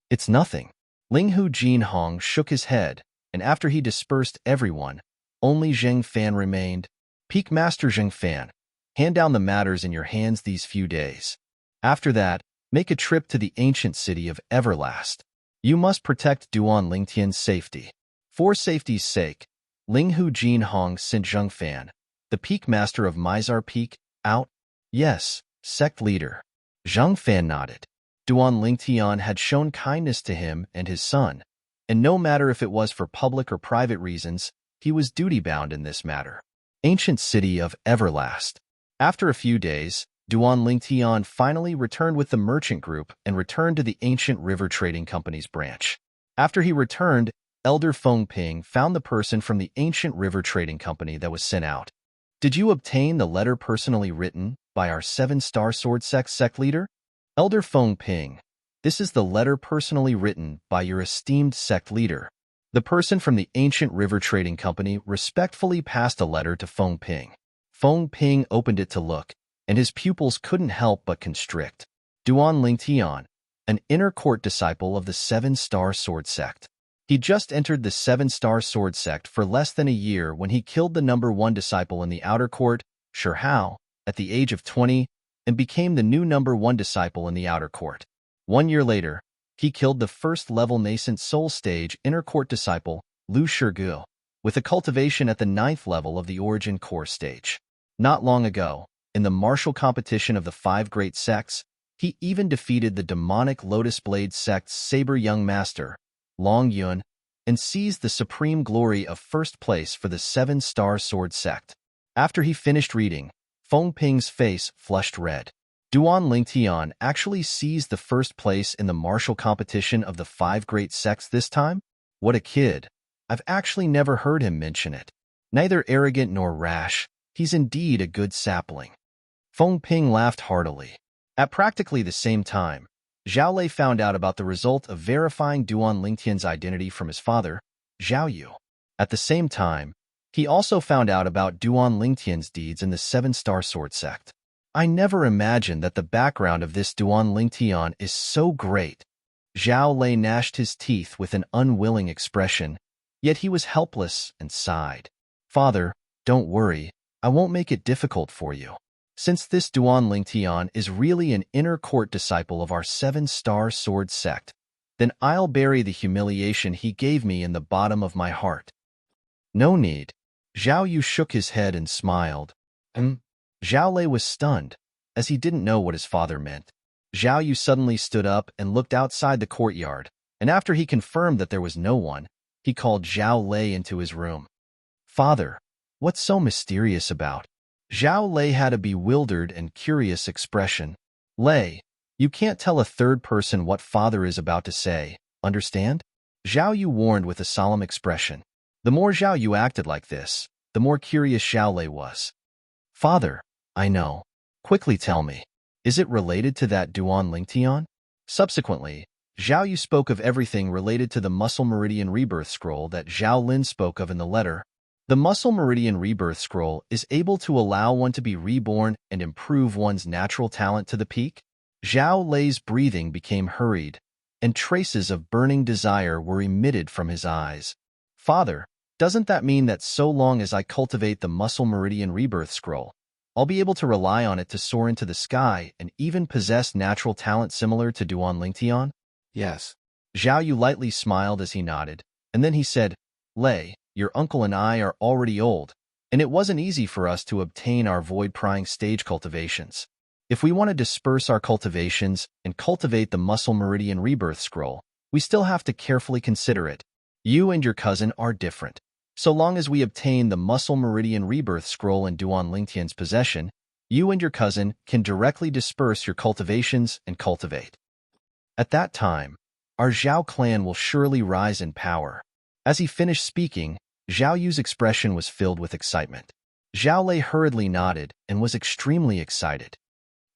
It's nothing. Linghu Jinhong shook his head, and after he dispersed everyone, only Zheng Fan remained. Peak Master Zheng Fan, hand down the matters in your hands these few days. After that, make a trip to the ancient city of Everlast. You must protect Duan Lingtian's safety. For safety's sake, Linghu Jinhong sent Zheng Fan, the peak master of Mizar Peak, out? Yes, sect leader. Zheng Fan nodded. Duan Lingtian had shown kindness to him and his son, and no matter if it was for public or private reasons, he was duty-bound in this matter. Ancient city of Everlast. After a few days, Duan Lingtian finally returned with the merchant group and returned to the Ancient River Trading Company's branch. After he returned, Elder Feng Ping found the person from the Ancient River Trading Company that was sent out. Did you obtain the letter personally written by our Seven-Star Sword Sect leader? Elder Feng Ping, this is the letter personally written by your esteemed sect leader. The person from the Ancient River Trading Company respectfully passed a letter to Feng Ping. Feng Ping opened it to look, and his pupils couldn't help but constrict. Duan Lingtian, an inner court disciple of the Seven-Star Sword Sect. He just entered the Seven-Star Sword Sect for less than a year when he killed the #1 disciple in the outer court, Shi Hao, at the age of 20, and became the new #1 disciple in the outer court. 1 year later, he killed the first-level nascent soul stage inner court disciple, Lu Shirgu, with a cultivation at the 9th level of the origin core stage. Not long ago, in the martial competition of the 5 great sects, he even defeated the demonic Lotus Blade sect's saber young master, Long Yun, and seized the supreme glory of first place for the Seven-Star Sword Sect. After he finished reading, Feng Ping's face flushed red. Duan Lingtian actually seized the first place in the martial competition of the 5 great sects this time? What a kid. I've actually never heard him mention it. Neither arrogant nor rash, he's indeed a good sapling. Feng Ping laughed heartily. At practically the same time, Zhao Lei found out about the result of verifying Duan Lingtian's identity from his father, Zhao Yu. At the same time, he also found out about Duan Lingtian's deeds in the Seven-Star Sword Sect. I never imagined that the background of this Duan Lingtian is so great. Zhao Lei gnashed his teeth with an unwilling expression, yet he was helpless and sighed. Father, don't worry, I won't make it difficult for you. Since this Duan Lingtian is really an inner court disciple of our Seven-Star Sword Sect, then I'll bury the humiliation he gave me in the bottom of my heart. No need. Zhao Yu shook his head and smiled. Zhao Lei was stunned, as he didn't know what his father meant. Zhao Yu suddenly stood up and looked outside the courtyard, and after he confirmed that there was no one, he called Zhao Lei into his room. Father, what's so mysterious about? Zhao Lei had a bewildered and curious expression. Lei, you can't tell a third person what father is about to say, understand? Zhao Yu warned with a solemn expression. The more Zhao Yu acted like this, the more curious Zhao Lei was. Father, I know. Quickly tell me. Is it related to that Duan Lingtian? Subsequently, Zhao Yu spoke of everything related to the Muscle Meridian Rebirth Scroll that Zhao Lin spoke of in the letter. The Muscle Meridian Rebirth Scroll is able to allow one to be reborn and improve one's natural talent to the peak. Zhao Lei's breathing became hurried, and traces of burning desire were emitted from his eyes. Father, doesn't that mean that so long as I cultivate the Muscle Meridian Rebirth Scroll, I'll be able to rely on it to soar into the sky and even possess natural talent similar to Duan Lingtian? Yes. Zhao Yu lightly smiled as he nodded, and then he said, Lei, your uncle and I are already old, and it wasn't easy for us to obtain our void-prying stage cultivations. If we want to disperse our cultivations and cultivate the Muscle Meridian Rebirth Scroll, we still have to carefully consider it. You and your cousin are different. So long as we obtain the Muscle Meridian Rebirth Scroll in Duan Lingtian's possession, you and your cousin can directly disperse your cultivations and cultivate. At that time, our Zhao clan will surely rise in power. As he finished speaking, Zhao Yu's expression was filled with excitement. Zhao Lei hurriedly nodded and was extremely excited.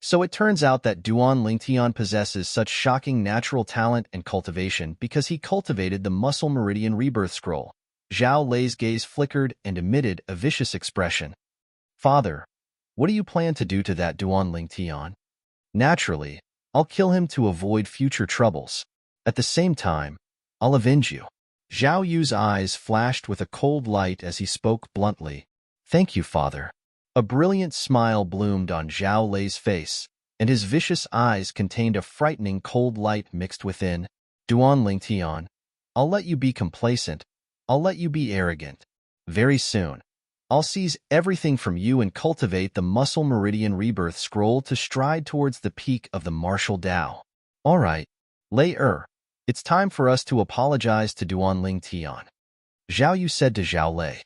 So it turns out that Duan Lingtian possesses such shocking natural talent and cultivation because he cultivated the Muscle Meridian Rebirth Scroll. Zhao Lei's gaze flickered and emitted a vicious expression. Father, what do you plan to do to that Duan Lingtian? Naturally, I'll kill him to avoid future troubles. At the same time, I'll avenge you. Zhao Yu's eyes flashed with a cold light as he spoke bluntly. Thank you, father. A brilliant smile bloomed on Zhao Lei's face, and his vicious eyes contained a frightening cold light mixed within. Duan Lingtian, I'll let you be complacent. I'll let you be arrogant. Very soon, I'll seize everything from you and cultivate the Muscle Meridian Rebirth Scroll to stride towards the peak of the martial Tao. All right, Lei it's time for us to apologize to Duan Lingtian. Zhao Yu said to Zhao Lei.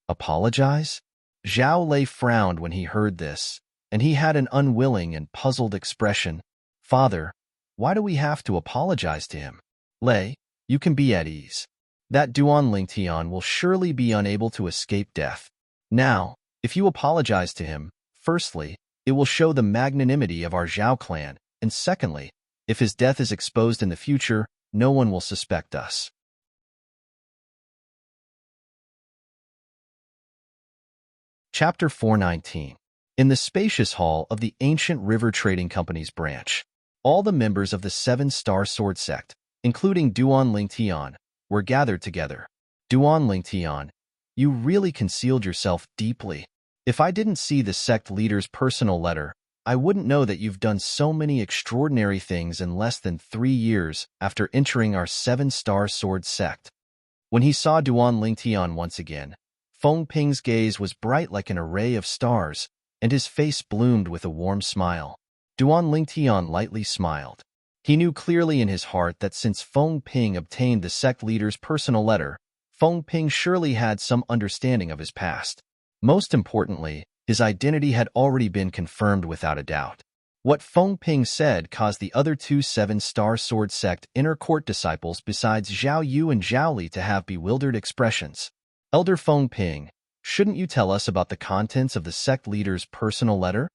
Apologize? Zhao Lei frowned when he heard this, and he had an unwilling and puzzled expression. Father, why do we have to apologize to him? Lei, you can be at ease. That Duan Lingtian will surely be unable to escape death. Now, if you apologize to him, firstly, it will show the magnanimity of our Zhao clan, and secondly, if his death is exposed in the future, no one will suspect us. Chapter 419. In the spacious hall of the ancient River Trading Company's branch, all the members of the Seven-Star Sword Sect, including Duan Lingtian, were gathered together. Duan Lingtian, you really concealed yourself deeply. If I didn't see the sect leader's personal letter, I wouldn't know that you've done so many extraordinary things in less than 3 years after entering our Seven-Star Sword Sect. When he saw Duan Lingtian once again, Feng Ping's gaze was bright like an array of stars, and his face bloomed with a warm smile. Duan Lingtian lightly smiled. He knew clearly in his heart that since Feng Ping obtained the sect leader's personal letter, Feng Ping surely had some understanding of his past. Most importantly, his identity had already been confirmed without a doubt. What Feng Ping said caused the other 2 Seven-Star Sword Sect inner court disciples besides Zhao Yu and Zhao Li to have bewildered expressions. Elder Feng Ping, shouldn't you tell us about the contents of the sect leader's personal letter?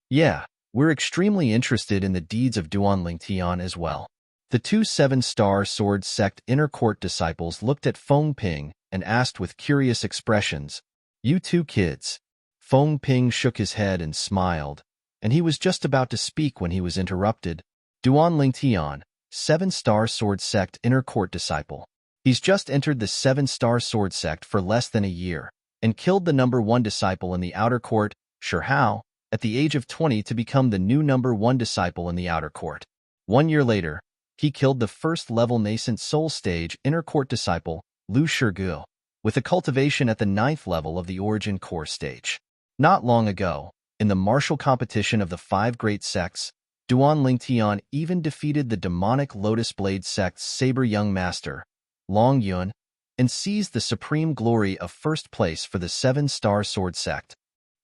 Yeah, we're extremely interested in the deeds of Duan Lingtian as well. The 2 Seven-Star Sword Sect inner court disciples looked at Feng Ping and asked with curious expressions, You 2 kids. Feng Ping shook his head and smiled, and he was just about to speak when he was interrupted. Duan Lingtian, 7-Star Sword Sect inner court disciple. He's just entered the 7-Star Sword Sect for less than a year, and killed the number 1 disciple in the outer court, Shihao, at the age of 20 to become the new number 1 disciple in the outer court. 1 year later, he killed the first-level nascent soul stage inner court disciple, Lu Shirgu, with a cultivation at the 9th level of the origin core stage. Not long ago, in the martial competition of the 5 great sects, Duan Lingtian even defeated the demonic Lotus Blade sect's saber young master, Long Yun, and seized the supreme glory of first place for the seven-star sword sect.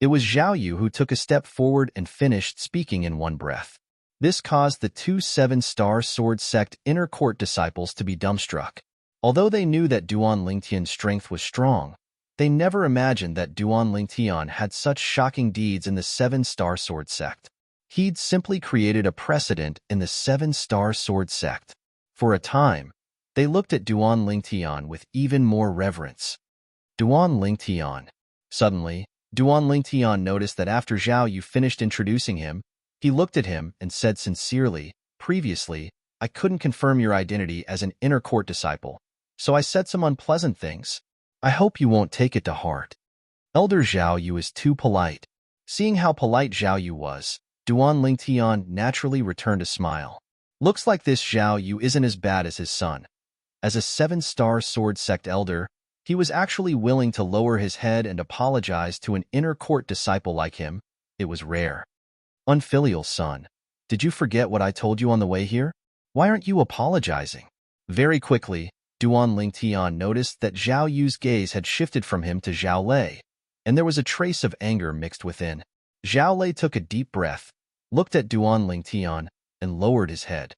It was Zhao Yu who took a step forward and finished speaking in one breath. This caused the two seven-star sword sect inner court disciples to be dumbstruck. Although they knew that Duan Lingtian's strength was strong, they never imagined that Duan Lingtian had such shocking deeds in the seven-star sword sect. He'd simply created a precedent in the seven-star sword sect. For a time, they looked at Duan Lingtian with even more reverence. Duan Lingtian. Suddenly, Duan Lingtian noticed that after Zhao Yu finished introducing him, he looked at him and said sincerely, "Previously, I couldn't confirm your identity as an inner court disciple, so I said some unpleasant things. I hope you won't take it to heart." Elder Zhao Yu is too polite. Seeing how polite Zhao Yu was, Duan Lingtian naturally returned a smile. Looks like this Zhao Yu isn't as bad as his son. As a seven-star sword sect elder, he was actually willing to lower his head and apologize to an inner court disciple like him. It was rare. Unfilial son, did you forget what I told you on the way here? Why aren't you apologizing? Very quickly, Duan Lingtian noticed that Zhao Yu's gaze had shifted from him to Zhao Lei, and there was a trace of anger mixed within. Zhao Lei took a deep breath, looked at Duan Lingtian, and lowered his head.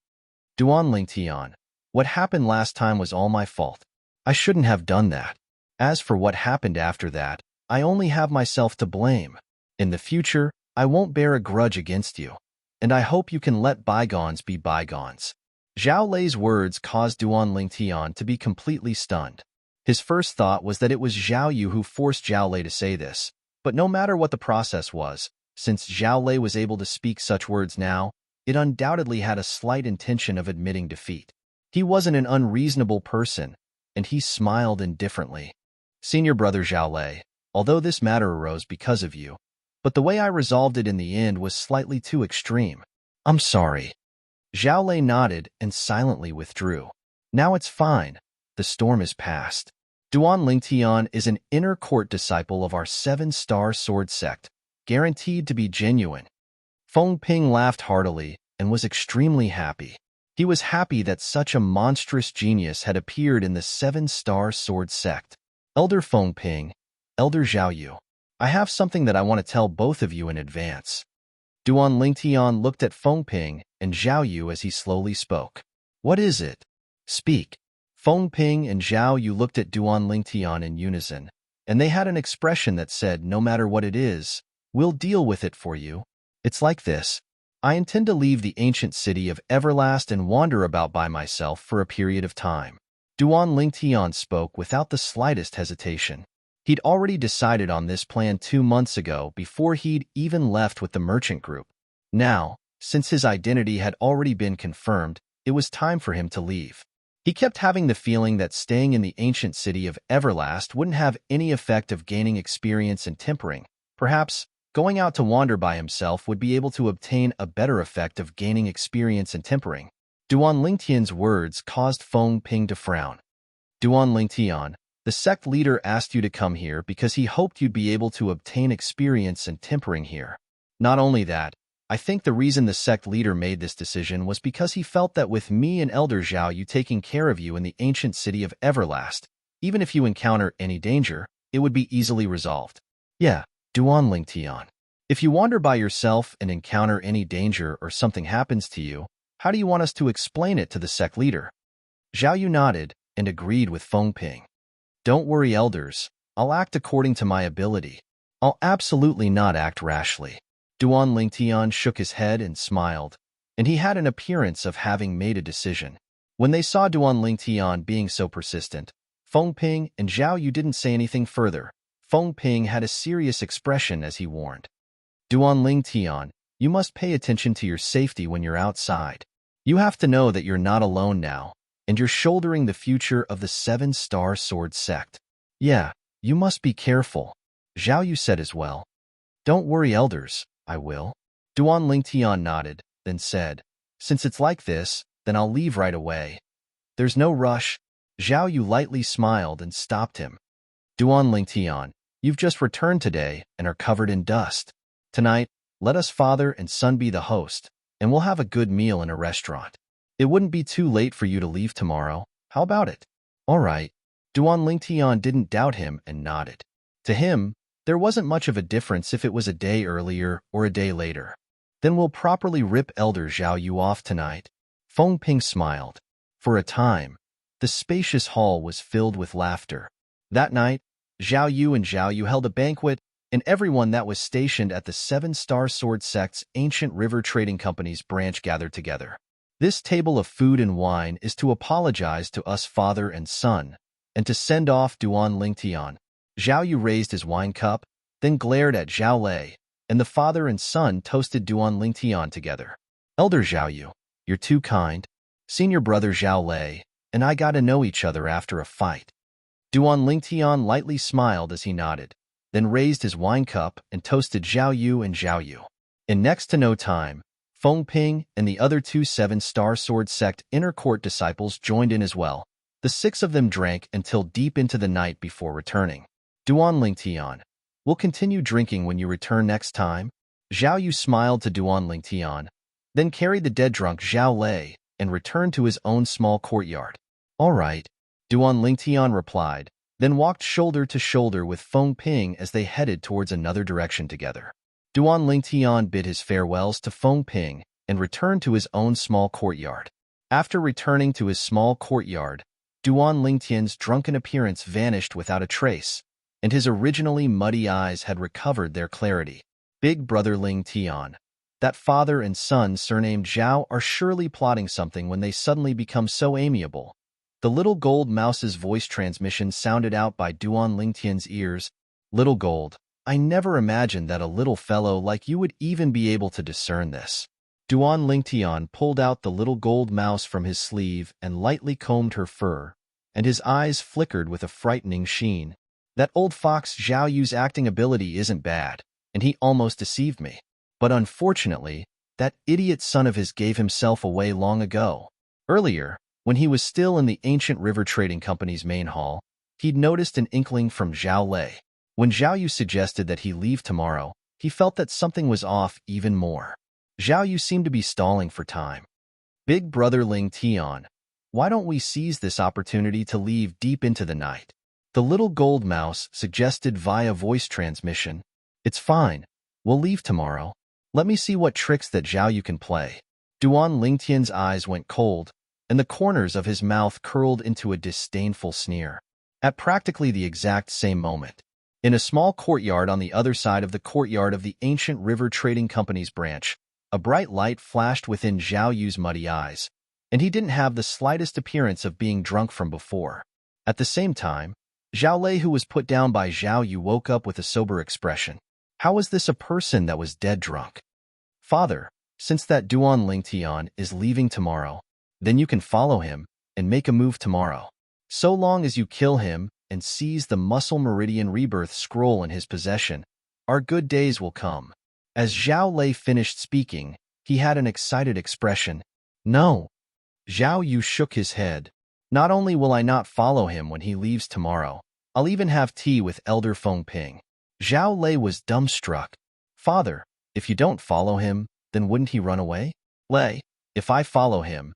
Duan Lingtian, what happened last time was all my fault. I shouldn't have done that. As for what happened after that, I only have myself to blame. In the future, I won't bear a grudge against you, and I hope you can let bygones be bygones. Zhao Lei's words caused Duan Lingtian to be completely stunned. His first thought was that it was Zhao Yu who forced Zhao Lei to say this, but no matter what the process was, since Zhao Lei was able to speak such words now, it undoubtedly had a slight intention of admitting defeat. He wasn't an unreasonable person, and he smiled indifferently. Senior brother Zhao Lei, although this matter arose because of you, but the way I resolved it in the end was slightly too extreme. I'm sorry. Zhao Lei nodded and silently withdrew. Now it's fine. The storm is past. Duan Lingtian is an inner court disciple of our seven-star sword sect, guaranteed to be genuine. Feng Ping laughed heartily and was extremely happy. He was happy that such a monstrous genius had appeared in the seven-star sword sect. Elder Feng Ping, Elder Zhao Yu, I have something that I want to tell both of you in advance. Duan Lingtian looked at Feng Ping and Zhao Yu as he slowly spoke. What is it? Speak. Feng Ping and Zhao Yu looked at Duan Lingtian in unison, and they had an expression that said, no matter what it is, we'll deal with it for you. It's like this. I intend to leave the ancient city of Everlast and wander about by myself for a period of time. Duan Lingtian spoke without the slightest hesitation. He'd already decided on this plan 2 months ago before he'd even left with the merchant group. Now, since his identity had already been confirmed, it was time for him to leave. He kept having the feeling that staying in the ancient city of Everlast wouldn't have any effect of gaining experience and tempering. Perhaps, going out to wander by himself would be able to obtain a better effect of gaining experience and tempering. Duan Lingtian's words caused Feng Ping to frown. Duan Lingtian, the sect leader asked you to come here because he hoped you'd be able to obtain experience and tempering here. Not only that, I think the reason the sect leader made this decision was because he felt that with me and Elder Zhao Yu taking care of you in the ancient city of Everlast, even if you encounter any danger, it would be easily resolved. Yeah, Duan Lingtian. If you wander by yourself and encounter any danger or something happens to you, how do you want us to explain it to the sect leader? Zhao Yu nodded and agreed with Feng Ping. Don't worry, elders. I'll act according to my ability. I'll absolutely not act rashly. Duan Lingtian shook his head and smiled, and he had an appearance of having made a decision. When they saw Duan Lingtian being so persistent, Feng Ping and Zhao Yu didn't say anything further. Feng Ping had a serious expression as he warned. Duan Lingtian, you must pay attention to your safety when you're outside. You have to know that you're not alone now, and you're shouldering the future of the seven-star sword sect. Yeah, you must be careful. Zhao Yu said as well. Don't worry, elders, I will. Duan Lingtian nodded, then said, since it's like this, then I'll leave right away. There's no rush. Zhao Yu lightly smiled and stopped him. Duan Lingtian, you've just returned today and are covered in dust. Tonight, let us father and son be the host, and we'll have a good meal in a restaurant. It wouldn't be too late for you to leave tomorrow. How about it? All right. Duan Lingtian didn't doubt him and nodded. To him, there wasn't much of a difference if it was a day earlier or a day later. Then we'll properly rip Elder Zhao Yu off tonight. Feng Ping smiled. For a time, the spacious hall was filled with laughter. That night, Zhao Yu and Zhao Yu held a banquet, and everyone that was stationed at the Seven-Star Sword Sect's Ancient River Trading Company's branch gathered together. This table of food and wine is to apologize to us father and son, and to send off Duan Lingtian. Zhao Yu raised his wine cup, then glared at Zhao Lei, and the father and son toasted Duan Lingtian together. Elder Zhao Yu, you're too kind. Senior brother Zhao Lei and I got to know each other after a fight. Duan Lingtian lightly smiled as he nodded, then raised his wine cup and toasted Zhao Yu and Zhao Yu. In next to no time, Feng Ping and the other two Seven-Star Sword Sect inner court disciples joined in as well. The six of them drank until deep into the night before returning. Duan Lingtian, we'll continue drinking when you return next time. Zhao Yu smiled to Duan Lingtian, then carried the dead drunk Zhao Lei and returned to his own small courtyard. All right, Duan Lingtian replied, then walked shoulder to shoulder with Feng Ping as they headed towards another direction together. Duan Lingtian bid his farewells to Feng Ping and returned to his own small courtyard. After returning to his small courtyard, Duan Lingtian's drunken appearance vanished without a trace, and his originally muddy eyes had recovered their clarity. Big brother Lingtian, that father and son surnamed Zhao are surely plotting something when they suddenly become so amiable. The little gold mouse's voice transmission sounded out by Duan Lingtian's ears. Little gold, I never imagined that a little fellow like you would even be able to discern this. Duan Lingtian pulled out the little gold mouse from his sleeve and lightly combed her fur, and his eyes flickered with a frightening sheen. That old fox Zhao Yu's acting ability isn't bad, and he almost deceived me. But unfortunately, that idiot son of his gave himself away long ago. Earlier, when he was still in the Ancient River Trading Company's main hall, he'd noticed an inkling from Zhao Lei. When Zhao Yu suggested that he leave tomorrow, he felt that something was off even more. Zhao Yu seemed to be stalling for time. Big brother Lingtian, why don't we seize this opportunity to leave deep into the night? The little gold mouse suggested via voice transmission. It's fine. We'll leave tomorrow. Let me see what tricks that Zhao Yu can play. Duan Lingtian's eyes went cold, and the corners of his mouth curled into a disdainful sneer. At practically the exact same moment, in a small courtyard on the other side of the courtyard of the Ancient River Trading Company's branch, a bright light flashed within Zhao Yu's muddy eyes, and he didn't have the slightest appearance of being drunk from before. At the same time, Zhao Lei, who was put down by Zhao Yu, woke up with a sober expression. How was this a person that was dead drunk? Father, since that Duan Lingtian is leaving tomorrow, then you can follow him and make a move tomorrow. So long as you kill him and seize the Muscle Meridian Rebirth Scroll in his possession, our good days will come. As Zhao Lei finished speaking, he had an excited expression. No. Zhao Yu shook his head. Not only will I not follow him when he leaves tomorrow, I'll even have tea with Elder Feng Ping. Zhao Lei was dumbstruck. Father, if you don't follow him, then wouldn't he run away? Lei, if I follow him,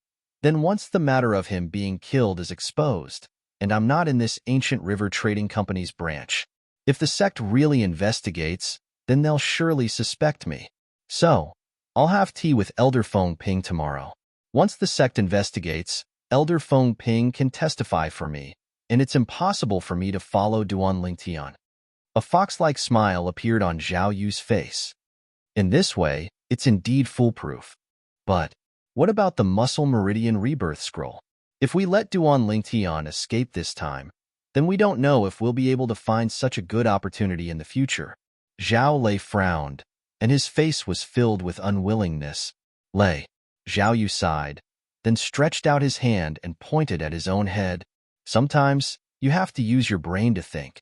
then once the matter of him being killed is exposed, and I'm not in this Ancient River Trading Company's branch, if the sect really investigates, then they'll surely suspect me. So, I'll have tea with Elder Feng Ping tomorrow. Once the sect investigates, Elder Feng Ping can testify for me, and it's impossible for me to follow Duan Lingtian. A fox-like smile appeared on Zhao Yu's face. In this way, it's indeed foolproof. But what about the Muscle Meridian Rebirth Scroll? If we let Duan Lingtian escape this time, then we don't know if we'll be able to find such a good opportunity in the future. Zhao Lei frowned, and his face was filled with unwillingness. Lei, Zhao Yu sighed, then stretched out his hand and pointed at his own head. Sometimes, you have to use your brain to think.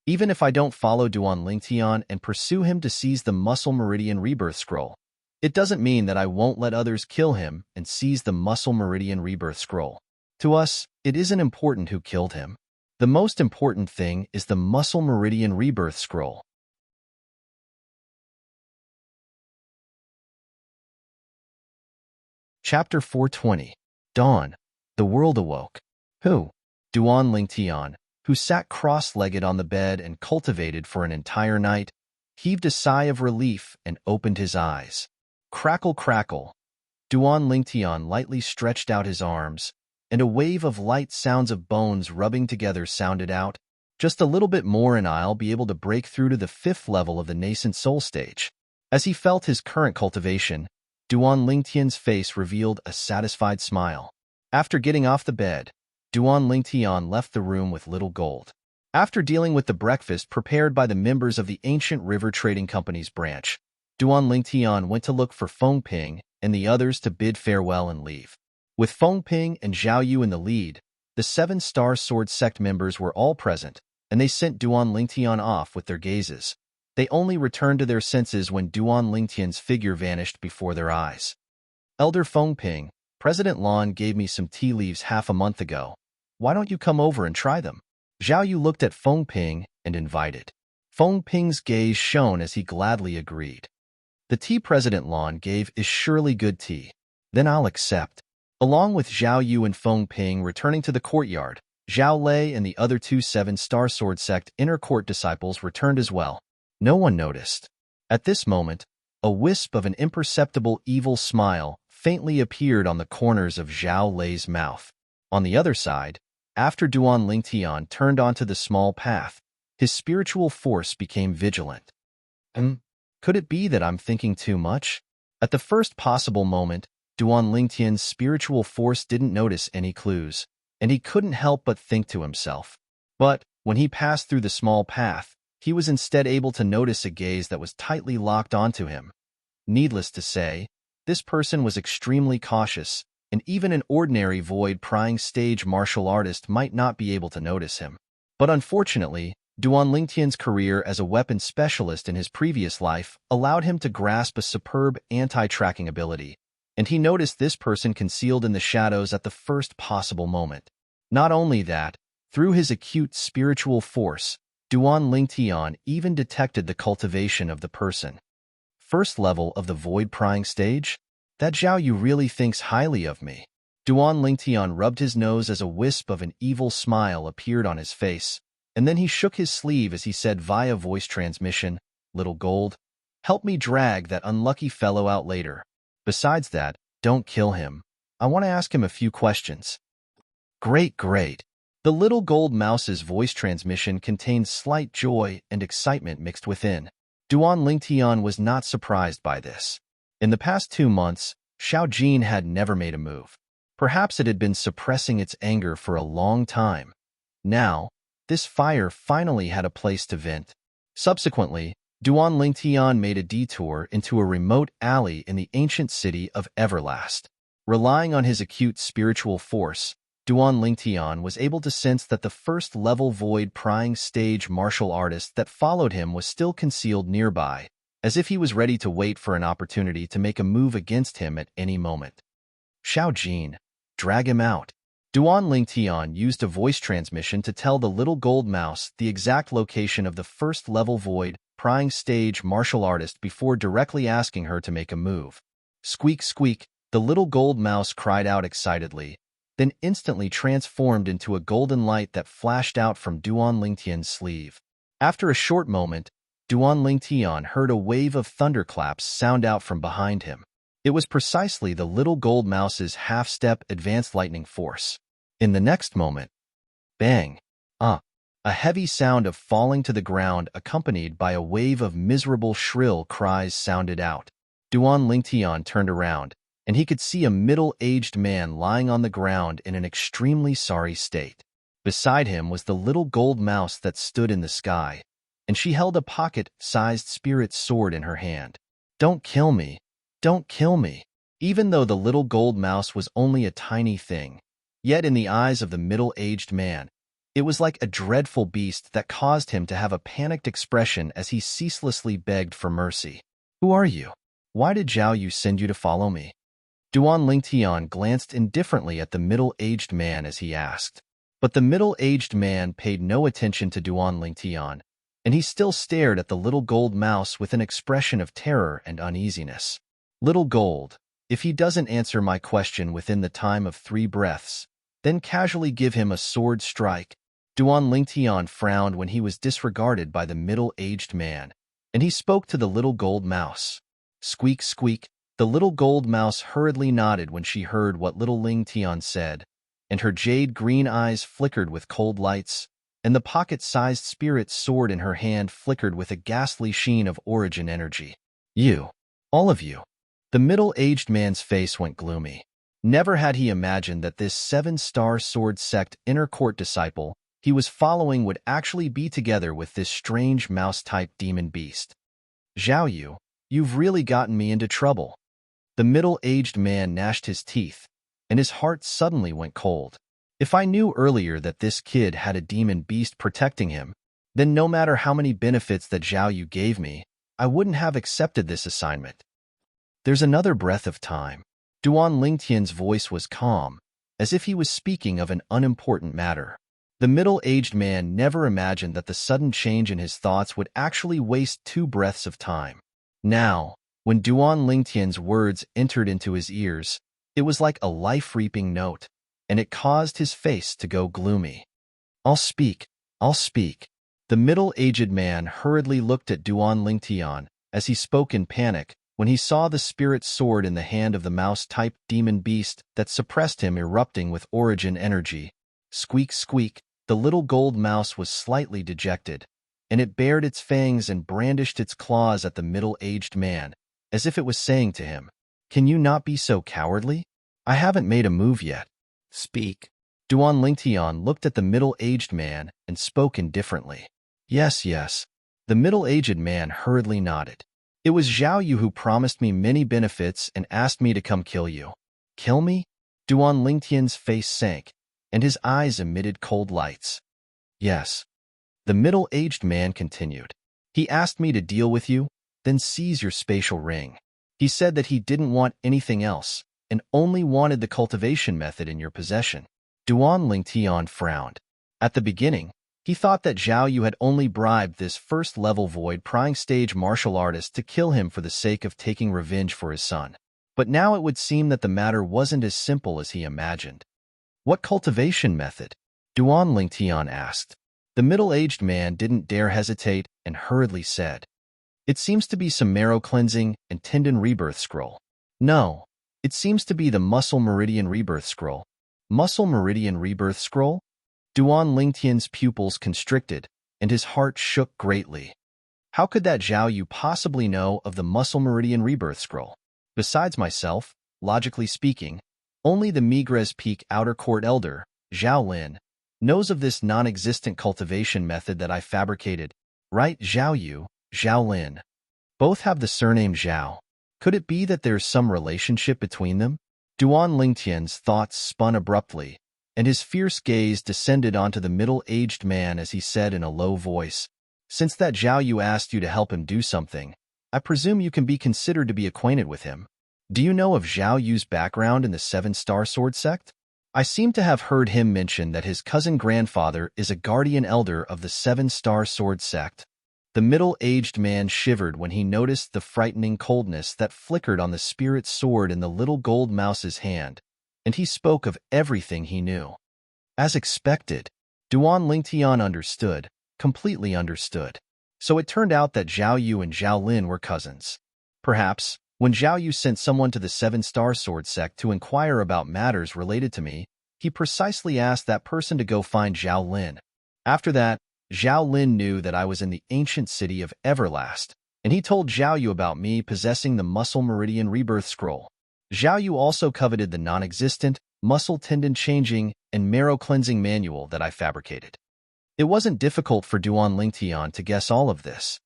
Even if I don't follow Duan Lingtian and pursue him to seize the Muscle Meridian Rebirth Scroll, it doesn't mean that I won't let others kill him and seize the Muscle Meridian Rebirth Scroll. To us, it isn't important who killed him. The most important thing is the Muscle Meridian Rebirth Scroll. Chapter 420. Dawn. The world awoke. Who? Duan Lingtian, who sat cross-legged on the bed and cultivated for an entire night, heaved a sigh of relief and opened his eyes. Crackle, crackle. Duan Lingtian lightly stretched out his arms, and a wave of light sounds of bones rubbing together sounded out. Just a little bit more and I'll be able to break through to the 5th level of the nascent soul stage. As he felt his current cultivation, Duan Lingtian's face revealed a satisfied smile. After getting off the bed, Duan Lingtian left the room with Little Gold. After dealing with the breakfast prepared by the members of the Ancient River Trading Company's branch, Duan Lingtian went to look for Feng Ping and the others to bid farewell and leave. With Feng Ping and Zhao Yu in the lead, the 7-Star Sword Sect members were all present, and they sent Duan Lingtian off with their gazes. They only returned to their senses when Duan Lingtian's figure vanished before their eyes. Elder Feng Ping, President Lan gave me some tea leaves half a month ago. Why don't you come over and try them? Zhao Yu looked at Feng Ping and invited. Feng Ping's gaze shone as he gladly agreed. The tea President Lan gave is surely good tea. Then I'll accept. Along with Zhao Yu and Feng Ping returning to the courtyard, Zhao Lei and the other 2 7-Star Sword Sect inner court disciples returned as well. No one noticed. At this moment, a wisp of an imperceptible evil smile faintly appeared on the corners of Zhao Lei's mouth. On the other side, after Duan Lingtian turned onto the small path, his spiritual force became vigilant. Could it be that I'm thinking too much? At the first possible moment, Duan Lingtian's spiritual force didn't notice any clues, and he couldn't help but think to himself. But when he passed through the small path, he was instead able to notice a gaze that was tightly locked onto him. Needless to say, this person was extremely cautious, and even an ordinary void-prying stage martial artist might not be able to notice him. But unfortunately, Duan Lingtian's career as a weapons specialist in his previous life allowed him to grasp a superb anti-tracking ability, and he noticed this person concealed in the shadows at the first possible moment. Not only that, through his acute spiritual force, Duan Lingtian even detected the cultivation of the person. First level of the void-prying stage? That Zhao Yu really thinks highly of me. Duan Lingtian rubbed his nose as a wisp of an evil smile appeared on his face, and then he shook his sleeve as he said via voice transmission, "Little Gold, help me drag that unlucky fellow out later. Besides that, don't kill him. I want to ask him a few questions." Great, great. The Little Gold Mouse's voice transmission contained slight joy and excitement mixed within. Duan Lingtian was not surprised by this. In the past 2 months, Xiao Jin had never made a move. Perhaps it had been suppressing its anger for a long time. Now, this fire finally had a place to vent. Subsequently, Duan Lingtian made a detour into a remote alley in the ancient city of Everlast. Relying on his acute spiritual force, Duan Lingtian was able to sense that the first-level void-prying stage martial artist that followed him was still concealed nearby, as if he was ready to wait for an opportunity to make a move against him at any moment. Xiao Jin, drag him out. Duan Lingtian used a voice transmission to tell the Little Gold Mouse the exact location of the first-level void-prying stage martial artist before directly asking her to make a move. Squeak, squeak, the Little Gold Mouse cried out excitedly, then instantly transformed into a golden light that flashed out from Duan Lingtian's sleeve. After a short moment, Duan Lingtian heard a wave of thunderclaps sound out from behind him. It was precisely the Little Gold Mouse's half-step advanced lightning force. In the next moment, bang! A heavy sound of falling to the ground accompanied by a wave of miserable shrill cries sounded out. Duan Lingtian turned around, and he could see a middle-aged man lying on the ground in an extremely sorry state. Beside him was the Little Gold Mouse that stood in the sky, and she held a pocket-sized spirit sword in her hand. "Don't kill me! Don't kill me!" Even though the Little Gold Mouse was only a tiny thing, yet in the eyes of the middle-aged man, it was like a dreadful beast that caused him to have a panicked expression as he ceaselessly begged for mercy. "Who are you? Why did Zhao Yu send you to follow me?" Duan Lingtian glanced indifferently at the middle-aged man as he asked. But the middle-aged man paid no attention to Duan Lingtian, and he still stared at the Little Gold Mouse with an expression of terror and uneasiness. "Little Gold, If he doesn't answer my question within the time of 3 breaths, then casually give him a sword strike. Duan Lingtian frowned when he was disregarded by the middle-aged man, and he spoke to the little gold mouse. Squeak, squeak. The little gold mouse hurriedly nodded when she heard what little Lingtian said, and her jade-green eyes flickered with cold lights, and the pocket-sized spirit sword in her hand flickered with a ghastly sheen of origin energy. You. All of you. The middle-aged man's face went gloomy. Never had he imagined that this 7-star sword sect inner court disciple he was following would actually be together with this strange mouse-type demon beast. Zhao Yu, you've really gotten me into trouble. The middle-aged man gnashed his teeth, and his heart suddenly went cold. If I knew earlier that this kid had a demon beast protecting him, then no matter how many benefits that Zhao Yu gave me, I wouldn't have accepted this assignment. There's another breath of time. Duan Lingtian's voice was calm, as if he was speaking of an unimportant matter. The middle-aged man never imagined that the sudden change in his thoughts would actually waste 2 breaths of time. Now, when Duan Lingtian's words entered into his ears, it was like a life-reaping note, and it caused his face to go gloomy. I'll speak. The middle-aged man hurriedly looked at Duan Lingtian as he spoke in panic when he saw the spirit sword in the hand of the mouse-type demon beast that suppressed him erupting with origin energy. Squeak, squeak. The little gold mouse was slightly dejected, and it bared its fangs and brandished its claws at the middle-aged man, as if it was saying to him, "Can you not be so cowardly? I haven't made a move yet." Speak. Duan Lingtian looked at the middle-aged man and spoke indifferently. Yes. The middle-aged man hurriedly nodded. It was Zhao Yu who promised me many benefits and asked me to come kill you. Kill me? Duan Lingtian's face sank, and his eyes emitted cold lights. Yes. The middle-aged man continued. He asked me to deal with you, then seize your spatial ring. He said that he didn't want anything else, and only wanted the cultivation method in your possession. Duan Lingtian frowned. At the beginning, he thought that Zhao Yu had only bribed this first-level void-prying stage martial artist to kill him for the sake of taking revenge for his son. But now it would seem that the matter wasn't as simple as he imagined. What cultivation method? Duan Lingtian asked. The middle-aged man didn't dare hesitate and hurriedly said, It seems to be some marrow cleansing and tendon rebirth scroll. No, it seems to be the muscle meridian rebirth scroll. Muscle meridian rebirth scroll? Duan Lingtian's pupils constricted, and his heart shook greatly. How could that Zhao Yu possibly know of the muscle meridian rebirth scroll? Besides myself, logically speaking, only the Migres Peak Outer Court Elder, Zhao Lin, knows of this non-existent cultivation method that I fabricated. Right, Zhao Yu, Zhao Lin. Both have the surname Zhao. Could it be that there's some relationship between them? Duan Lingtian's thoughts spun abruptly, and his fierce gaze descended onto the middle-aged man as he said in a low voice, Since that Zhao Yu asked you to help him do something, I presume you can be considered to be acquainted with him. Do you know of Zhao Yu's background in the 7-star sword sect? I seem to have heard him mention that his cousin grandfather is a guardian elder of the 7-star sword sect. The middle-aged man shivered when he noticed the frightening coldness that flickered on the spirit sword in the little gold mouse's hand, and he spoke of everything he knew. As expected, Duan Lingtian understood, completely understood. So it turned out that Zhao Yu and Zhao Lin were cousins. Perhaps, when Zhao Yu sent someone to the 7-star sword sect to inquire about matters related to me, he precisely asked that person to go find Zhao Lin. After that, Zhao Lin knew that I was in the ancient city of Everlast, and he told Zhao Yu about me possessing the muscle meridian rebirth scroll. Zhao Yu also coveted the non-existent, muscle tendon changing, and marrow cleansing manual that I fabricated. It wasn't difficult for Duan Lingtian to guess all of this.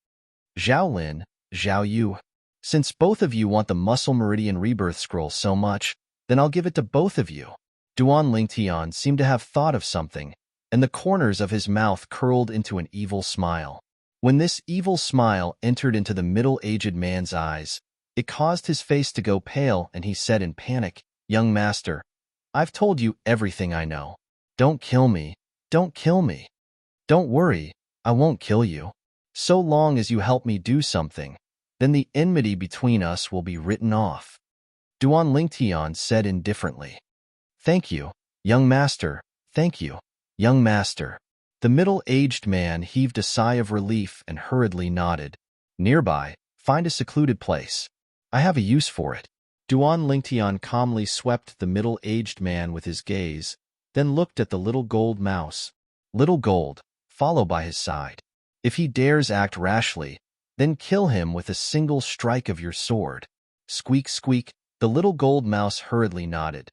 Zhao Lin, Zhao Yu. Since both of you want the muscle meridian rebirth scroll so much, then I'll give it to both of you. Duan Lingtian seemed to have thought of something, and the corners of his mouth curled into an evil smile. When this evil smile entered into the middle-aged man's eyes, it caused his face to go pale, and he said in panic, Young master, I've told you everything I know. Don't kill me. Don't kill me. Don't worry, I won't kill you. So long as you help me do something, then the enmity between us will be written off. Duan Lingtian said indifferently. Thank you, young master, thank you, young master. The middle-aged man heaved a sigh of relief and hurriedly nodded. Nearby, find a secluded place. I have a use for it. Duan Lingtian calmly swept the middle-aged man with his gaze, then looked at the little gold mouse. Little Gold, follow by his side. If he dares act rashly, then kill him with a single strike of your sword. Squeak, squeak, the little gold mouse hurriedly nodded,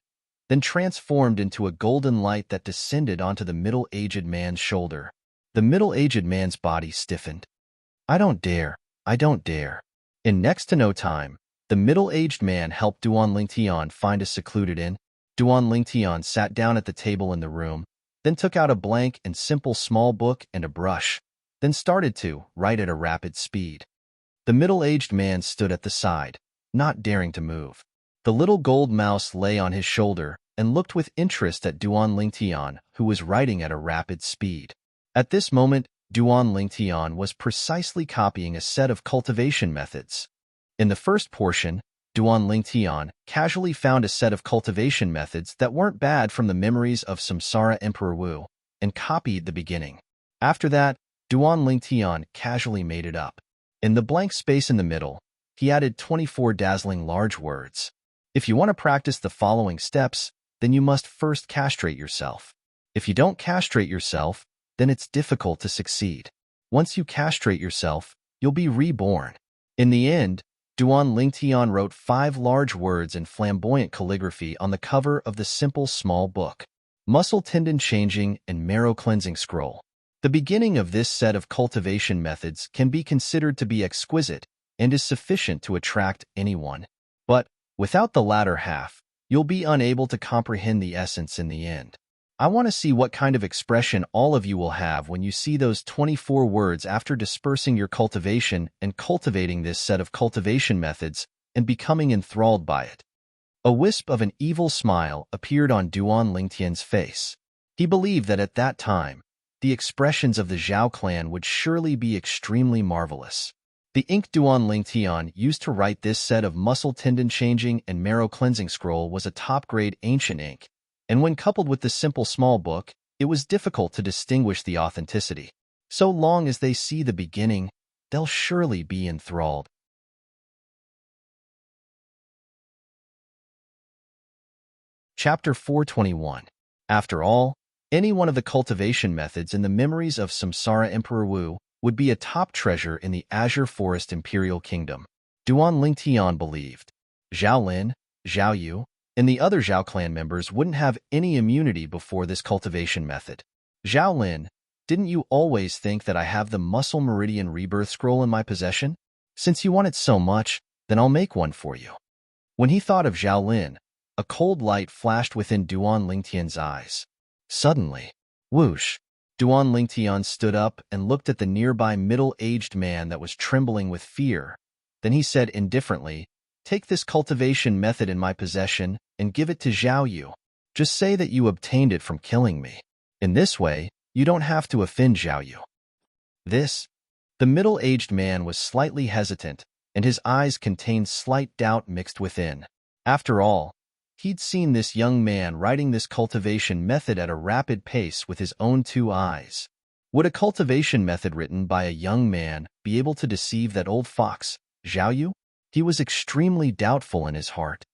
then transformed into a golden light that descended onto the middle-aged man's shoulder. The middle-aged man's body stiffened. I don't dare, I don't dare. In next to no time, the middle-aged man helped Duan Lingtian find a secluded inn. Duan Lingtian sat down at the table in the room, then took out a blank and simple small book and a brush, then started to write at a rapid speed. The middle-aged man stood at the side, not daring to move. The little gold mouse lay on his shoulder and looked with interest at Duan Lingtian, who was writing at a rapid speed. At this moment, Duan Lingtian was precisely copying a set of cultivation methods. In the first portion, Duan Lingtian casually found a set of cultivation methods that weren't bad from the memories of Samsara Emperor Wu and copied the beginning. After that, Duan Lingtian casually made it up. In the blank space in the middle, he added 24 dazzling large words. If you want to practice the following steps, then you must first castrate yourself. If you don't castrate yourself, then it's difficult to succeed. Once you castrate yourself, you'll be reborn. In the end, Duan Lingtian wrote 5 large words in flamboyant calligraphy on the cover of the simple small book. Muscle tendon changing and marrow cleansing scroll. The beginning of this set of cultivation methods can be considered to be exquisite and is sufficient to attract anyone. But, without the latter half, you'll be unable to comprehend the essence in the end. I want to see what kind of expression all of you will have when you see those 24 words after dispersing your cultivation and cultivating this set of cultivation methods and becoming enthralled by it. A wisp of an evil smile appeared on Duan Lingtian's face. He believed that at that time, the expressions of the Zhao clan would surely be extremely marvelous. The ink Duan Lingtian used to write this set of muscle tendon changing and marrow cleansing scroll was a top-grade ancient ink, and when coupled with the simple small book, it was difficult to distinguish the authenticity. So long as they see the beginning, they'll surely be enthralled. Chapter 421. After all, any one of the cultivation methods in the memories of Samsara Emperor Wu would be a top treasure in the Azure Forest Imperial Kingdom. Duan Lingtian believed. Zhao Lin, Zhao Yu, and the other Zhao clan members wouldn't have any immunity before this cultivation method. Zhao Lin, didn't you always think that I have the Muscle Meridian Rebirth Scroll in my possession? Since you want it so much, then I'll make one for you. When he thought of Zhao Lin, a cold light flashed within Duan Lingtian's eyes. Suddenly, whoosh, Duan Lingtian stood up and looked at the nearby middle-aged man that was trembling with fear. Then he said indifferently, take this cultivation method in my possession and give it to Zhao Yu. Just say that you obtained it from killing me. In this way, you don't have to offend Zhao Yu. The middle-aged man was slightly hesitant, and his eyes contained slight doubt mixed within. After all, he'd seen this young man writing this cultivation method at a rapid pace with his own 2 eyes. Would a cultivation method written by a young man be able to deceive that old fox, Zhao Yu? He was extremely doubtful in his heart.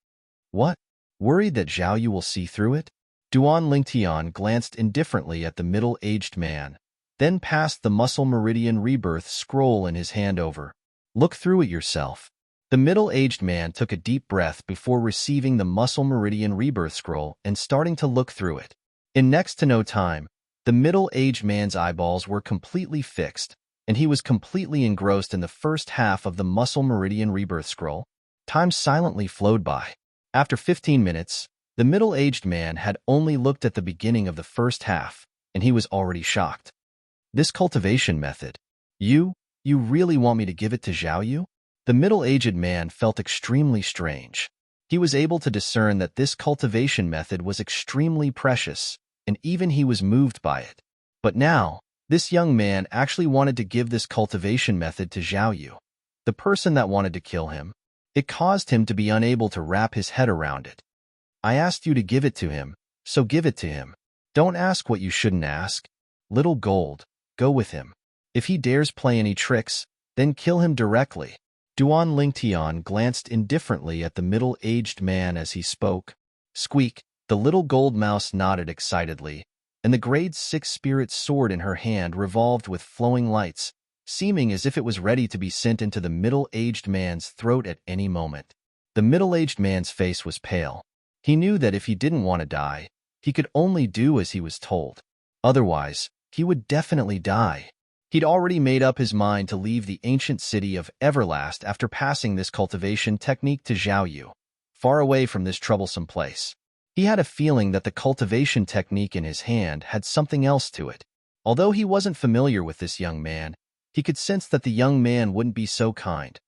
What? Worried that Zhao Yu will see through it? Duan Lingtian glanced indifferently at the middle-aged man, then passed the Muscle Meridian Rebirth Scroll in his hand over. Look through it yourself. The middle-aged man took a deep breath before receiving the Muscle Meridian Rebirth Scroll and starting to look through it. In next to no time, the middle-aged man's eyeballs were completely fixed, and he was completely engrossed in the first half of the Muscle Meridian Rebirth Scroll. Time silently flowed by. After 15 minutes, the middle-aged man had only looked at the beginning of the first half, and he was already shocked. This cultivation method. You really want me to give it to Zhao Yu? The middle-aged man felt extremely strange. He was able to discern that this cultivation method was extremely precious, and even he was moved by it. But now, this young man actually wanted to give this cultivation method to Zhao Yu, the person that wanted to kill him. It caused him to be unable to wrap his head around it. I asked you to give it to him, so give it to him. Don't ask what you shouldn't ask. Little Gold, go with him. If he dares play any tricks, then kill him directly. Duan Lingtian glanced indifferently at the middle-aged man as he spoke. Squeak, the little gold mouse nodded excitedly, and the grade 6 spirit sword in her hand revolved with flowing lights, seeming as if it was ready to be sent into the middle-aged man's throat at any moment. The middle-aged man's face was pale. He knew that if he didn't want to die, he could only do as he was told. Otherwise, he would definitely die. He'd already made up his mind to leave the ancient city of Everlast after passing this cultivation technique to Xiaoyu, far away from this troublesome place. He had a feeling that the cultivation technique in his hand had something else to it. Although he wasn't familiar with this young man, he could sense that the young man wouldn't be so kind,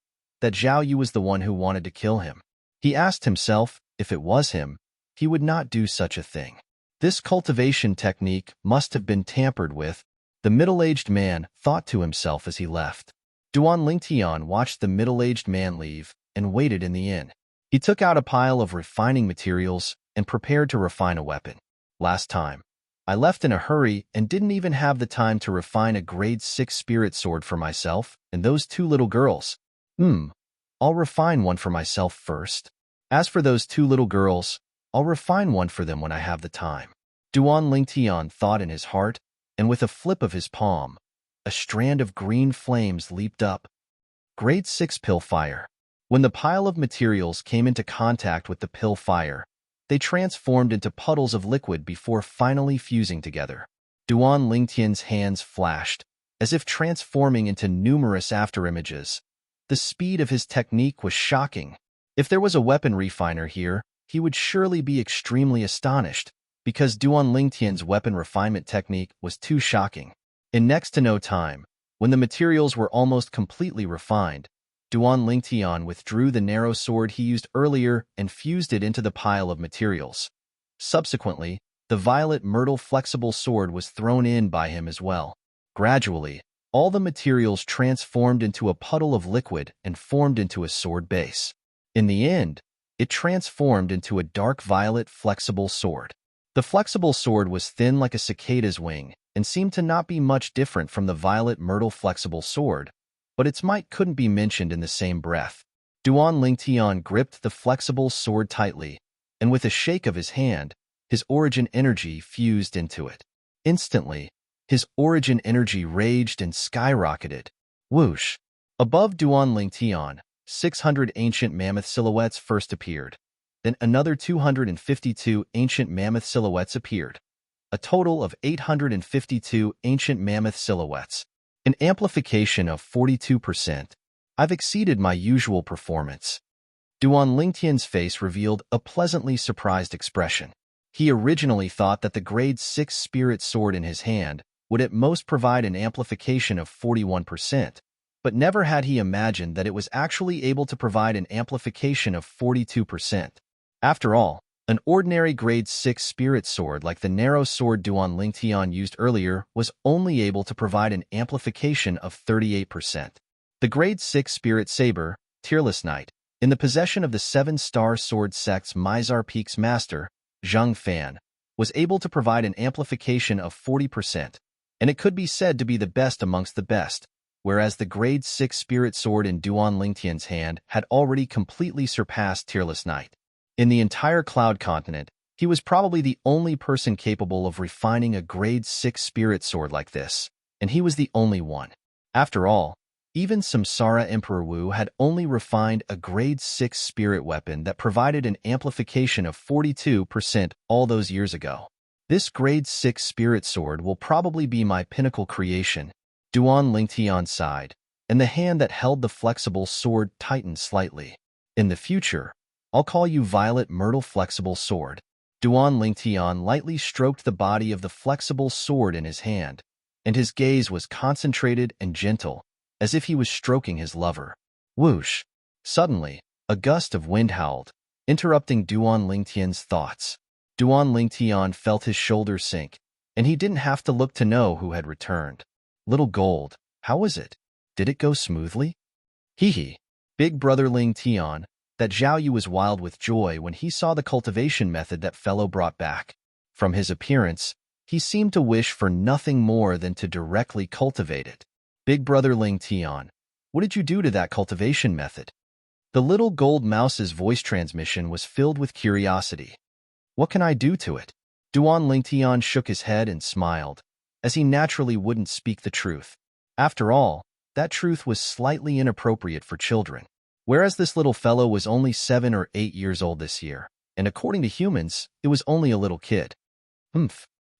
that Xiaoyu was the one who wanted to kill him. He asked himself, if it was him, he would not do such a thing. This cultivation technique must have been tampered with, the middle-aged man thought to himself as he left. Duan Lingtian watched the middle-aged man leave and waited in the inn. He took out a pile of refining materials and prepared to refine a weapon. Last time, I left in a hurry and didn't even have the time to refine a grade 6 spirit sword for myself and those 2 little girls. I'll refine one for myself first. As for those 2 little girls, I'll refine one for them when I have the time. Duan Lingtian thought in his heart, and with a flip of his palm, a strand of green flames leaped up. Grade 6 pill fire. When the pile of materials came into contact with the pill fire, they transformed into puddles of liquid before finally fusing together. Duan Lingtian's hands flashed, as if transforming into numerous afterimages. The speed of his technique was shocking. If there was a weapon refiner here, he would surely be extremely astonished, because Duan Lingtian's weapon refinement technique was too shocking. In next to no time, when the materials were almost completely refined, Duan Lingtian withdrew the narrow sword he used earlier and fused it into the pile of materials. Subsequently, the violet myrtle flexible sword was thrown in by him as well. Gradually, all the materials transformed into a puddle of liquid and formed into a sword base. In the end, it transformed into a dark violet flexible sword. The flexible sword was thin like a cicada's wing and seemed to not be much different from the violet myrtle flexible sword, but its might couldn't be mentioned in the same breath. Duan Lingtian gripped the flexible sword tightly, and with a shake of his hand, his origin energy fused into it. Instantly, his origin energy raged and skyrocketed. Whoosh! Above Duan Lingtian, 600 ancient mammoth silhouettes first appeared. Then another 252 ancient mammoth silhouettes appeared. A total of 852 ancient mammoth silhouettes. An amplification of 42%. I've exceeded my usual performance. Duan Lingtian's face revealed a pleasantly surprised expression. He originally thought that the grade 6 spirit sword in his hand would at most provide an amplification of 41%, but never had he imagined that it was actually able to provide an amplification of 42%. After all, an ordinary grade 6 spirit sword like the narrow sword Duan Lingtian used earlier was only able to provide an amplification of 38%. The grade 6 spirit saber, Tearless Knight, in the possession of the 7-star sword sect's Mizar Peak's master, Zhang Fan, was able to provide an amplification of 40%, and it could be said to be the best amongst the best, whereas the grade 6 spirit sword in Duan Lingtian's hand had already completely surpassed Tearless Knight. In the entire Cloud Continent, he was probably the only person capable of refining a grade 6 spirit sword like this, and he was the only one. After all, even Samsara Emperor Wu had only refined a grade 6 spirit weapon that provided an amplification of 42% all those years ago. This grade 6 spirit sword will probably be my pinnacle creation. Duan Lingtian sighed, and the hand that held the flexible sword tightened slightly. In the future, I'll call you Violet Myrtle Flexible Sword. Duan Lingtian lightly stroked the body of the flexible sword in his hand, and his gaze was concentrated and gentle, as if he was stroking his lover. Whoosh! Suddenly, a gust of wind howled, interrupting Duan Lingtian's thoughts. Duan Lingtian felt his shoulders sink, and he didn't have to look to know who had returned. Little Gold, how was it? Did it go smoothly? Hee hee. Big brother Lingtian, that Zhao Yu was wild with joy when he saw the cultivation method that fellow brought back. From his appearance, he seemed to wish for nothing more than to directly cultivate it. Big brother Ling Tian, what did you do to that cultivation method? The little gold mouse's voice transmission was filled with curiosity. What can I do to it? Duan Lingtian shook his head and smiled, as he naturally wouldn't speak the truth. After all, that truth was slightly inappropriate for children. Whereas this little fellow was only 7 or 8 years old this year, and according to humans, it was only a little kid.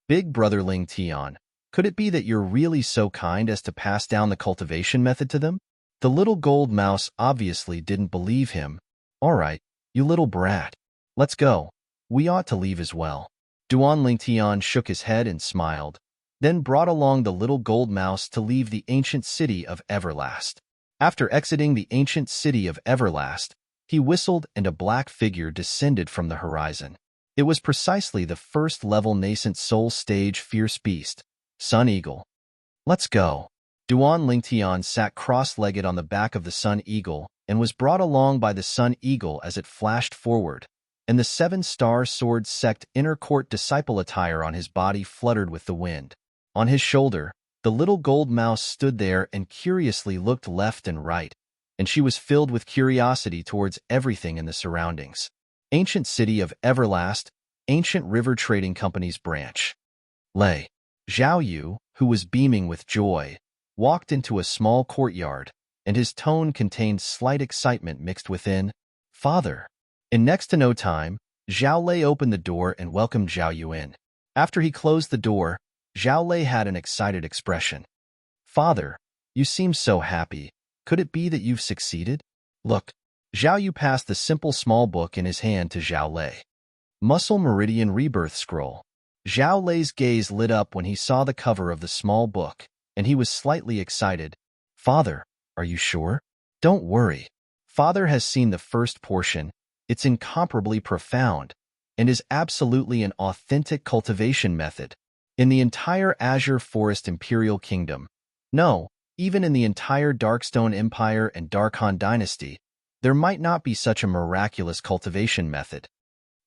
Big brother Ling Tian, could it be that you're really so kind as to pass down the cultivation method to them? The little gold mouse obviously didn't believe him. All right, you little brat. Let's go. We ought to leave as well. Duan Lingtian shook his head and smiled, then brought along the little gold mouse to leave the ancient city of Everlast. After exiting the ancient city of Everlast, he whistled and a black figure descended from the horizon. It was precisely the first-level nascent soul stage fierce beast, Sun Eagle. Let's go. Duan Lingtian sat cross-legged on the back of the Sun Eagle and was brought along by the Sun Eagle as it flashed forward, and the 7-star sword sect inner court disciple attire on his body fluttered with the wind. On his shoulder, the little gold mouse stood there and curiously looked left and right, and she was filled with curiosity towards everything in the surroundings. Ancient City of Everlast, Ancient River Trading Company's branch. Lei. Zhao Yu, who was beaming with joy, walked into a small courtyard, and his tone contained slight excitement mixed within. Father. In next to no time, Zhao Lei opened the door and welcomed Zhao Yu in. After he closed the door, Zhao Lei had an excited expression. Father, you seem so happy. Could it be that you've succeeded? Look. Zhao Yu passed the simple small book in his hand to Zhao Lei. Muscle Meridian Rebirth Scroll. Zhao Lei's gaze lit up when he saw the cover of the small book, and he was slightly excited. Father, are you sure? Don't worry. Father has seen the first portion. It's incomparably profound, and is absolutely an authentic cultivation method. In the entire Azure Forest Imperial Kingdom, no, even in the entire Darkstone Empire and Darkhan Dynasty, there might not be such a miraculous cultivation method.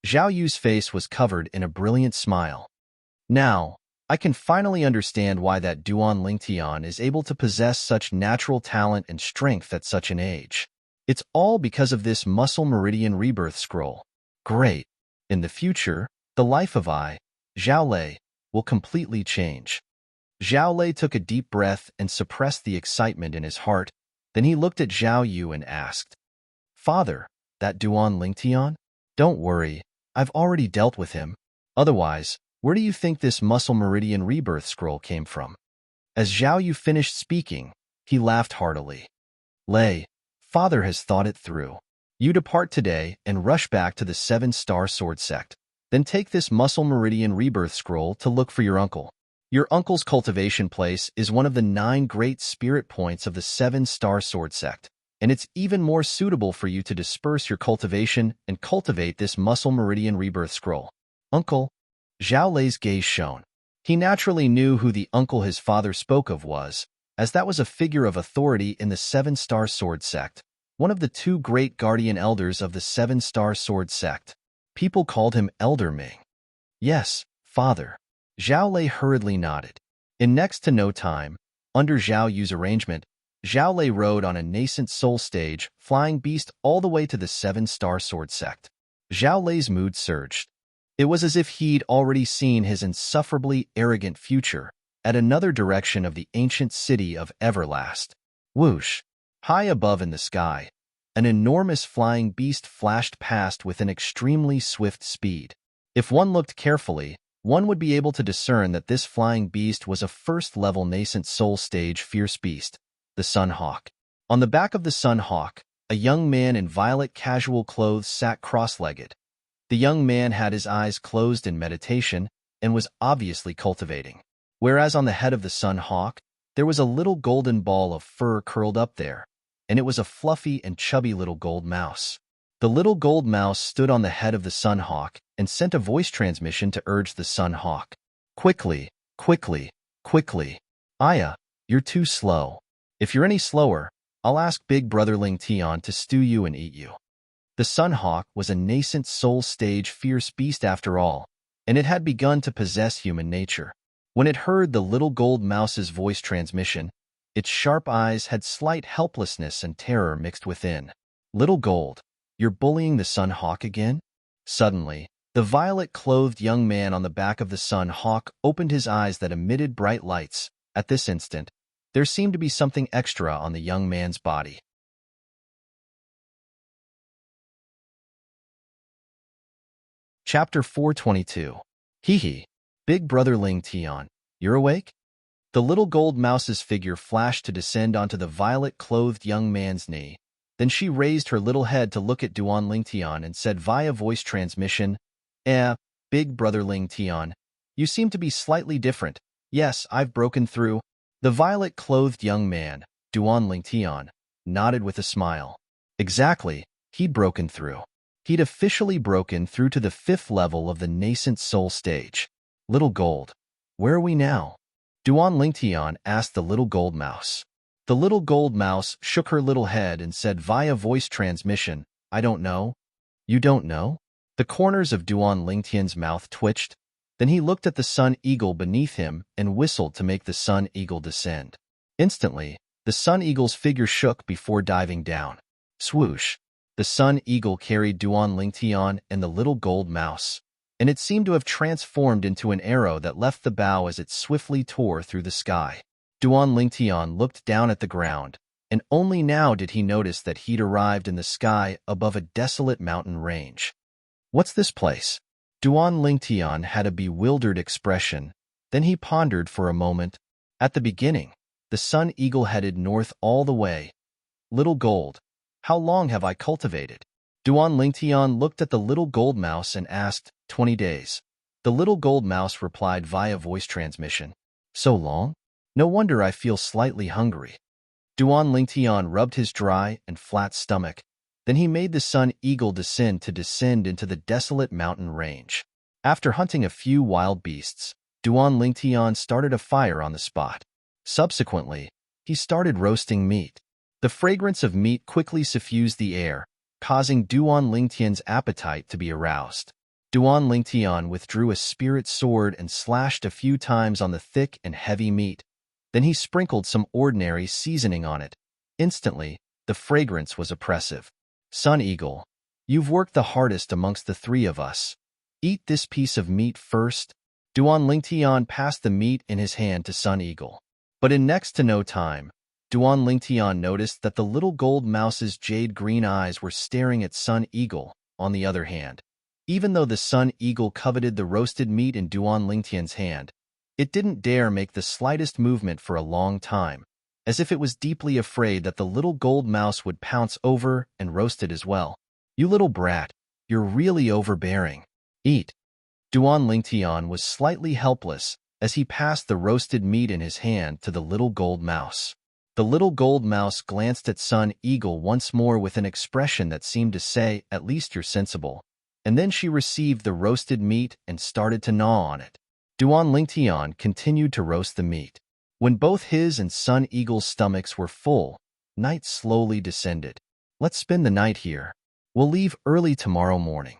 Zhao Yu's face was covered in a brilliant smile. Now, I can finally understand why that Duan Lingtian is able to possess such natural talent and strength at such an age. It's all because of this Muscle Meridian Rebirth Scroll. Great. In the future, the life of Zhao Lei, will completely change. Zhao Lei took a deep breath and suppressed the excitement in his heart. Then he looked at Zhao Yu and asked, Father, that Duan Lingtian? Don't worry, I've already dealt with him. Otherwise, where do you think this Muscle Meridian Rebirth Scroll came from? As Zhao Yu finished speaking, he laughed heartily. Lei, Father has thought it through. You depart today and rush back to the 7-star sword sect. Then take this Muscle Meridian Rebirth Scroll to look for your uncle. Your uncle's cultivation place is one of the 9 great spirit points of the 7-star sword sect, and it's even more suitable for you to disperse your cultivation and cultivate this Muscle Meridian Rebirth Scroll. Uncle. Zhao Lei's gaze shone. He naturally knew who the uncle his father spoke of was, as that was a figure of authority in the 7-star sword sect, one of the 2 great guardian elders of the 7-star sword sect. People called him Elder Ming. Yes, father. Zhao Lei hurriedly nodded. In next to no time, under Zhao Yu's arrangement, Zhao Lei rode on a nascent soul stage, flying beast all the way to the 7-star sword sect. Zhao Lei's mood surged. It was as if he'd already seen his insufferably arrogant future at another direction of the ancient city of Everlast. Whoosh! High above in the sky, an enormous flying beast flashed past with an extremely swift speed. If one looked carefully, one would be able to discern that this flying beast was a first-level nascent soul stage fierce beast, the Sun Hawk. On the back of the Sun Hawk, a young man in violet casual clothes sat cross-legged. The young man had his eyes closed in meditation and was obviously cultivating. Whereas on the head of the Sun Hawk, there was a little golden ball of fur curled up there, and it was a fluffy and chubby little gold mouse. The little gold mouse stood on the head of the Sun Hawk and sent a voice transmission to urge the Sun Hawk. Quickly, quickly, quickly. Aya, you're too slow. If you're any slower, I'll ask Big Brother Ling Tian to stew you and eat you. The Sunhawk was a nascent soul-stage fierce beast after all, and it had begun to possess human nature. When it heard the little gold mouse's voice transmission, its sharp eyes had slight helplessness and terror mixed within. "Little Gold, you're bullying the Sunhawk again?" Suddenly, the violet-clothed young man on the back of the Sunhawk opened his eyes that emitted bright lights. At this instant, there seemed to be something extra on the young man's body. Chapter 422. Hee hee. Big Brother Ling Tian, you're awake? The little gold mouse's figure flashed to descend onto the violet-clothed young man's knee. Then she raised her little head to look at Duan Ling Tian and said via voice transmission, Big Brother Ling Tian, you seem to be slightly different. Yes, I've broken through. The violet-clothed young man, Duan Ling Tian, nodded with a smile. Exactly, he'd broken through. He'd officially broken through to the 5th level of the nascent soul stage. Little Gold, where are we now? Duan Ling Tian asked the little gold mouse. The little gold mouse shook her little head and said via voice transmission, I don't know. You don't know? The corners of Duan Ling Tian's mouth twitched. Then he looked at the sun eagle beneath him and whistled to make the sun eagle descend. Instantly, the sun eagle's figure shook before diving down. Swoosh! The sun eagle carried Duan Ling Tian and the little gold mouse, and it seemed to have transformed into an arrow that left the bow as it swiftly tore through the sky. Duan Ling Tian looked down at the ground, and only now did he notice that he'd arrived in the sky above a desolate mountain range. What's this place? Duan Ling Tian had a bewildered expression. Then he pondered for a moment. At the beginning, the sun eagle headed north all the way. Little Gold, how long have I cultivated? Duan Ling Tian looked at the little gold mouse and asked, 20 days. The little gold mouse replied via voice transmission. So long? No wonder I feel slightly hungry. Duan Ling Tian rubbed his dry and flat stomach. Then he made the sun eagle descend into the desolate mountain range. After hunting a few wild beasts, Duan Ling Tian started a fire on the spot. Subsequently, he started roasting meat. The fragrance of meat quickly suffused the air, causing Duan Ling Tian's appetite to be aroused. Duan Ling Tian withdrew a spirit sword and slashed a few times on the thick and heavy meat. Then he sprinkled some ordinary seasoning on it. Instantly, the fragrance was oppressive. Sun Eagle, you've worked the hardest amongst the 3 of us. Eat this piece of meat first. Duan Ling Tian passed the meat in his hand to Sun Eagle. But in next to no time, Duan Ling Tian noticed that the little gold mouse's jade-green eyes were staring at Sun Eagle. On the other hand, even though the Sun Eagle coveted the roasted meat in Duan Ling Tian's hand, it didn't dare make the slightest movement for a long time, as if it was deeply afraid that the little gold mouse would pounce over and roast it as well. You little brat, you're really overbearing. Eat. Duan Ling Tian was slightly helpless as he passed the roasted meat in his hand to the little gold mouse. The little gold mouse glanced at Sun Eagle once more with an expression that seemed to say, at least you're sensible. And then she received the roasted meat and started to gnaw on it. Duan Ling Tian continued to roast the meat. When both his and Sun Eagle's stomachs were full, night slowly descended. Let's spend the night here. We'll leave early tomorrow morning.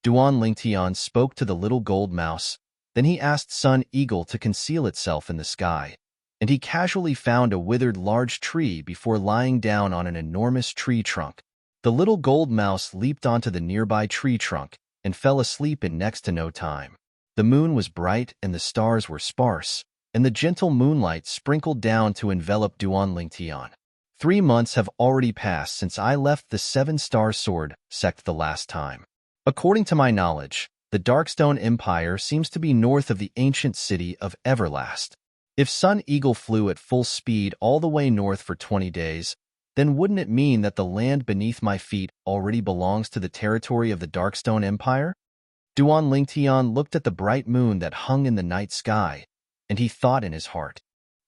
Duan Ling Tian spoke to the little gold mouse. Then he asked Sun Eagle to conceal itself in the sky, and he casually found a withered large tree before lying down on an enormous tree trunk. The little gold mouse leaped onto the nearby tree trunk and fell asleep in next to no time. The moon was bright and the stars were sparse, and the gentle moonlight sprinkled down to envelop Duan Ling Tian. 3 months have already passed since I left the 7-star sword sect the last time. According to my knowledge, the Darkstone Empire seems to be north of the ancient city of Everlast. If Sun Eagle flew at full speed all the way north for 20 days, then wouldn't it mean that the land beneath my feet already belongs to the territory of the Darkstone Empire? Duan Ling Tian looked at the bright moon that hung in the night sky, and he thought in his heart.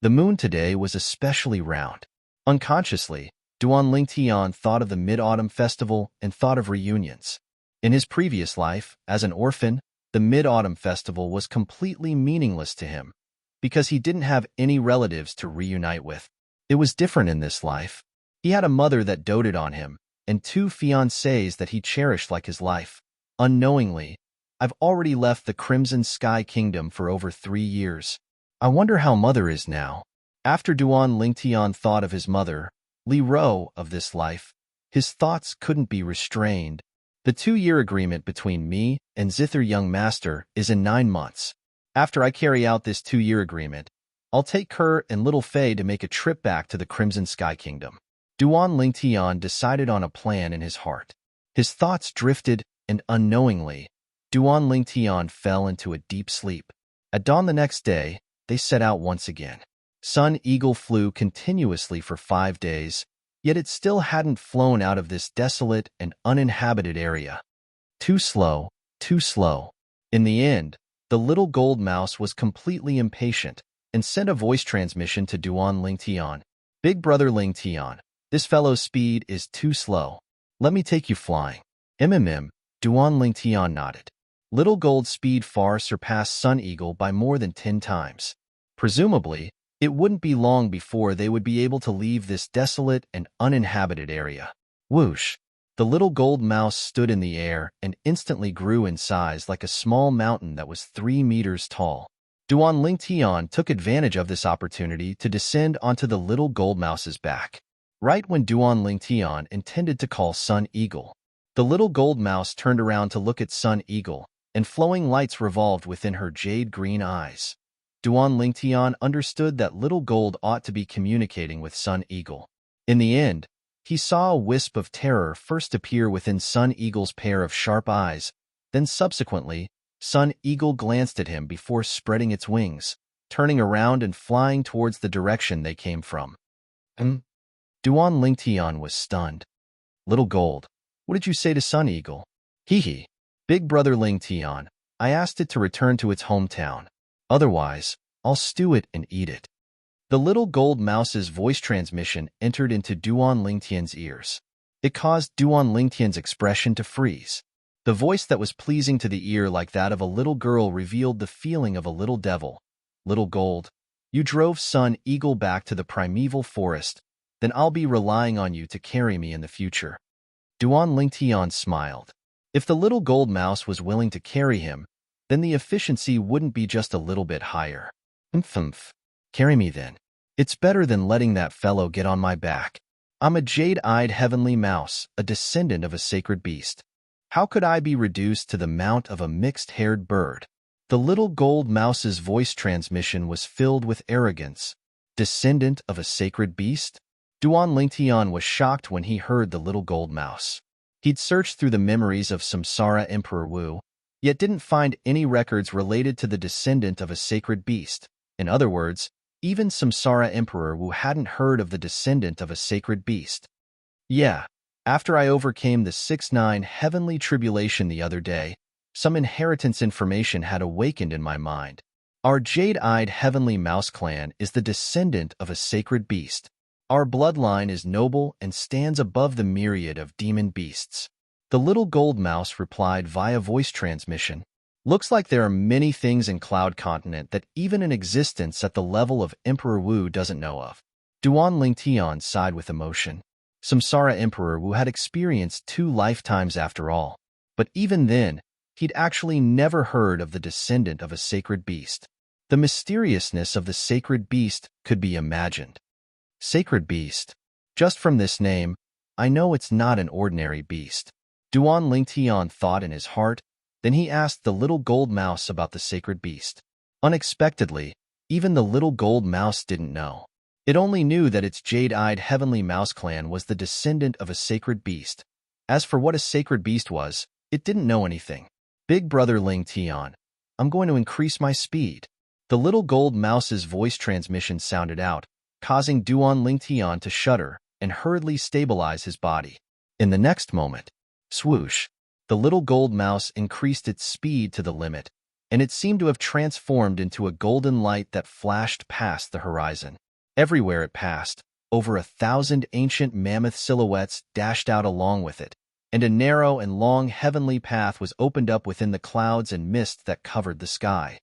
The moon today was especially round. Unconsciously, Duan Ling Tian thought of the Mid-Autumn Festival and thought of reunions. In his previous life, as an orphan, the Mid-Autumn Festival was completely meaningless to him, because he didn't have any relatives to reunite with. It was different in this life. He had a mother that doted on him, and 2 fiancées that he cherished like his life. Unknowingly, I've already left the Crimson Sky Kingdom for over 3 years. I wonder how Mother is now. After Duan Lingtian thought of his mother, Li Ro, of this life, his thoughts couldn't be restrained. The 2-year agreement between me and Zither Young Master is in 9 months. After I carry out this 2-year agreement, I'll take Kerr and Little Fei to make a trip back to the Crimson Sky Kingdom. Duan Lingtian decided on a plan in his heart. His thoughts drifted, and unknowingly, Duan Lingtian fell into a deep sleep. At dawn the next day, they set out once again. Sun Eagle flew continuously for 5 days, yet it still hadn't flown out of this desolate and uninhabited area. Too slow, too slow. In the end, the little gold mouse was completely impatient and sent a voice transmission to Duan Lingtian. Big brother Lingtian, this fellow's speed is too slow. Let me take you flying. Duan Lingtian nodded. Little Gold's speed far surpassed Sun Eagle by more than 10 times. Presumably, it wouldn't be long before they would be able to leave this desolate and uninhabited area. Whoosh! The little gold mouse stood in the air and instantly grew in size like a small mountain that was 3 meters tall. Duan Lingtian took advantage of this opportunity to descend onto the little gold mouse's back. Right when Duan Lingtian intended to call Sun Eagle, the little gold mouse turned around to look at Sun Eagle, and flowing lights revolved within her jade-green eyes. Duan Lingtian understood that Little Gold ought to be communicating with Sun Eagle. In the end, he saw a wisp of terror first appear within Sun Eagle's pair of sharp eyes, then subsequently, Sun Eagle glanced at him before spreading its wings, turning around and flying towards the direction they came from. Duan Lingtian was stunned. Little Gold, what did you say to Sun Eagle? Hee. Big brother Lingtian, I asked it to return to its hometown. Otherwise, I'll stew it and eat it. The little gold mouse's voice transmission entered into Duan Lingtian's ears. It caused Duan Lingtian's expression to freeze. The voice that was pleasing to the ear like that of a little girl revealed the feeling of a little devil. Little Gold, you drove Sun Eagle back to the primeval forest, then I'll be relying on you to carry me in the future. Duan Lingtian smiled. If the little gold mouse was willing to carry him, then the efficiency wouldn't be just a little bit higher. Carry me then. It's better than letting that fellow get on my back. I'm a jade-eyed heavenly mouse, a descendant of a sacred beast. How could I be reduced to the mount of a mixed-haired bird? The little gold mouse's voice transmission was filled with arrogance. Descendant of a sacred beast? Duan Lingtian was shocked when he heard the little gold mouse. He'd searched through the memories of Samsara Emperor Wu, yet didn't find any records related to the descendant of a sacred beast. In other words, even Samsara Emperor Wu hadn't heard of the descendant of a sacred beast. Yeah, after I overcame the 6-9 heavenly tribulation the other day, some inheritance information had awakened in my mind. Our jade-eyed heavenly mouse clan is the descendant of a sacred beast. Our bloodline is noble and stands above the myriad of demon beasts. The little gold mouse replied via voice transmission. Looks like there are many things in Cloud Continent that even in existence at the level of Emperor Wu doesn't know of. Duan Lingtian sighed with emotion. Samsara Emperor Wu had experienced 2 lifetimes after all. But even then, he'd actually never heard of the descendant of a sacred beast. The mysteriousness of the sacred beast could be imagined. Sacred beast. Just from this name, I know it's not an ordinary beast. Duan Lingtian thought in his heart, then he asked the little gold mouse about the sacred beast. Unexpectedly, even the little gold mouse didn't know. It only knew that its jade-eyed heavenly mouse clan was the descendant of a sacred beast. As for what a sacred beast was, it didn't know anything. Big brother Lingtian, I'm going to increase my speed. The little gold mouse's voice transmission sounded out, causing Duan Lingtian to shudder and hurriedly stabilize his body. In the next moment, swoosh, the little gold mouse increased its speed to the limit, and it seemed to have transformed into a golden light that flashed past the horizon. Everywhere it passed, over 1,000 ancient mammoth silhouettes dashed out along with it, and a narrow and long heavenly path was opened up within the clouds and mist that covered the sky.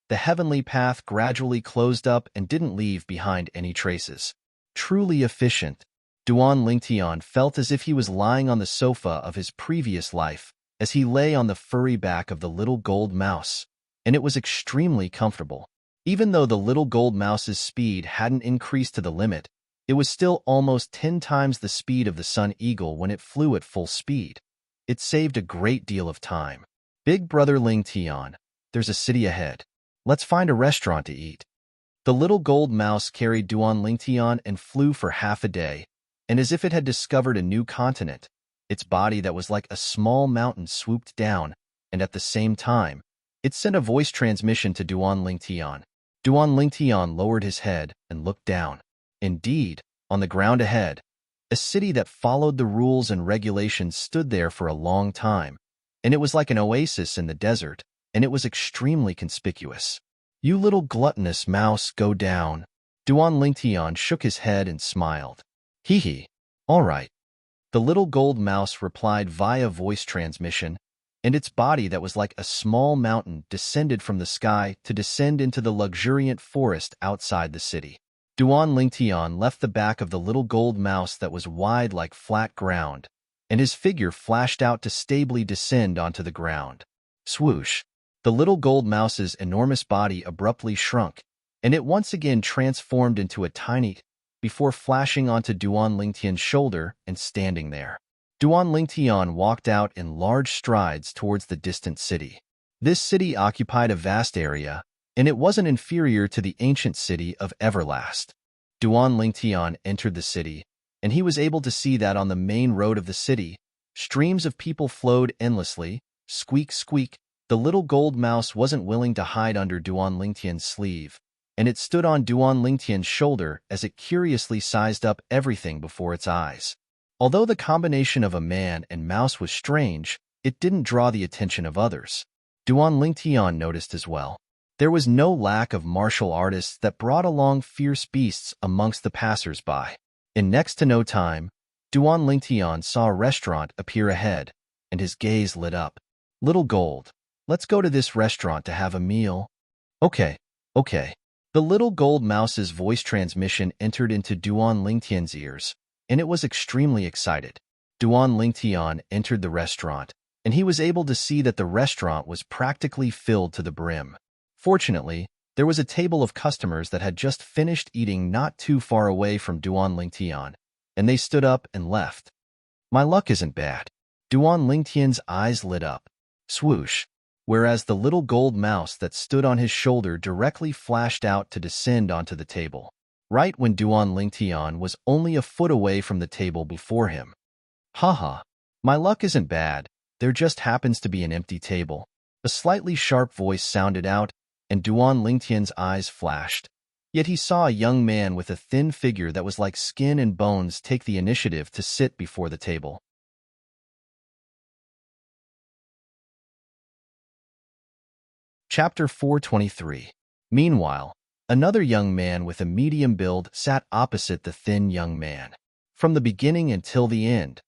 The heavenly path gradually closed up and didn't leave behind any traces. Truly efficient. Duan Lingtian felt as if he was lying on the sofa of his previous life as he lay on the furry back of the little gold mouse, and it was extremely comfortable. Even though the little gold mouse's speed hadn't increased to the limit, it was still almost 10 times the speed of the Sun Eagle when it flew at full speed. It saved a great deal of time. Big brother Lingtian, there's a city ahead. Let's find a restaurant to eat. The little gold mouse carried Duan Lingtian and flew for half a day, and as if it had discovered a new continent, its body that was like a small mountain swooped down, and at the same time, it sent a voice transmission to Duan Lingtian. Duan Lingtian lowered his head and looked down. Indeed, on the ground ahead, a city that followed the rules and regulations stood there for a long time, and it was like an oasis in the desert, and it was extremely conspicuous. You little gluttonous mouse, go down. Duan Lingtian shook his head and smiled. Hee hee. All right. The little gold mouse replied via voice transmission, and its body that was like a small mountain descended from the sky to descend into the luxuriant forest outside the city. Duan Lingtian left the back of the little gold mouse that was wide like flat ground, and his figure flashed out to stably descend onto the ground. Swoosh! The little gold mouse's enormous body abruptly shrunk, and it once again transformed into a tiny before flashing onto Duan Lingtian's shoulder and standing there. Duan Lingtian walked out in large strides towards the distant city. This city occupied a vast area, and it wasn't inferior to the ancient city of Everlast. Duan Lingtian entered the city, and he was able to see that on the main road of the city, streams of people flowed endlessly. Squeak, squeak. The little gold mouse wasn't willing to hide under Duan Lingtian's sleeve, and it stood on Duan Lingtian's shoulder as it curiously sized up everything before its eyes. Although the combination of a man and mouse was strange, it didn't draw the attention of others. Duan Lingtian noticed as well. There was no lack of martial artists that brought along fierce beasts amongst the passers-by. In next to no time, Duan Lingtian saw a restaurant appear ahead, and his gaze lit up. Little Gold, let's go to this restaurant to have a meal. Okay. The little gold mouse's voice transmission entered into Duan Lingtian's ears, and it was extremely excited. Duan Lingtian entered the restaurant, and he was able to see that the restaurant was practically filled to the brim. Fortunately, there was a table of customers that had just finished eating not too far away from Duan Lingtian, and they stood up and left. My luck isn't bad. Duan Lingtian's eyes lit up. Swoosh! Whereas the little gold mouse that stood on his shoulder directly flashed out to descend onto the table, right when Duan Lingtian was only a foot away from the table before him. Haha, my luck isn't bad, there just happens to be an empty table. A slightly sharp voice sounded out, and Duan Lingtian's eyes flashed. Yet he saw a young man with a thin figure that was like skin and bones take the initiative to sit before the table. Chapter 423. Meanwhile, another young man with a medium build sat opposite the thin young man. From the beginning until the end,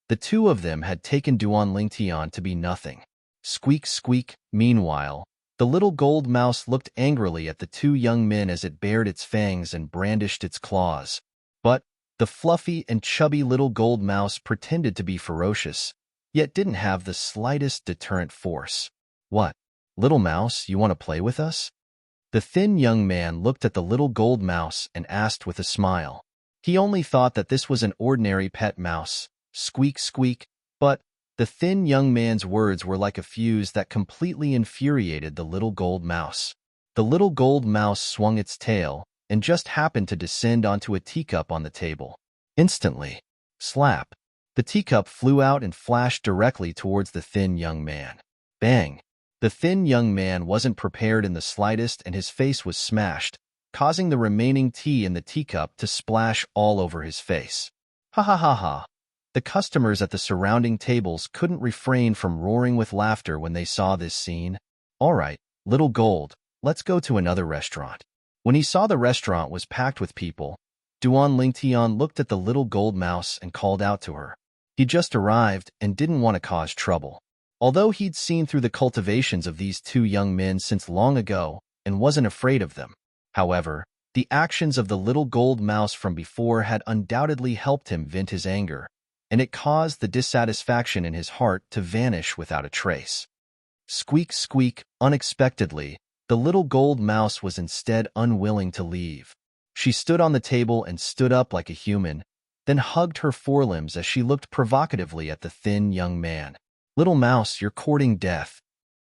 the two of them had taken Duan Lingtian to be nothing. Squeak, squeak. Meanwhile, the little gold mouse looked angrily at the two young men as it bared its fangs and brandished its claws. But the fluffy and chubby little gold mouse pretended to be ferocious, yet didn't have the slightest deterrent force. What? Little mouse, you want to play with us? The thin young man looked at the little gold mouse and asked with a smile. He only thought that this was an ordinary pet mouse. Squeak, squeak. But the thin young man's words were like a fuse that completely infuriated the little gold mouse. The little gold mouse swung its tail and just happened to descend onto a teacup on the table. Instantly, slap, the teacup flew out and flashed directly towards the thin young man. Bang! The thin young man wasn't prepared in the slightest and his face was smashed, causing the remaining tea in the teacup to splash all over his face. Ha ha ha ha! The customers at the surrounding tables couldn't refrain from roaring with laughter when they saw this scene. All right, little gold, let's go to another restaurant. When he saw the restaurant was packed with people, Duan Lingtian looked at the little gold mouse and called out to her. He just arrived and didn't want to cause trouble. Although he'd seen through the cultivations of these two young men since long ago and wasn't afraid of them. However, The actions of the little gold mouse from before had undoubtedly helped him vent his anger, and it caused the dissatisfaction in his heart to vanish without a trace. Squeak, squeak, unexpectedly, the little gold mouse was instead unwilling to leave. She stood on the table and stood up like a human, then hugged her forelimbs as she looked provocatively at the thin young man. "Little mouse, you're courting death."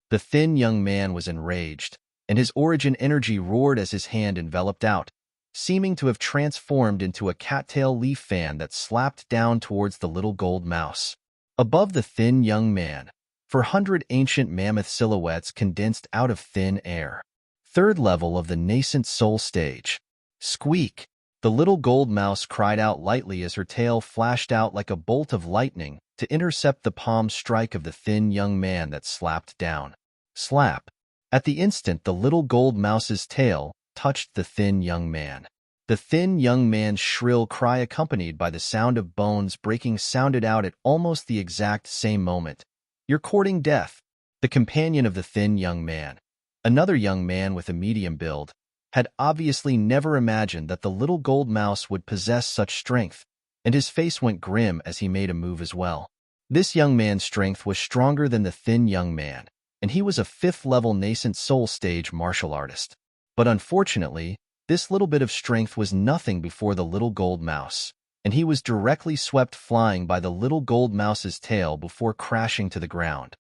The thin young man was enraged, and his origin energy roared as his hand enveloped out, seeming to have transformed into a cattail leaf fan that slapped down towards the little gold mouse. Above the thin young man, 400 ancient mammoth silhouettes condensed out of thin air. Third level of the nascent soul stage. Squeak! The little gold mouse cried out lightly as her tail flashed out like a bolt of lightning to intercept the palm strike of the thin young man that slapped down. Slap! At the instant the little gold mouse's tail touched the thin young man. The thin young man's shrill cry accompanied by the sound of bones breaking sounded out at almost the exact same moment. "You're courting death." The companion of the thin young man, another young man with a medium build, had obviously never imagined that the little gold mouse would possess such strength, and his face went grim as he made a move as well. This young man's strength was stronger than the thin young man, and he was a 5th-level nascent soul stage martial artist. But unfortunately, this little bit of strength was nothing before the little gold mouse, and he was directly swept flying by the little gold mouse's tail before crashing to the ground.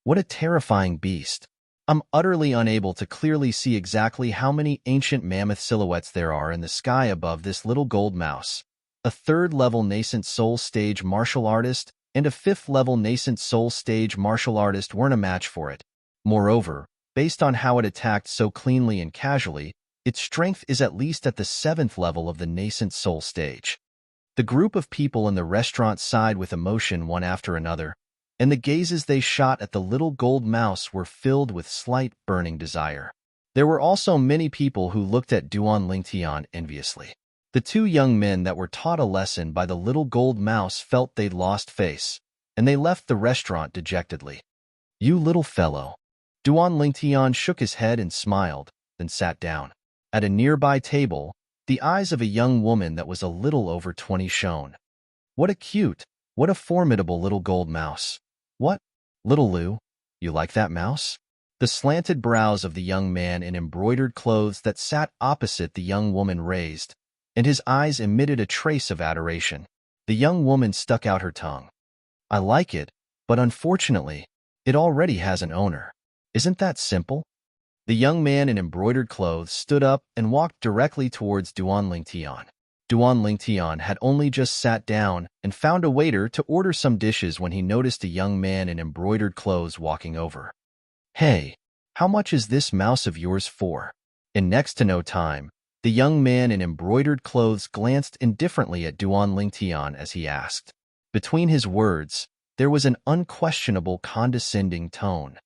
What a terrifying beast! I'm utterly unable to clearly see exactly how many ancient mammoth silhouettes there are in the sky above this little gold mouse. A 3rd-level nascent soul stage martial artist and a 5th-level nascent soul stage martial artist weren't a match for it. Moreover, based on how it attacked so cleanly and casually, its strength is at least at the 7th level of the nascent soul stage. The group of people in the restaurant sighed with emotion one after another, and the gazes they shot at the little gold mouse were filled with slight burning desire. There were also many people who looked at Duan Lingtian enviously. The two young men that were taught a lesson by the little gold mouse felt they'd lost face, and they left the restaurant dejectedly. "You little fellow." Duan Lingtian shook his head and smiled, then sat down. At a nearby table, the eyes of a young woman that was a little over 20 shone. What a formidable little gold mouse. "What? Little Lou, you like that mouse?" The slanted brows of the young man in embroidered clothes that sat opposite the young woman raised, and his eyes emitted a trace of adoration. The young woman stuck out her tongue. "I like it, but unfortunately, it already has an owner. Isn't that simple?" The young man in embroidered clothes stood up and walked directly towards Duan Lingtian. Duan Lingtian had only just sat down and found a waiter to order some dishes when he noticed a young man in embroidered clothes walking over. "Hey, how much is this mouse of yours for?" In next to no time, the young man in embroidered clothes glanced indifferently at Duan Lingtian as he asked. Between his words, there was an unquestionable condescending tone.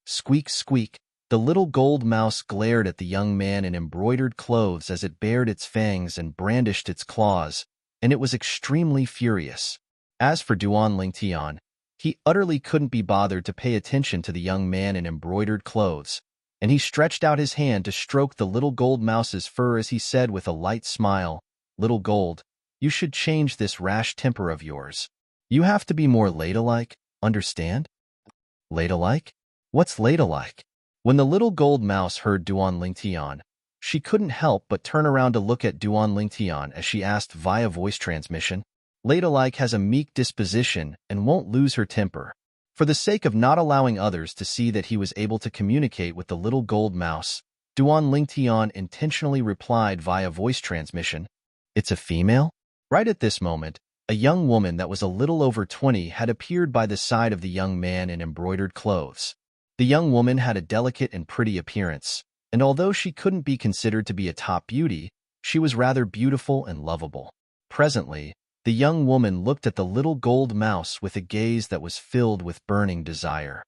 Squeak, squeak. The little gold mouse glared at the young man in embroidered clothes as it bared its fangs and brandished its claws, and it was extremely furious. As for Duan Lingtian, he utterly couldn't be bothered to pay attention to the young man in embroidered clothes, and he stretched out his hand to stroke the little gold mouse's fur as he said with a light smile, "Little Gold, you should change this rash temper of yours. You have to be more ladylike, understand?" "Ladylike? What's ladylike?" When the little gold mouse heard Duan Lingtian, she couldn't help but turn around to look at Duan Lingtian as she asked via voice transmission. Ladylike has a meek disposition and won't lose her temper. For the sake of not allowing others to see that he was able to communicate with the little gold mouse, Duan Lingtian intentionally replied via voice transmission, "It's a female?" Right at this moment, a young woman that was a little over 20 had appeared by the side of the young man in embroidered clothes. The young woman had a delicate and pretty appearance, and although she couldn't be considered to be a top beauty, she was rather beautiful and lovable. Presently, the young woman looked at the little gold mouse with a gaze that was filled with burning desire.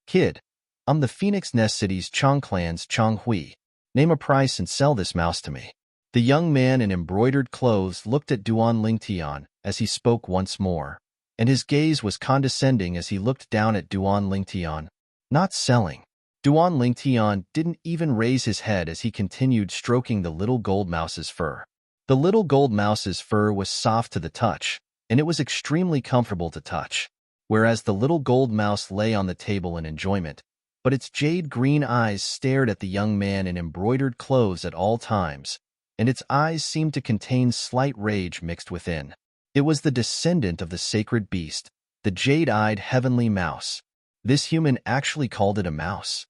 "Kid, I'm the Phoenix Nest City's Chong Clan's Chong Hui. Name a price and sell this mouse to me." The young man in embroidered clothes looked at Duan Lingtian as he spoke once more, and his gaze was condescending as he looked down at Duan Lingtian. "Not selling. Duan Lingtian didn't even raise his head as he continued stroking the little gold mouse's fur. The little gold mouse's fur was soft to the touch, and it was extremely comfortable to touch, whereas the little gold mouse lay on the table in enjoyment, but its jade-green eyes stared at the young man in embroidered clothes at all times, and its eyes seemed to contain slight rage mixed within. It was the descendant of the sacred beast, the jade-eyed heavenly mouse. This human actually called it a mouse.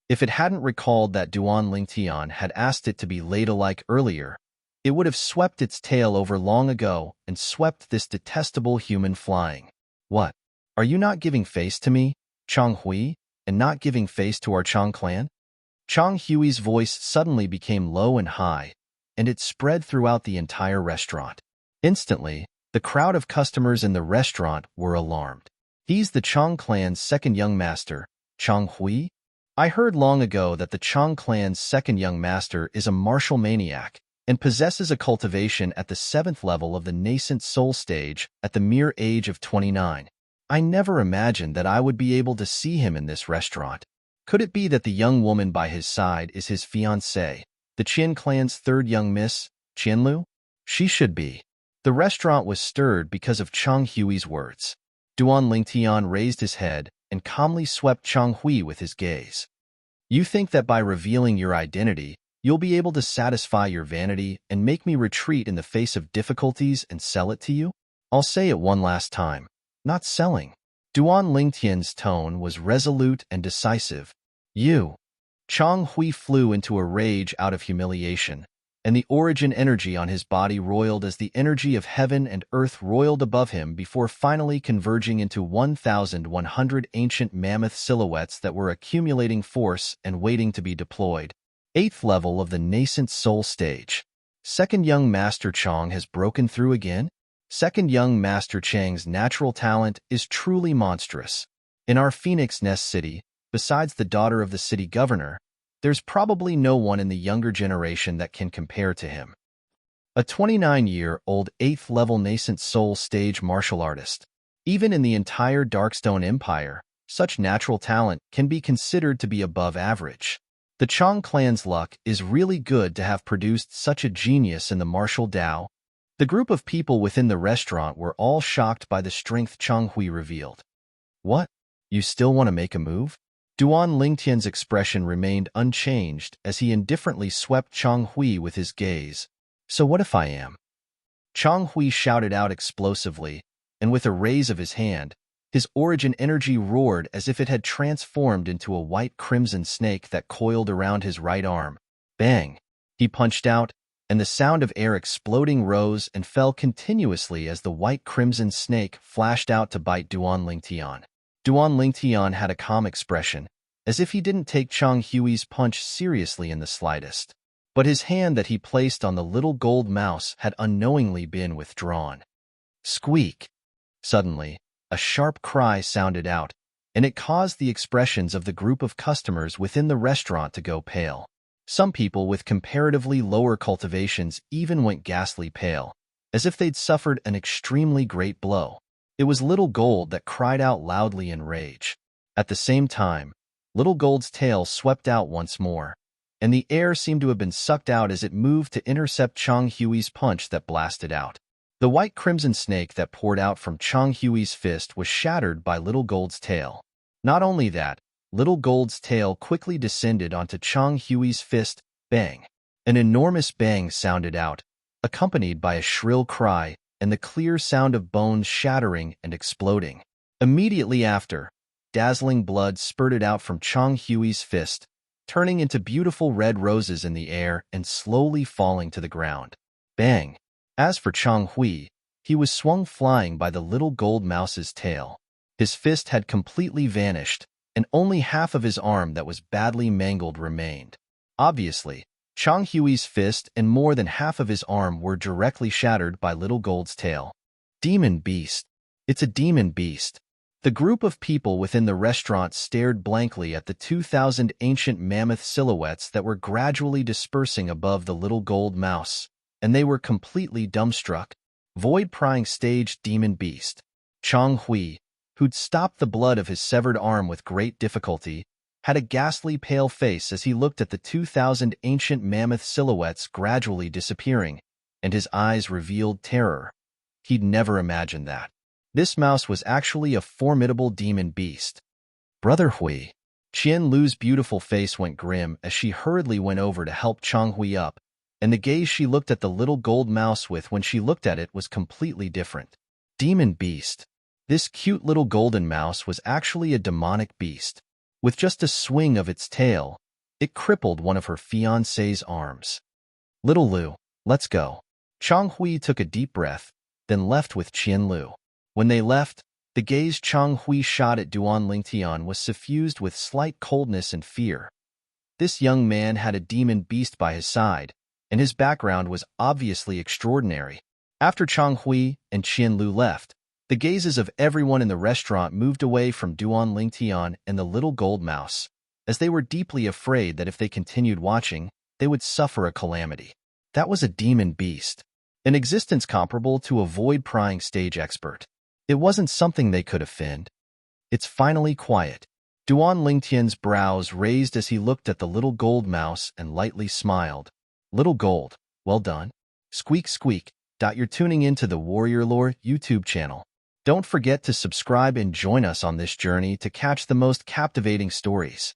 If it hadn't recalled that Duan Lingtian had asked it to be ladylike earlier, it would have swept its tail over long ago and swept this detestable human flying. What? Are you not giving face to me, Chang Hui, and not giving face to our Chang clan? Chang Hui's voice suddenly became low and high, and it spread throughout the entire restaurant. Instantly, the crowd of customers in the restaurant were alarmed. He's the Chang clan's second young master, Chang Hui? I heard long ago that the Chang clan's second young master is a martial maniac and possesses a cultivation at the 7th level of the nascent soul stage at the mere age of 29. I never imagined that I would be able to see him in this restaurant. Could it be that the young woman by his side is his fiancée, the Qian clan's third young miss, Qianlu? She should be. The restaurant was stirred because of Chang Hui's words. Duan Lingtian raised his head and calmly swept Chang Hui with his gaze. You think that by revealing your identity, you'll be able to satisfy your vanity and make me retreat in the face of difficulties and sell it to you? I'll say it one last time. Not selling. Duan Lingtian's tone was resolute and decisive. You. Chang Hui flew into a rage out of humiliation, and the origin energy on his body roiled as the energy of heaven and earth roiled above him before finally converging into 1,100 ancient mammoth silhouettes that were accumulating force and waiting to be deployed. 8th level of the nascent soul stage. Second young Master Chang has broken through again? Second young Master Chang's natural talent is truly monstrous. In our Phoenix Nest City, besides the daughter of the city governor, there's probably no one in the younger generation that can compare to him. A 29-year-old 8th level nascent soul stage martial artist. Even in the entire Darkstone Empire, such natural talent can be considered to be above average. The Chang clan's luck is really good to have produced such a genius in the martial Dao. The group of people within the restaurant were all shocked by the strength Chang Hui revealed. What? You still want to make a move? Duan Lingtian's expression remained unchanged as he indifferently swept Chang Hui with his gaze. So what if I am? Chang Hui shouted out explosively, and with a raise of his hand, his origin energy roared as if it had transformed into a white crimson snake that coiled around his right arm. Bang! He punched out, and the sound of air exploding rose and fell continuously as the white crimson snake flashed out to bite Duan Lingtian. Duan Lingtian had a calm expression, as if he didn't take Chang Hui's punch seriously in the slightest. But his hand that he placed on the little gold mouse had unknowingly been withdrawn. Squeak! Suddenly, a sharp cry sounded out, and it caused the expressions of the group of customers within the restaurant to go pale. Some people with comparatively lower cultivations even went ghastly pale, as if they'd suffered an extremely great blow. It was Little Gold that cried out loudly in rage. At the same time, Little Gold's tail swept out once more, and the air seemed to have been sucked out as it moved to intercept Chang Hui's punch that blasted out. The white crimson snake that poured out from Chang Hui's fist was shattered by Little Gold's tail. Not only that, Little Gold's tail quickly descended onto Chang Hui's fist. Bang! An enormous bang sounded out, accompanied by a shrill cry and the clear sound of bones shattering and exploding. Immediately after, dazzling blood spurted out from Chang Hui's fist, turning into beautiful red roses in the air and slowly falling to the ground. Bang! As for Chang Hui, he was swung flying by the little gold mouse's tail. His fist had completely vanished, and only half of his arm that was badly mangled remained. Obviously, Chang Hui's fist and more than half of his arm were directly shattered by Little Gold's tail. Demon beast. It's a demon beast. The group of people within the restaurant stared blankly at the 2,000 ancient mammoth silhouettes that were gradually dispersing above the little gold mouse, and they were completely dumbstruck. Void-prying stage demon beast. Chang Hui, who'd stopped the blood of his severed arm with great difficulty, had a ghastly pale face as he looked at the 2,000 ancient mammoth silhouettes gradually disappearing, and his eyes revealed terror. He'd never imagined that. This mouse was actually a formidable demon beast. Brother Hui. Qian Lu's beautiful face went grim as she hurriedly went over to help Chang Hui up, and the gaze she looked at the little gold mouse with when she looked at it was completely different. Demon beast. This cute little golden mouse was actually a demonic beast. With just a swing of its tail, it crippled one of her fiancé's arms. Little Lu, let's go. Chang Hui took a deep breath, then left with Qian Lu. When they left, the gaze Chang Hui shot at Duan Lingtian was suffused with slight coldness and fear. This young man had a demon beast by his side, and his background was obviously extraordinary. After Chang Hui and Qian Lu left, the gazes of everyone in the restaurant moved away from Duan Lingtian and the little gold mouse, as they were deeply afraid that if they continued watching, they would suffer a calamity. That was a demon beast, an existence comparable to a void-prying stage expert. It wasn't something they could offend. It's finally quiet. Duan Lingtian's brows raised as he looked at the little gold mouse and lightly smiled. Little gold, well done. Squeak squeak. You're tuning into the Warrior Lore YouTube channel. Don't forget to subscribe and join us on this journey to catch the most captivating stories.